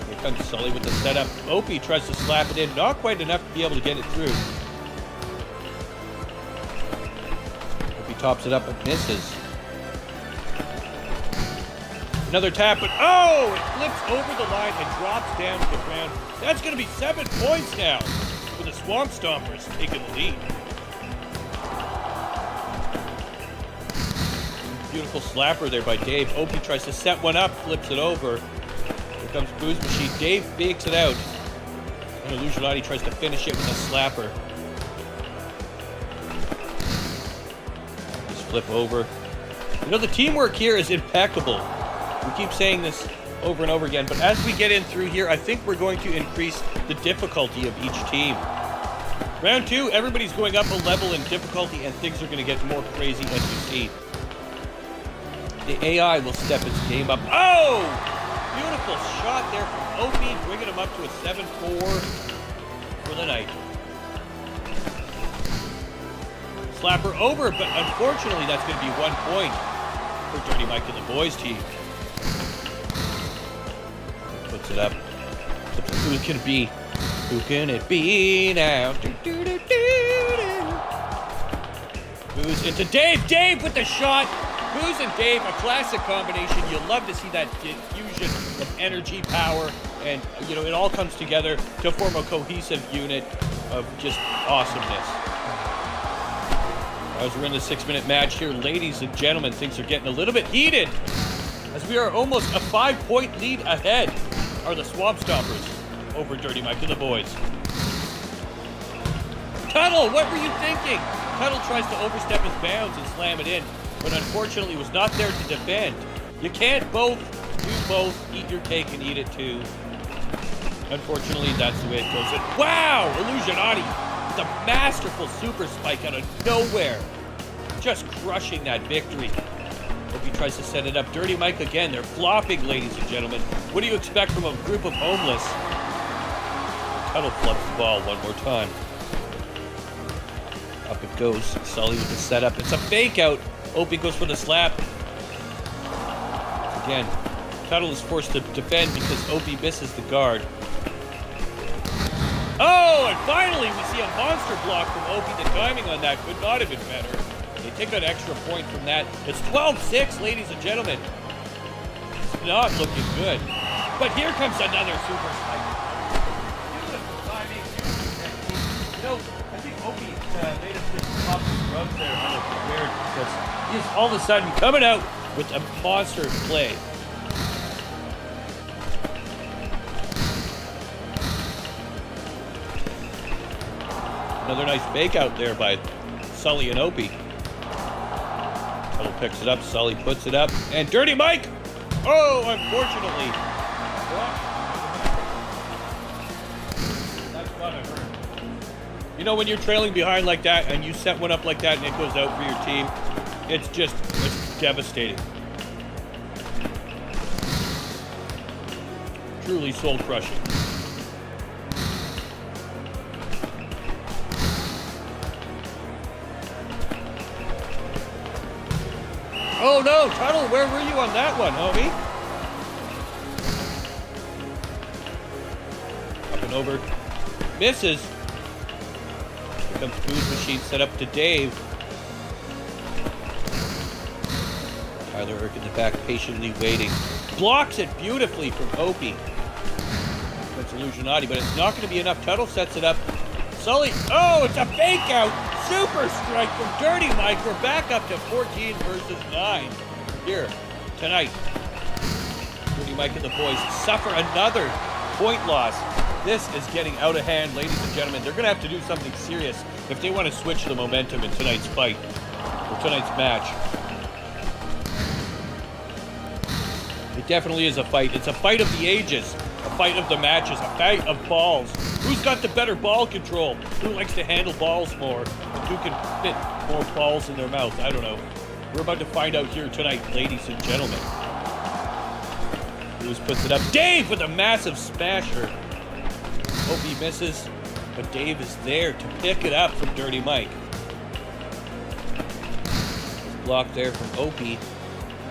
Here comes Sully with the setup. Opie tries to slap it in. Not quite enough to be able to get it through. Opie tops it up but misses. Another tap, but oh! It flips over the line and drops down to the ground. That's going to be 7 points now for the Swamp Stompers taking the lead. Beautiful slapper there by Dave. Opie tries to set one up, flips it over. Here comes Booze Machine. Dave fakes it out. And Illusionati tries to finish it with a slapper. Just flip over. You know, the teamwork here is impeccable. We keep saying this over and over again, but as we get in through here, I think we're going to increase the difficulty of each team. Round 2, everybody's going up a level in difficulty, and things are going to get more crazy as you see. The AI will step its game up. Oh! Beautiful shot there from Opie, bringing him up to a 7-4 for the night. Slapper over, but unfortunately that's going to be 1 point for Dirty Mike and the boys team. Puts it up. Who can it be? Who can it be now? Booze into Dave. Dave with the shot. Booze and Dave, a classic combination. You'll love to see that fusion of energy, power, and, you know, it all comes together to form a cohesive unit of just awesomeness. As we're in the 6-minute match here, ladies and gentlemen, things are getting a little bit heated as we are almost a 5-point lead ahead are the Swamp Stompers over Dirty Mike and the boys. Tuttle, what were you thinking? Tuttle tries to overstep his bounds and slam it in, but unfortunately was not there to defend. You can't both do both, eat your cake and eat it too. Unfortunately, that's the way it goes. Wow! Illusionati, the masterful super spike out of nowhere. Just crushing that victory. Hope he tries to set it up. Dirty Mike again. They're flopping, ladies and gentlemen. What do you expect from a group of homeless? Tuttle flubs the ball one more time. Up it goes. Sully with the setup. It's a fake out. Opie goes for the slap. Again, Tuttle is forced to defend because Opie misses the guard. Oh, and finally we see a monster block from Opie. The timing on that could not have been better. They take an extra point from that. It's 12-6, ladies and gentlemen. It's not looking good. But here comes another super spike. Beautiful timing. You know, I think Opie made us just pop his drugs there unprepared because he is all of a sudden coming out with a monster play. Another nice fake out there by Sully and Opie. Tuttle picks it up, Sully puts it up, and Dirty Mike! Oh, unfortunately. That's gotta hurt. You know, when you're trailing behind like that and you set one up like that and it goes out for your team, it's devastating. Truly soul crushing. Oh no, Tuttle, where were you on that one, homie? Up and over. Misses. Here comes Food Machine set up to Dave. Tyler Erk in the back patiently waiting. Blocks it beautifully from Opie. That's Illusionati, but it's not going to be enough. Tuttle sets it up. Sully, oh, it's a fake out. Super strike from Dirty Mike. We're back up to 14 versus 9 here tonight. Dirty Mike and the boys suffer another point loss. This is getting out of hand, ladies and gentlemen. They're going to have to do something serious if they want to switch the momentum in tonight's fight, or tonight's match. It definitely is a fight. It's a fight of the ages, a fight of the matches, a fight of balls. Who's got the better ball control? Who likes to handle balls more? And who can fit more balls in their mouth? I don't know. We're about to find out here tonight, ladies and gentlemen. Lewis puts it up. Dave with a massive smasher. Opie misses, but Dave is there to pick it up from Dirty Mike. Block there from Opie.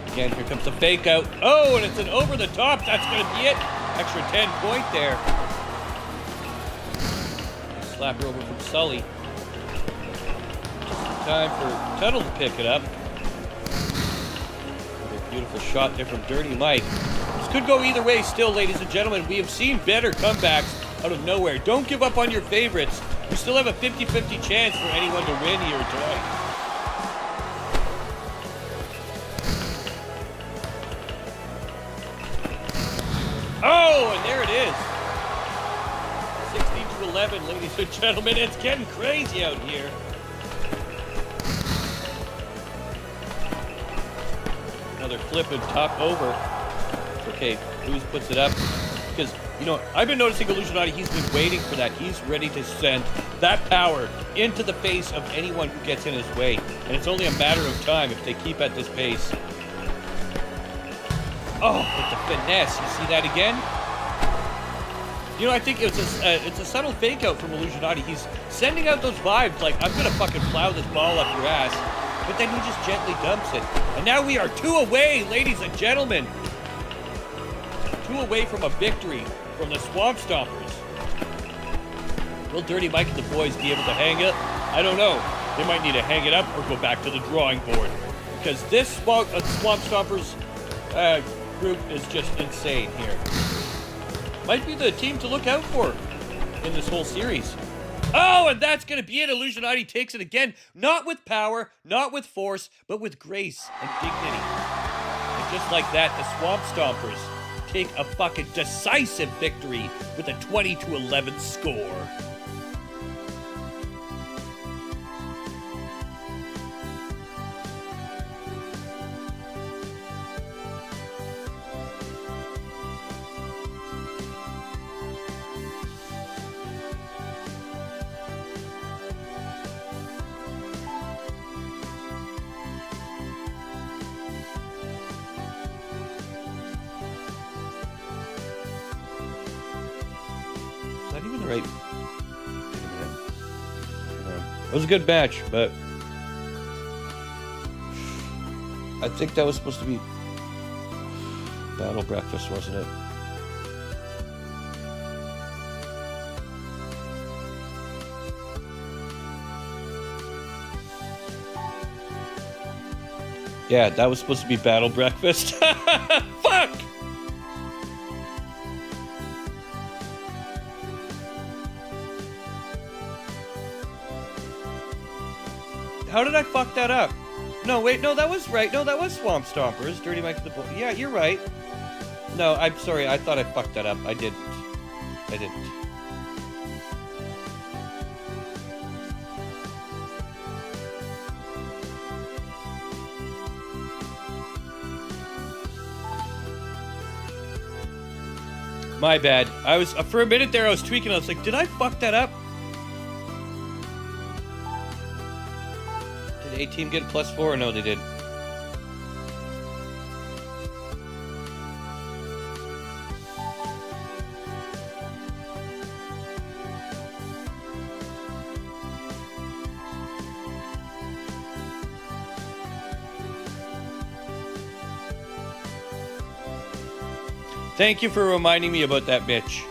Again, here comes the fake out. Oh, and it's an over the top. That's going to be it. Extra 10 point there. Slapper over from Sully. Time for Tuttle to pick it up. A beautiful shot there from Dirty Mike. This could go either way still, ladies and gentlemen. We have seen better comebacks out of nowhere. Don't give up on your favorites. We still have a 50-50 chance for anyone to win here tonight. Oh, and there it is. 16-11, ladies and gentlemen. It's getting crazy out here. Another flip and top over. Okay, Booze puts it up. Because, you know, I've been noticing Illusionati, he's been waiting for that. He's ready to send that power into the face of anyone who gets in his way. And it's only a matter of time if they keep at this pace. Oh, with the finesse. You see that again? You know, I think it's a subtle fake out from Illusionati. He's sending out those vibes like, I'm going to fucking plow this ball up your ass. But then he just gently dumps it. And now we are 2 away, ladies and gentlemen. 2 away from a victory from the Swamp Stompers. Will Dirty Mike and the boys be able to hang it? I don't know. They might need to hang it up or go back to the drawing board. Because this Swamp Stompers group is just insane here. Might be the team to look out for in this whole series. Oh, and that's going to be it. Illusionati takes it again. Not with power, not with force, but with grace and dignity. And just like that, the Swamp Stompers take a fucking decisive victory with a 20-11 score. Right. It was a good match, but I think that was supposed to be Battle Breakfast, wasn't it? Yeah, that was supposed to be Battle Breakfast. Fuck! How did I fuck that up? No, wait, no, that was right. No, that was Swamp Stompers. Dirty Mike to the Bull. Yeah, you're right. No, I'm sorry. I thought I fucked that up. I didn't. I didn't. My bad. I was, for a minute there, I was tweaking. I was like, did I fuck that up? A-Team get a +4 or no, they did. Thank you for reminding me about that bitch.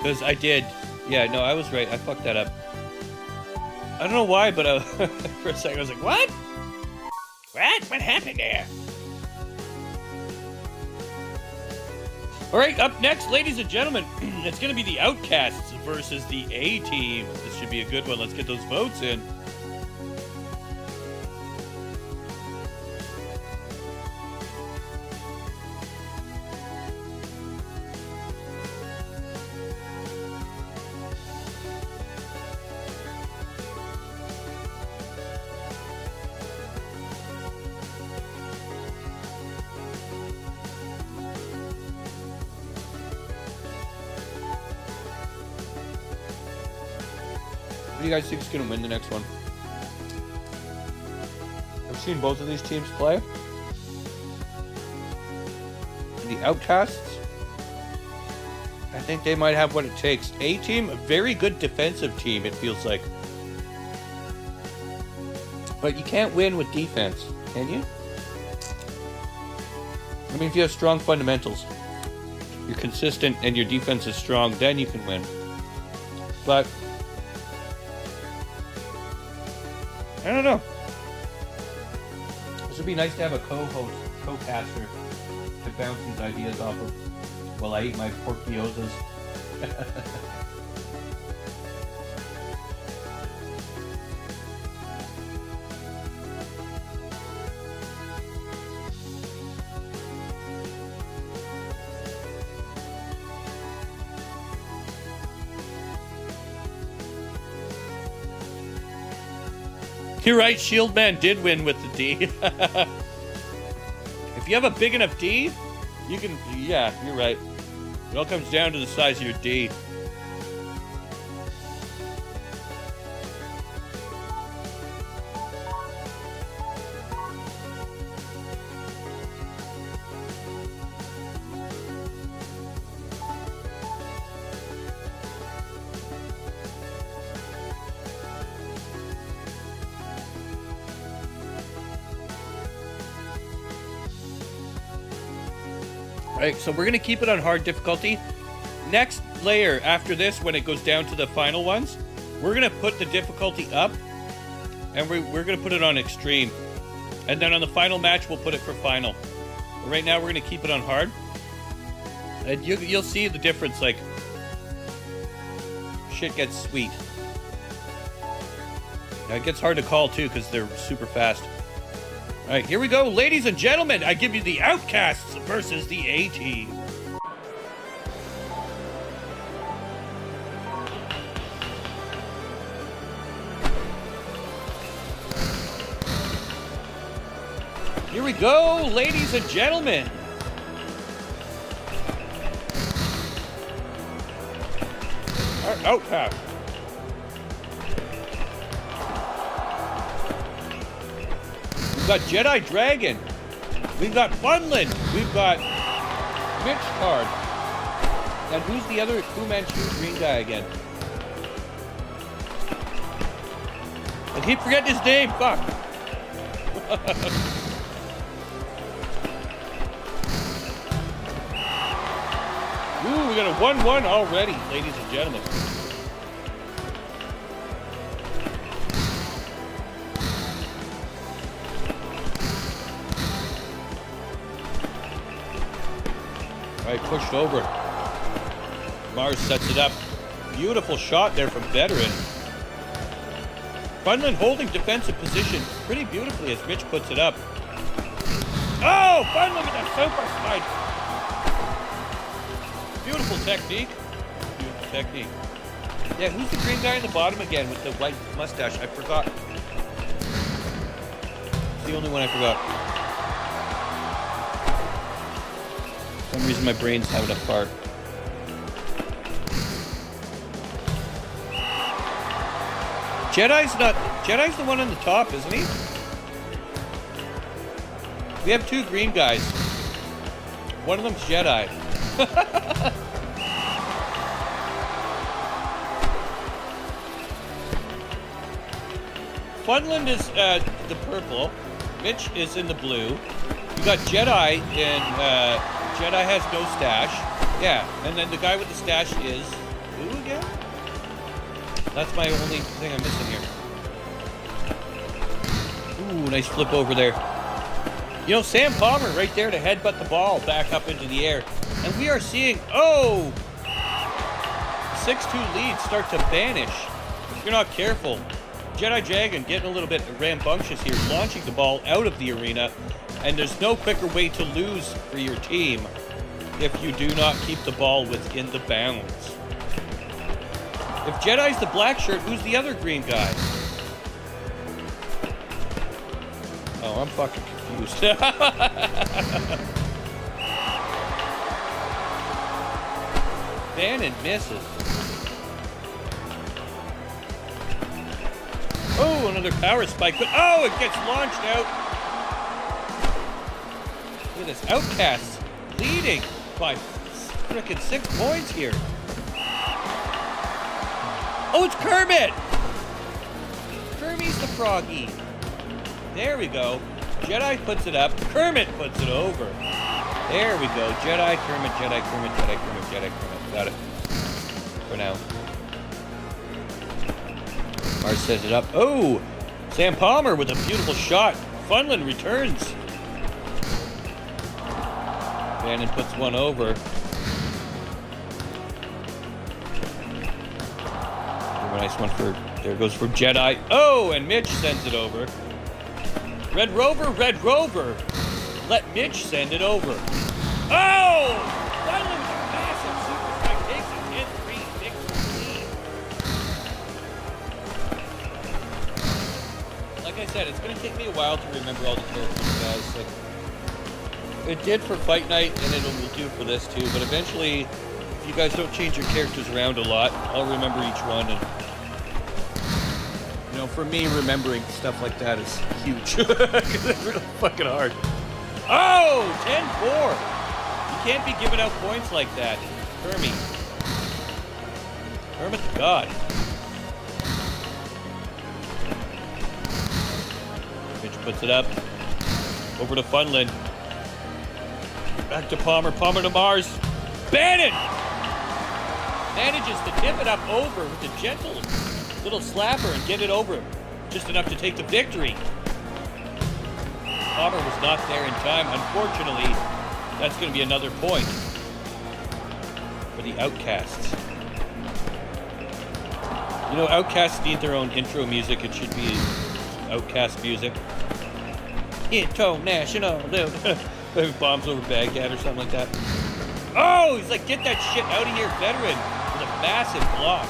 Because I did. Yeah, no, I was right. I fucked that up. I don't know why, but for a second I was like, what? What? What happened there? Alright, up next, ladies and gentlemen, it's going to be the Outcasts versus the A-Team. This should be a good one. Let's get those votes in. Who do you guys think is going to win the next one? I've seen both of these teams play. The Outcasts, I think they might have what it takes. A-Team, a very good defensive team, it feels like. But you can't win with defense, can you? I mean, if you have strong fundamentals, you're consistent and your defense is strong, then you can win. But I don't know. This would be nice to have a co-host, co-caster to bounce these ideas off of while I eat my pork gyozas. You're right, Shield Man did win with the D. If you have a big enough D, you can, yeah, you're right. It all comes down to the size of your D. Right, so we're going to keep it on hard difficulty. Next layer after this, when it goes down to the final ones, we're going to put the difficulty up, and we're going to put it on extreme. And then on the final match, we'll put it for final. But right now, we're going to keep it on hard. And you'll see the difference, like, shit gets sweet. Now, it gets hard to call, too, because they're super fast. All right, here we go. Ladies and gentlemen, I give you the Outcasts versus the A-Team. Here we go, ladies and gentlemen. Our outcast. We've got Jedi Dragon. We've got Funland. We've got Mitch Card. And who's the other Fu Manchu green guy again? I keep forgetting his name. Fuck. Ooh, we got a 1-1 already, ladies and gentlemen. All right, pushed over. Mars sets it up. Beautiful shot there from Veteran. Funland holding defensive position pretty beautifully as Mitch puts it up. Oh, Funland with a super spike. Beautiful technique. Beautiful technique. Yeah, who's the green guy in the bottom again with the white mustache? I forgot. It's the only one I forgot. For some reason my brain's having a fart. Jedi's the one on the top, isn't he? We have two green guys. One of them's Jedi. Funland is the purple. Mitch is in the blue. We got Jedi, and Jedi has no stash. Yeah, and then the guy with the stash is who again? That's my only thing I'm missing here. Ooh, nice flip over there. You know, Sam Palmer right there to headbutt the ball back up into the air. And we are seeing, 6-2 leads start to vanish if you're not careful. Jedi Dragon getting a little bit rambunctious here, launching the ball out of the arena. And there's no quicker way to lose for your team if you do not keep the ball within the bounds. If Jedi's the black shirt, who's the other green guy? Oh, I'm fucking confused. Bannon misses. Oh, another power spike. But oh, it gets launched out. Look at this. Outcasts leading by frickin' 6 points here. Oh, it's Kermit! Kermit's the froggy. There we go. Jedi puts it up. Kermit puts it over. There we go. Jedi, Kermit, Jedi, Kermit, Jedi, Kermit, Jedi, Kermit. Got it. For now. Mars sets it up. Oh! Sam Palmer with a beautiful shot. Funland returns. Bannon puts one over. A nice one for, there goes for Jedi. Oh, and Mitch sends it over. Red Rover, Red Rover. Let Mitch send it over. Oh! Funland with a massive super strike takes an N3 victory. Like I said, it's going to take me a while to remember all the characters, guys. Like, it did for Fight Night, and it will do for this too, but eventually, if you guys don't change your characters around a lot, I'll remember each one. And you know, for me, remembering stuff like that is huge. Because it's really fucking hard. Oh! 10-4! You can't be giving out points like that. Kermit. Kermit the God. Mitch puts it up. Over to Funland. Back to Palmer. Palmer to Mars. Bannon! Manages to tip it up over with a gentle little slapper and get it over just enough to take the victory. Palmer was not there in time. Unfortunately, that's going to be another point for the Outcasts. You know, Outcasts need their own intro music. It should be Outcast music. International. Maybe bombs over Baghdad or something like that. Oh, he's like, get that shit out of here, Veteran, with a massive block.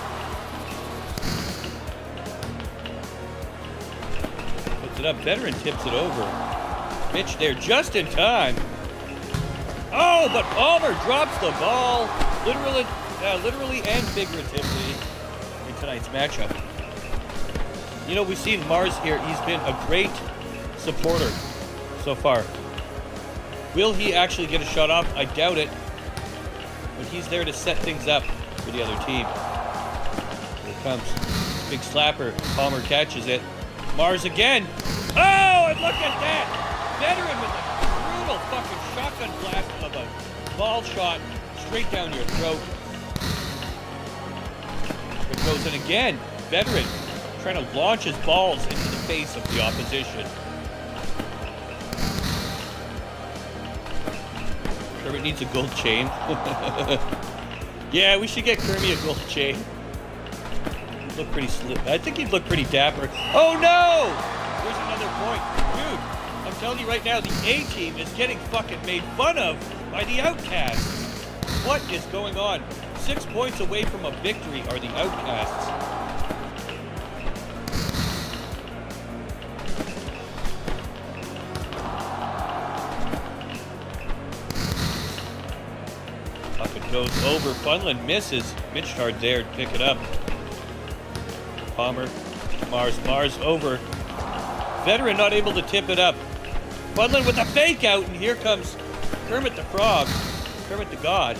Puts it up. Veteran tips it over. Mitch there just in time. Oh, but Palmer drops the ball, literally and figuratively in tonight's matchup. You know, we've seen Mars here. He's been a great supporter so far. Will he actually get a shot off? I doubt it. But he's there to set things up for the other team. Here it comes. Big slapper. Palmer catches it. Mars again. Oh, and look at that! Veteran with a brutal fucking shotgun blast of a ball shot straight down your throat. It goes in again. Veteran trying to launch his balls into the face of the opposition. Kermit needs a gold chain. Yeah, we should get Kermit a gold chain. He'd look pretty slick. I think he'd look pretty dapper. Oh no! There's another point. Dude, I'm telling you right now, the A team is getting fucking made fun of by the Outcasts. What is going on? 6 points away from a victory are the Outcasts. Up it goes over. Funland misses. Mitchard there to pick it up. Palmer. Mars over. Veteran not able to tip it up. Funland with a fake out, and here comes Kermit the Frog. Kermit the God.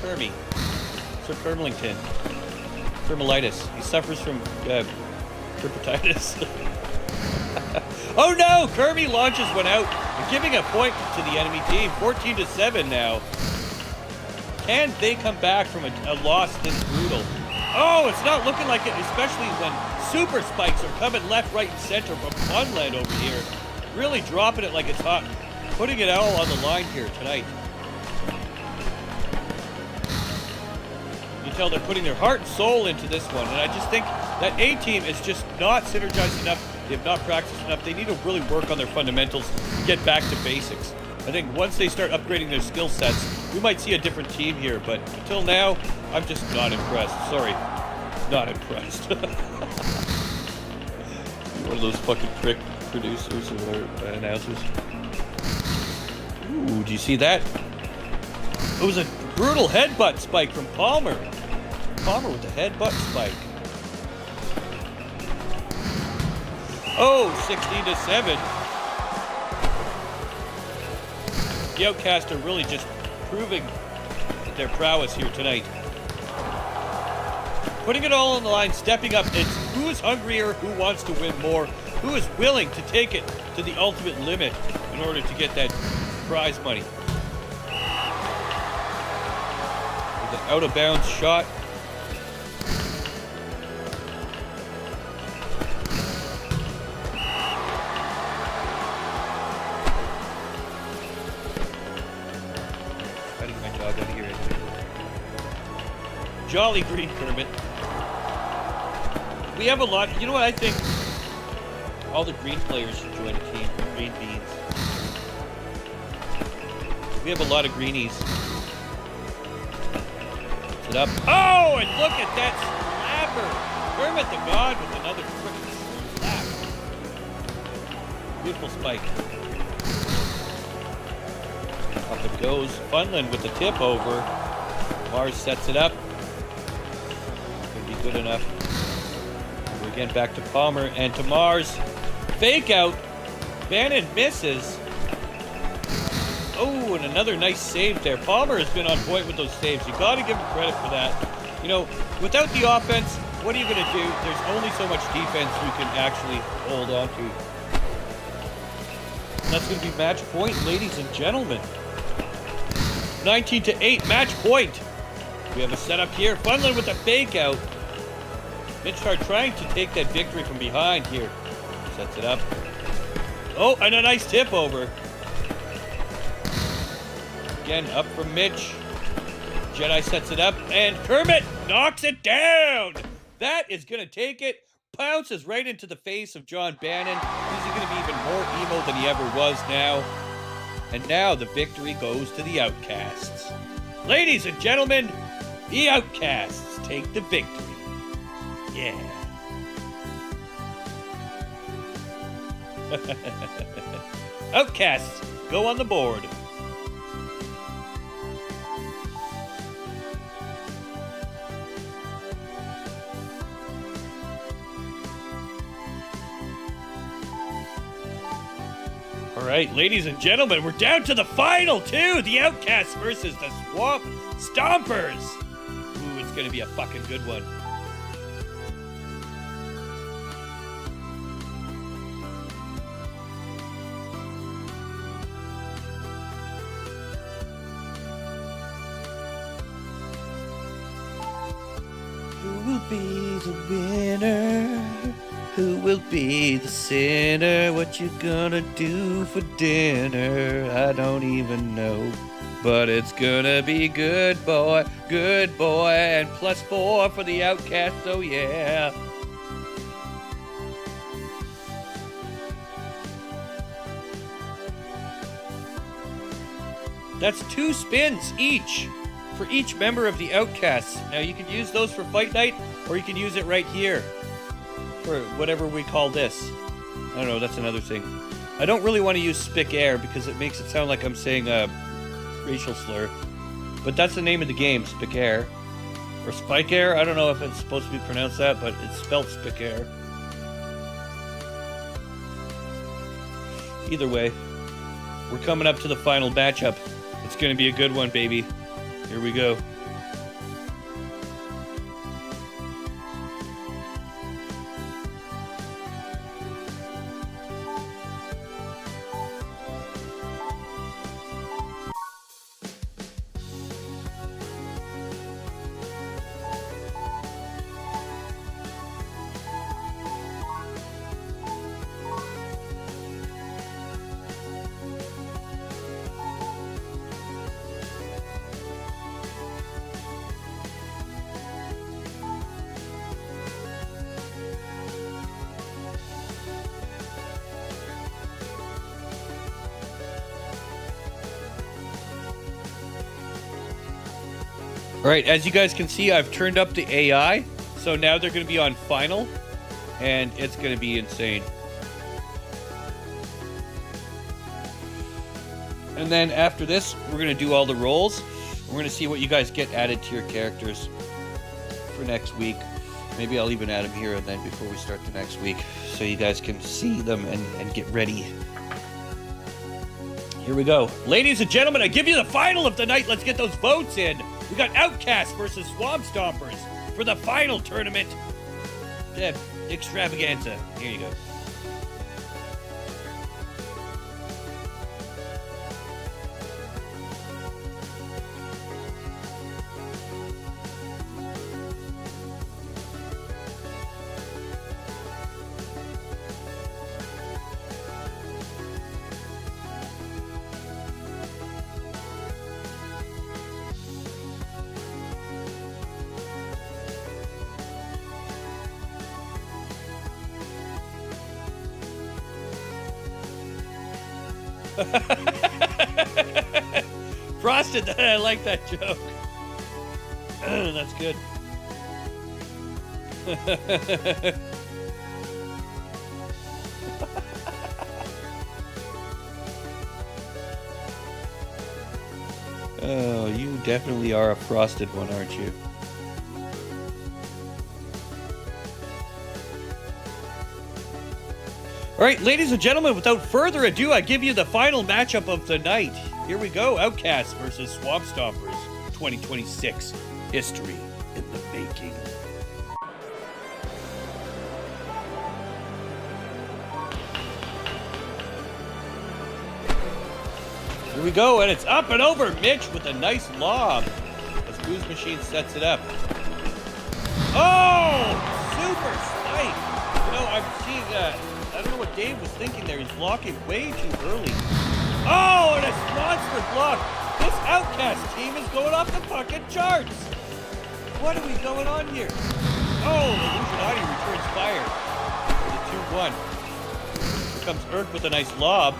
Kermit. Sir Kermlington. Kermilitis. He suffers from kermititis. Oh no! Kermit launches one out, giving a point to the enemy team. 14-7 now. Can they come back from a loss this brutal? Oh, it's not looking like it, especially when super spikes are coming left, right, and center from Funland over here. Really dropping it like it's hot. Putting it all on the line here tonight. You tell they're putting their heart and soul into this one, and I just think that A team is just not synergized enough. They have not practiced enough. They need to really work on their fundamentals and get back to basics. I think once they start upgrading their skill sets, we might see a different team here, but until now, I'm just not impressed. Sorry, not impressed. One of those fucking prick producers or announcers. Ooh, do you see that? It was a brutal headbutt spike from Palmer. Palmer with the headbutt spike. Oh, 16-7. The Outcasts are really just proving their prowess here tonight. Putting it all on the line, stepping up. It's who is hungrier, who wants to win more, who is willing to take it to the ultimate limit in order to get that prize money. With an out-of-bounds shot. Jolly Green Kermit. We have a lot. You know what I think? All the green players should join a team. Green beans. We have a lot of greenies. Puts it up. Oh, and look at that slapper. Kermit the God with another frickin' slap. Beautiful spike. Up it goes. Funland with the tip over. Mars sets it up. Good enough. We're again back to Palmer and to Mars. Fake out. Bannon misses. Oh, and another nice save there. Palmer has been on point with those saves. You got to give him credit for that. You know, without the offense, what are you going to do? There's only so much defense you can actually hold on to. That's going to be match point, ladies and gentlemen. 19-8, match point. We have a setup here. Funland with a fake out. Mitchard trying to take that victory from behind here. Sets it up. Oh, and a nice tip over. Again, up from Mitch. Jedi sets it up, and Kermit knocks it down. That is going to take it. Pounces right into the face of John Bannon. He's going to be even more emo than he ever was now. And now the victory goes to the Outcasts. Ladies and gentlemen, the Outcasts take the victory. Yeah. Outcasts, go on the board. All right, ladies and gentlemen, we're down to the final two. The Outcasts versus the Swamp Stompers. Ooh, it's going to be a fucking good one. Who will be the winner? Who will be the sinner? What you gonna do for dinner? I don't even know. But it's gonna be good boy, and +4 for the Outcast, oh yeah. That's 2 spins each for each member of the Outcasts. Now you can use those for Fight Night, or you can use it right here for whatever we call this. I don't know, that's another thing. I don't really want to use Spikair because it makes it sound like I'm saying a racial slur. But that's the name of the game, Spikair. Or Spikair, I don't know if it's supposed to be pronounced that, but it's spelled Spikair. Either way, we're coming up to the final matchup. It's going to be a good one, baby. Here we go. All right, as you guys can see, I've turned up the AI, so now they're going to be on final, and it's going to be insane. And then after this, we're going to do all the rolls. We're going to see what you guys get added to your characters for next week. Maybe I'll even add them here and then before we start the next week, so you guys can see them and get ready. Here we go. Ladies and gentlemen, I give you the final of the night. Let's get those votes in. We got Outcasts versus Swamp Stompers for the final tournament extravaganza. Here you go. Frosted, I like that joke. That's good. Oh, you definitely are a frosted one, aren't you? All right, ladies and gentlemen, without further ado, I give you the final matchup of the night. Here we go, Outcasts versus Swamp Stompers, 2026. History in the making. Here we go, and it's up and over Mitch with a nice lob as Booze Machine sets it up. Oh, super spike. You know, I'm seeing that. I don't know what Dave was thinking there. He's blocking way too early. Oh, and a monster block. This Outcast team is going off the fucking charts. What are we going on here? Oh, Illusionati returns fire for the 2-1. Here comes Urk with a nice lob.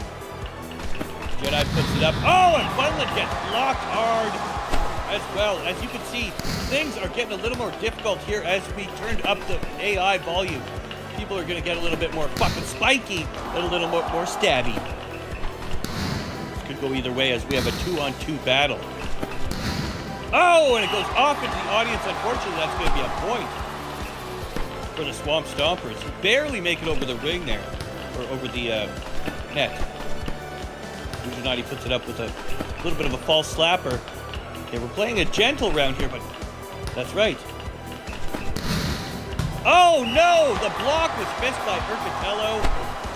Jedi puts it up. Oh, and Funland gets blocked hard as well. As you can see, things are getting a little more difficult here as we turned up the AI volume. People are going to get a little bit more fucking spiky and a little more stabby. could go either way as we have a 2-on-2 battle. Oh, and it goes off into the audience. Unfortunately, that's going to be a point for the Swamp Stompers. Barely make it over the ring there, or over the net. Illusionati puts it up with a little bit of a false slapper. Okay, we're playing a gentle round here, but that's right. Oh no! The block was missed by Urcatello.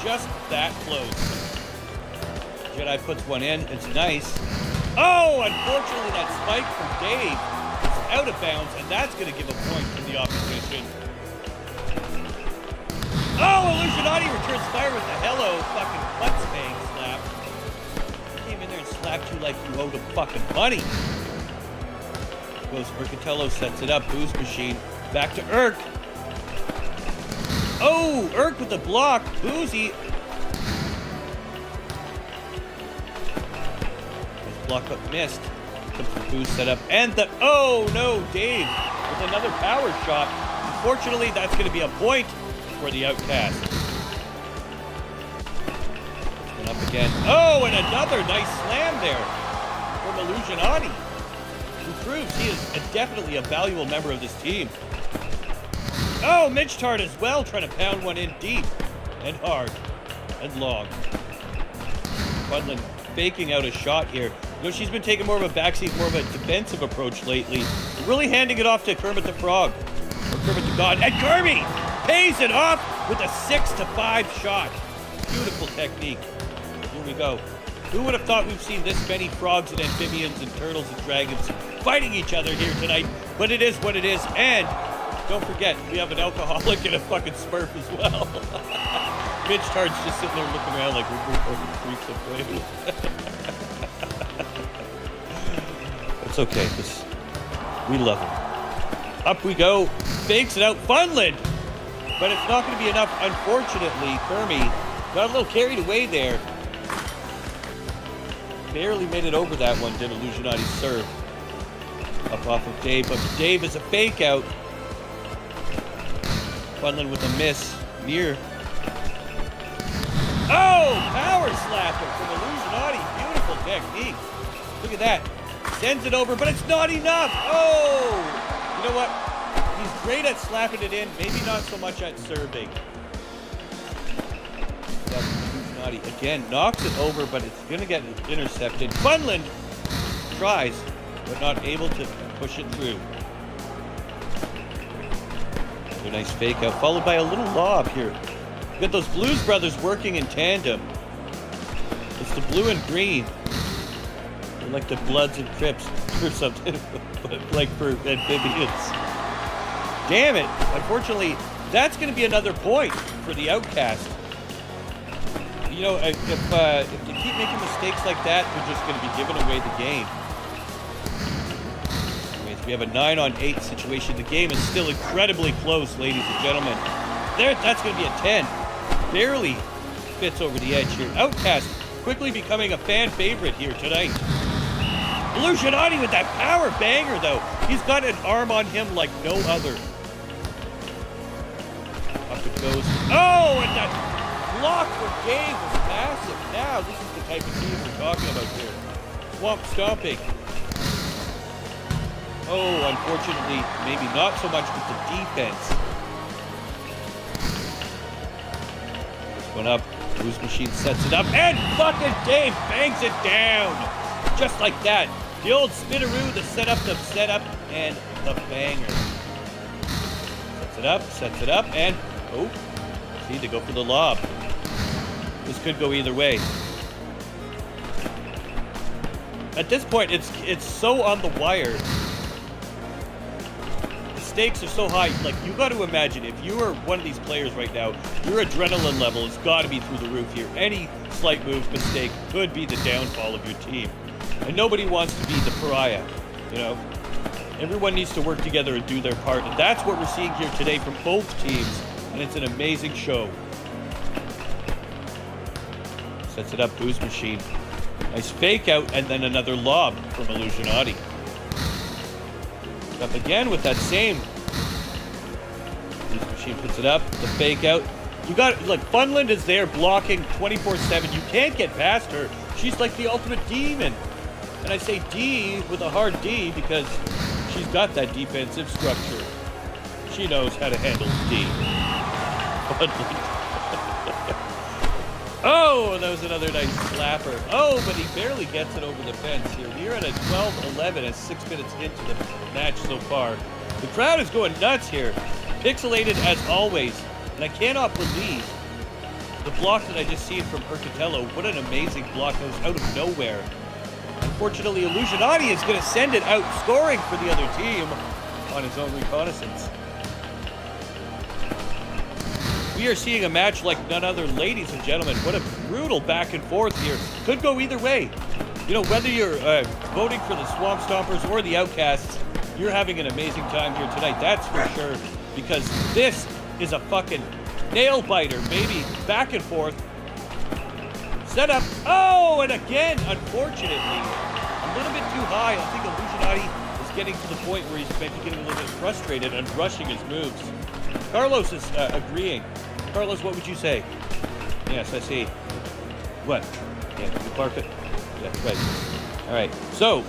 Just that close. Jedi puts one in. It's nice. Oh, unfortunately that spike from Dave is out of bounds, and that's going to give a point to the opposition. Oh, Illusionati returns fire with the hello fucking butt-spang slap. Came in there and slapped you like you owed him fucking money. Goes Urcatello, sets it up. Booze Machine. Back to Urk. Oh, Urk with the block. Boozy. Block but missed. Comes the Booze set up. And the... Oh, no. Dave with another power shot. Unfortunately, that's going to be a point for the Outcast. And up again. Oh, and another nice slam there from Illusionati, who proves he is definitely a valuable member of this team. Oh, Midgetard as well, trying to pound one in deep and hard and long. Budlin faking out a shot here. You know, she's been taking more of a backseat, more of a defensive approach lately. Really handing it off to Kermit the Frog. Or Kermit the God. And Kirby pays it off with a 6-5 shot. Beautiful technique. Here we go. Who would have thought we've seen this many frogs and amphibians and turtles and dragons fighting each other here tonight? But it is what it is. And don't forget, we have an alcoholic and a fucking Smurf as well. Mitch Tard's just sitting there looking around like we're fucking freaks of play. It's okay, because we love him. Up we go. Fakes it out. Funland! But it's not going to be enough, unfortunately. Kermit got a little carried away there. Barely made it over that one, did Illusionati serve. Up off of Dave, but Dave is a fake out. Funland with a miss. Near. Oh! Power slapper from Illusionati. Beautiful technique. Look at that. Sends it over, but it's not enough. Oh! You know what? He's great at slapping it in. Maybe not so much at serving. Illusionati again knocks it over, but it's going to get intercepted. Funland tries, but not able to push it through. A nice fake out, followed by a little lob here. You got those Blues Brothers working in tandem. It's the blue and green. They're like the Bloods and Crips or something, but like for amphibians. Damn it! Unfortunately, that's going to be another point for the Outcast. You know, if they keep making mistakes like that, they're just going to be giving away the game. We have a 9-on-8 situation. The game is still incredibly close, ladies and gentlemen. That's going to be a 10. Barely fits over the edge here. Outcast quickly becoming a fan favorite here tonight. Illusionati with that power banger, though. He's got an arm on him like no other. Up it goes. Oh, and that block for Dave was massive. Now, this is the type of team we're talking about here. Swamp stomping. Oh, unfortunately, maybe not so much with the defense. This one up. Booze Machine sets it up. And fucking Dave bangs it down. Just like that. The old spinaroo, the setup, and the banger. Sets it up, and... Oh, see, they go for the lob. This could go either way. At this point, it's so on the wire. Stakes are so high. Like, you got to imagine, if you are one of these players right now, your adrenaline level has got to be through the roof here. Any slight mistake could be the downfall of your team. And nobody wants to be the pariah, you know? Everyone needs to work together and do their part. And that's what we're seeing here today from both teams. And it's an amazing show. Sets it up, Booze Machine. Nice fake out, and then another lob from Illusionati. Up again with that same. Booze Machine puts it up, the fake out. You got, like, Funland is there blocking 24/7. You can't get past her. She's like the ultimate demon. And I say D with a hard D because she's got that defensive structure. She knows how to handle D. Oh, that was another nice slapper. Oh, but he barely gets it over the fence here. We're at a 12-11 and 6 minutes into the match so far. The crowd is going nuts here. Pixelated as always. And I cannot believe the block that I just seen from Urcatello. What an amazing block. That was out of nowhere. Unfortunately, Illusionati is going to send it out scoring for the other team on his own reconnaissance. We are seeing a match like none other, ladies and gentlemen. What a brutal back and forth here. Could go either way. You know, whether you're voting for the Swamp Stompers or the Outcasts, you're having an amazing time here tonight. That's for sure. Because this is a fucking nail biter, baby. Back and forth. Set up. Oh, and again, unfortunately, a little bit too high. I think Illusionati is getting to the point where he's maybe getting a little bit frustrated and rushing his moves. Carlos is agreeing. Carlos, what would you say? Yes, I see. What? Yeah, you bark it? Yeah, right. All right. So,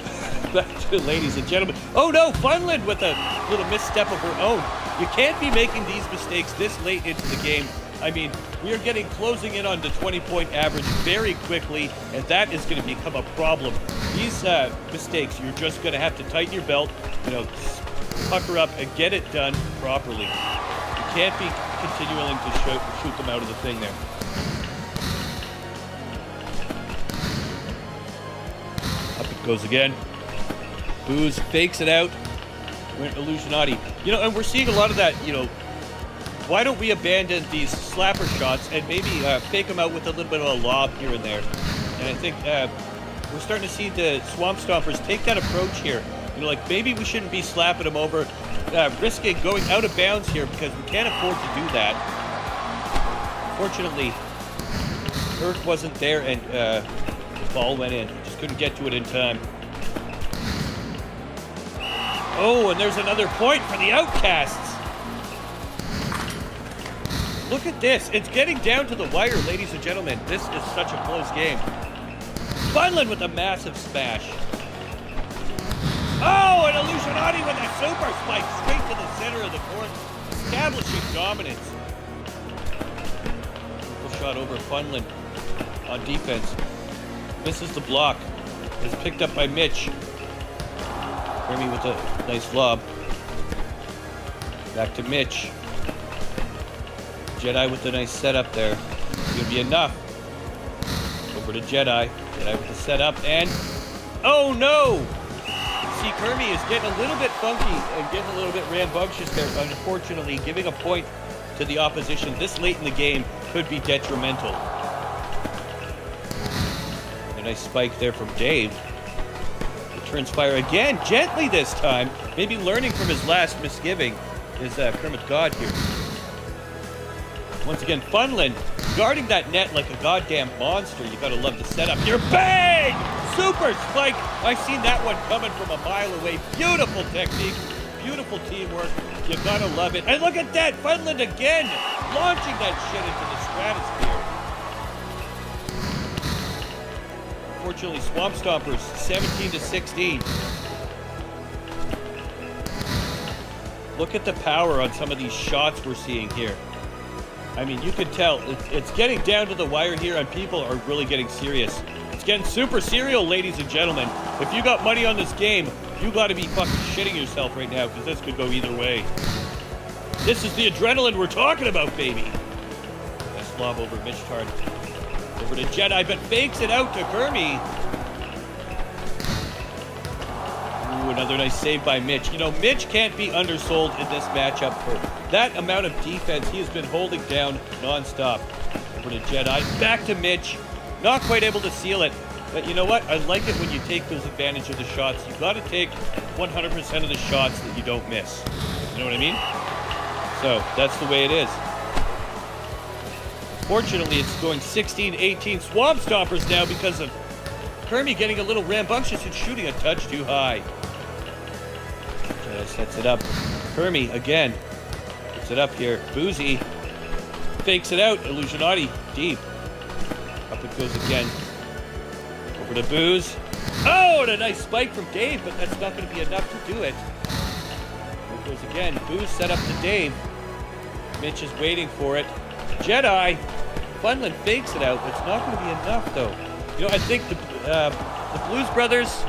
back to ladies and gentlemen. Oh no, Funland with a little misstep of her own. You can't be making these mistakes this late into the game. I mean, we are getting closing in on the 20-point average very quickly, and that is going to become a problem. These mistakes, you're just going to have to tighten your belt, you know, pucker up and get it done properly. You can't be continuing to shoot them out of the thing there. Up it goes again. Booze fakes it out. Went Illusionati. You know, and we're seeing a lot of that, you know, why don't we abandon these slapper shots and maybe fake them out with a little bit of a lob here and there? And I think we're starting to see the Swamp Stompers take that approach here. You know, like maybe we shouldn't be slapping them over, risking going out of bounds here because we can't afford to do that. Fortunately, Earth wasn't there and the ball went in. Just couldn't get to it in time. Oh, and there's another point for the Outcasts. Look at this. It's getting down to the wire, ladies and gentlemen. This is such a close game. Funland with a massive smash. Oh, and Illusionati with a super spike straight to the center of the court, establishing dominance. Beautiful shot over Funland on defense. Misses the block. Is picked up by Mitch. Remy with a nice lob. Back to Mitch. Jedi with a nice setup there. It's going to be enough. Over to Jedi. Jedi with the setup and... Oh no! See, Kermie is getting a little bit funky and getting a little bit rambunctious there. Unfortunately, giving a point to the opposition this late in the game could be detrimental. A nice spike there from Dave. Returns fire again, gently this time. Maybe learning from his last misgiving is Kermit God here. Once again, Funland guarding that net like a goddamn monster. You gotta love the setup here. Bang! Super spike. I seen that one coming from a mile away. Beautiful technique, beautiful teamwork. You gotta love it. And look at that, Funland again, launching that shit into the stratosphere. Unfortunately, Swamp Stompers 17-16. Look at the power on some of these shots we're seeing here. I mean, you can tell it's getting down to the wire here, and people are really getting serious. It's getting super serial, ladies and gentlemen. If you got money on this game, you got to be fucking shitting yourself right now, because this could go either way. This is the adrenaline we're talking about, baby. Nice lob over Mitch Tard. Over to Jedi, but fakes it out to Kermie. Ooh, another nice save by Mitch. You know, Mitch can't be undersold in this matchup for that amount of defense he has been holding down nonstop. Over to Jedi, back to Mitch. Not quite able to seal it. But you know what? I like it when you take those advantage of the shots. You've got to take 100% of the shots that you don't miss. You know what I mean? So, that's the way it is. Fortunately, it's going 16-18 Swamp Stompers now because of Kermie getting a little rambunctious and shooting a touch too high. Jedi sets it up. Kermie, again, puts it up here. Boozy fakes it out. Illusionati, deep. Up it goes again. For the Booze. Oh, and a nice spike from Dave, but that's not going to be enough to do it. There goes again. Booze set up to Dave. Mitch is waiting for it. Jedi. Funland fakes it out, but it's not going to be enough, though. You know, I think the Blues Brothers,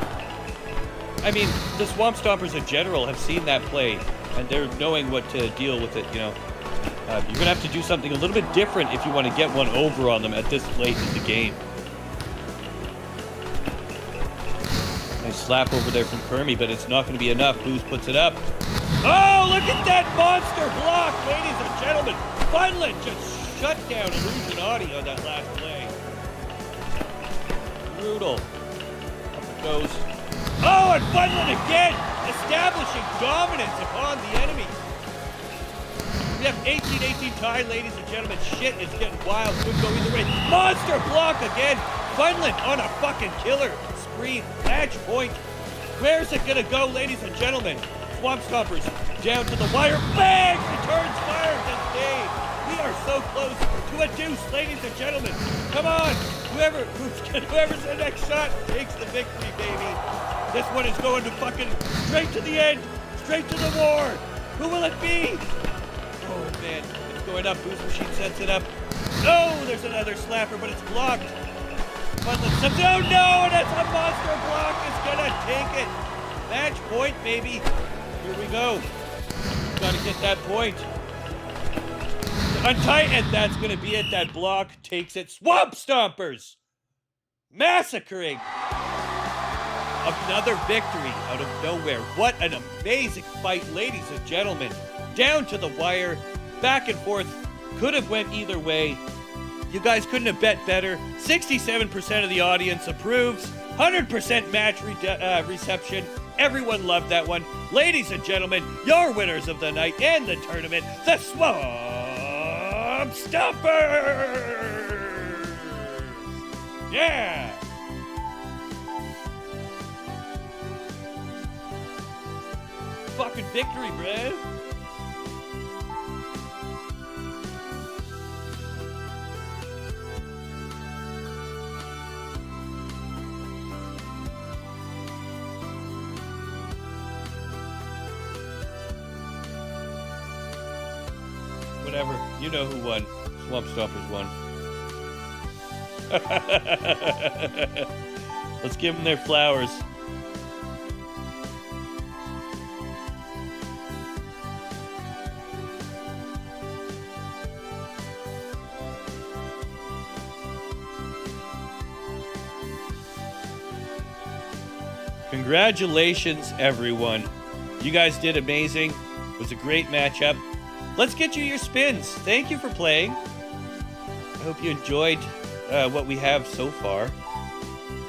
I mean, the Swamp Stompers in general have seen that play, and they're knowing what to deal with it, you know. You're going to have to do something a little bit different if you want to get one over on them at this late in the game. Nice slap over there from Kermie, but it's not going to be enough. Booze puts it up. Oh, look at that monster block, ladies and gentlemen. Funland just shut down Illusionati on that last play. Brutal. Up it goes. Oh, and Funland again, establishing dominance upon the enemy. We have 18-18 tie, ladies and gentlemen. Shit is getting wild. Could go either way. Monster block again. Funland on a fucking killer spree. Match point. Where's it gonna go, ladies and gentlemen? Swamp Stompers down to the wire. Bang! Returns fire to Dave. We are so close to a deuce, ladies and gentlemen. Come on. Whoever's the next shot takes the victory, baby. This one is going to fucking straight to the end. Straight to the war. Who will it be? Oh, man. It's going up. Boost Machine sets it up. Oh, there's another slapper, but it's blocked. Funland sets it. Oh, no! And that's a monster block. It's going to take it. Match point, baby. Here we go. Got to get that point. Untie, and that's going to be it. That block takes it. Swamp Stompers massacring. Another victory out of nowhere. What an amazing fight, ladies and gentlemen. Down to the wire, back and forth. Could have went either way. You guys couldn't have bet better. 67% of the audience approves. 100% match reception. Everyone loved that one. Ladies and gentlemen, your winners of the night and the tournament, the Swamp Stompers! Yeah! Fucking victory, bro. Whatever. You know who won. Swamp Stompers won. Let's give them their flowers. Congratulations, everyone. You guys did amazing. It was a great matchup. Let's get you your spins. Thank you for playing. I hope you enjoyed what we have so far.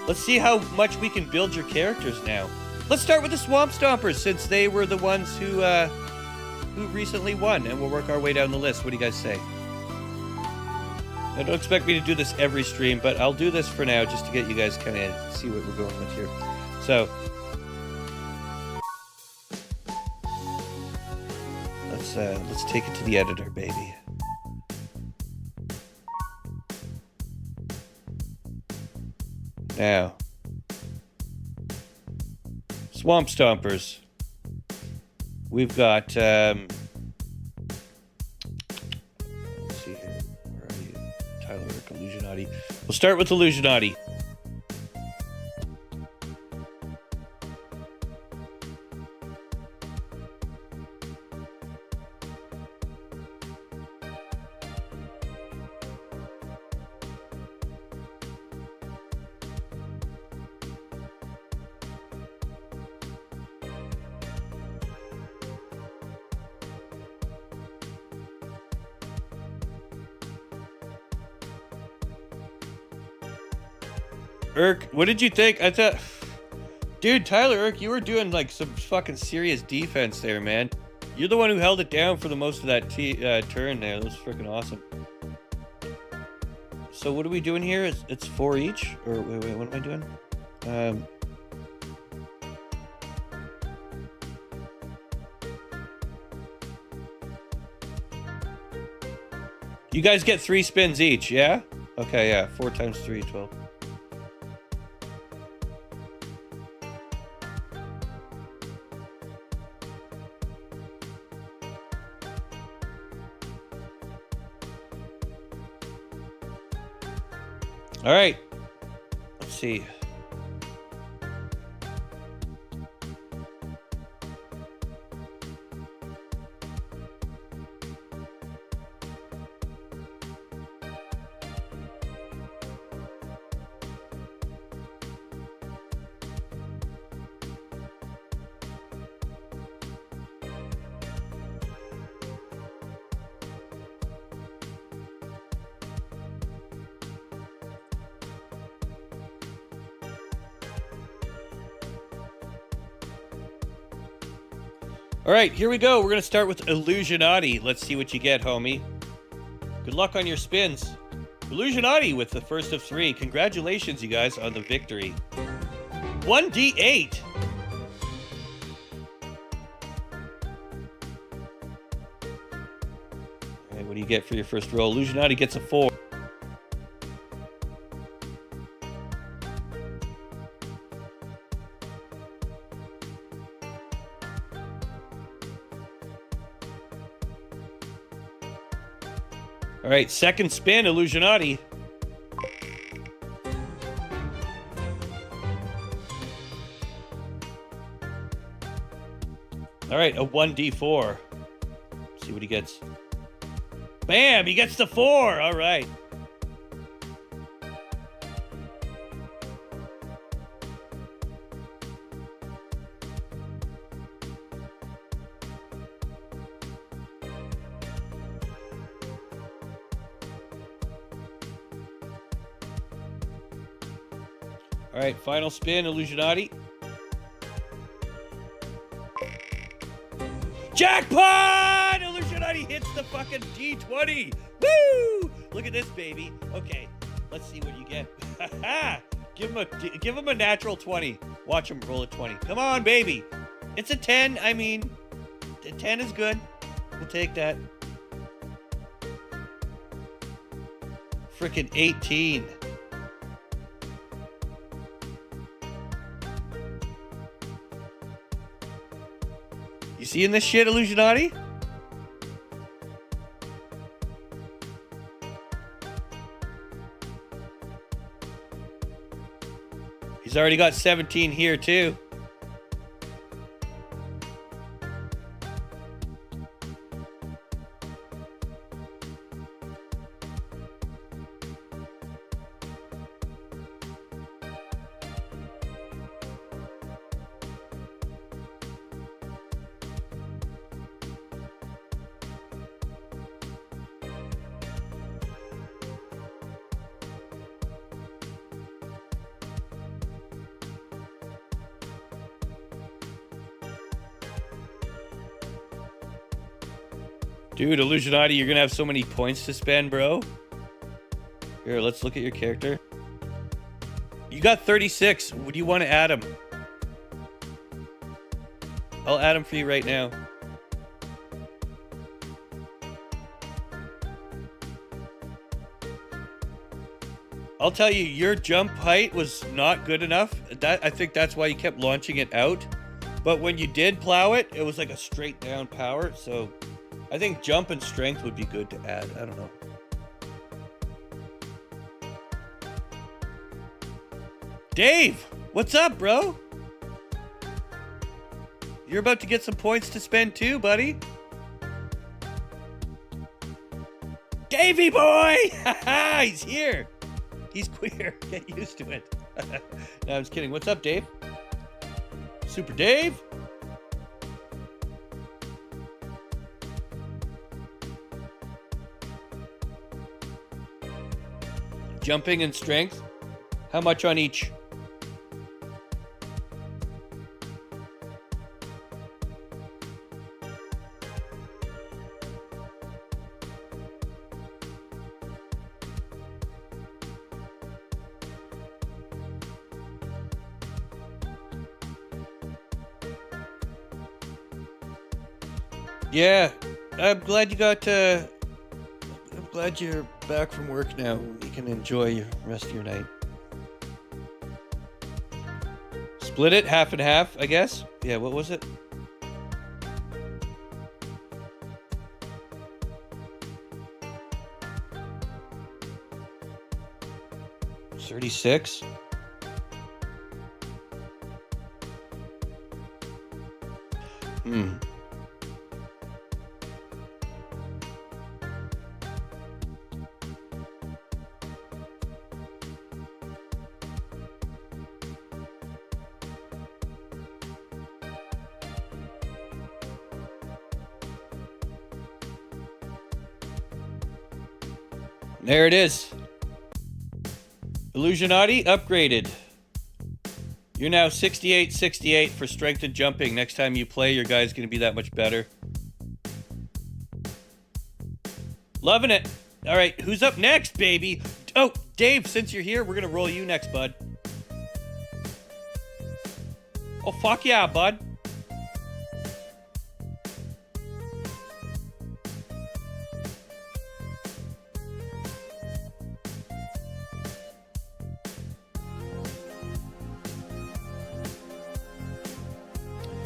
Let's see how much we can build your characters now. Let's start with the Swamp Stompers, since they were the ones who recently won, and we'll work our way down the list. What do you guys say? Now, don't expect me to do this every stream, but I'll do this for now just to get you guys kind of see what we're going with here. So, let's take it to the editor, baby. Now, Swamp Stompers. We've got, let's see here. Where are you? Tyler, Illusionati. We'll start with Illusionati. Irk, what did you think? I thought... Dude, Tyler, Irk, you were doing, like, some fucking serious defense there, man. You're the one who held it down for the most of that turn there. That was freaking awesome. So what are we doing here? It's 4 each? Or, wait, what am I doing? You guys get 3 spins each, yeah? Okay, yeah. 4 times 3, 12. All right. Let's see. All right, here we go. We're going to start with Illusionati. Let's see what you get, homie. Good luck on your spins. Illusionati with the first of 3. Congratulations, you guys, on the victory. 1d8. All right, what do you get for your first roll? Illusionati gets a 4. All right, second spin, Illusionati. All right, a 1d4. See what he gets. Bam, he gets the 4. All right. All right, final spin, Illusionati. Jackpot! Illusionati hits the fucking D20. Woo! Look at this, baby. Okay, let's see what you get. give him a natural 20. Watch him roll a 20. Come on, baby. It's a 10. I mean, a 10 is good. We'll take that. Frickin' 18. You seeing this shit, Illusionati? He's already got 17 here, too. Dude, Illusionati, you're gonna have so many points to spend, bro. Here, let's look at your character. You got 36. Would you want to add him? I'll add him for you right now. I'll tell you, your jump height was not good enough. I think that's why you kept launching it out. But when you did plow it, it was like a straight down power, so I think jump and strength would be good to add. I don't know. Dave, what's up, bro? You're about to get some points to spend too, buddy. Davey boy! He's here. He's queer. Get used to it. No, I was kidding. What's up, Dave? Super Dave? Jumping and strength. How much on each? Yeah, I'm glad you got I'm glad you're back from work now. You can enjoy the rest of your night. Split it half and half, I guess. Yeah, what was it? 36. There it is. Illusionati upgraded. You're now 68-68 for strength and jumping. Next time you play, your guy's going to be that much better. Loving it. All right, who's up next, baby? Oh, Dave, since you're here, we're going to roll you next, bud. Oh, fuck yeah, bud.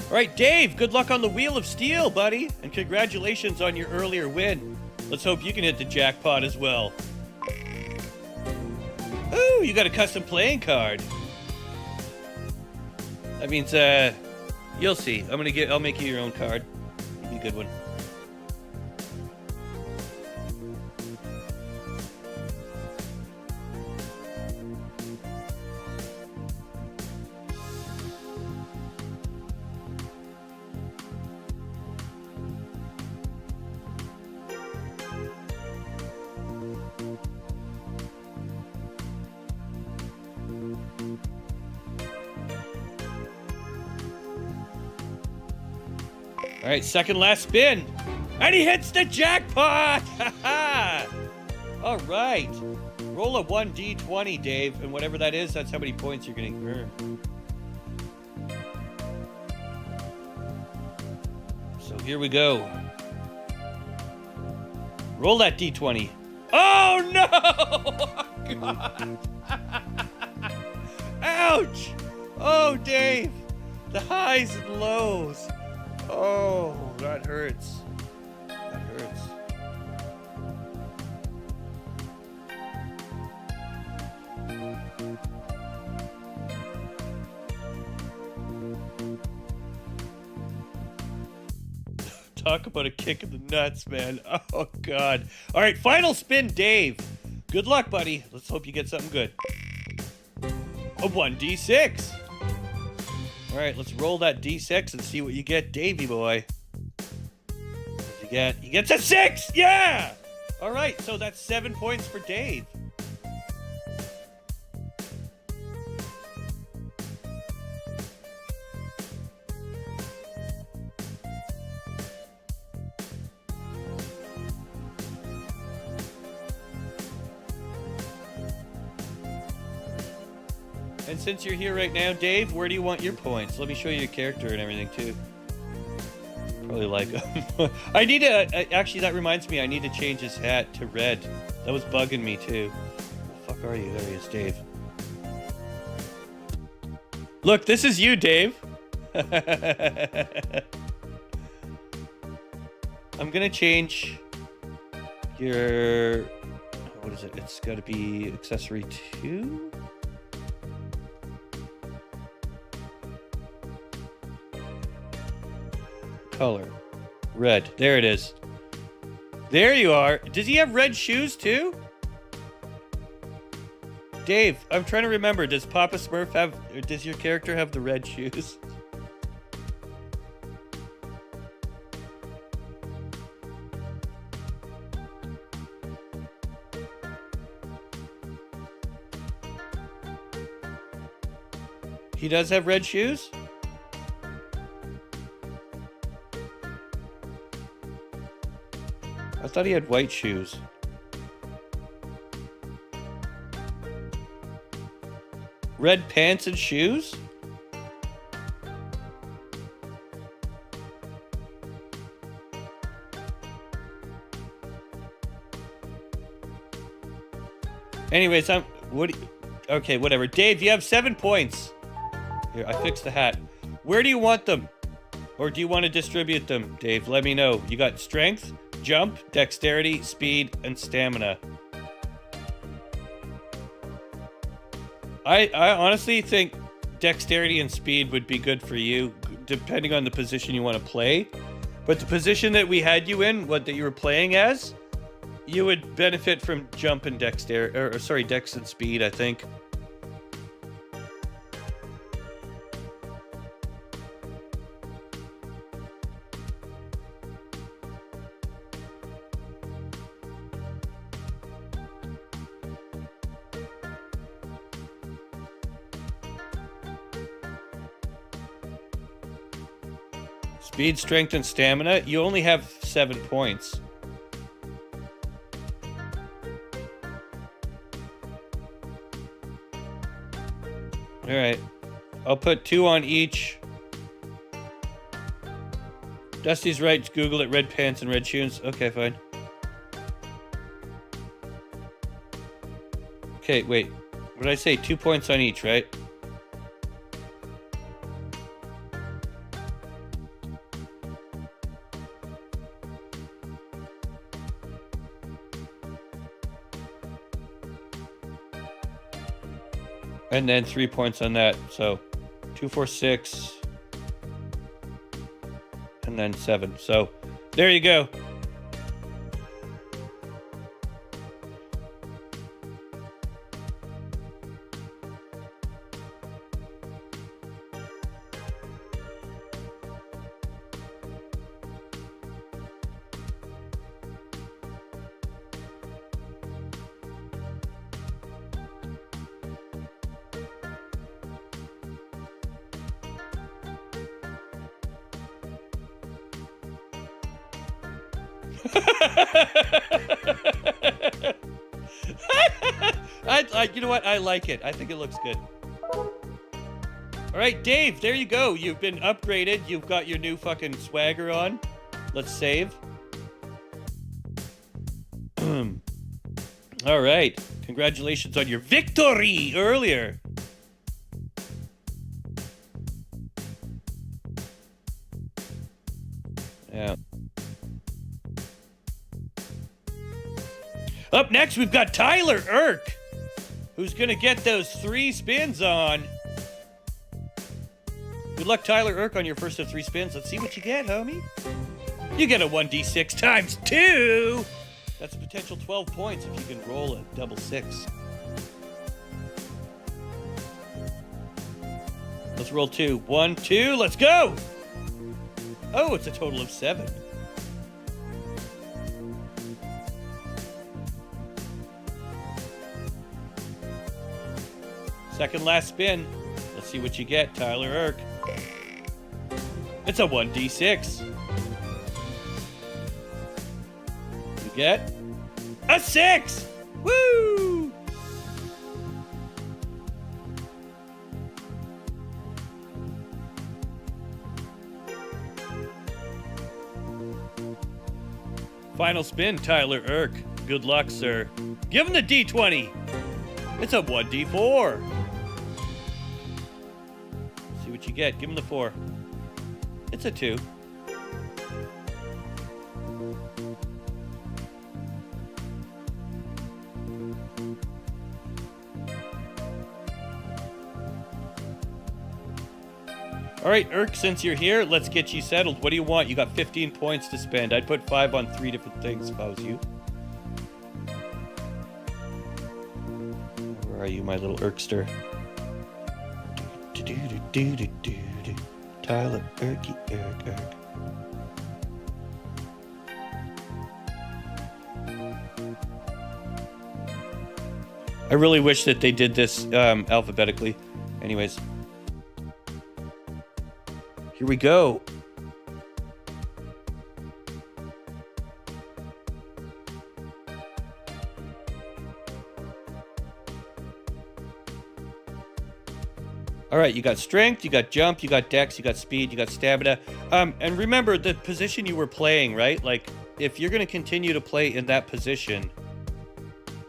All right, Dave, good luck on the Wheel of Steel, buddy. And congratulations on your earlier win. Let's hope you can hit the jackpot as well. Ooh, you got a custom playing card. That means, you'll see. I'll make you your own card. It'll be a good one. All right, second last spin. And he hits the jackpot! All right. Roll a 1d20, Dave, and whatever that is, that's how many points you're going to earn. So here we go. Roll that d20. Oh, no! God. Ouch! Oh, Dave. The highs and lows. Oh, that hurts. That hurts. Talk about a kick in the nuts, man. Oh, God. All right, final spin, Dave. Good luck, buddy. Let's hope you get something good. A 1d6. All right, let's roll that d6 and see what you get, Davey boy. What you get? He gets a 6! Yeah! All right, so that's 7 points for Dave. And since you're here right now, Dave, where do you want your points? Let me show you your character and everything, too. Probably like him. I need to... actually, that reminds me, I need to change his hat to red. That was bugging me, too. Where the fuck are you? There he is, Dave. Look, this is you, Dave. I'm gonna change your... what is it? It's gotta be accessory 2? Color. Red. There it is. There you are. Does he have red shoes too? Dave, I'm trying to remember. Does Papa Smurf have... or does your character have the red shoes? He does have red shoes? I thought he had white shoes. Red pants and shoes? Anyways, okay, whatever. Dave, you have 7 points. Here, I fixed the hat. Where do you want them? Or do you want to distribute them, Dave? Let me know. You got strength, jump, dexterity, speed, and stamina. I honestly think dexterity and speed would be good for you, depending on the position you want to play. But the position that we had you in, what that you were playing as, you would benefit from jump and dexterity, or sorry, dex and speed, I think. Speed, strength, and stamina. You only have 7 points. Alright. I'll put 2 on each. Dusty's right. Google it. Red pants and red shoes. Okay, fine. Okay, wait. What did I say? 2 points on each, right? And then 3 points on that. So 2, 4, 6. And then 7. So there you go. You know what? I like it. I think it looks good. All right, Dave, there you go. You've been upgraded. You've got your new fucking swagger on. Let's save. All right. Congratulations on your victory earlier. Yeah. Up next, we've got Tyler Irk, who's going to get those 3 spins on. Good luck, Tyler Irk, on your first of 3 spins. Let's see what you get, homie. You get a 1d6 times 2. That's a potential 12 points if you can roll a double 6. Let's roll 2. 1, 2, let's go! Oh, it's a total of 7. Second last spin. Let's see what you get, Tyler Irk. It's a 1d6. You get a 6! Woo! Final spin, Tyler Irk. Good luck, sir. Give him the D20. It's a 1d4. See what you get. Give him the 4. It's a 2. All right, Irk, since you're here, let's get you settled. What do you want? You got 15 points to spend. I'd put 5 on 3 different things if I was you. Where are you, my little Irkster? Tyler Irky, Irk. I really wish that they did this alphabetically. Anyways. Here we go. All right, you got strength, you got jump, you got dex, you got speed, you got stamina. And remember the position you were playing, right? Like, if you're going to continue to play in that position,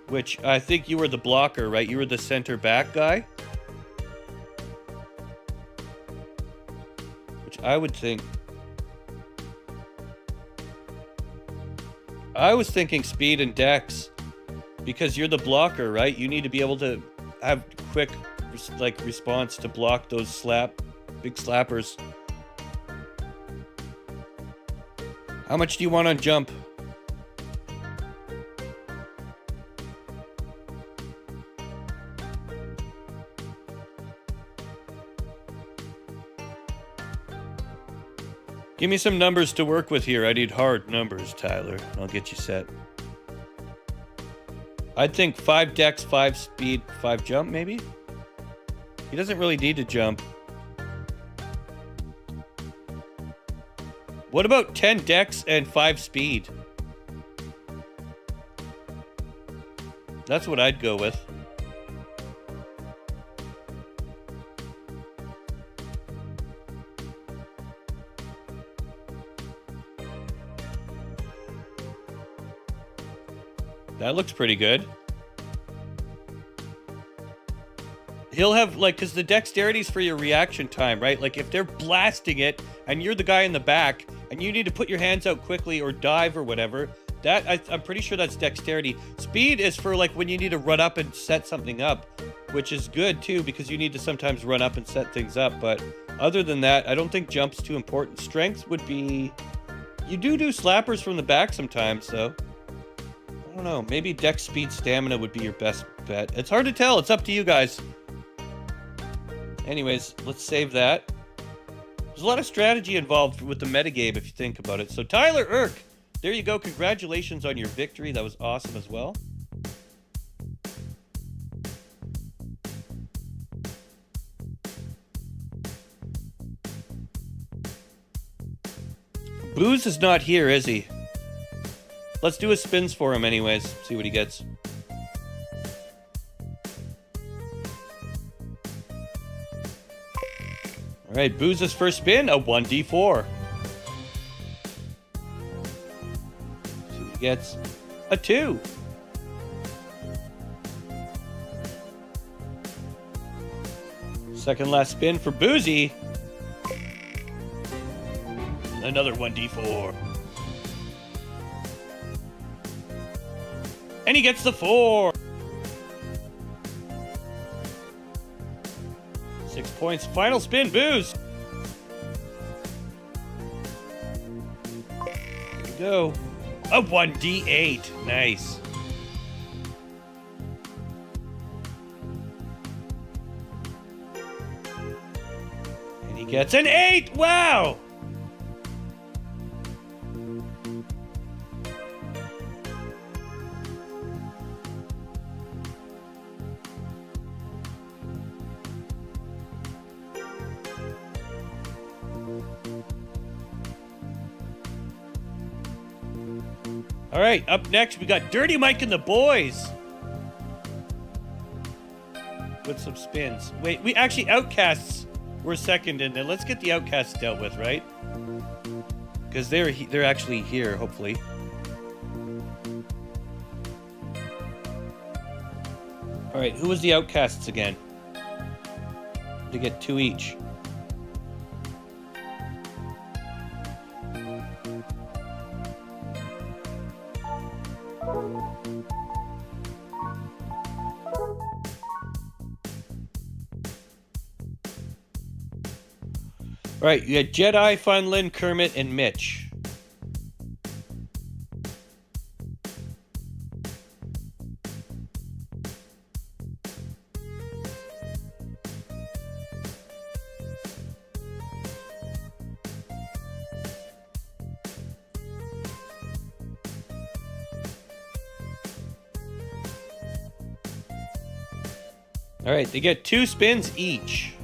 which I think you were the blocker, right? You were the center back guy. Which I would think... I was thinking speed and dex, because you're the blocker, right? You need to be able to have quick like response to block those big slappers. How much do you want on jump? Give me some numbers to work with here. I need hard numbers, Tyler. I'll get you set. I'd think 5 dex, 5 speed, 5 jump, maybe? He doesn't really need to jump. What about 10 dex and 5 speed? That's what I'd go with. That looks pretty good. He'll have, like, because the dexterity's for your reaction time, right? Like, if they're blasting it, and you're the guy in the back, and you need to put your hands out quickly or dive or whatever, I'm pretty sure that's dexterity. Speed is for, like, when you need to run up and set something up, which is good, too, because you need to sometimes run up and set things up. But other than that, I don't think jump's too important. Strength would be... You do slappers from the back sometimes, though. I don't know. Maybe dex, speed, stamina would be your best bet. It's hard to tell. It's up to you guys. Anyways, let's save that. There's a lot of strategy involved with the metagame if you think about it. So Tyler Irk, there you go. Congratulations on your victory. That was awesome as well. Booze is not here, is he? Let's do his spins for him anyways. See what he gets. Alright, Booze's first spin, a 1d4. See what he gets. A 2. Second last spin for Boozy. Another 1d4. And he gets the 4. 6 points. Final spin, Booze. Here we go. A 1d8. Nice. And he gets an 8. Wow. All right, up next, we got Dirty Mike and the boys. With some spins. Wait, we actually, Outcasts were second in there. Let's get the Outcasts dealt with, right? Because they're actually here, hopefully. All right, who was the Outcasts again? They get 2 each. All right, you got Jedi, Funlin, Kermit, and Mitch. All right, they get 2 spins each.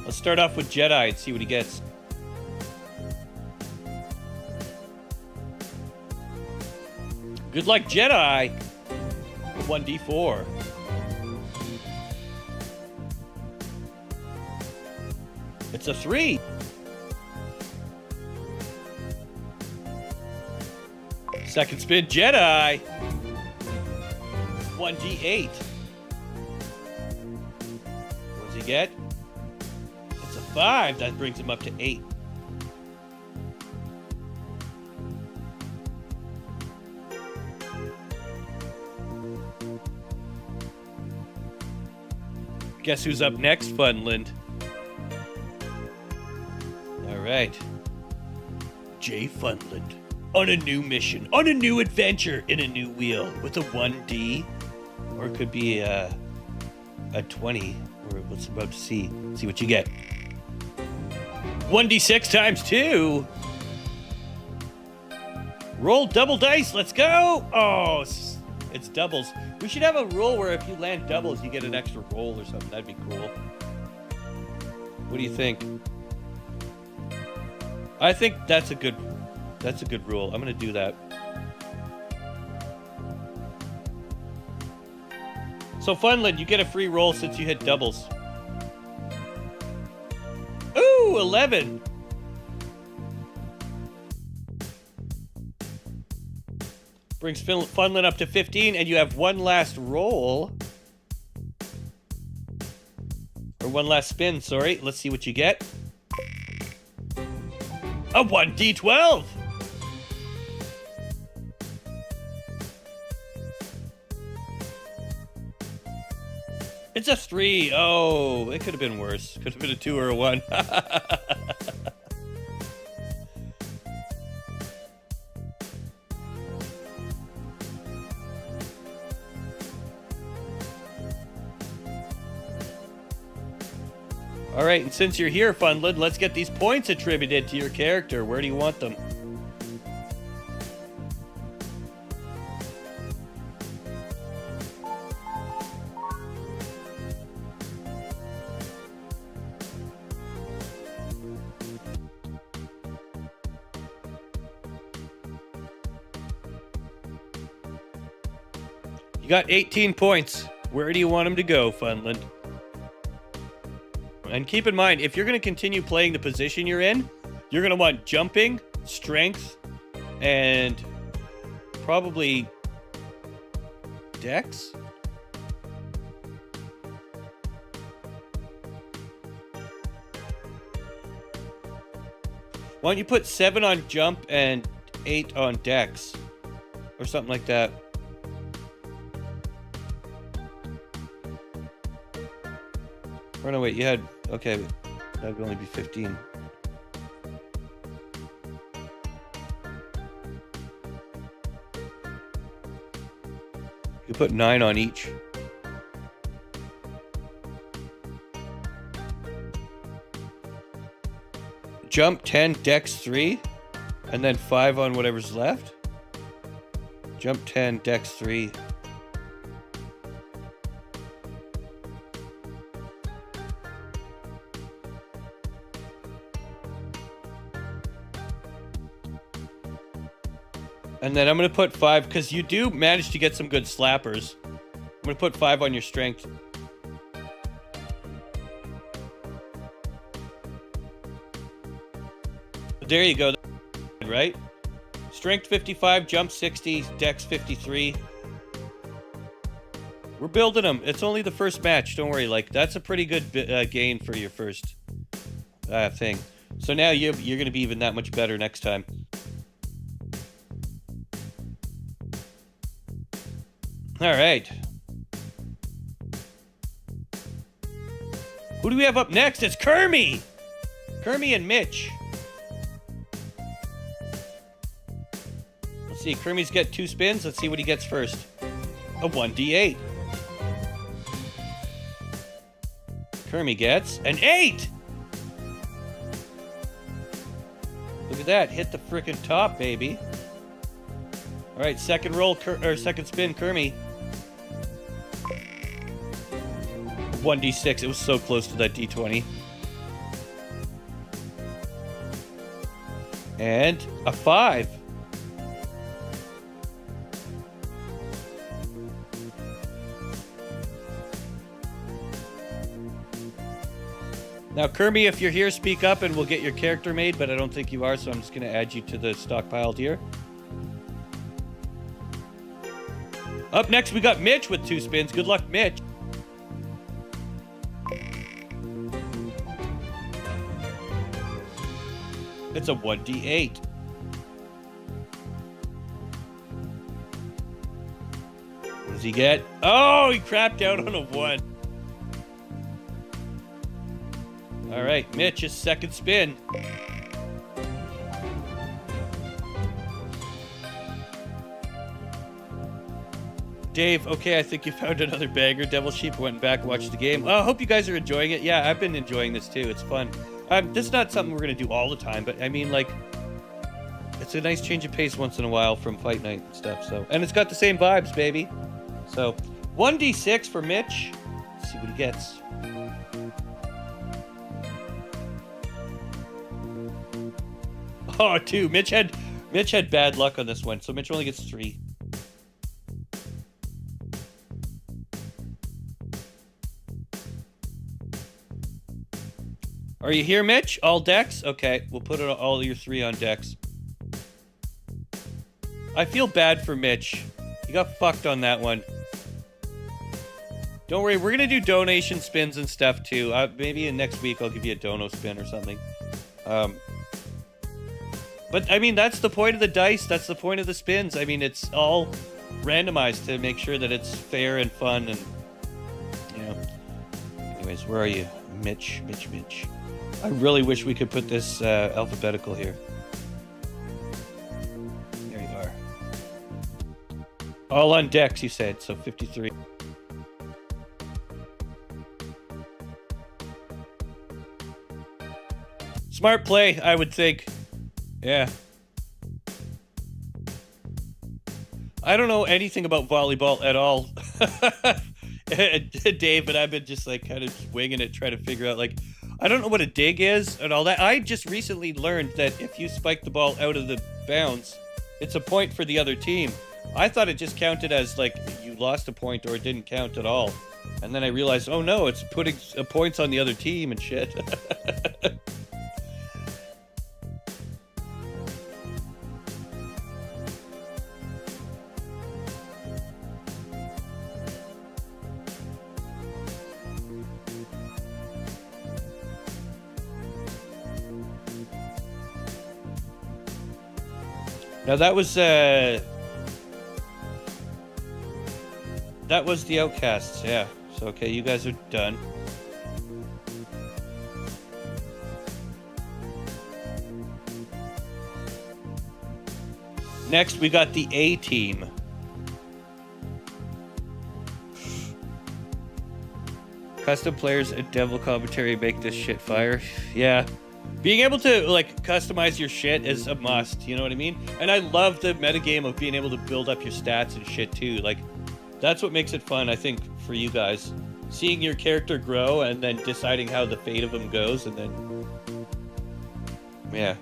Let's start off with Jedi and see what he gets. Good luck, Jedi. 1d4. It's a 3. Second spin, Jedi. 1d8. What does he get? 5, that brings him up to 8. Guess who's up next, Funland? All right. Jay Funland. On a new mission, on a new adventure, in a new wheel, with a 1D, or it could be a 20, or let's about to see what you get. 1d6 times 2. Roll double dice, let's go! Oh, it's doubles. We should have a rule where if you land doubles, you get an extra roll or something. That'd be cool. What do you think? I think that's a good rule. I'm gonna do that. So Funland, you get a free roll since you hit doubles. Ooh, 11. Brings Funland up to 15, and you have one last roll. Or one last spin, sorry. Let's see what you get. A 1d12. It's a 3. Oh, it could have been worse. Could have been a 2 or a 1. All right, and since you're here, Funland, let's get these points attributed to your character. Where do you want them? You got 18 points. Where do you want them to go, Funland? And keep in mind, if you're going to continue playing the position you're in, you're going to want jumping, strength, and probably dex. Why don't you put 7 on jump and 8 on dex? Or something like that. Oh no, wait, you had... Okay, that would only be 15. You put 9 on each. Jump 10, dex 3, and then 5 on whatever's left. Jump 10, dex 3. And then I'm going to put 5, because you do manage to get some good slappers. I'm going to put 5 on your strength. There you go, right? Strength 55, jump 60, dex 53. We're building them. It's only the first match, don't worry. Like, that's a pretty good gain for your first thing. So now you're going to be even that much better next time. All right. Who do we have up next? It's Kermie! Kermie and Mitch. Let's see. Kermie's got 2 spins. Let's see what he gets first. A 1d8. Kermie gets an 8! Look at that. Hit the frickin' top, baby. All right, second roll, second spin, Kermie. 1d6. It was so close to that d20. And a 5. Now, Kermie, if you're here, speak up and we'll get your character made, but I don't think you are, so I'm just going to add you to the stockpiled here. Up next, we got Mitch with 2 spins. Good luck, Mitch. It's a 1d8. What does he get? Oh, he crapped out on a 1. All right, Mitch's second spin. Dave, okay, I think you found another banger. Devil Sheep went back and watched the game. I hope you guys are enjoying it. Yeah, I've been enjoying this too. It's fun. This is not something we're going to do all the time, but I mean, like, it's a nice change of pace once in a while from Fight Night and stuff. So, and it's got the same vibes, baby. So, 1d6 for Mitch. Let's see what he gets. Oh, 2. Mitch had bad luck on this one, so Mitch only gets 3. Are you here, Mitch? All decks? Okay, we'll put all your 3 on decks. I feel bad for Mitch. He got fucked on that one. Don't worry, we're gonna do donation spins and stuff too. Maybe in next week I'll give you a dono spin or something. But I mean, that's the point of the dice. That's the point of the spins. I mean, it's all randomized to make sure that it's fair and fun and, you know. Anyways, where are you? Mitch. I really wish we could put this alphabetical here. There you are. All on decks, you said, so 53. Smart play, I would think. Yeah. I don't know anything about volleyball at all. Dave, but I've been just like kind of winging it, trying to figure out, like, I don't know what a dig is and all that. I just recently learned that if you spike the ball out of the bounds, it's a point for the other team. I thought it just counted as like you lost a point or it didn't count at all. And then I realized, oh no, it's putting points on the other team and shit. Now that was the Outcasts, yeah. So okay, you guys are done. Next, we got the A team. Custom players and devil commentary make this shit fire. Yeah. Being able to, like, customize your shit is a must, you know what I mean? And I love the metagame of being able to build up your stats and shit, too. Like, that's what makes it fun, I think, for you guys. Seeing your character grow and then deciding how the fate of them goes, and then... Yeah.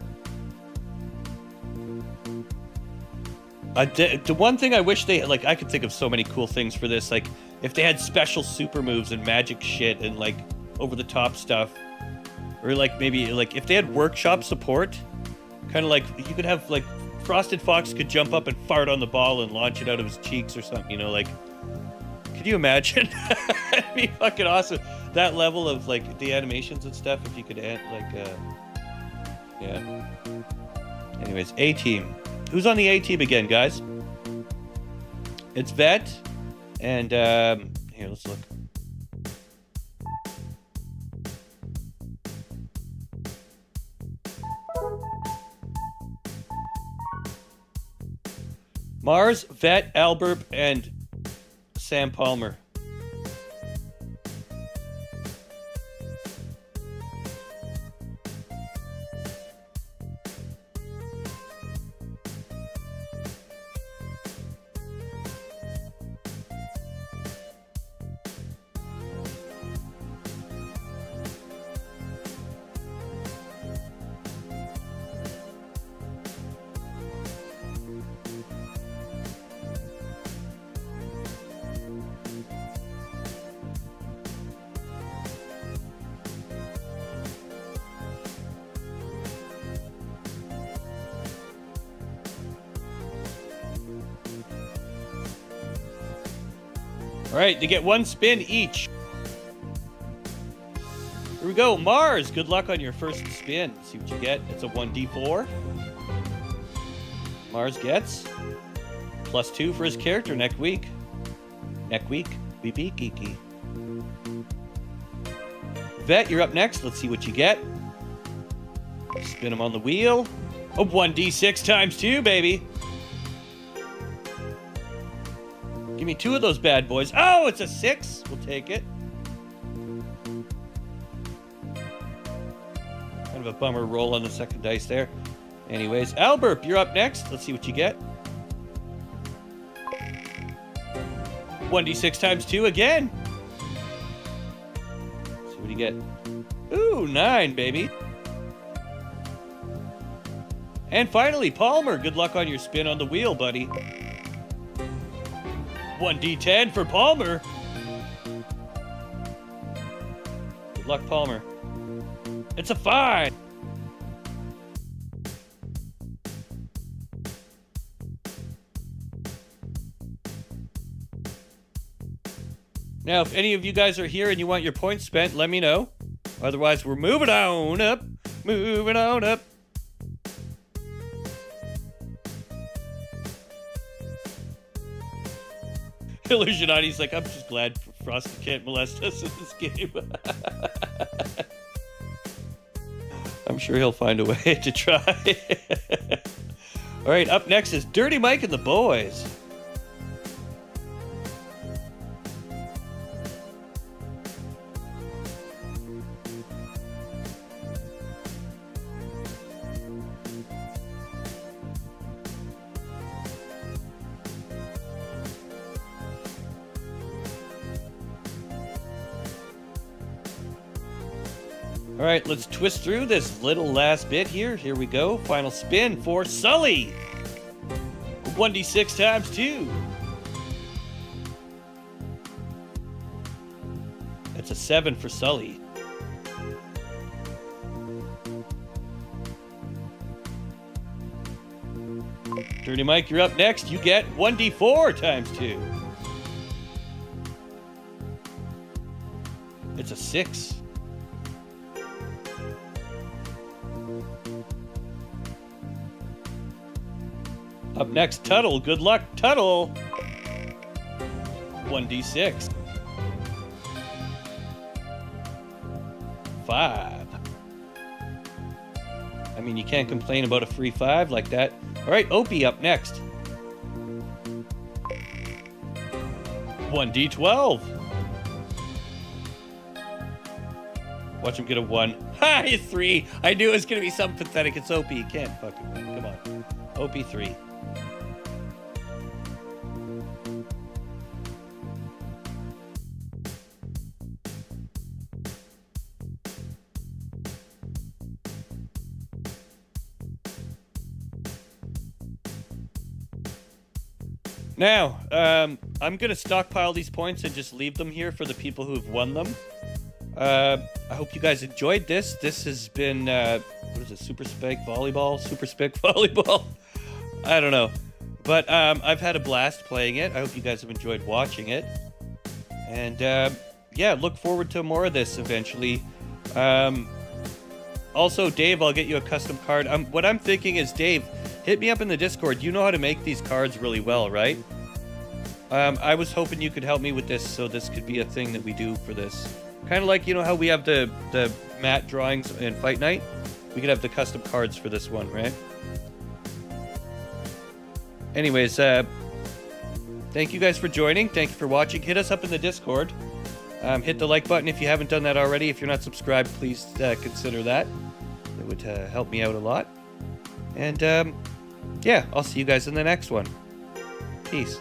The one thing I wish they... Like, I could think of so many cool things for this. Like, if they had special super moves and magic shit and, like, over-the-top stuff. Or, like, maybe, like, if they had workshop support, kind of like, you could have, like, Frosted Fox could jump up and fart on the ball and launch it out of his cheeks or something, you know, like, could you imagine? That'd be fucking awesome. That level of, like, the animations and stuff, if you could add, like, yeah. Anyways, A-Team. Who's on the A-Team again, guys? It's Vet, and, here, let's look. Mars, Vet, Alberb, and Sam Palmer. All right, they get one spin each. Here we go. Mars, good luck on your first spin. See what you get. It's a 1d4. Mars gets +2 for his character next week. Next week. Beep, beep, geeky. Vet, you're up next. Let's see what you get. Spin them on the wheel. Oh, 1d6 times 2, baby. Give me 2 of those bad boys. Oh, it's a 6. We'll take it. Kind of a bummer roll on the second dice there. Anyways, Albert, you're up next. Let's see what you get. 1d6 times 2 again. Let's see what you get. Ooh, 9, baby. And finally, Palmer, good luck on your spin on the wheel, buddy. 1d10 for Palmer. Good luck, Palmer. It's a 5. Now, if any of you guys are here and you want your points spent, let me know. Otherwise, we're moving on up. Moving on up. Illusionati's like, I'm just glad Frosty can't molest us in this game. I'm sure he'll find a way to try. All right, up next is Dirty Mike and the boys. All right, let's twist through this little last bit here. Here we go. Final spin for Sully. 1d6 times 2. That's a 7 for Sully. Dirty Mike, you're up next. You get 1d4 times 2. It's a 6. Up next, Tuttle. Good luck, Tuttle. 1d6. 5. I mean, you can't complain about a free 5 like that. All right, Opie up next. 1d12. Watch him get a 1. Ha! It's 3. I knew it was going to be something pathetic. It's Opie. You can't fucking win. Come on. Opie 3. Now, I'm going to stockpile these points and just leave them here for the people who have won them. I hope you guys enjoyed this. This has been, what is it, Super Spike Volleyball? Super Spike Volleyball? I don't know. But I've had a blast playing it. I hope you guys have enjoyed watching it. And, yeah, look forward to more of this eventually. Also, Dave, I'll get you a custom card. What I'm thinking is, Dave, hit me up in the Discord. You know how to make these cards really well, right? I was hoping you could help me with this, so this could be a thing that we do for this. Kind of like, you know how we have the matte drawings in Fight Night? We could have the custom cards for this one, right? Anyways, thank you guys for joining. Thank you for watching. Hit us up in the Discord. Hit the like button if you haven't done that already. If you're not subscribed, please consider that. It would help me out a lot. And, yeah, I'll see you guys in the next one. Peace.